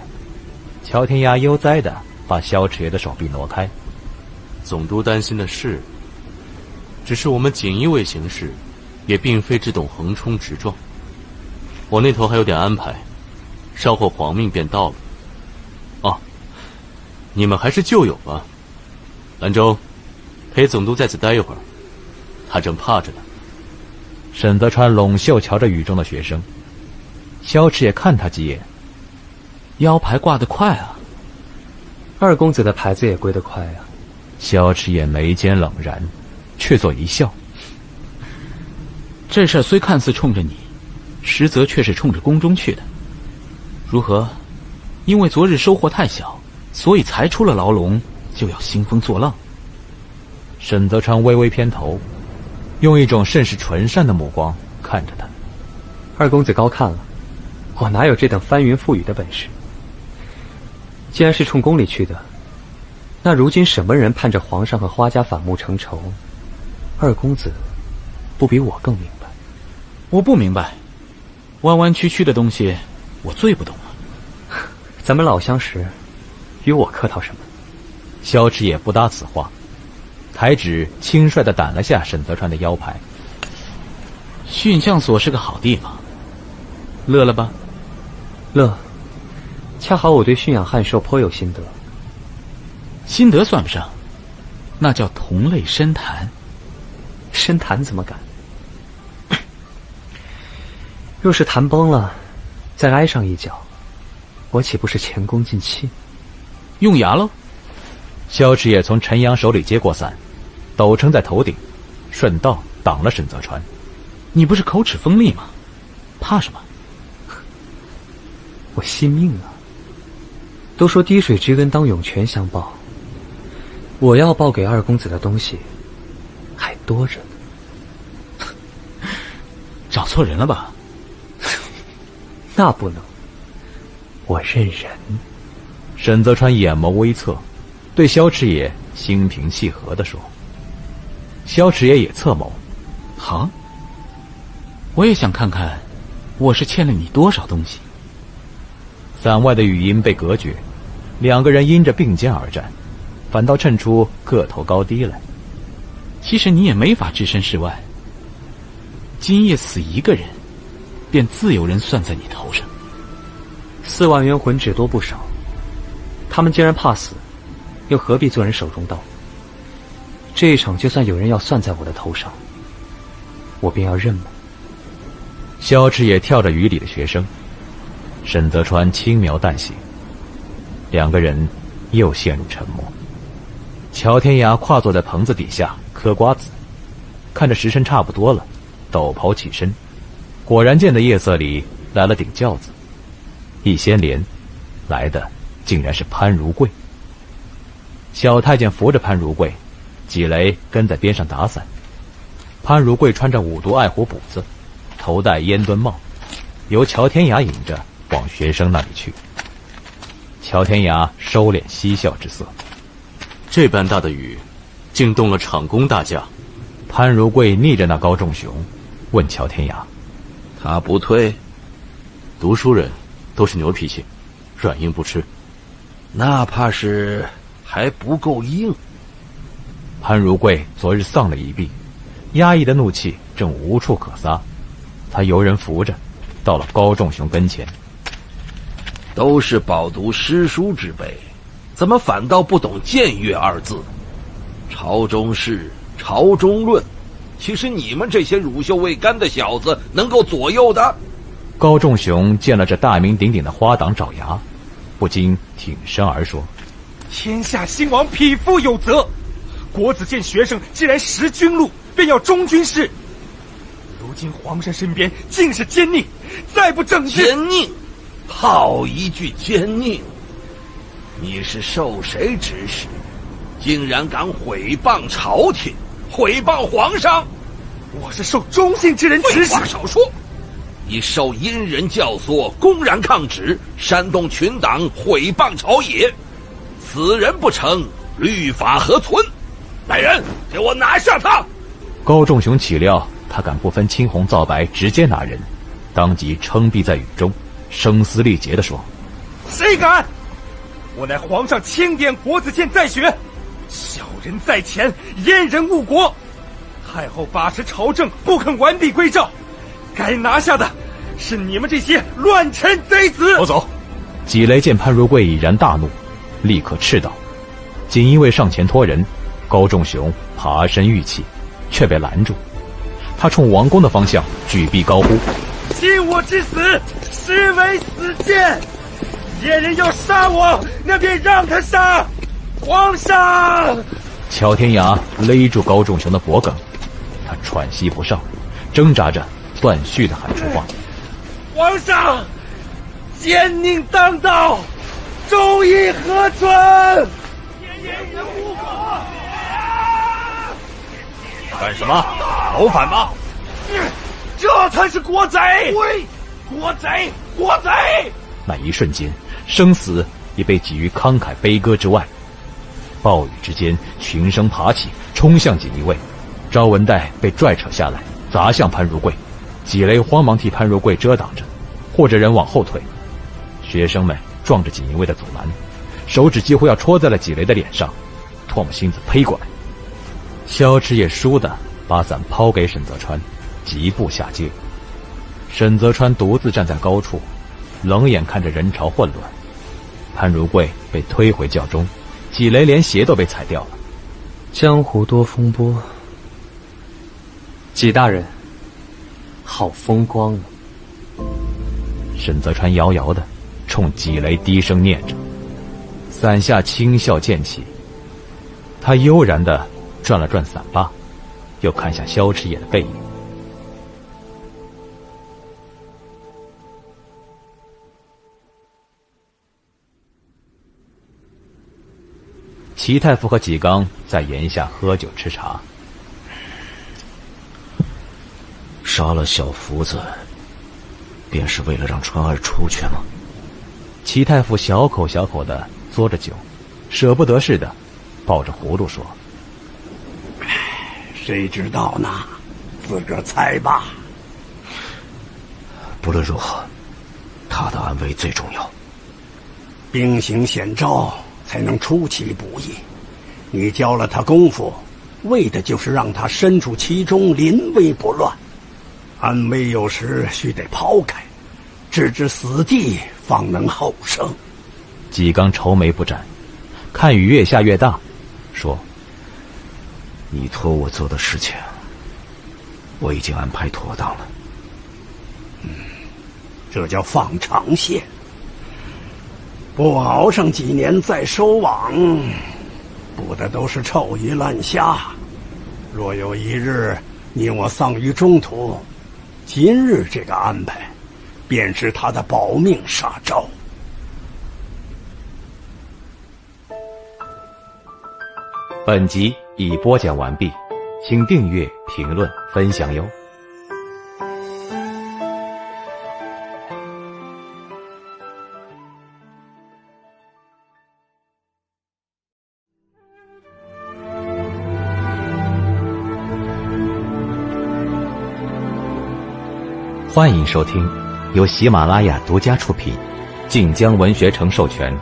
乔天涯悠哉地把萧池野的手臂挪开。总督担心的是，只是我们锦衣卫行事，也并非只懂横冲直撞。我那头还有点安排，稍后皇命便到了。哦，你们还是旧友吧。兰州，陪总督在此待一会儿，他正怕着呢。沈泽川拢袖瞧着雨中的学生，萧池也看他几眼。腰牌挂得快啊！二公子的牌子也归得快啊！萧池也眉间冷然，却作一笑。这事虽看似冲着你，实则却是冲着宫中去的。如何？因为昨日收获太小，所以才出了牢笼，就要兴风作浪。沈泽川微微偏头，用一种甚是纯善的目光看着他。二公子高看了，我哪有这等翻云覆雨的本事？既然是冲宫里去的，那如今什么人盼着皇上和花家反目成仇？二公子不比我更明白。我不明白，弯弯曲曲的东西，我最不懂了。咱们老相识，与我客套什么？萧池也不搭此话，抬指轻率地掸了下沈泽川的腰牌。驯象所是个好地方，乐了吧？乐，恰好我对驯养汉兽颇有心得。心得算不上，那叫同类深谈。深谈怎么敢？若是谈崩了，再挨上一脚，我岂不是前功尽弃？用牙喽！萧池也从陈阳手里接过伞，抖撑在头顶，顺道挡了沈泽川。你不是口齿锋利吗？怕什么？我惜命啊！都说滴水之恩当涌泉相报，我要报给二公子的东西还多着呢。找错人了吧？那不能，我认人。沈泽川眼眸微侧，对萧池野心平气和地说。萧池野也侧眸，好，我也想看看，我是欠了你多少东西。伞外的语音被隔绝，两个人因着并肩而战，反倒衬出个头高低来。其实你也没法置身事外，今夜死一个人，便自有人算在你头上。4万冤魂只多不少，他们既然怕死，又何必做人手中刀？这一场就算有人要算在我的头上，我便要认吗？萧池也跳着雨里的学生，沈泽川轻描淡写，两个人又陷入沉默。乔天涯跨坐在棚子底下嗑瓜子，看着时辰差不多了，抖袍起身，果然见的夜色里来了顶轿子，一掀帘，来的竟然是潘如贵。小太监扶着潘如贵，纪雷跟在边上打伞。潘如贵穿着五毒爱虎补子，头戴烟墩帽，由乔天涯引着往学生那里去。乔天涯收敛嬉笑之色。这般大的雨，竟动了场工大驾。潘如贵逆着那高仲雄，问乔天涯：“他不退？读书人都是牛脾气，软硬不吃。那怕是还不够硬。”潘如贵昨日丧了一臂，压抑的怒气正无处可撒。他由人扶着，到了高仲雄跟前。都是饱读诗书之辈，怎么反倒不懂僭越二字？朝中事，朝中论，岂是你们这些乳臭未干的小子能够左右的？高仲雄见了这大名鼎鼎的花党爪牙，不禁挺身而说：“天下兴亡，匹夫有责。国子监学生既然识军路，便要忠军事。如今皇上身边尽是奸佞，再不整治……奸佞，好一句奸佞！你是受谁指使，竟然敢毁谤朝廷，毁谤皇上？我是受忠信之人指使。废话少说！你受阴人教唆，公然抗旨，煽动群党，毁谤朝野，此人不成，律法何存？来人，给我拿下他！”高仲雄岂料他敢不分青红皂白直接拿人，当即撑臂在雨中，声嘶力竭地说：“谁敢？我乃皇上钦点国子监在学，小人在前，阉人误国。太后把持朝政，不肯完璧归赵，该拿下的是你们这些乱臣贼子。”我走。纪雷见潘如贵已然大怒，立刻斥道。锦衣卫上前拖人，高仲雄爬身欲起，却被拦住。他冲王宫的方向举臂高呼：“弃我之死，实为死谏！阉人要杀我，那便让他杀！皇上！”乔天涯勒住高仲雄的脖颈，他喘息不上，挣扎着断续地喊出话：“皇上，奸佞当道，忠义何存？阉人无果！”干什么？谋反吗？这才是国贼！喂，国贼！国贼！那一瞬间，生死已被挤于慷慨悲歌之外。暴雨之间，群生爬起，冲向锦衣卫。昭文代被拽扯下来，砸向潘如贵。纪雷慌忙替潘如贵遮挡着，护着人往后退。学生们撞着锦衣卫的阻拦，手指几乎要戳在了纪雷的脸上，唾沫星子呸过来。萧迟也倏地把伞抛给沈泽川，疾步下阶。沈泽川独自站在高处，冷眼看着人潮混乱。潘如贵被推回轿中，纪雷连鞋都被踩掉了。江湖多风波，纪大人好风光啊！沈泽川遥遥的冲纪雷低声念着，伞下轻笑渐起。他悠然的转了转伞把，又看向萧迟野的背影。齐太傅和纪刚在檐下喝酒吃茶。杀了小福子，便是为了让川儿出去吗？齐太傅小口小口的嘬着酒，舍不得似的抱着葫芦说：“谁知道呢？自个儿猜吧。”不论如何，他的安危最重要。兵行险招，才能出其不意。你教了他功夫，为的就是让他身处其中，临危不乱。安危有时须得抛开，置之死地，方能后生。纪刚愁眉不展，看雨越下越大，说：“你托我做的事情，我已经安排妥当了。这叫放长线。不熬上几年再收网，补的都是臭鱼烂虾。若有一日你我丧于中途，今日这个安排，便是他的保命杀招。”本集已播讲完毕，请订阅、评论、分享哟。欢迎收听由喜马拉雅独家出品、晋江文学城授权、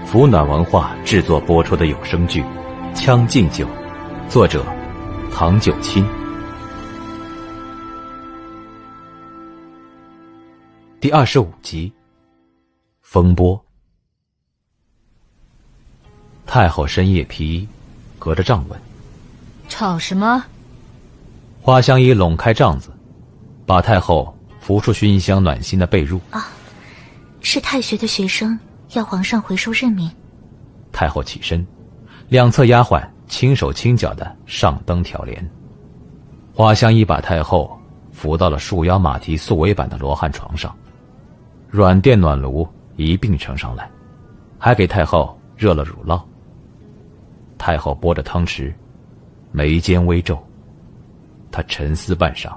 福暖文化制作播出的有声剧《将进酒》，作者唐九卿。第25集，风波。太后深夜披衣，隔着帐问：“吵什么？”花香衣拢开帐子，把太后扶出熏香暖心的被褥。是太学的学生要皇上回收任命。太后起身，两侧丫鬟轻手轻脚的上灯挑帘。花香衣把太后扶到了束腰马蹄素围板的罗汉床上，软垫暖炉一并盛上来，还给太后热了乳酪。太后拨着汤匙，眉间微皱，她沉思半晌。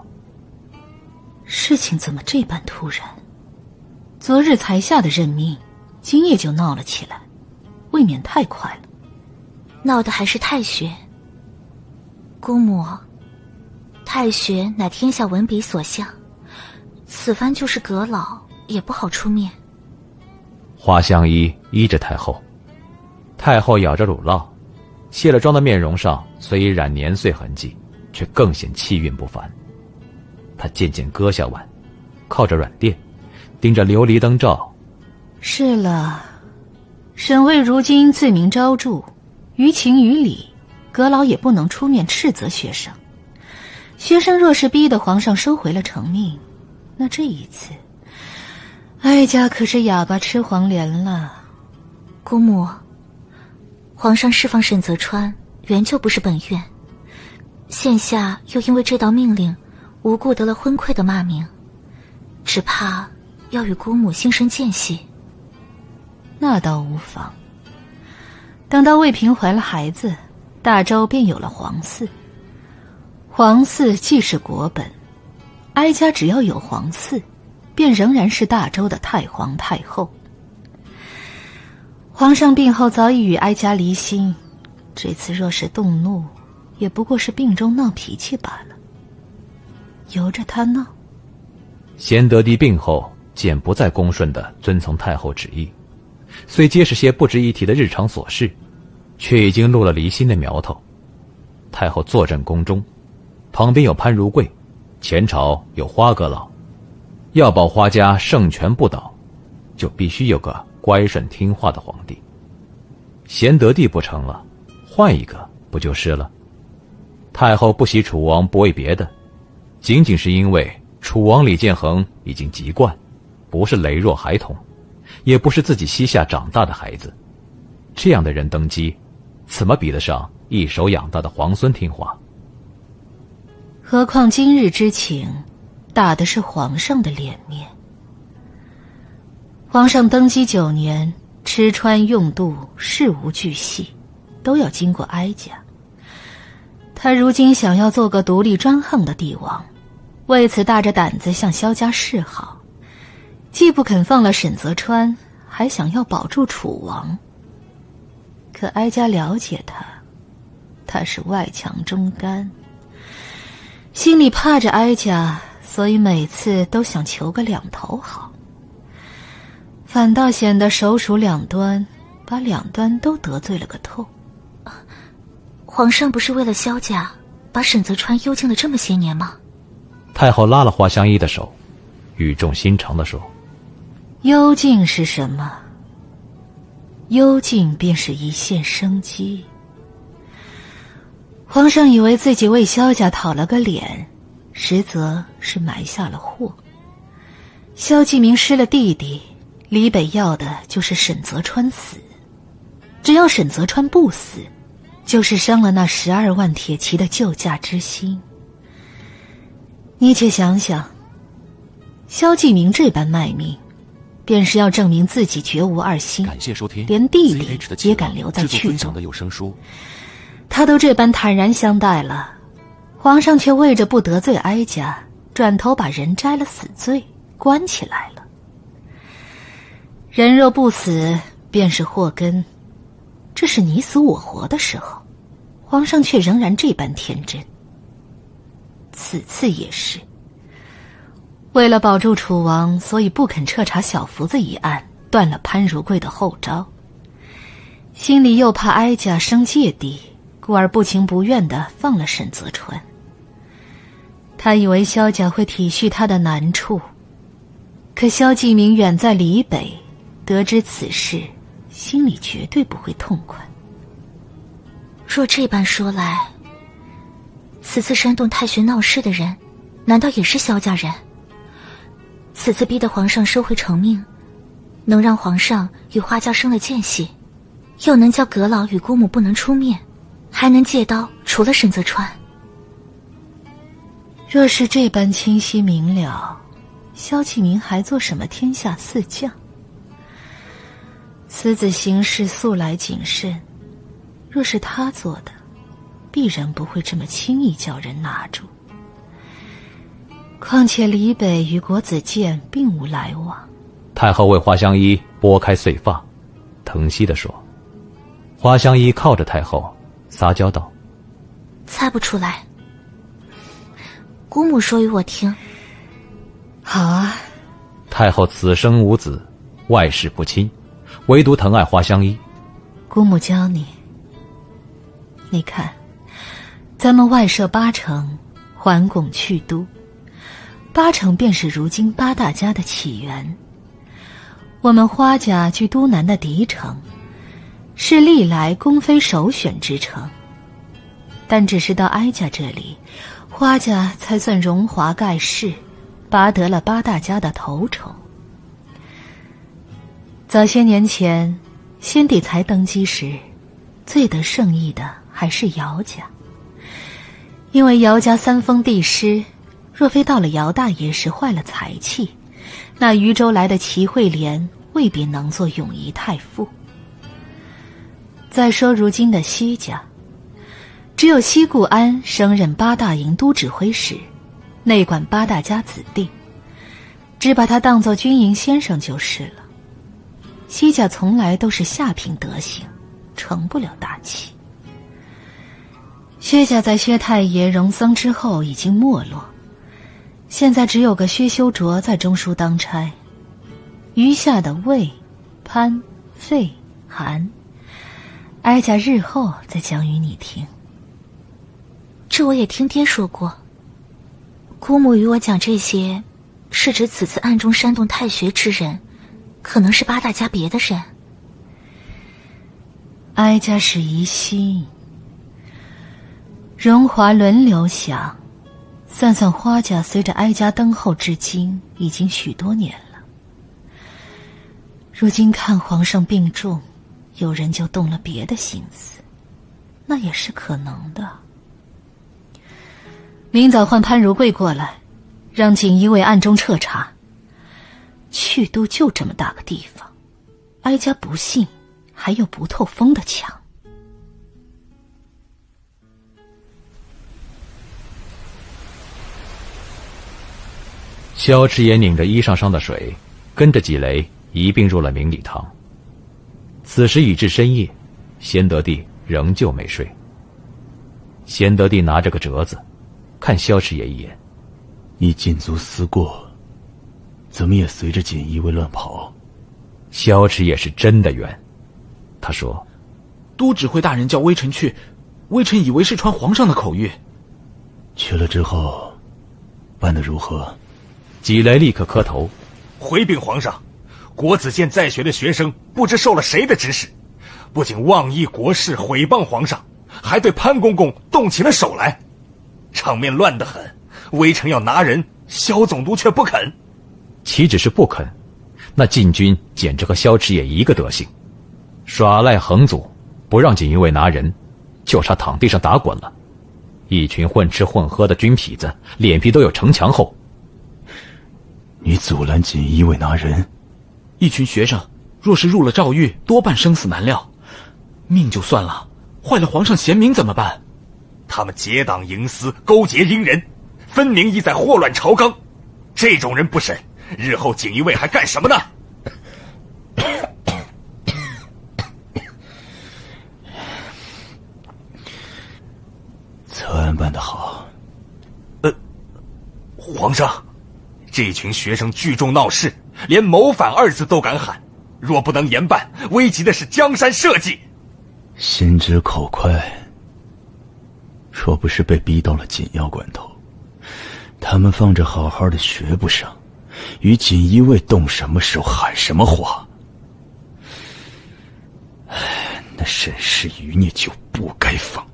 事情怎么这般突然？昨日才下的任命，今夜就闹了起来，未免太快了。闹的还是太学。姑母，太学乃天下文笔所向，此番就是阁老也不好出面。花香衣依着太后，太后咬着乳酪，卸了妆的面容上虽已染年岁痕迹，却更显气韵不凡。他渐渐搁下碗，靠着软垫，盯着琉璃灯罩。是了，沈卫如今罪名昭著，于情于理，阁老也不能出面斥责学生。学生若是逼得皇上收回了成命，那这一次，哀家可是哑巴吃黄连了。姑母，皇上释放沈泽川，原就不是本愿，现下又因为这道命令无故得了昏聩的骂名，只怕要与姑母心生间隙。那倒无妨，等到魏嫔怀了孩子，大周便有了皇嗣。皇嗣既是国本，哀家只要有皇嗣，便仍然是大周的太皇太后。皇上病后早已与哀家离心，这次若是动怒，也不过是病中闹脾气罢了。由着他闹。贤德帝病后简不再恭顺地遵从太后旨意，虽皆是些不值一提的日常琐事，却已经露了离心的苗头。太后坐镇宫中，旁边有潘如贵，前朝有花阁老，要保花家圣权不倒，就必须有个乖顺听话的皇帝。贤德帝不成了，换一个不就是了？太后不喜楚王不为别的，仅仅是因为楚王李建恒已经籍贯，不是羸弱孩童，也不是自己膝下长大的孩子。这样的人登基，怎么比得上一手养大的皇孙听话？何况今日之情，打的是皇上的脸面。皇上登基9年，吃穿用度事无巨细，都要经过哀家。他如今想要做个独立专横的帝王，为此大着胆子向萧家示好，既不肯放了沈泽川，还想要保住楚王。可哀家了解他，他是外强中干，心里怕着哀家，所以每次都想求个两头好，反倒显得手鼠两端，把两端都得罪了个透。皇上不是为了萧家把沈泽川幽禁了这么些年吗？太后拉了花香衣的手，语重心长地说：幽禁是什么？幽禁便是一线生机。皇上以为自己为萧家讨了个脸，实则是埋下了祸。萧继明失了弟弟，李北要的就是沈泽川死，只要沈泽川不死，就是伤了那12万铁骑的救驾之心。你且想想，萧继明这般卖命，便是要证明自己绝无二心，感谢收听，连弟弟也敢留在去中。他都这般坦然相待了，皇上却为着不得罪哀家，转头把人摘了死罪，关起来了。人若不死，便是祸根。这是你死我活的时候，皇上却仍然这般天真。此次也是，为了保住楚王，所以不肯彻查小福子一案，断了潘如贵的后招。心里又怕哀家生芥蒂，故而不情不愿地放了沈泽川。他以为萧家会体恤他的难处，可萧继明远在黎北，得知此事，心里绝对不会痛快。若这般说来，此次煽动太学闹事的人，难道也是萧家人？此次逼得皇上收回成命，能让皇上与花家生了间隙，又能叫阁老与姑母不能出面，还能借刀除了沈泽川。若是这般清晰明了，萧继明还做什么天下四将？此子行事素来谨慎，若是他做的，必然不会这么轻易叫人拿住。况且黎北与国子监并无来往。太后为花香衣拨开碎发，疼惜地说。花香衣靠着太后，撒娇道：猜不出来，姑母说与我听。好啊。太后此生无子，外事不亲，唯独疼爱花香衣。姑母教你。你看，咱们外设8城，环拱去都，8城便是如今8大家的起源。我们花家居都南的敌城，是历来宫妃首选之城，但只是到哀家这里，花家才算荣华盖世，拔得了8大家的头筹。早些年前，先帝才登基时，最得盛意的还是姚家，因为姚家3封帝师，若非到了姚大爷时坏了财气，那渝州来的齐惠莲未必能做永仪太傅。再说如今的西家，只有西固安升任8大营都指挥使，内管8大家子弟，只把他当作军营先生就是了。西家从来都是下品德行，成不了大器。薛家在薛太爷荣僧之后已经没落，现在只有个薛修卓在中书当差，余下的魏、潘、费、韩，哀家日后再讲与你听。这我也听爹说过。姑母与我讲这些，是指此次暗中煽动太学之人，可能是8大家别的人。哀家是疑心，荣华轮流享，算算花家随着哀家登后至今已经许多年了。如今看皇上病重，有人就动了别的心思，那也是可能的。明早换潘如贵过来，让锦衣卫暗中彻查。去都就这么大个地方，哀家不信还有不透风的墙。萧迟也拧着衣裳上的水，跟着几雷一并入了明礼堂。此时已至深夜，先德帝仍旧没睡。先德帝拿着个折子，看萧迟也一眼：你禁足思过，怎么也随着锦衣卫乱跑？萧迟也是真的冤。他说：都指挥大人叫微臣去，微臣以为是传皇上的口谕。去了之后办得如何？几雷立刻磕头，回禀皇上，国子监在学的学生不知受了谁的指使，不仅妄议国事，毁谤皇上，还对潘公公动起了手来，场面乱得很。微臣要拿人，萧总督却不肯。岂止是不肯，那禁军简直和萧迟也一个德行，耍赖横阻，不让锦衣卫拿人，就差躺地上打滚了。一群混吃混喝的军痞子，脸皮都有城墙厚。你阻拦锦衣卫拿人？一群学生若是入了诏狱，多半生死难料。命就算了，坏了皇上贤明怎么办？他们结党营私，勾结英人，分明意在祸乱朝纲。这种人不审，日后锦衣卫还干什么呢？策案办得好。皇上，这群学生聚众闹事，连谋反二字都敢喊，若不能严办，危及的是江山社稷。心直口快，若不是被逼到了紧要关头，他们放着好好的学不上，与锦衣卫动什么手喊什么话。那沈氏余孽就不该放。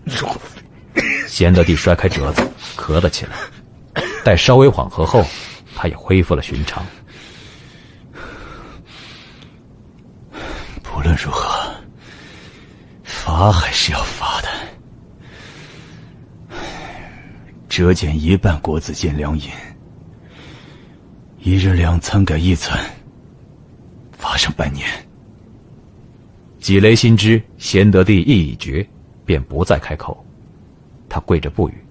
若非贤德帝摔开折子，咳了起来。待稍微缓和后，他也恢复了寻常。不论如何，罚还是要罚的。折减一半国子监粮银，一日2餐改1餐，罚上半年。纪雷心知贤德帝意已决，便不再开口。他跪着不语，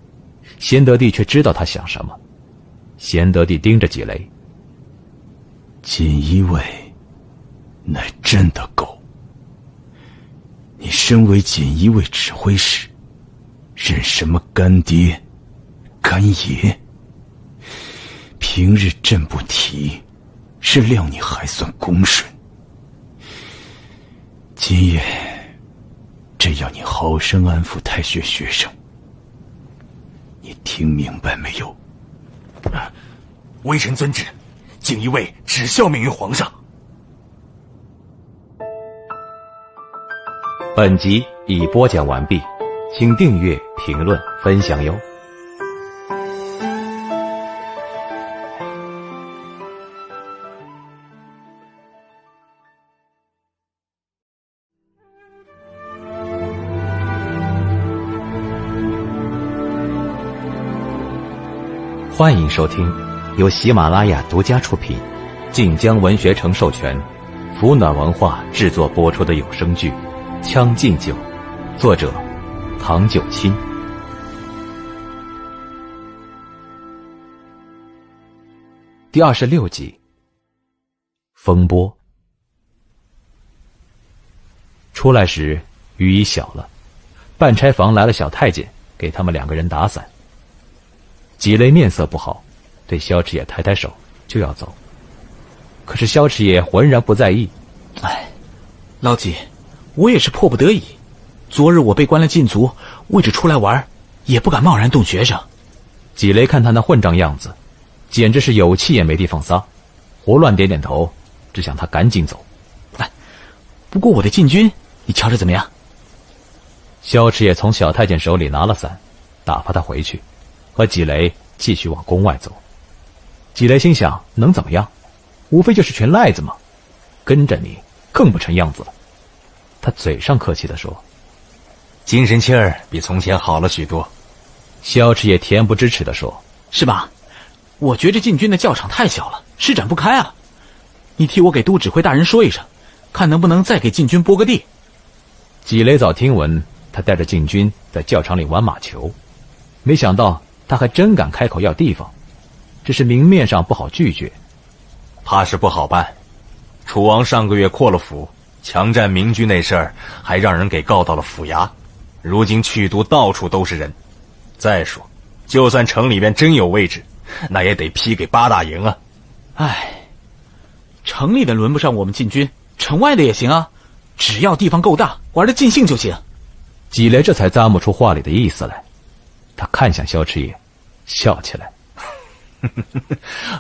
贤德帝却知道他想什么。贤德帝盯着纪雷，锦衣卫乃真的狗。你身为锦衣卫指挥使，认什么干爹干爷？平日朕不提，是谅你还算恭顺。今夜朕要你好生安抚太学学生，你听明白没有？微臣遵旨，锦衣卫只效命于皇上。本集已播讲完毕，请订阅、评论、分享哟。欢迎收听由喜马拉雅独家出品，晋江文学城授权，福暖文化制作播出的有声剧《将进酒》，作者唐九卿。第26集，风波。出来时雨已小了，半差房来了小太监，给他们2个人打伞。纪雷面色不好，对萧池野抬抬手就要走，可是萧池野浑然不在意。老纪，我也是迫不得已。昨日我被关了禁足，为着出来玩，也不敢贸然动学生。纪雷看他那混账样子，简直是有气也没地方撒，胡乱点点头，只想他赶紧走。不过我的禁军，你瞧着怎么样？萧池野从小太监手里拿了伞，打发他回去，和纪雷继续往宫外走。纪雷心想，能怎么样？无非就是群赖子嘛，跟着你更不成样子了。他嘴上客气地说，精神气儿比从前好了许多。萧池也恬不知耻地说，是吧？我觉着禁军的教场太小了，施展不开啊。你替我给都指挥大人说一声，看能不能再给禁军拨个地。纪雷早听闻他带着禁军在教场里玩马球，没想到他还真敢开口要地方，只是明面上不好拒绝。怕是不好办。楚王上个月扩了府，强占民居那事儿，还让人给告到了府衙。如今去都到处都是人。再说，就算城里边真有位置，那也得批给8大营啊。城里的轮不上我们禁军，城外的也行啊，只要地方够大，玩得尽兴就行。纪雷这才咂摸出话里的意思来，他看向萧池野，笑起来。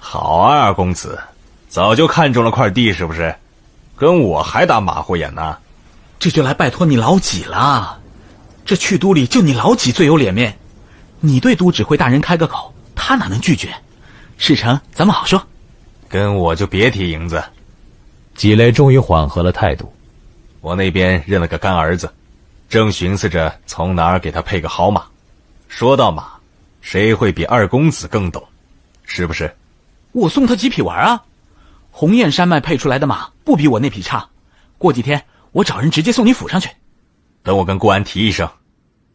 好啊，二公子，早就看中了块地是不是？跟我还打马虎眼呢？这就来拜托你老几了。这去都里就你老几最有脸面，你对都指挥大人开个口，他哪能拒绝？事成咱们好说。跟我就别提银子。纪雷终于缓和了态度。我那边认了个干儿子，正寻思着从哪儿给他配个好马。说到马，谁会比二公子更懂？是不是？我送他几匹玩啊。鸿雁山脉配出来的马不比我那匹差，过几天我找人直接送你府上去。等我跟顾安提一声，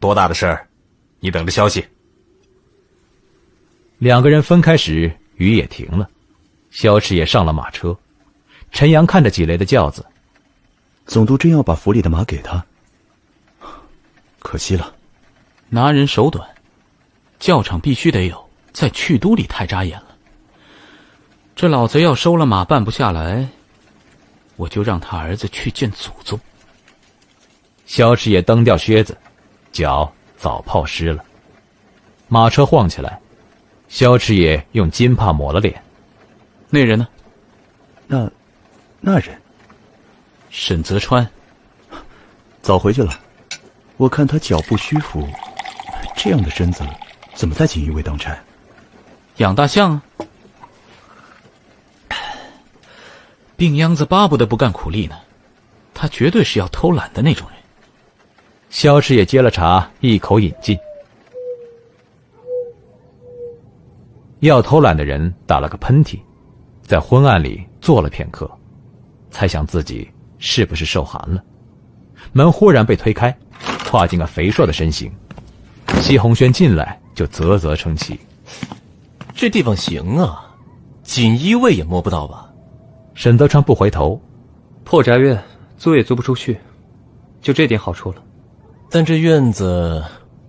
多大的事儿，你等着消息。两个人分开时，雨也停了，萧迟也上了马车。陈阳看着纪雷的轿子，总督真要把府里的马给他，可惜了。拿人手短，教场必须得有，在去都里太扎眼了。这老贼要收了马办不下来，我就让他儿子去见祖宗。萧迟也蹬掉靴子，脚早泡湿了。马车晃起来，萧迟也用金帕抹了脸。那人呢？那人，沈泽川，早回去了。我看他脚步虚浮，这样的身子，怎么在锦衣卫当差？养大象啊！病秧子巴不得不干苦力呢，他绝对是要偷懒的那种人。萧迟也接了茶，一口饮尽。要偷懒的人打了个喷嚏，在昏暗里坐了片刻，猜想自己是不是受寒了。门忽然被推开，跨进个肥硕的身形。西红轩进来就啧啧称奇：“这地方行啊，锦衣卫也摸不到吧？”沈德川不回头：“破宅院租也租不出去，就这点好处了。但这院子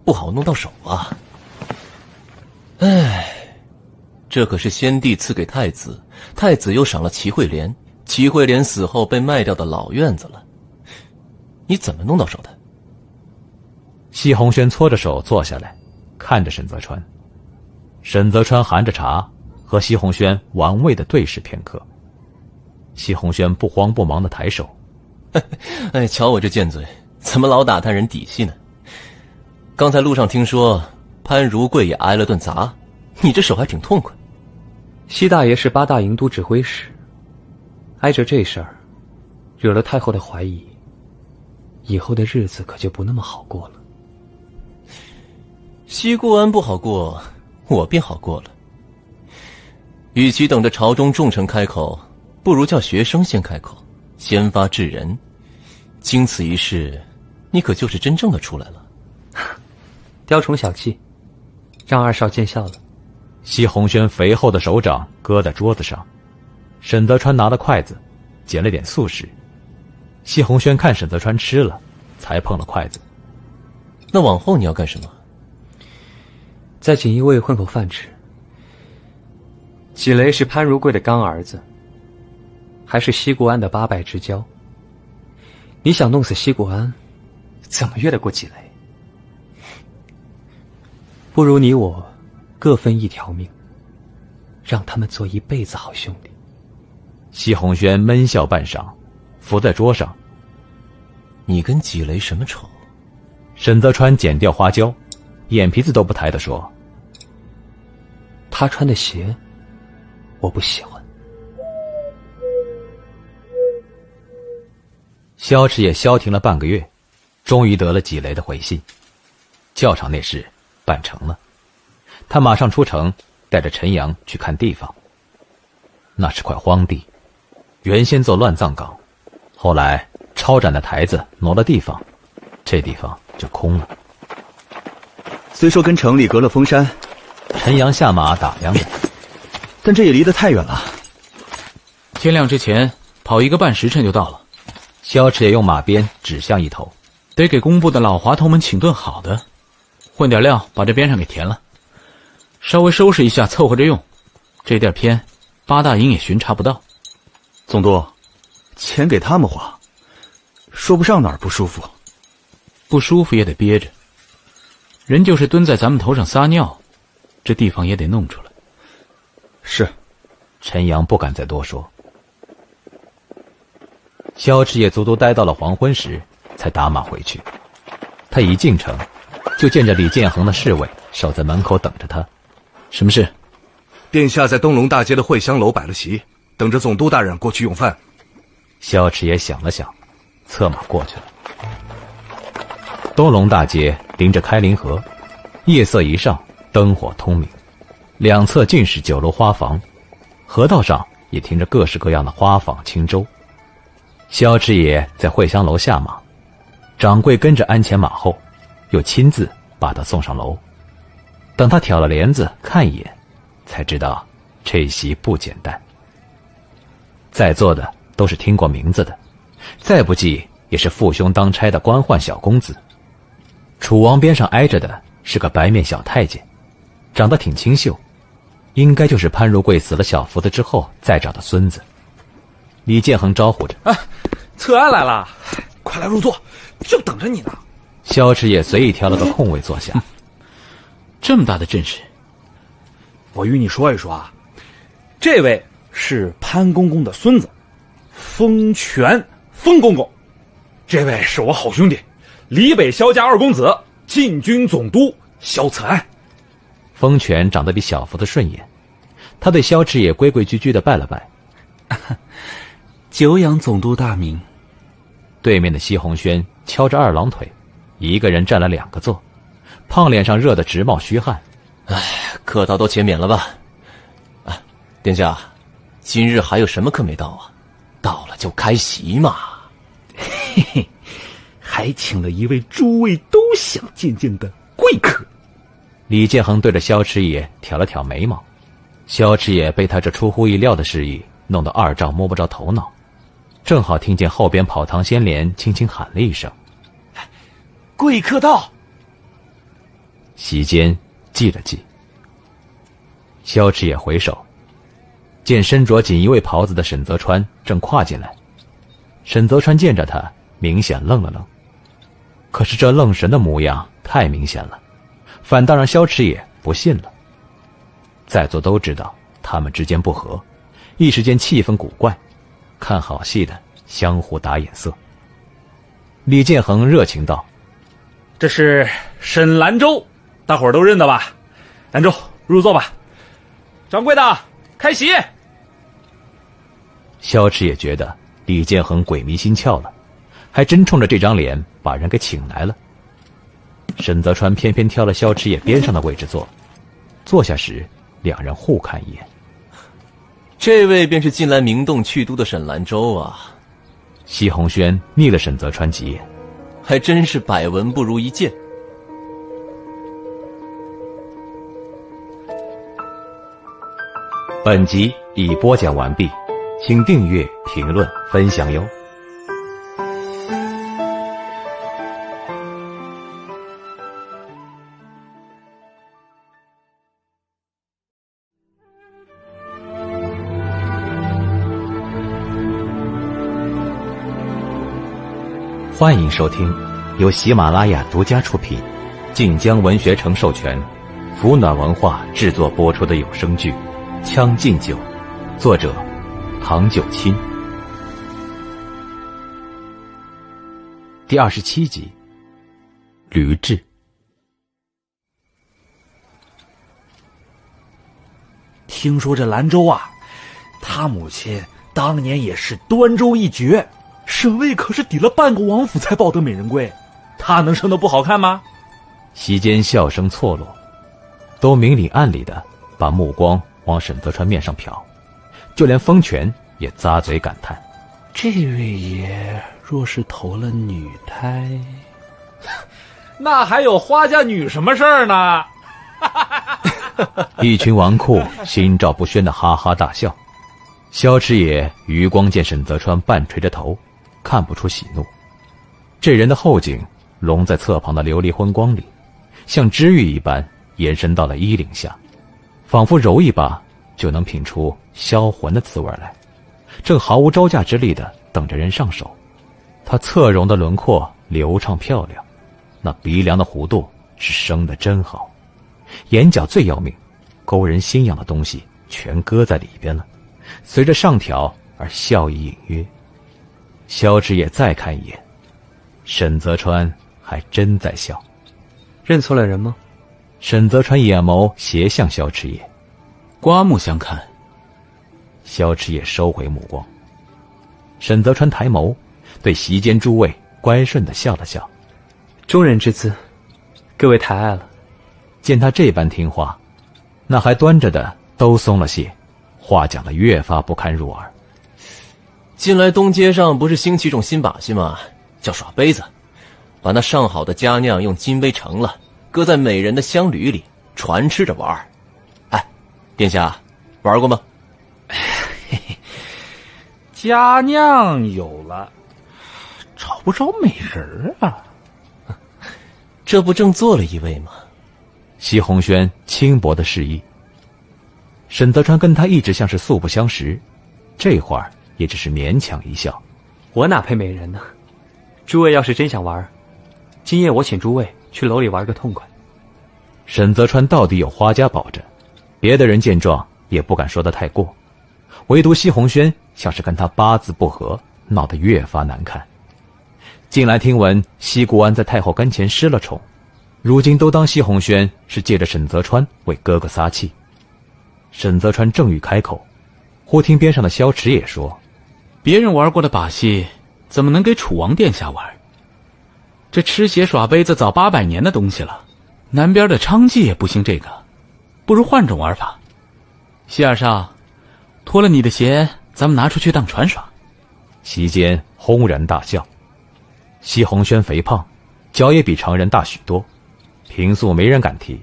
不好弄到手啊。唉，这可是先帝赐给太子，太子又赏了齐惠莲，齐惠莲死后被卖掉的老院子了，你怎么弄到手的？”西红轩搓着手坐下来，看着沈泽川。沈泽川含着茶，和西红轩玩味的对视片刻。西红轩不慌不忙的抬手：“哎，瞧我这贱嘴，怎么老打探人底细呢？刚才路上听说潘如贵也挨了顿砸，你这手还挺痛快。”西大爷是8大营都指挥使，挨着这事儿，惹了太后的怀疑，以后的日子可就不那么好过了。西固安不好过，我便好过了。与其等着朝中重臣开口，不如叫学生先开口，先发制人。经此一事，你可就是真正的出来了。雕虫小技，让二少见笑了。西红轩肥厚的手掌搁在桌子上，沈泽川拿了筷子，捡了点素食。西红轩看沈泽川吃了，才碰了筷子。那往后你要干什么？在锦衣卫混口饭吃。纪雷是潘如贵的干儿子，还是西固安的八拜之交。你想弄死西固安，怎么越得过纪雷？不如你我各分一条命，让他们做一辈子好兄弟。西红轩闷笑半晌，伏在桌上：“你跟纪雷什么仇？”沈泽川剪掉花椒，眼皮子都不抬地说：“他穿的鞋，我不喜欢。”萧迟也消停了半个月，终于得了纪雷的回信。教场那事办成了，他马上出城，带着陈阳去看地方。那是块荒地，原先做乱葬岗，后来超展的台子挪了地方，这地方就空了。虽说跟城里隔了峰山，陈阳下马打量着，但这也离得太远了。天亮之前跑1个半时辰就到了。萧迟也用马鞭指向一头：“得给工部的老滑头们请顿好的，混点料把这边上给填了，稍微收拾一下凑合着用。这地儿偏，8大营也巡查不到。”总督，钱给他们花，说不上哪儿不舒服。不舒服也得憋着，人就是蹲在咱们头上撒尿，这地方也得弄出来。是。陈阳不敢再多说。萧迟也足足待到了黄昏时，才打马回去。他一进城，就见着李建恒的侍卫守在门口等着他。什么事？殿下在东龙大街的会香楼摆了席，等着总督大人过去用饭。萧迟也想了想，策马过去了。东龙大街临着开林河，夜色一上，灯火通明，两侧尽是酒楼花房，河道上也停着各式各样的花舫轻舟。萧池野在会香楼下马，掌柜跟着鞍前马后，又亲自把他送上楼。等他挑了帘子看一眼，才知道这席不简单。在座的都是听过名字的，再不济也是父兄当差的官宦小公子。楚王边上挨着的是个白面小太监，长得挺清秀，应该就是潘如贵死了小福子之后再找的孙子。李建恒招呼着：“策安来了，快来入座，就等着你呢。”萧池也随意挑了个空位坐下。这么大的阵势，我与你说一说啊，这位是潘公公的孙子，封权，封公公。这位是我好兄弟，李北萧家二公子，禁军总督萧策安。封权长得比小福子顺眼，他对萧池也规规矩矩地拜了拜。久仰总督大名。对面的西红轩敲着二郎腿，一个人占了2个座，胖脸上热得直冒虚汗。客到都且免了吧。殿下，今日还有什么客没到啊？到了就开席嘛。嘿嘿，还请了一位诸位都想见见的贵客。李建恒对着萧池野挑了挑眉毛，萧池野被他这出乎意料的示意弄得2丈摸不着头脑，正好听见后边跑堂先莲轻轻喊了一声：“贵客到！”席间记了记。萧池野回首，见身着锦衣卫袍子的沈泽川正跨进来。沈泽川见着他，明显愣了愣，可是这愣神的模样太明显了，反倒让萧池野不信了。在座都知道他们之间不和，一时间气氛古怪，看好戏的相互打眼色。李建恒热情道：“这是沈兰州，大伙儿都认得吧？兰州，入座吧。掌柜的，开席。”萧池也觉得李建恒鬼迷心窍了，还真冲着这张脸把人给请来了。沈泽川偏偏挑了萧池野边上的位置坐下时2人互看一眼。这位便是近来明洞去都的沈兰州啊。西红轩睨了沈泽川几眼，还真是百闻不如一见。本集已播讲完毕，请订阅、评论、分享哟。欢迎收听由喜马拉雅独家出品，晋江文学城授权，福暖文化制作播出的有声剧《将进酒》，作者唐九卿。第27集，驴志。听说这兰州啊，他母亲当年也是端州一绝，沈卫可是抵了半个王府才抱得美人归，他能生得不好看吗？席间笑声错落，都明里暗里的把目光往沈泽川面上瞟，就连风权也咂嘴感叹：这位爷若是投了女胎，那还有花家女什么事儿呢？一群纨绔心照不宣的哈哈大笑。萧池野余光见沈泽川半垂着头，看不出喜怒。这人的后颈笼在侧旁的琉璃昏光里，像织玉一般延伸到了衣领下，仿佛揉一把就能品出销魂的滋味来，正毫无招架之力的等着人上手。他侧容的轮廓流畅漂亮，那鼻梁的弧度是生得真好，眼角最要命，勾人心痒的东西全搁在里边了，随着上挑而笑意隐约。萧池也再看一眼，沈泽川还真在笑。认错了人吗？沈泽川眼眸斜向萧池野，刮目相看。萧池野收回目光。沈泽川抬眸，对席间诸位乖顺地笑了笑。中人之姿，各位抬爱了。见他这般听话，那还端着的都松了懈，话讲得越发不堪入耳。近来东街上不是兴起一种新把戏吗？叫耍杯子，把那上好的佳酿用金杯盛了，搁在美人的香炉里，传吃着玩。哎，殿下玩过吗？佳酿有了，找不着美人啊。这不正做了一位吗？西红轩轻薄的示意。沈泽川跟他一直像是素不相识，这会儿也只是勉强一笑。我哪配美人呢？诸位要是真想玩，今夜我请诸位去楼里玩个痛快。沈泽川到底有花家保着，别的人见状也不敢说得太过，唯独西红轩像是跟他八字不合，闹得越发难看。近来听闻西固安在太后跟前失了宠，如今都当西红轩是借着沈泽川为哥哥撒气。沈泽川正欲开口，忽听边上的萧池也说：“别人玩过的把戏，怎么能给楚王殿下玩？这吃血耍杯子早800年的东西了，南边的娼妓也不兴这个，不如换种玩法。希尔少，脱了你的鞋，咱们拿出去当船耍。”席间轰然大笑。西红轩肥胖，脚也比常人大许多，平素没人敢提，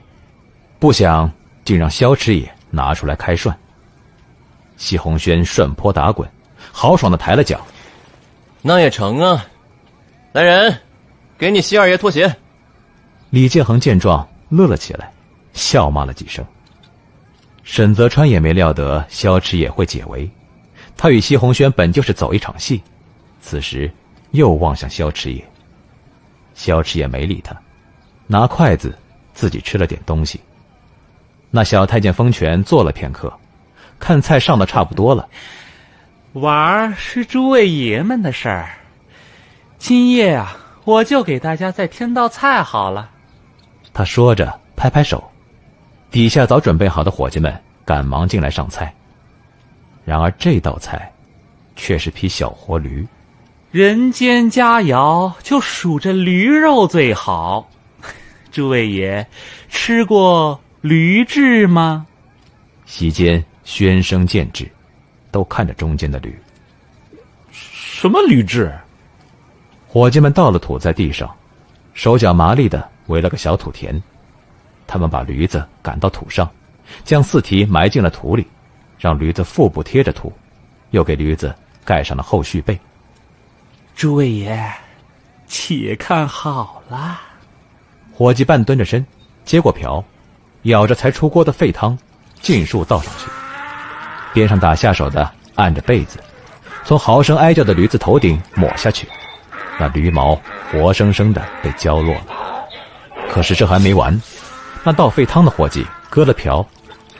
不想竟让萧池也拿出来开涮。西红轩顺坡打滚，豪爽地抬了脚：“那也成啊！来人，给你西二爷脱鞋。”李建恒见状乐了起来，笑骂了几声。沈泽川也没料得萧池也会解围，他与西红轩本就是走一场戏，此时又望向萧池也。萧池也没理他，拿筷子自己吃了点东西。那小太监风泉坐了片刻，看菜上的差不多了。玩是诸位爷们的事儿，今夜啊，我就给大家再添道菜好了。他说着拍拍手，底下早准备好的伙计们赶忙进来上菜。然而这道菜却是匹小活驴。人间佳肴就数着驴肉最好，诸位爷吃过驴翅吗？席间喧声渐止，都看着中间的驴。什么驴翅？伙计们倒了土在地上，手脚麻利地围了个小土田。他们把驴子赶到土上，将四蹄埋进了土里，让驴子腹部贴着土，又给驴子盖上了后续背。诸位爷，且看好了。伙计半蹲着身，接过瓢，舀着才出锅的沸汤，尽数倒上去。边上打下手的按着被子，从嚎声哀叫的驴子头顶抹下去，那驴毛活生生的被浇落了。可是这还没完，那倒沸汤的伙计割了瓢，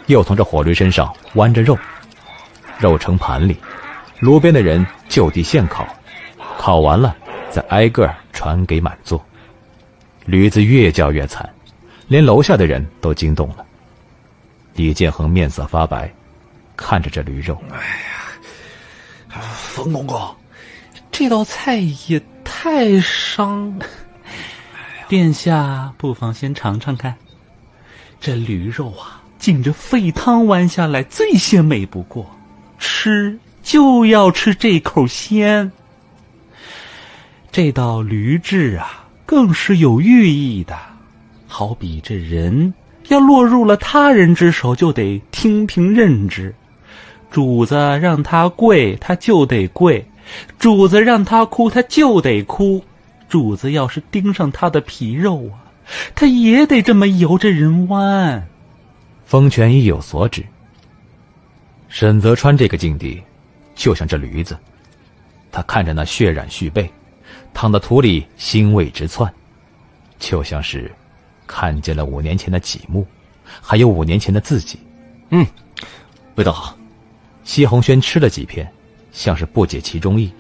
又从这火驴身上剜着肉，肉盛盘里，炉边的人就地现烤，烤完了再挨个传给满座。驴子越叫越惨，连楼下的人都惊动了。李建恒面色发白，看着这驴肉。冯公公，这道菜也太伤。殿下不妨先尝尝看，这驴肉啊，浸着沸汤剜下来最鲜美不过，吃就要吃这口鲜。这道驴翅啊，更是有寓意的，好比这人要落入了他人之手，就得听凭任之。主子让他跪，他就得跪；主子让他哭，他就得哭；主子要是盯上他的皮肉啊，他也得这么由着人剜。风泉意有所指。沈泽川这个境地，就像这驴子，他看着那血染续背，躺到土里腥味直窜，就像是看见了5年前的几幕，还有5年前的自己。味道好。西红轩吃了几片，像是不解其中意，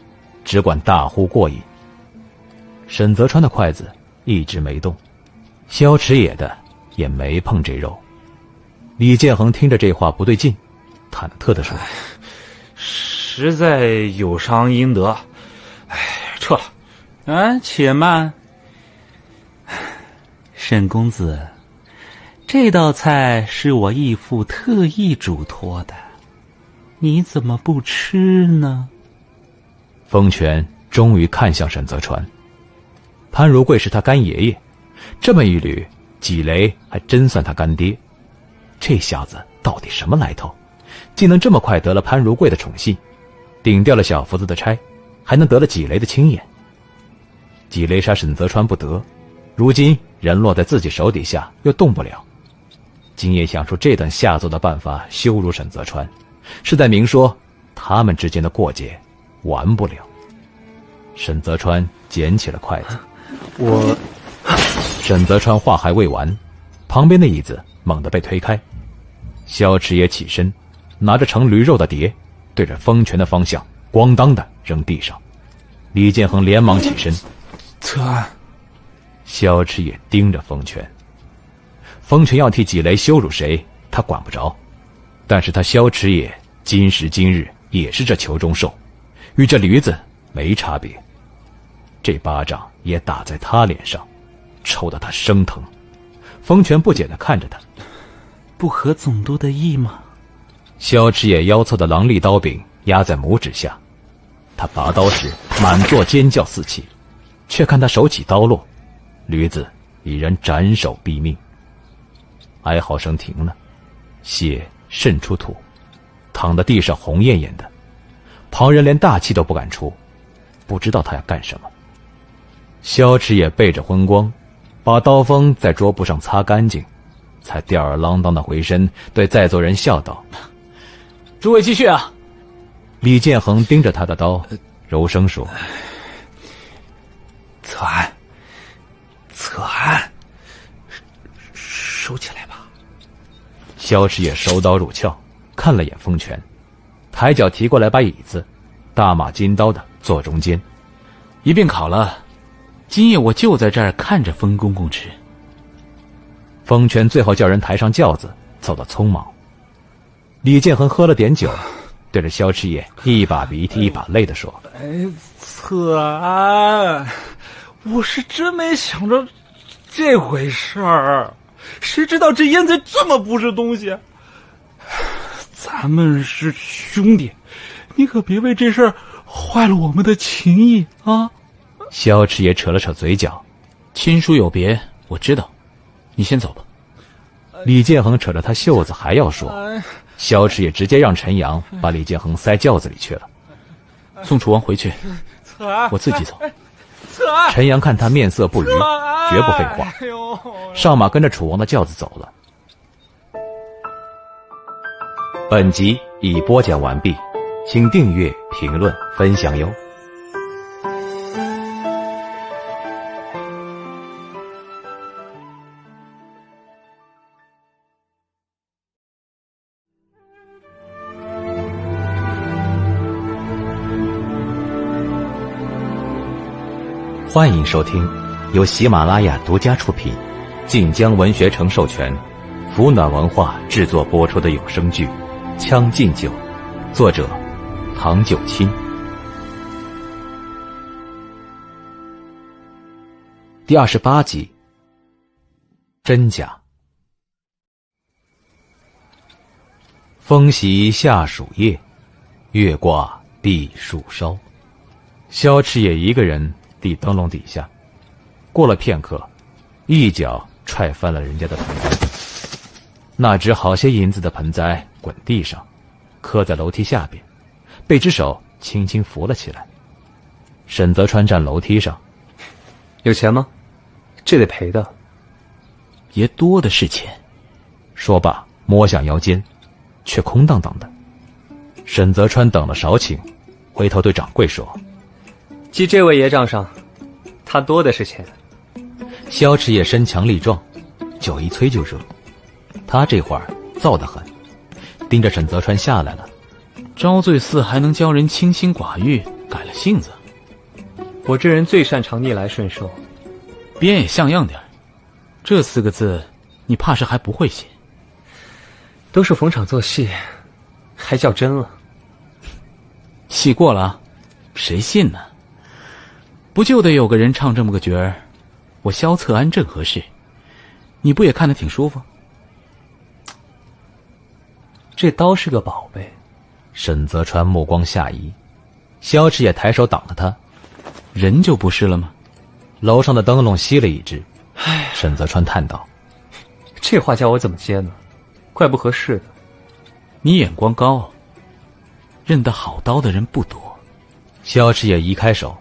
只管大呼过瘾。沈泽川的筷子一直没动，萧池野的也没碰这肉。李建恒听着这话不对劲，忐忑地说：“实在有伤阴德，撤了。且慢，沈公子，这道菜是我义父特意嘱托的，你怎么不吃呢？”风权终于看向沈泽川。潘如贵是他干爷爷，这么一捋，纪雷还真算他干爹。这小子到底什么来头，竟能这么快得了潘如贵的宠信，顶掉了小福子的差，还能得了纪雷的青眼。纪雷杀沈泽川不得，如今人落在自己手底下又动不了。今夜想出这等下作的办法羞辱沈泽川，是在明说他们之间的过节完不了。沈泽川捡起了筷子，沈泽川话还未完，旁边的椅子猛地被推开，萧池也起身，拿着盛驴肉的碟，对着风泉的方向咣当的扔地上。李建恒连忙起身，策安。萧池也盯着风泉。风泉要替纪雷羞辱谁，他管不着，但是他萧池也今时今日也是这裘中兽，与这驴子没差别。这巴掌也打在他脸上，抽得他生疼。风泉不解地看着他，不合总督的意吗？萧池也腰侧的狼力刀柄压在拇指下，他拔刀时满座尖叫四起，却看他手起刀落，驴子已然斩首毙命。哀嚎声停了，血渗出土，躺在地上红艳艳的，旁人连大气都不敢出，不知道他要干什么。萧池也背着昏光，把刀锋在桌布上擦干净，才吊儿郎当的回身，对在座人笑道：“诸位继续啊。”李建恒盯着他的刀，柔声说：“策安，策安，收起来吧。”萧池也收刀入鞘，看了眼风泉，抬脚提过来把椅子大马金刀的坐中间。一并烤了，今夜我就在这儿看着风公公吃。风泉最后叫人抬上轿子，走得匆忙。李建恒喝了点酒，对着萧池也一把鼻涕一把泪地说：“策安，我是真没想着这回事儿，谁知道这烟贼这么不是东西。咱们是兄弟，你可别为这事儿坏了我们的情谊啊！”萧池也扯了扯嘴角：“亲疏有别，我知道，你先走吧。”李建恒扯着他袖子还要说，萧池也直接让陈阳把李建恒塞轿子里去了。送楚王回去，我自己走。陈阳看他面色不愉，绝不废话，上马跟着楚王的轿子走了。本集已播讲完毕，请订阅、评论、分享哟。欢迎收听由喜马拉雅独家出品，晋江文学城授权，福暖文化制作播出的有声剧《将进酒》，作者唐九卿。第28集，真假。风袭夏暑夜，月挂碧树梢。萧池也一个人立灯笼底下，过了片刻，一脚踹翻了人家的盆栽。那只好些银子的盆栽滚地上，磕在楼梯下边，被只手轻轻扶了起来。沈泽川站楼梯上：“有钱吗？这得赔的。”“爷多的是钱。”说罢摸向腰间，却空荡荡的。沈泽川等了少顷，回头对掌柜说：“记这位爷账上，他多的是钱。”萧池也身强力壮，酒一催就热，他这会儿燥得很，盯着沈泽川下来了。招罪寺还能教人清心寡欲，改了性子。我这人最擅长逆来顺受，编也像样点。这4个字，你怕是还不会写。都是逢场作戏，还叫真了。戏过了啊，谁信呢？不就得有个人唱这么个角儿？我萧策安正合适，你不也看得挺舒服？这刀是个宝贝。沈泽川目光下移，萧迟也抬手挡了他。人就不是了吗？楼上的灯笼熄了一只。沈泽川叹道：“这话叫我怎么接呢？怪不合适的。你眼光高，认得好刀的人不多。”萧迟也移开手，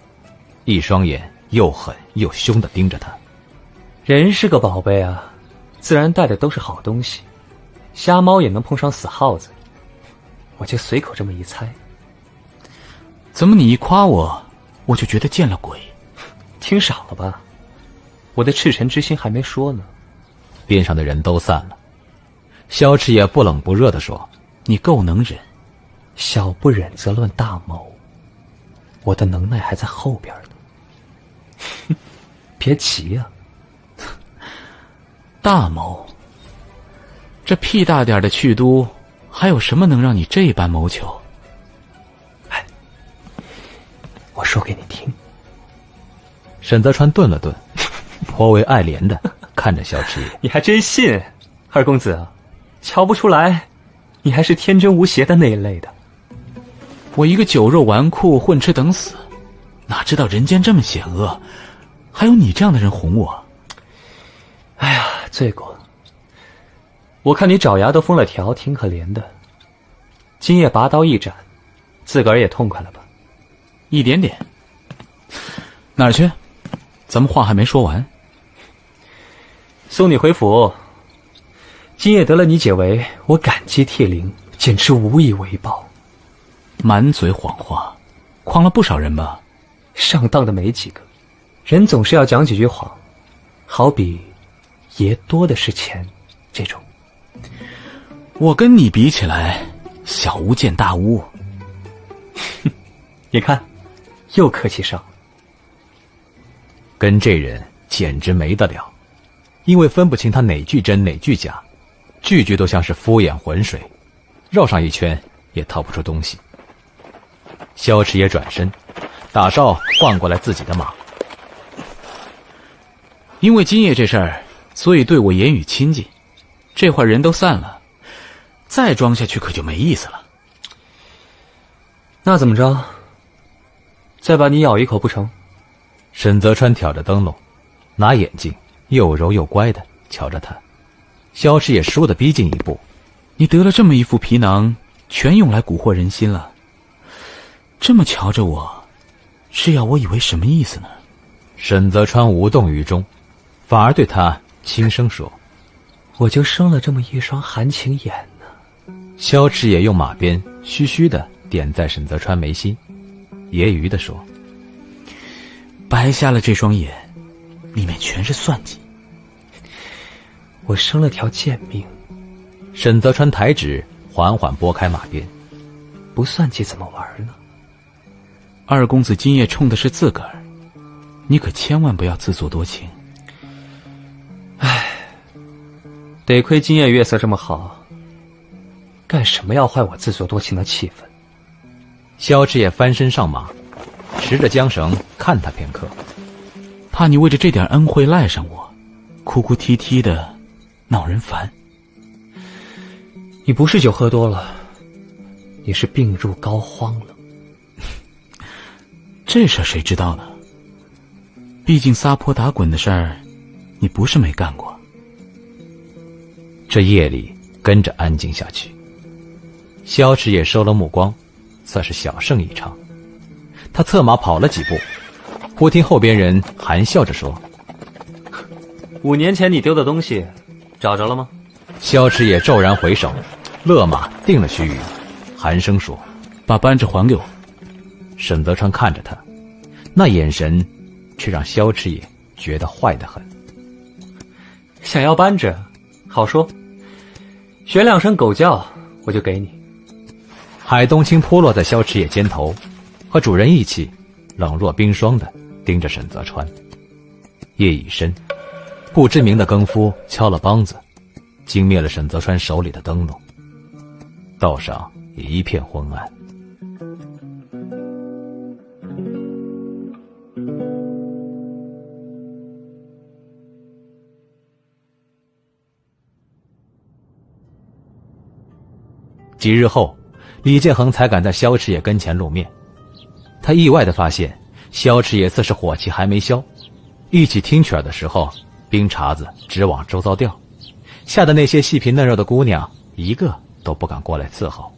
一双眼又狠又凶地盯着他。人是个宝贝啊，自然带的都是好东西，瞎猫也能碰上死耗子。我就随口这么一猜。怎么你一夸我，我就觉得见了鬼？听少了吧，我的赤诚之心还没说呢。边上的人都散了。萧迟也不冷不热地说：“你够能忍，小不忍则乱大谋。我的能耐还在后边呢。别急呀。大谋？这屁大点的去都，还有什么能让你这般谋求？我说给你听。”沈泽川顿了顿，颇为爱怜的看着萧迟也：“你还真信，二公子啊，瞧不出来，你还是天真无邪的那一类的。我一个酒肉纨绔混吃等死，哪知道人间这么险恶，还有你这样的人哄我。哎呀，罪过！我看你爪牙都封了条，挺可怜的。今夜拔刀一斩，自个儿也痛快了吧？一点点。哪儿去？咱们话还没说完。送你回府。今夜得了你解围，我感激涕零，简直无以为报。满嘴谎话，诓了不少人吧？上当的没几个。人总是要讲几句谎，好比爷多的是钱这种。我跟你比起来，小巫见大巫。你看，又客气上了。跟这人简直没得聊，因为分不清他哪句真哪句假，句句都像是敷衍浑水，绕上一圈也套不出东西。萧迟也转身，打哨换过来自己的马。因为今夜这事儿，所以对我言语亲近。这会儿人都散了，再装下去可就没意思了。那怎么着？再把你咬一口不成？沈泽川挑着灯笼，拿眼睛又柔又乖的瞧着他。萧迟也倏地逼近一步。你得了这么一副皮囊，全用来蛊惑人心了。这么瞧着我，是要我以为什么意思呢？沈泽川无动于衷，反而对他轻声说：“我就生了这么一双含情眼呢。”萧迟也用马鞭嘘嘘的点在沈泽川眉心，揶揄的说：“白瞎了这双眼，里面全是算计。我生了条贱命。”沈泽川抬指缓缓拨开马鞭：“不算计怎么玩呢？”二公子今夜冲的是自个儿，你可千万不要自作多情。唉，得亏今夜月色这么好，干什么要坏我自作多情的气氛？萧迟也翻身上马，持着缰绳看他片刻，怕你为着这点恩惠赖上我，哭哭啼啼的，恼人烦。你不是酒喝多了，你是病入膏肓了。这事儿谁知道呢？毕竟撒泼打滚的事儿，你不是没干过。这夜里跟着安静下去，萧迟也收了目光，算是小胜一场。他策马跑了几步，忽听后边人含笑着说：“5年前你丢的东西，找着了吗？”萧迟也骤然回首，勒马定了须臾，寒声说：“把扳指还给我。”沈泽川看着他，那眼神却让萧迟也觉得坏得很。想要扳指，好说，学2声狗叫，我就给你。海东青扑落在萧迟也肩头，和主人一起冷若冰霜的盯着沈泽川。夜已深，不知名的更夫敲了梆子，惊灭了沈泽川手里的灯笼。道上一片昏暗。几日后，李建恒才敢在萧迟也跟前露面。他意外地发现，萧池野似是火气还没消，一起听曲儿的时候，冰碴子直往周遭掉，吓得那些细皮嫩肉的姑娘一个都不敢过来伺候。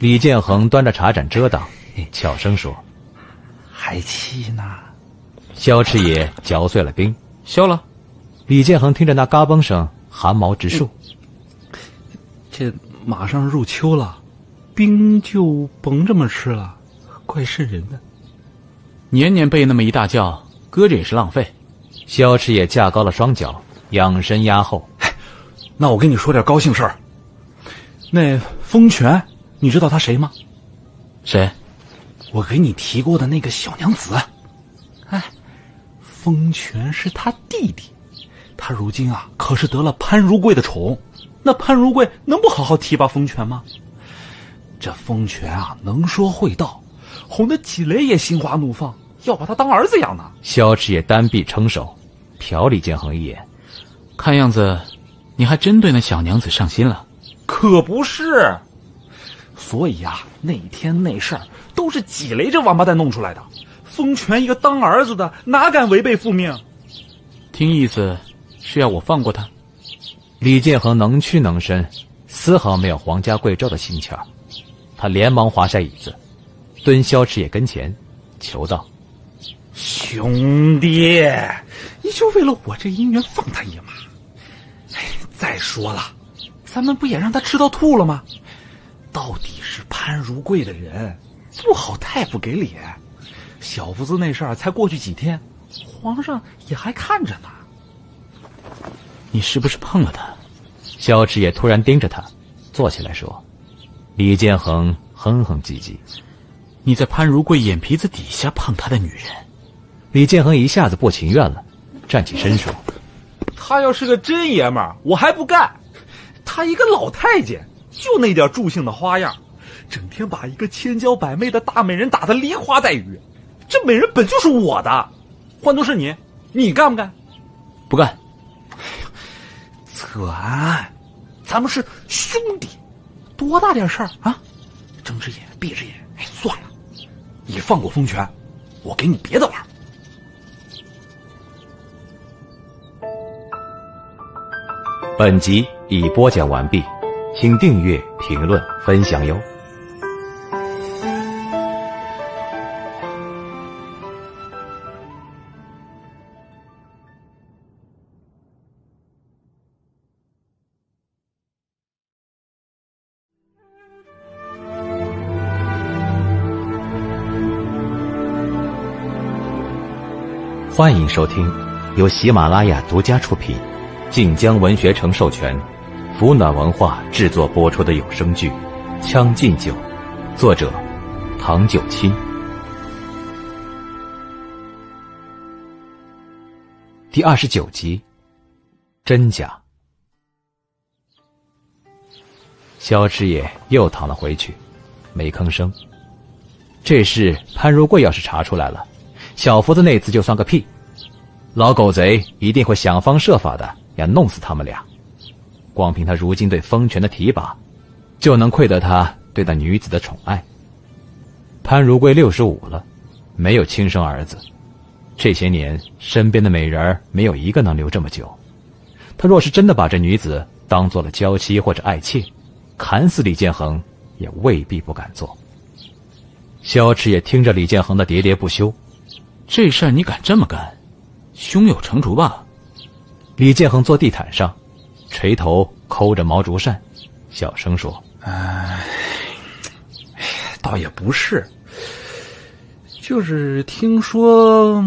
李建恒端着茶盏遮挡，悄声说：“还气呢。”萧池野嚼碎了冰，消了。李建恒听着那嘎嘣声，汗毛直竖。这马上入秋了，冰就甭这么吃了，怪瘆人的。年年备那么一大窖，搁着也是浪费。萧池野架高了双脚，仰身压后。那我跟你说点高兴事儿。那风泉，你知道他谁吗？谁？我给你提过的那个小娘子。哎，风泉是他弟弟，他如今啊可是得了潘如贵的宠，那潘如贵能不好好提拔风泉吗？这风泉啊能说会道，哄得纪雷也心花怒放，要把他当儿子养呢。萧池野单臂撑手，瞟李建恒一眼，看样子你还真对那小娘子上心了。可不是，所以啊那天那事儿都是纪雷这王八蛋弄出来的。风泉一个当儿子的哪敢违背父命？听意思是要我放过他？李建恒能屈能伸，丝毫没有皇家贵胄的心气儿。他连忙滑下椅子，蹲萧池野跟前，求道：“兄弟，你就为了我这姻缘放他一马？再说了，咱们不也让他吃到吐了吗？到底是潘如贵的人，不好太不给脸。小福子那事儿才过去几天，皇上也还看着呢。你是不是碰了他？”萧池野突然盯着他，坐起来说。李建恒哼哼唧唧：“你在潘如贵眼皮子底下碰他的女人。”李建恒一下子不情愿了，站起身说：“他要是个真爷们儿，我还不干。他一个老太监，就那点助兴的花样，整天把一个千娇百媚的大美人打得梨花带雨。这美人本就是我的，换作是你，你干不干？”“不干。”“策安，咱们是兄弟，多大点事儿啊？睁只眼闭只眼，算了，你放过风泉，我给你别的玩。”本集已播讲完毕，请订阅、评论、分享哟。欢迎收听由喜马拉雅独家出品，晋江文学城授权，福暖文化制作播出的有声剧《将进酒》，作者唐九卿。第29集，真假。萧池野又躺了回去，没吭声。这事潘如贵要是查出来了，小福子那次就算个屁，老狗贼一定会想方设法的要弄死他们俩。光凭他如今对风泉的提拔，就能亏得他对那女子的宠爱。潘如贵65了，没有亲生儿子，这些年身边的美人没有一个能留这么久。他若是真的把这女子当做了娇妻或者爱妾，砍死李建恒也未必不敢做。萧池也听着李建恒的喋喋不休，这事儿你敢这么干，胸有成竹吧？李建恒坐地毯上，垂头抠着毛竹扇，小声说：“倒也不是，就是听说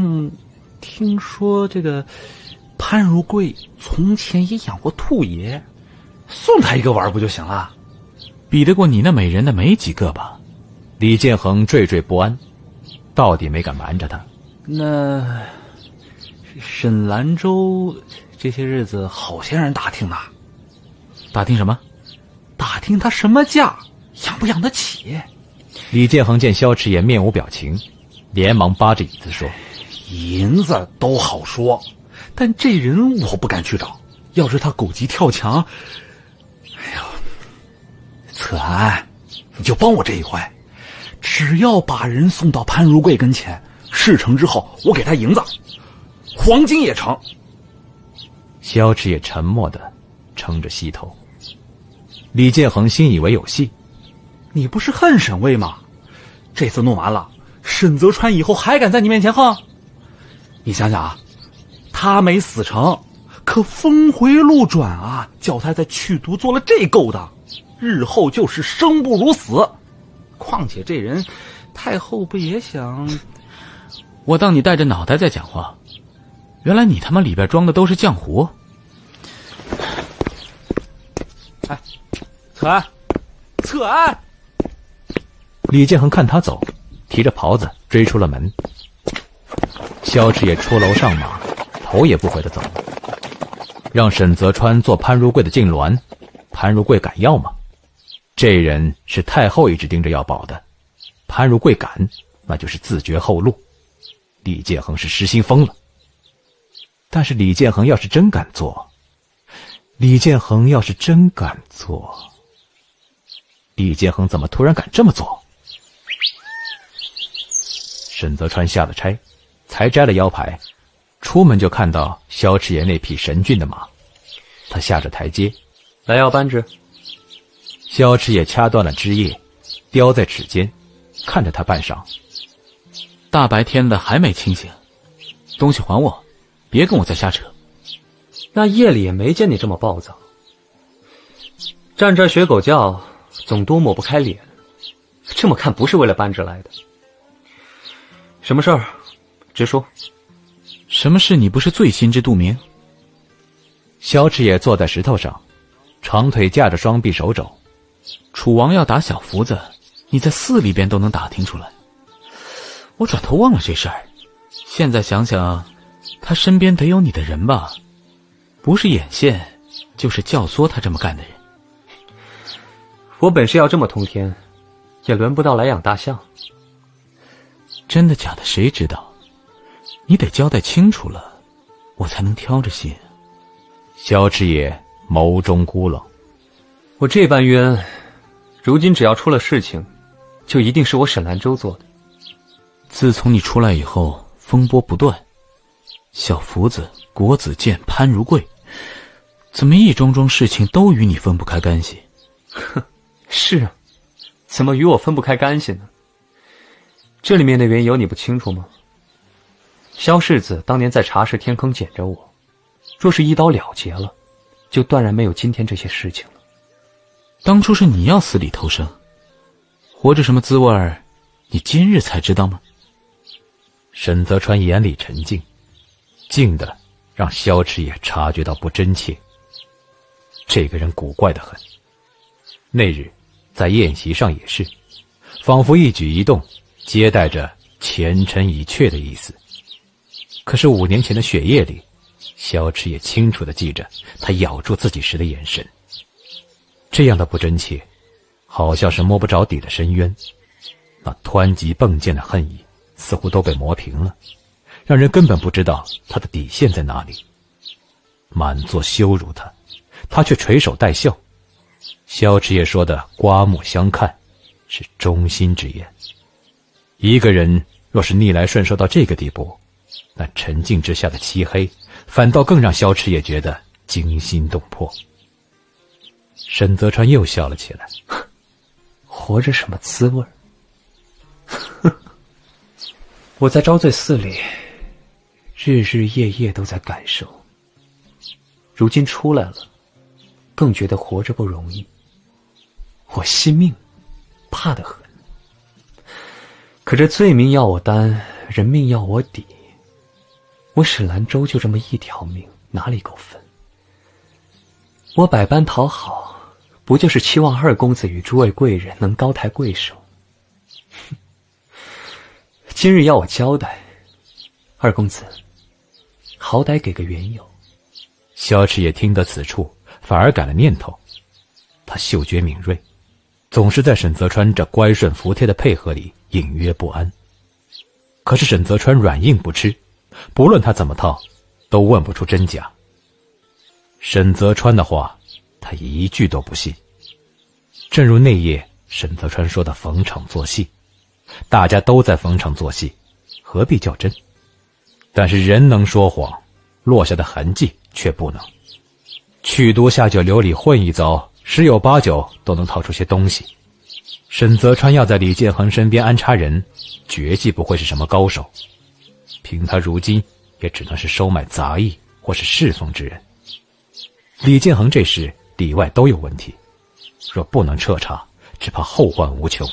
这个潘如贵从前也养过兔爷，送他一个玩不就行了？比得过你那美人的没几个吧？”李建恒惴惴不安，到底没敢瞒着他。那沈兰州这些日子好些人打听呢。打听什么？打听他什么价，养不养得起。李建恒见萧池也面无表情，连忙扒着椅子说：“银子都好说，但这人我不敢去找。要是他狗急跳墙，哎呦，策安，你就帮我这一回。只要把人送到潘如贵跟前，事成之后我给他银子，黄金也成。萧池也沉默地撑着膝头。李建恒心以为有戏，你不是恨沈巍吗？这次弄完了，沈泽川以后还敢在你面前横？你想想啊，他没死成，可峰回路转啊，叫他在去毒做了这勾当，日后就是生不如死。况且这人，太后不也想……我当你带着脑袋在讲话，原来你他妈里边装的都是浆糊。哎，策安，策安！李建恒看他走，提着袍子追出了门。萧池也出楼上马，头也不回地走了。让沈泽川做潘如贵的禁臠，潘如贵敢要吗？这人是太后一直盯着要保的，潘如贵敢，那就是自绝后路。李建恒是失心疯了。但是李建恒要是真敢做，李建恒怎么突然敢这么做？沈泽川下了差，才摘了腰牌，出门就看到萧池爷那匹神骏的马。他下着台阶，来要扳指。萧池也掐断了枝叶，叼在指尖，看着他半晌。大白天的还没清醒，东西还我，别跟我再瞎扯。那夜里也没见你这么暴躁，站这儿学狗叫，总多抹不开脸。这么看不是为了扳指来的。什么事儿？直说。什么事你不是最心知肚明？萧池也坐在石头上，长腿架着双臂手肘。楚王要打小福子，你在寺里边都能打听出来。我转头忘了这事儿，现在想想，他身边得有你的人吧？不是眼线，就是教唆他这么干的人。我本事要这么通天，也轮不到来养大象。真的假的谁知道？你得交代清楚了，我才能挑着信。萧池也眸中孤冷。我这般冤，如今只要出了事情，就一定是我沈兰州做的。自从你出来以后，风波不断，小福子、国子监、潘如贵，怎么一桩桩事情都与你分不开干系？哼，是啊，怎么与我分不开干系呢？这里面的缘由你不清楚吗？萧世子当年在茶室天坑捡着我，若是一刀了结了，就断然没有今天这些事情了。当初是你要死里偷生，活着什么滋味儿，你今日才知道吗？沈泽川眼里沉静，静的让萧池也察觉到不真切。这个人古怪得很。那日在宴席上也是，仿佛一举一动皆带着前尘已却的意思。可是5年前的雪夜里，萧池也清楚地记着他咬住自己时的眼神。这样的不真切，好像是摸不着底的深渊。那湍急迸溅的恨意似乎都被磨平了，让人根本不知道他的底线在哪里。满座羞辱他，他却垂手带笑。萧池也说的刮目相看，是忠心之言。一个人若是逆来顺受到这个地步，那沉静之下的漆黑反倒更让萧池也觉得惊心动魄。沈泽川又笑了起来，活着什么滋味？我在招罪寺里日日夜夜都在感受，如今出来了，更觉得活着不容易。我惜命，怕得很。可这罪名要我担，人命要我抵，我沈兰州就这么一条命，哪里够分？我百般讨好，不就是期望二公子与诸位贵人能高抬贵手？今日要我交代，二公子好歹给个缘由。萧池也听得此处，反而改了念头。他嗅觉敏锐，总是在沈泽川这乖顺服帖的配合里隐约不安。可是沈泽川软硬不吃，不论他怎么套，都问不出真假。沈泽川的话，他一句都不信。正如那夜沈泽川说的逢场作戏，大家都在逢场作戏，何必较真？但是人能说谎，落下的痕迹却不能。去都下九流里混一遭，十有八九都能套出些东西。沈泽川要在李建恒身边安插人，绝技不会是什么高手，凭他如今也只能是收买杂役或是侍奉之人。李建恒这事里外都有问题，若不能彻查，只怕后患无穷。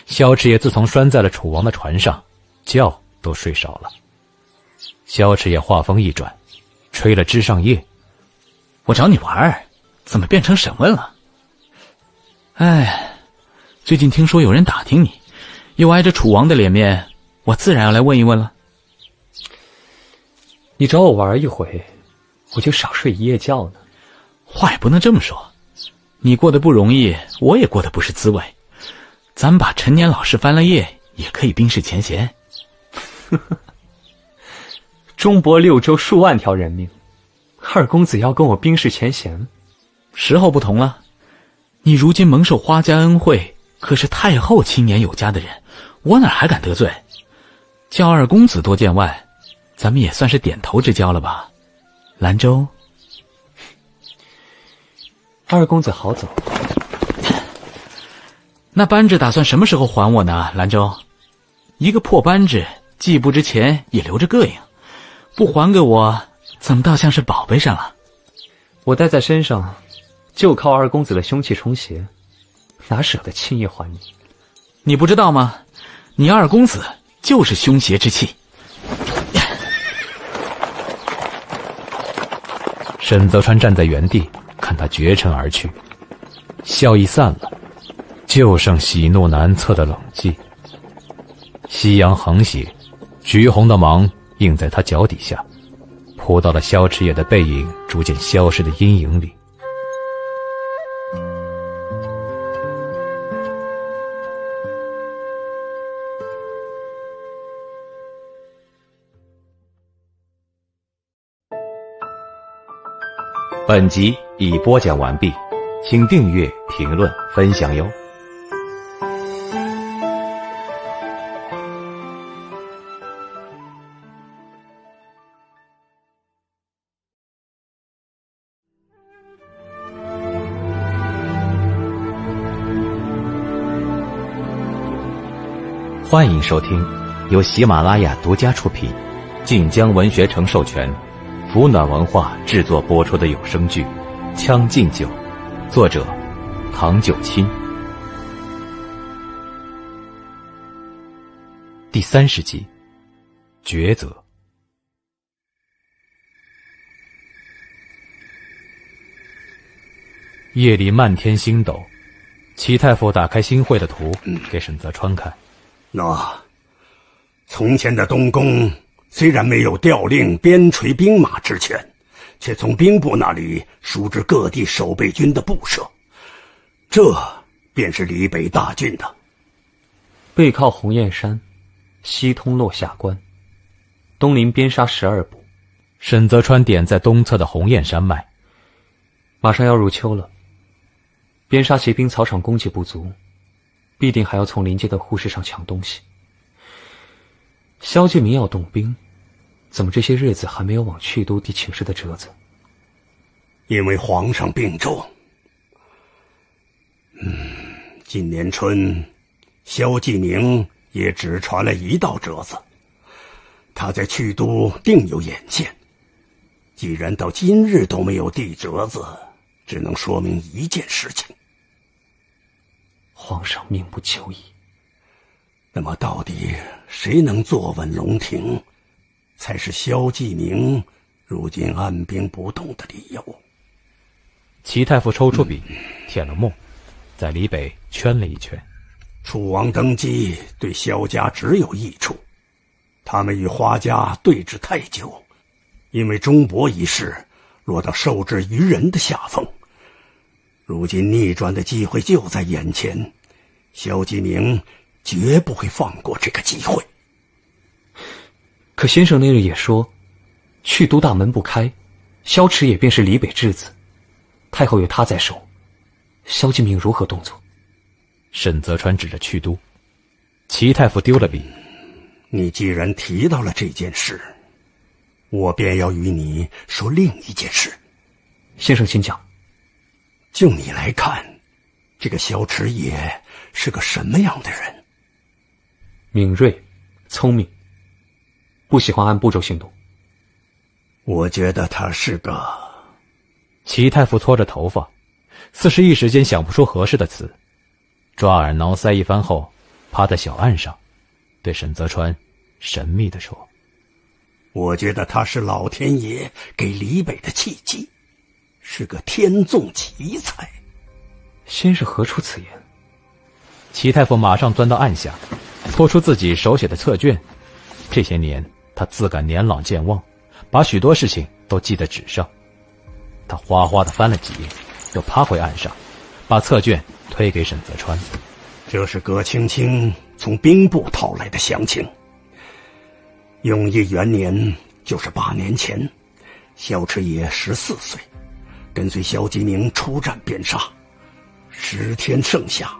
萧池也自从拴在了楚王的船上，觉都睡少了。萧池也话锋一转，吹了枝上叶：“我找你玩，怎么变成审问了？哎，最近听说有人打听你，又挨着楚王的脸面，我自然要来问一问了。你找我玩一回，我就少睡一夜觉呢。话也不能这么说，你过得不容易，我也过得不是滋味。咱把陈年老事翻了页，也可以冰释前嫌。中国6州数万条人命，二公子要跟我冰释前嫌？时候不同了，你如今蒙受花家恩惠，可是太后亲年有加的人，我哪还敢得罪？叫二公子多见外，咱们也算是点头之交了吧？兰州，二公子好走。那扳指打算什么时候还我呢？兰州，一个破扳指，既不值钱，也留着膈应，不还给我，怎么倒像是宝贝上了？我带在身上，就靠二公子的凶气冲邪，哪舍得轻易还你？你不知道吗？你二公子就是凶邪之气。沈泽川站在原地，看他绝尘而去，笑意散了，就剩喜怒难测的冷寂。夕阳横斜，橘红的芒映在他脚底下，扑到了萧池野的背影逐渐消失的阴影里。本集已播讲完毕，请订阅、评论、分享哟。欢迎收听由喜马拉雅独家出品，晋江文学城授权，福暖文化制作播出的有声剧《将进酒》，作者唐九卿。第30集，抉择。夜里漫天星斗，齐太傅打开新会的图给沈泽川看。从前的东宫虽然没有调令边陲兵马之权，却从兵部那里输至各地守备军的部舍，这便是李北大郡的。背靠鸿雁山，西通落下关，东临边沙12部。沈泽川点在东侧的鸿雁山脉。马上要入秋了，边沙骑兵草场供给不足，必定还要从临街的护士上抢东西。萧继明要动兵，怎么这些日子还没有往去都地请示的折子？因为皇上病重。今年春，萧继明也只传了一道折子，他在去都定有眼线。既然到今日都没有递折子，只能说明一件事情：皇上命不久矣。那么到底谁能坐稳龙庭，才是萧继明如今按兵不动的理由？齐太傅抽出笔，舔了墨，在李北圈了一圈。楚王登基对萧家只有益处，他们与花家对峙太久，因为钟伯一事落到受制于人的下风。如今逆转的机会就在眼前，萧继明绝不会放过这个机会。可先生那日也说，去都大门不开，萧池也便是李北质子，太后有他在手，萧继明如何动作？沈泽川指着去都，齐太傅丢了笔。你既然提到了这件事，我便要与你说另一件事。先生请讲。就你来看，这个萧池野是个什么样的人？敏锐、聪明，不喜欢按步骤行动。我觉得他是个……齐太傅搓着头发，似是一时间想不出合适的词，抓耳挠腮一番后，趴在小案上，对沈泽川神秘地说：“我觉得他是老天爷给李北的契机，是个天纵奇才。”先生何出此言？齐太傅马上钻到案下，拖出自己手写的册卷。这些年他自感年老健忘，把许多事情都记在纸上。他哗哗地翻了几页，又趴回案上，把册卷推给沈泽川。这是葛青青从兵部讨来的详情。永义元年，就是8年前，萧池野14岁，跟随萧继明出战边沙。10天盛夏，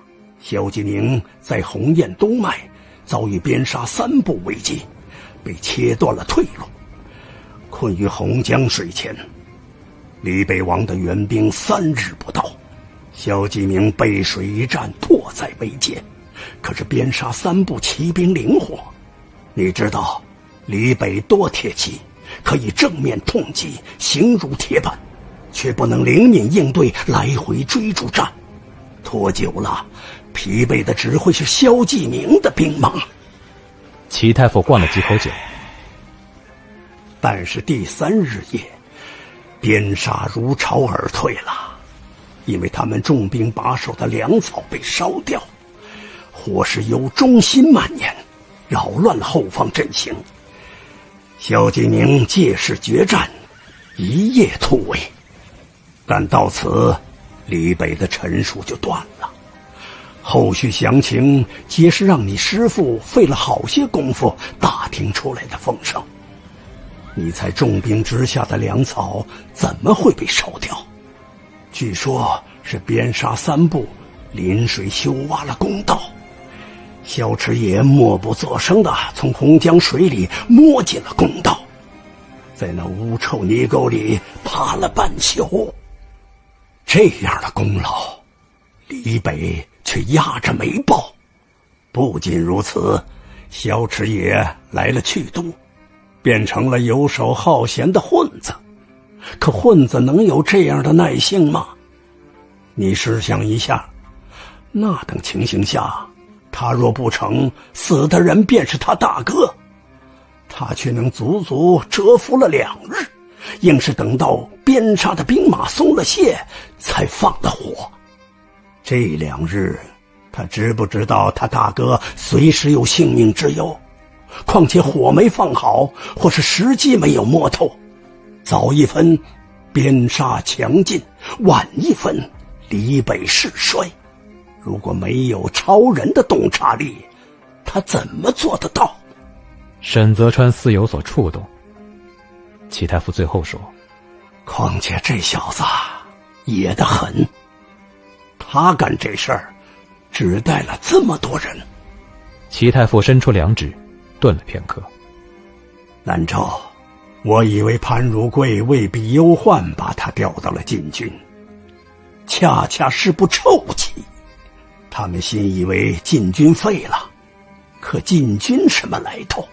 萧继明在鸿雁东脉遭遇边沙3部围击，被切断了退路，困于洪江水前。李北王的援兵3日不到，萧继明背水一战，迫在眉睫。可是边沙3部骑兵灵活，你知道李北多铁骑，可以正面痛击，形如铁板，却不能灵敏应对来回追逐战。拖久了，疲惫的只会是萧继明的兵马。齐太傅灌了几口酒。但是第3日夜，边沙如潮而退了，因为他们重兵把守的粮草被烧掉，火势由中心蔓延，扰乱了后方阵型。萧继明借势决战，一夜突围，但到此李北的陈述就断了。后续详情皆是让你师父费了好些功夫打听出来的风声。你猜重兵之下的粮草怎么会被烧掉？据说是边沙3部临水修挖了公道，萧池野默不作声地从洪江水里摸进了公道，在那污臭泥沟里爬了半宿。这样的功劳，李北却压着没报。不仅如此，萧池野来了去都，变成了游手好闲的混子。可混子能有这样的耐性吗？你试想一下，那等情形下，他若不成，死的人便是他大哥，他却能足足蛰伏了2日，硬是等到边沙的兵马松了懈，才放了火。这2日，他知不知道他大哥随时有性命之忧？况且火没放好，或是时机没有摸透，早一分边沙强劲，晚一分李北势衰。如果没有超人的洞察力，他怎么做得到？沈泽川似有所触动。齐太傅最后说：“况且这小子野得很，他干这事儿只带了这么多人。”齐太傅伸出2指，顿了片刻。南诏，我以为潘如贵为避忧患，把他调到了禁军，恰恰是部臭棋。他们信以为禁军废了，可禁军什么来头？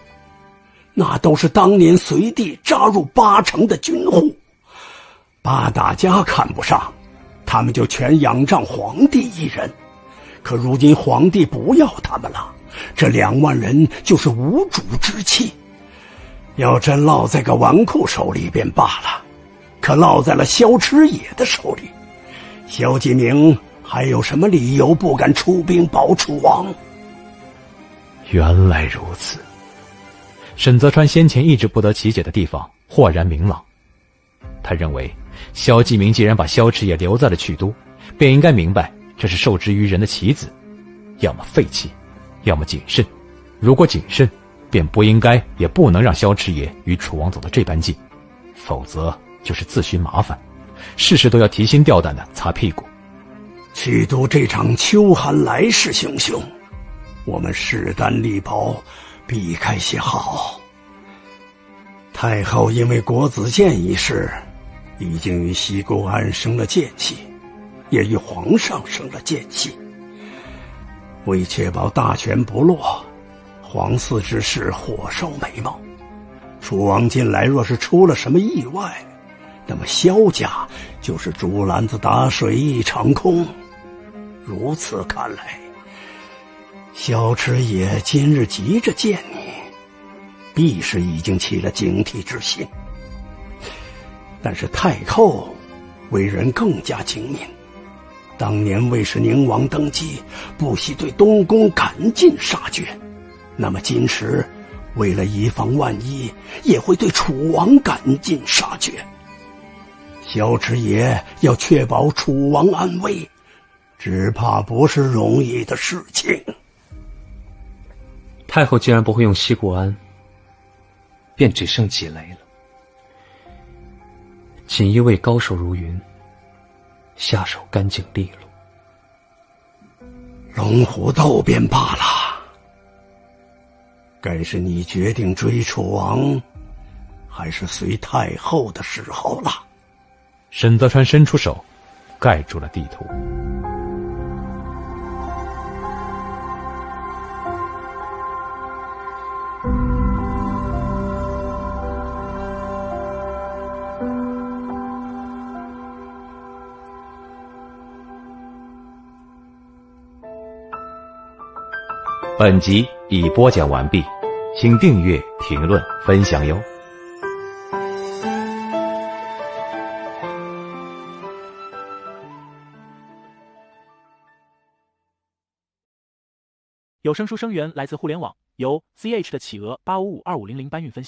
那都是当年隋帝扎入8城的军户，八大家看不上，他们就全仰仗皇帝一人。可如今皇帝不要他们了，这2万人就是无主之气。要真落在个纨绔手里便罢了，可落在了萧池野的手里，萧继明还有什么理由不敢出兵保楚王？原来如此。沈泽川先前一直不得其解的地方豁然明朗。他认为萧继明既然把萧池野留在了曲都，便应该明白这是受制于人的棋子，要么废弃，要么谨慎。如果谨慎，便不应该也不能让萧池野与楚王走得这般近，否则就是自寻麻烦，事事都要提心吊胆的擦屁股。曲都这场秋寒来势汹汹，我们势单力薄，避开些好。太后因为国子监一事，已经与西固安生了间隙，也与皇上生了间隙。为确保大权不落，皇嗣之事火烧眉毛。楚王近来若是出了什么意外，那么萧家就是竹篮子打水一场空。如此看来，萧池野今日急着见你，必是已经起了警惕之心。但是太后为人更加精明，当年魏氏宁王登基，不惜对东宫赶尽杀绝，那么今时为了以防万一，也会对楚王赶尽杀绝。萧池野要确保楚王安危，只怕不是容易的事情。太后既然不会用西固安，便只剩几雷了。锦衣卫高手如云，下手干净利落。龙虎斗便罢了，该是你决定追楚王，还是随太后的时候了。沈泽川伸出手，盖住了地图。本集已播讲完毕，请订阅、评论、分享哟。有声书声源来自互联网，由 CH 的企鹅855250搬运分享。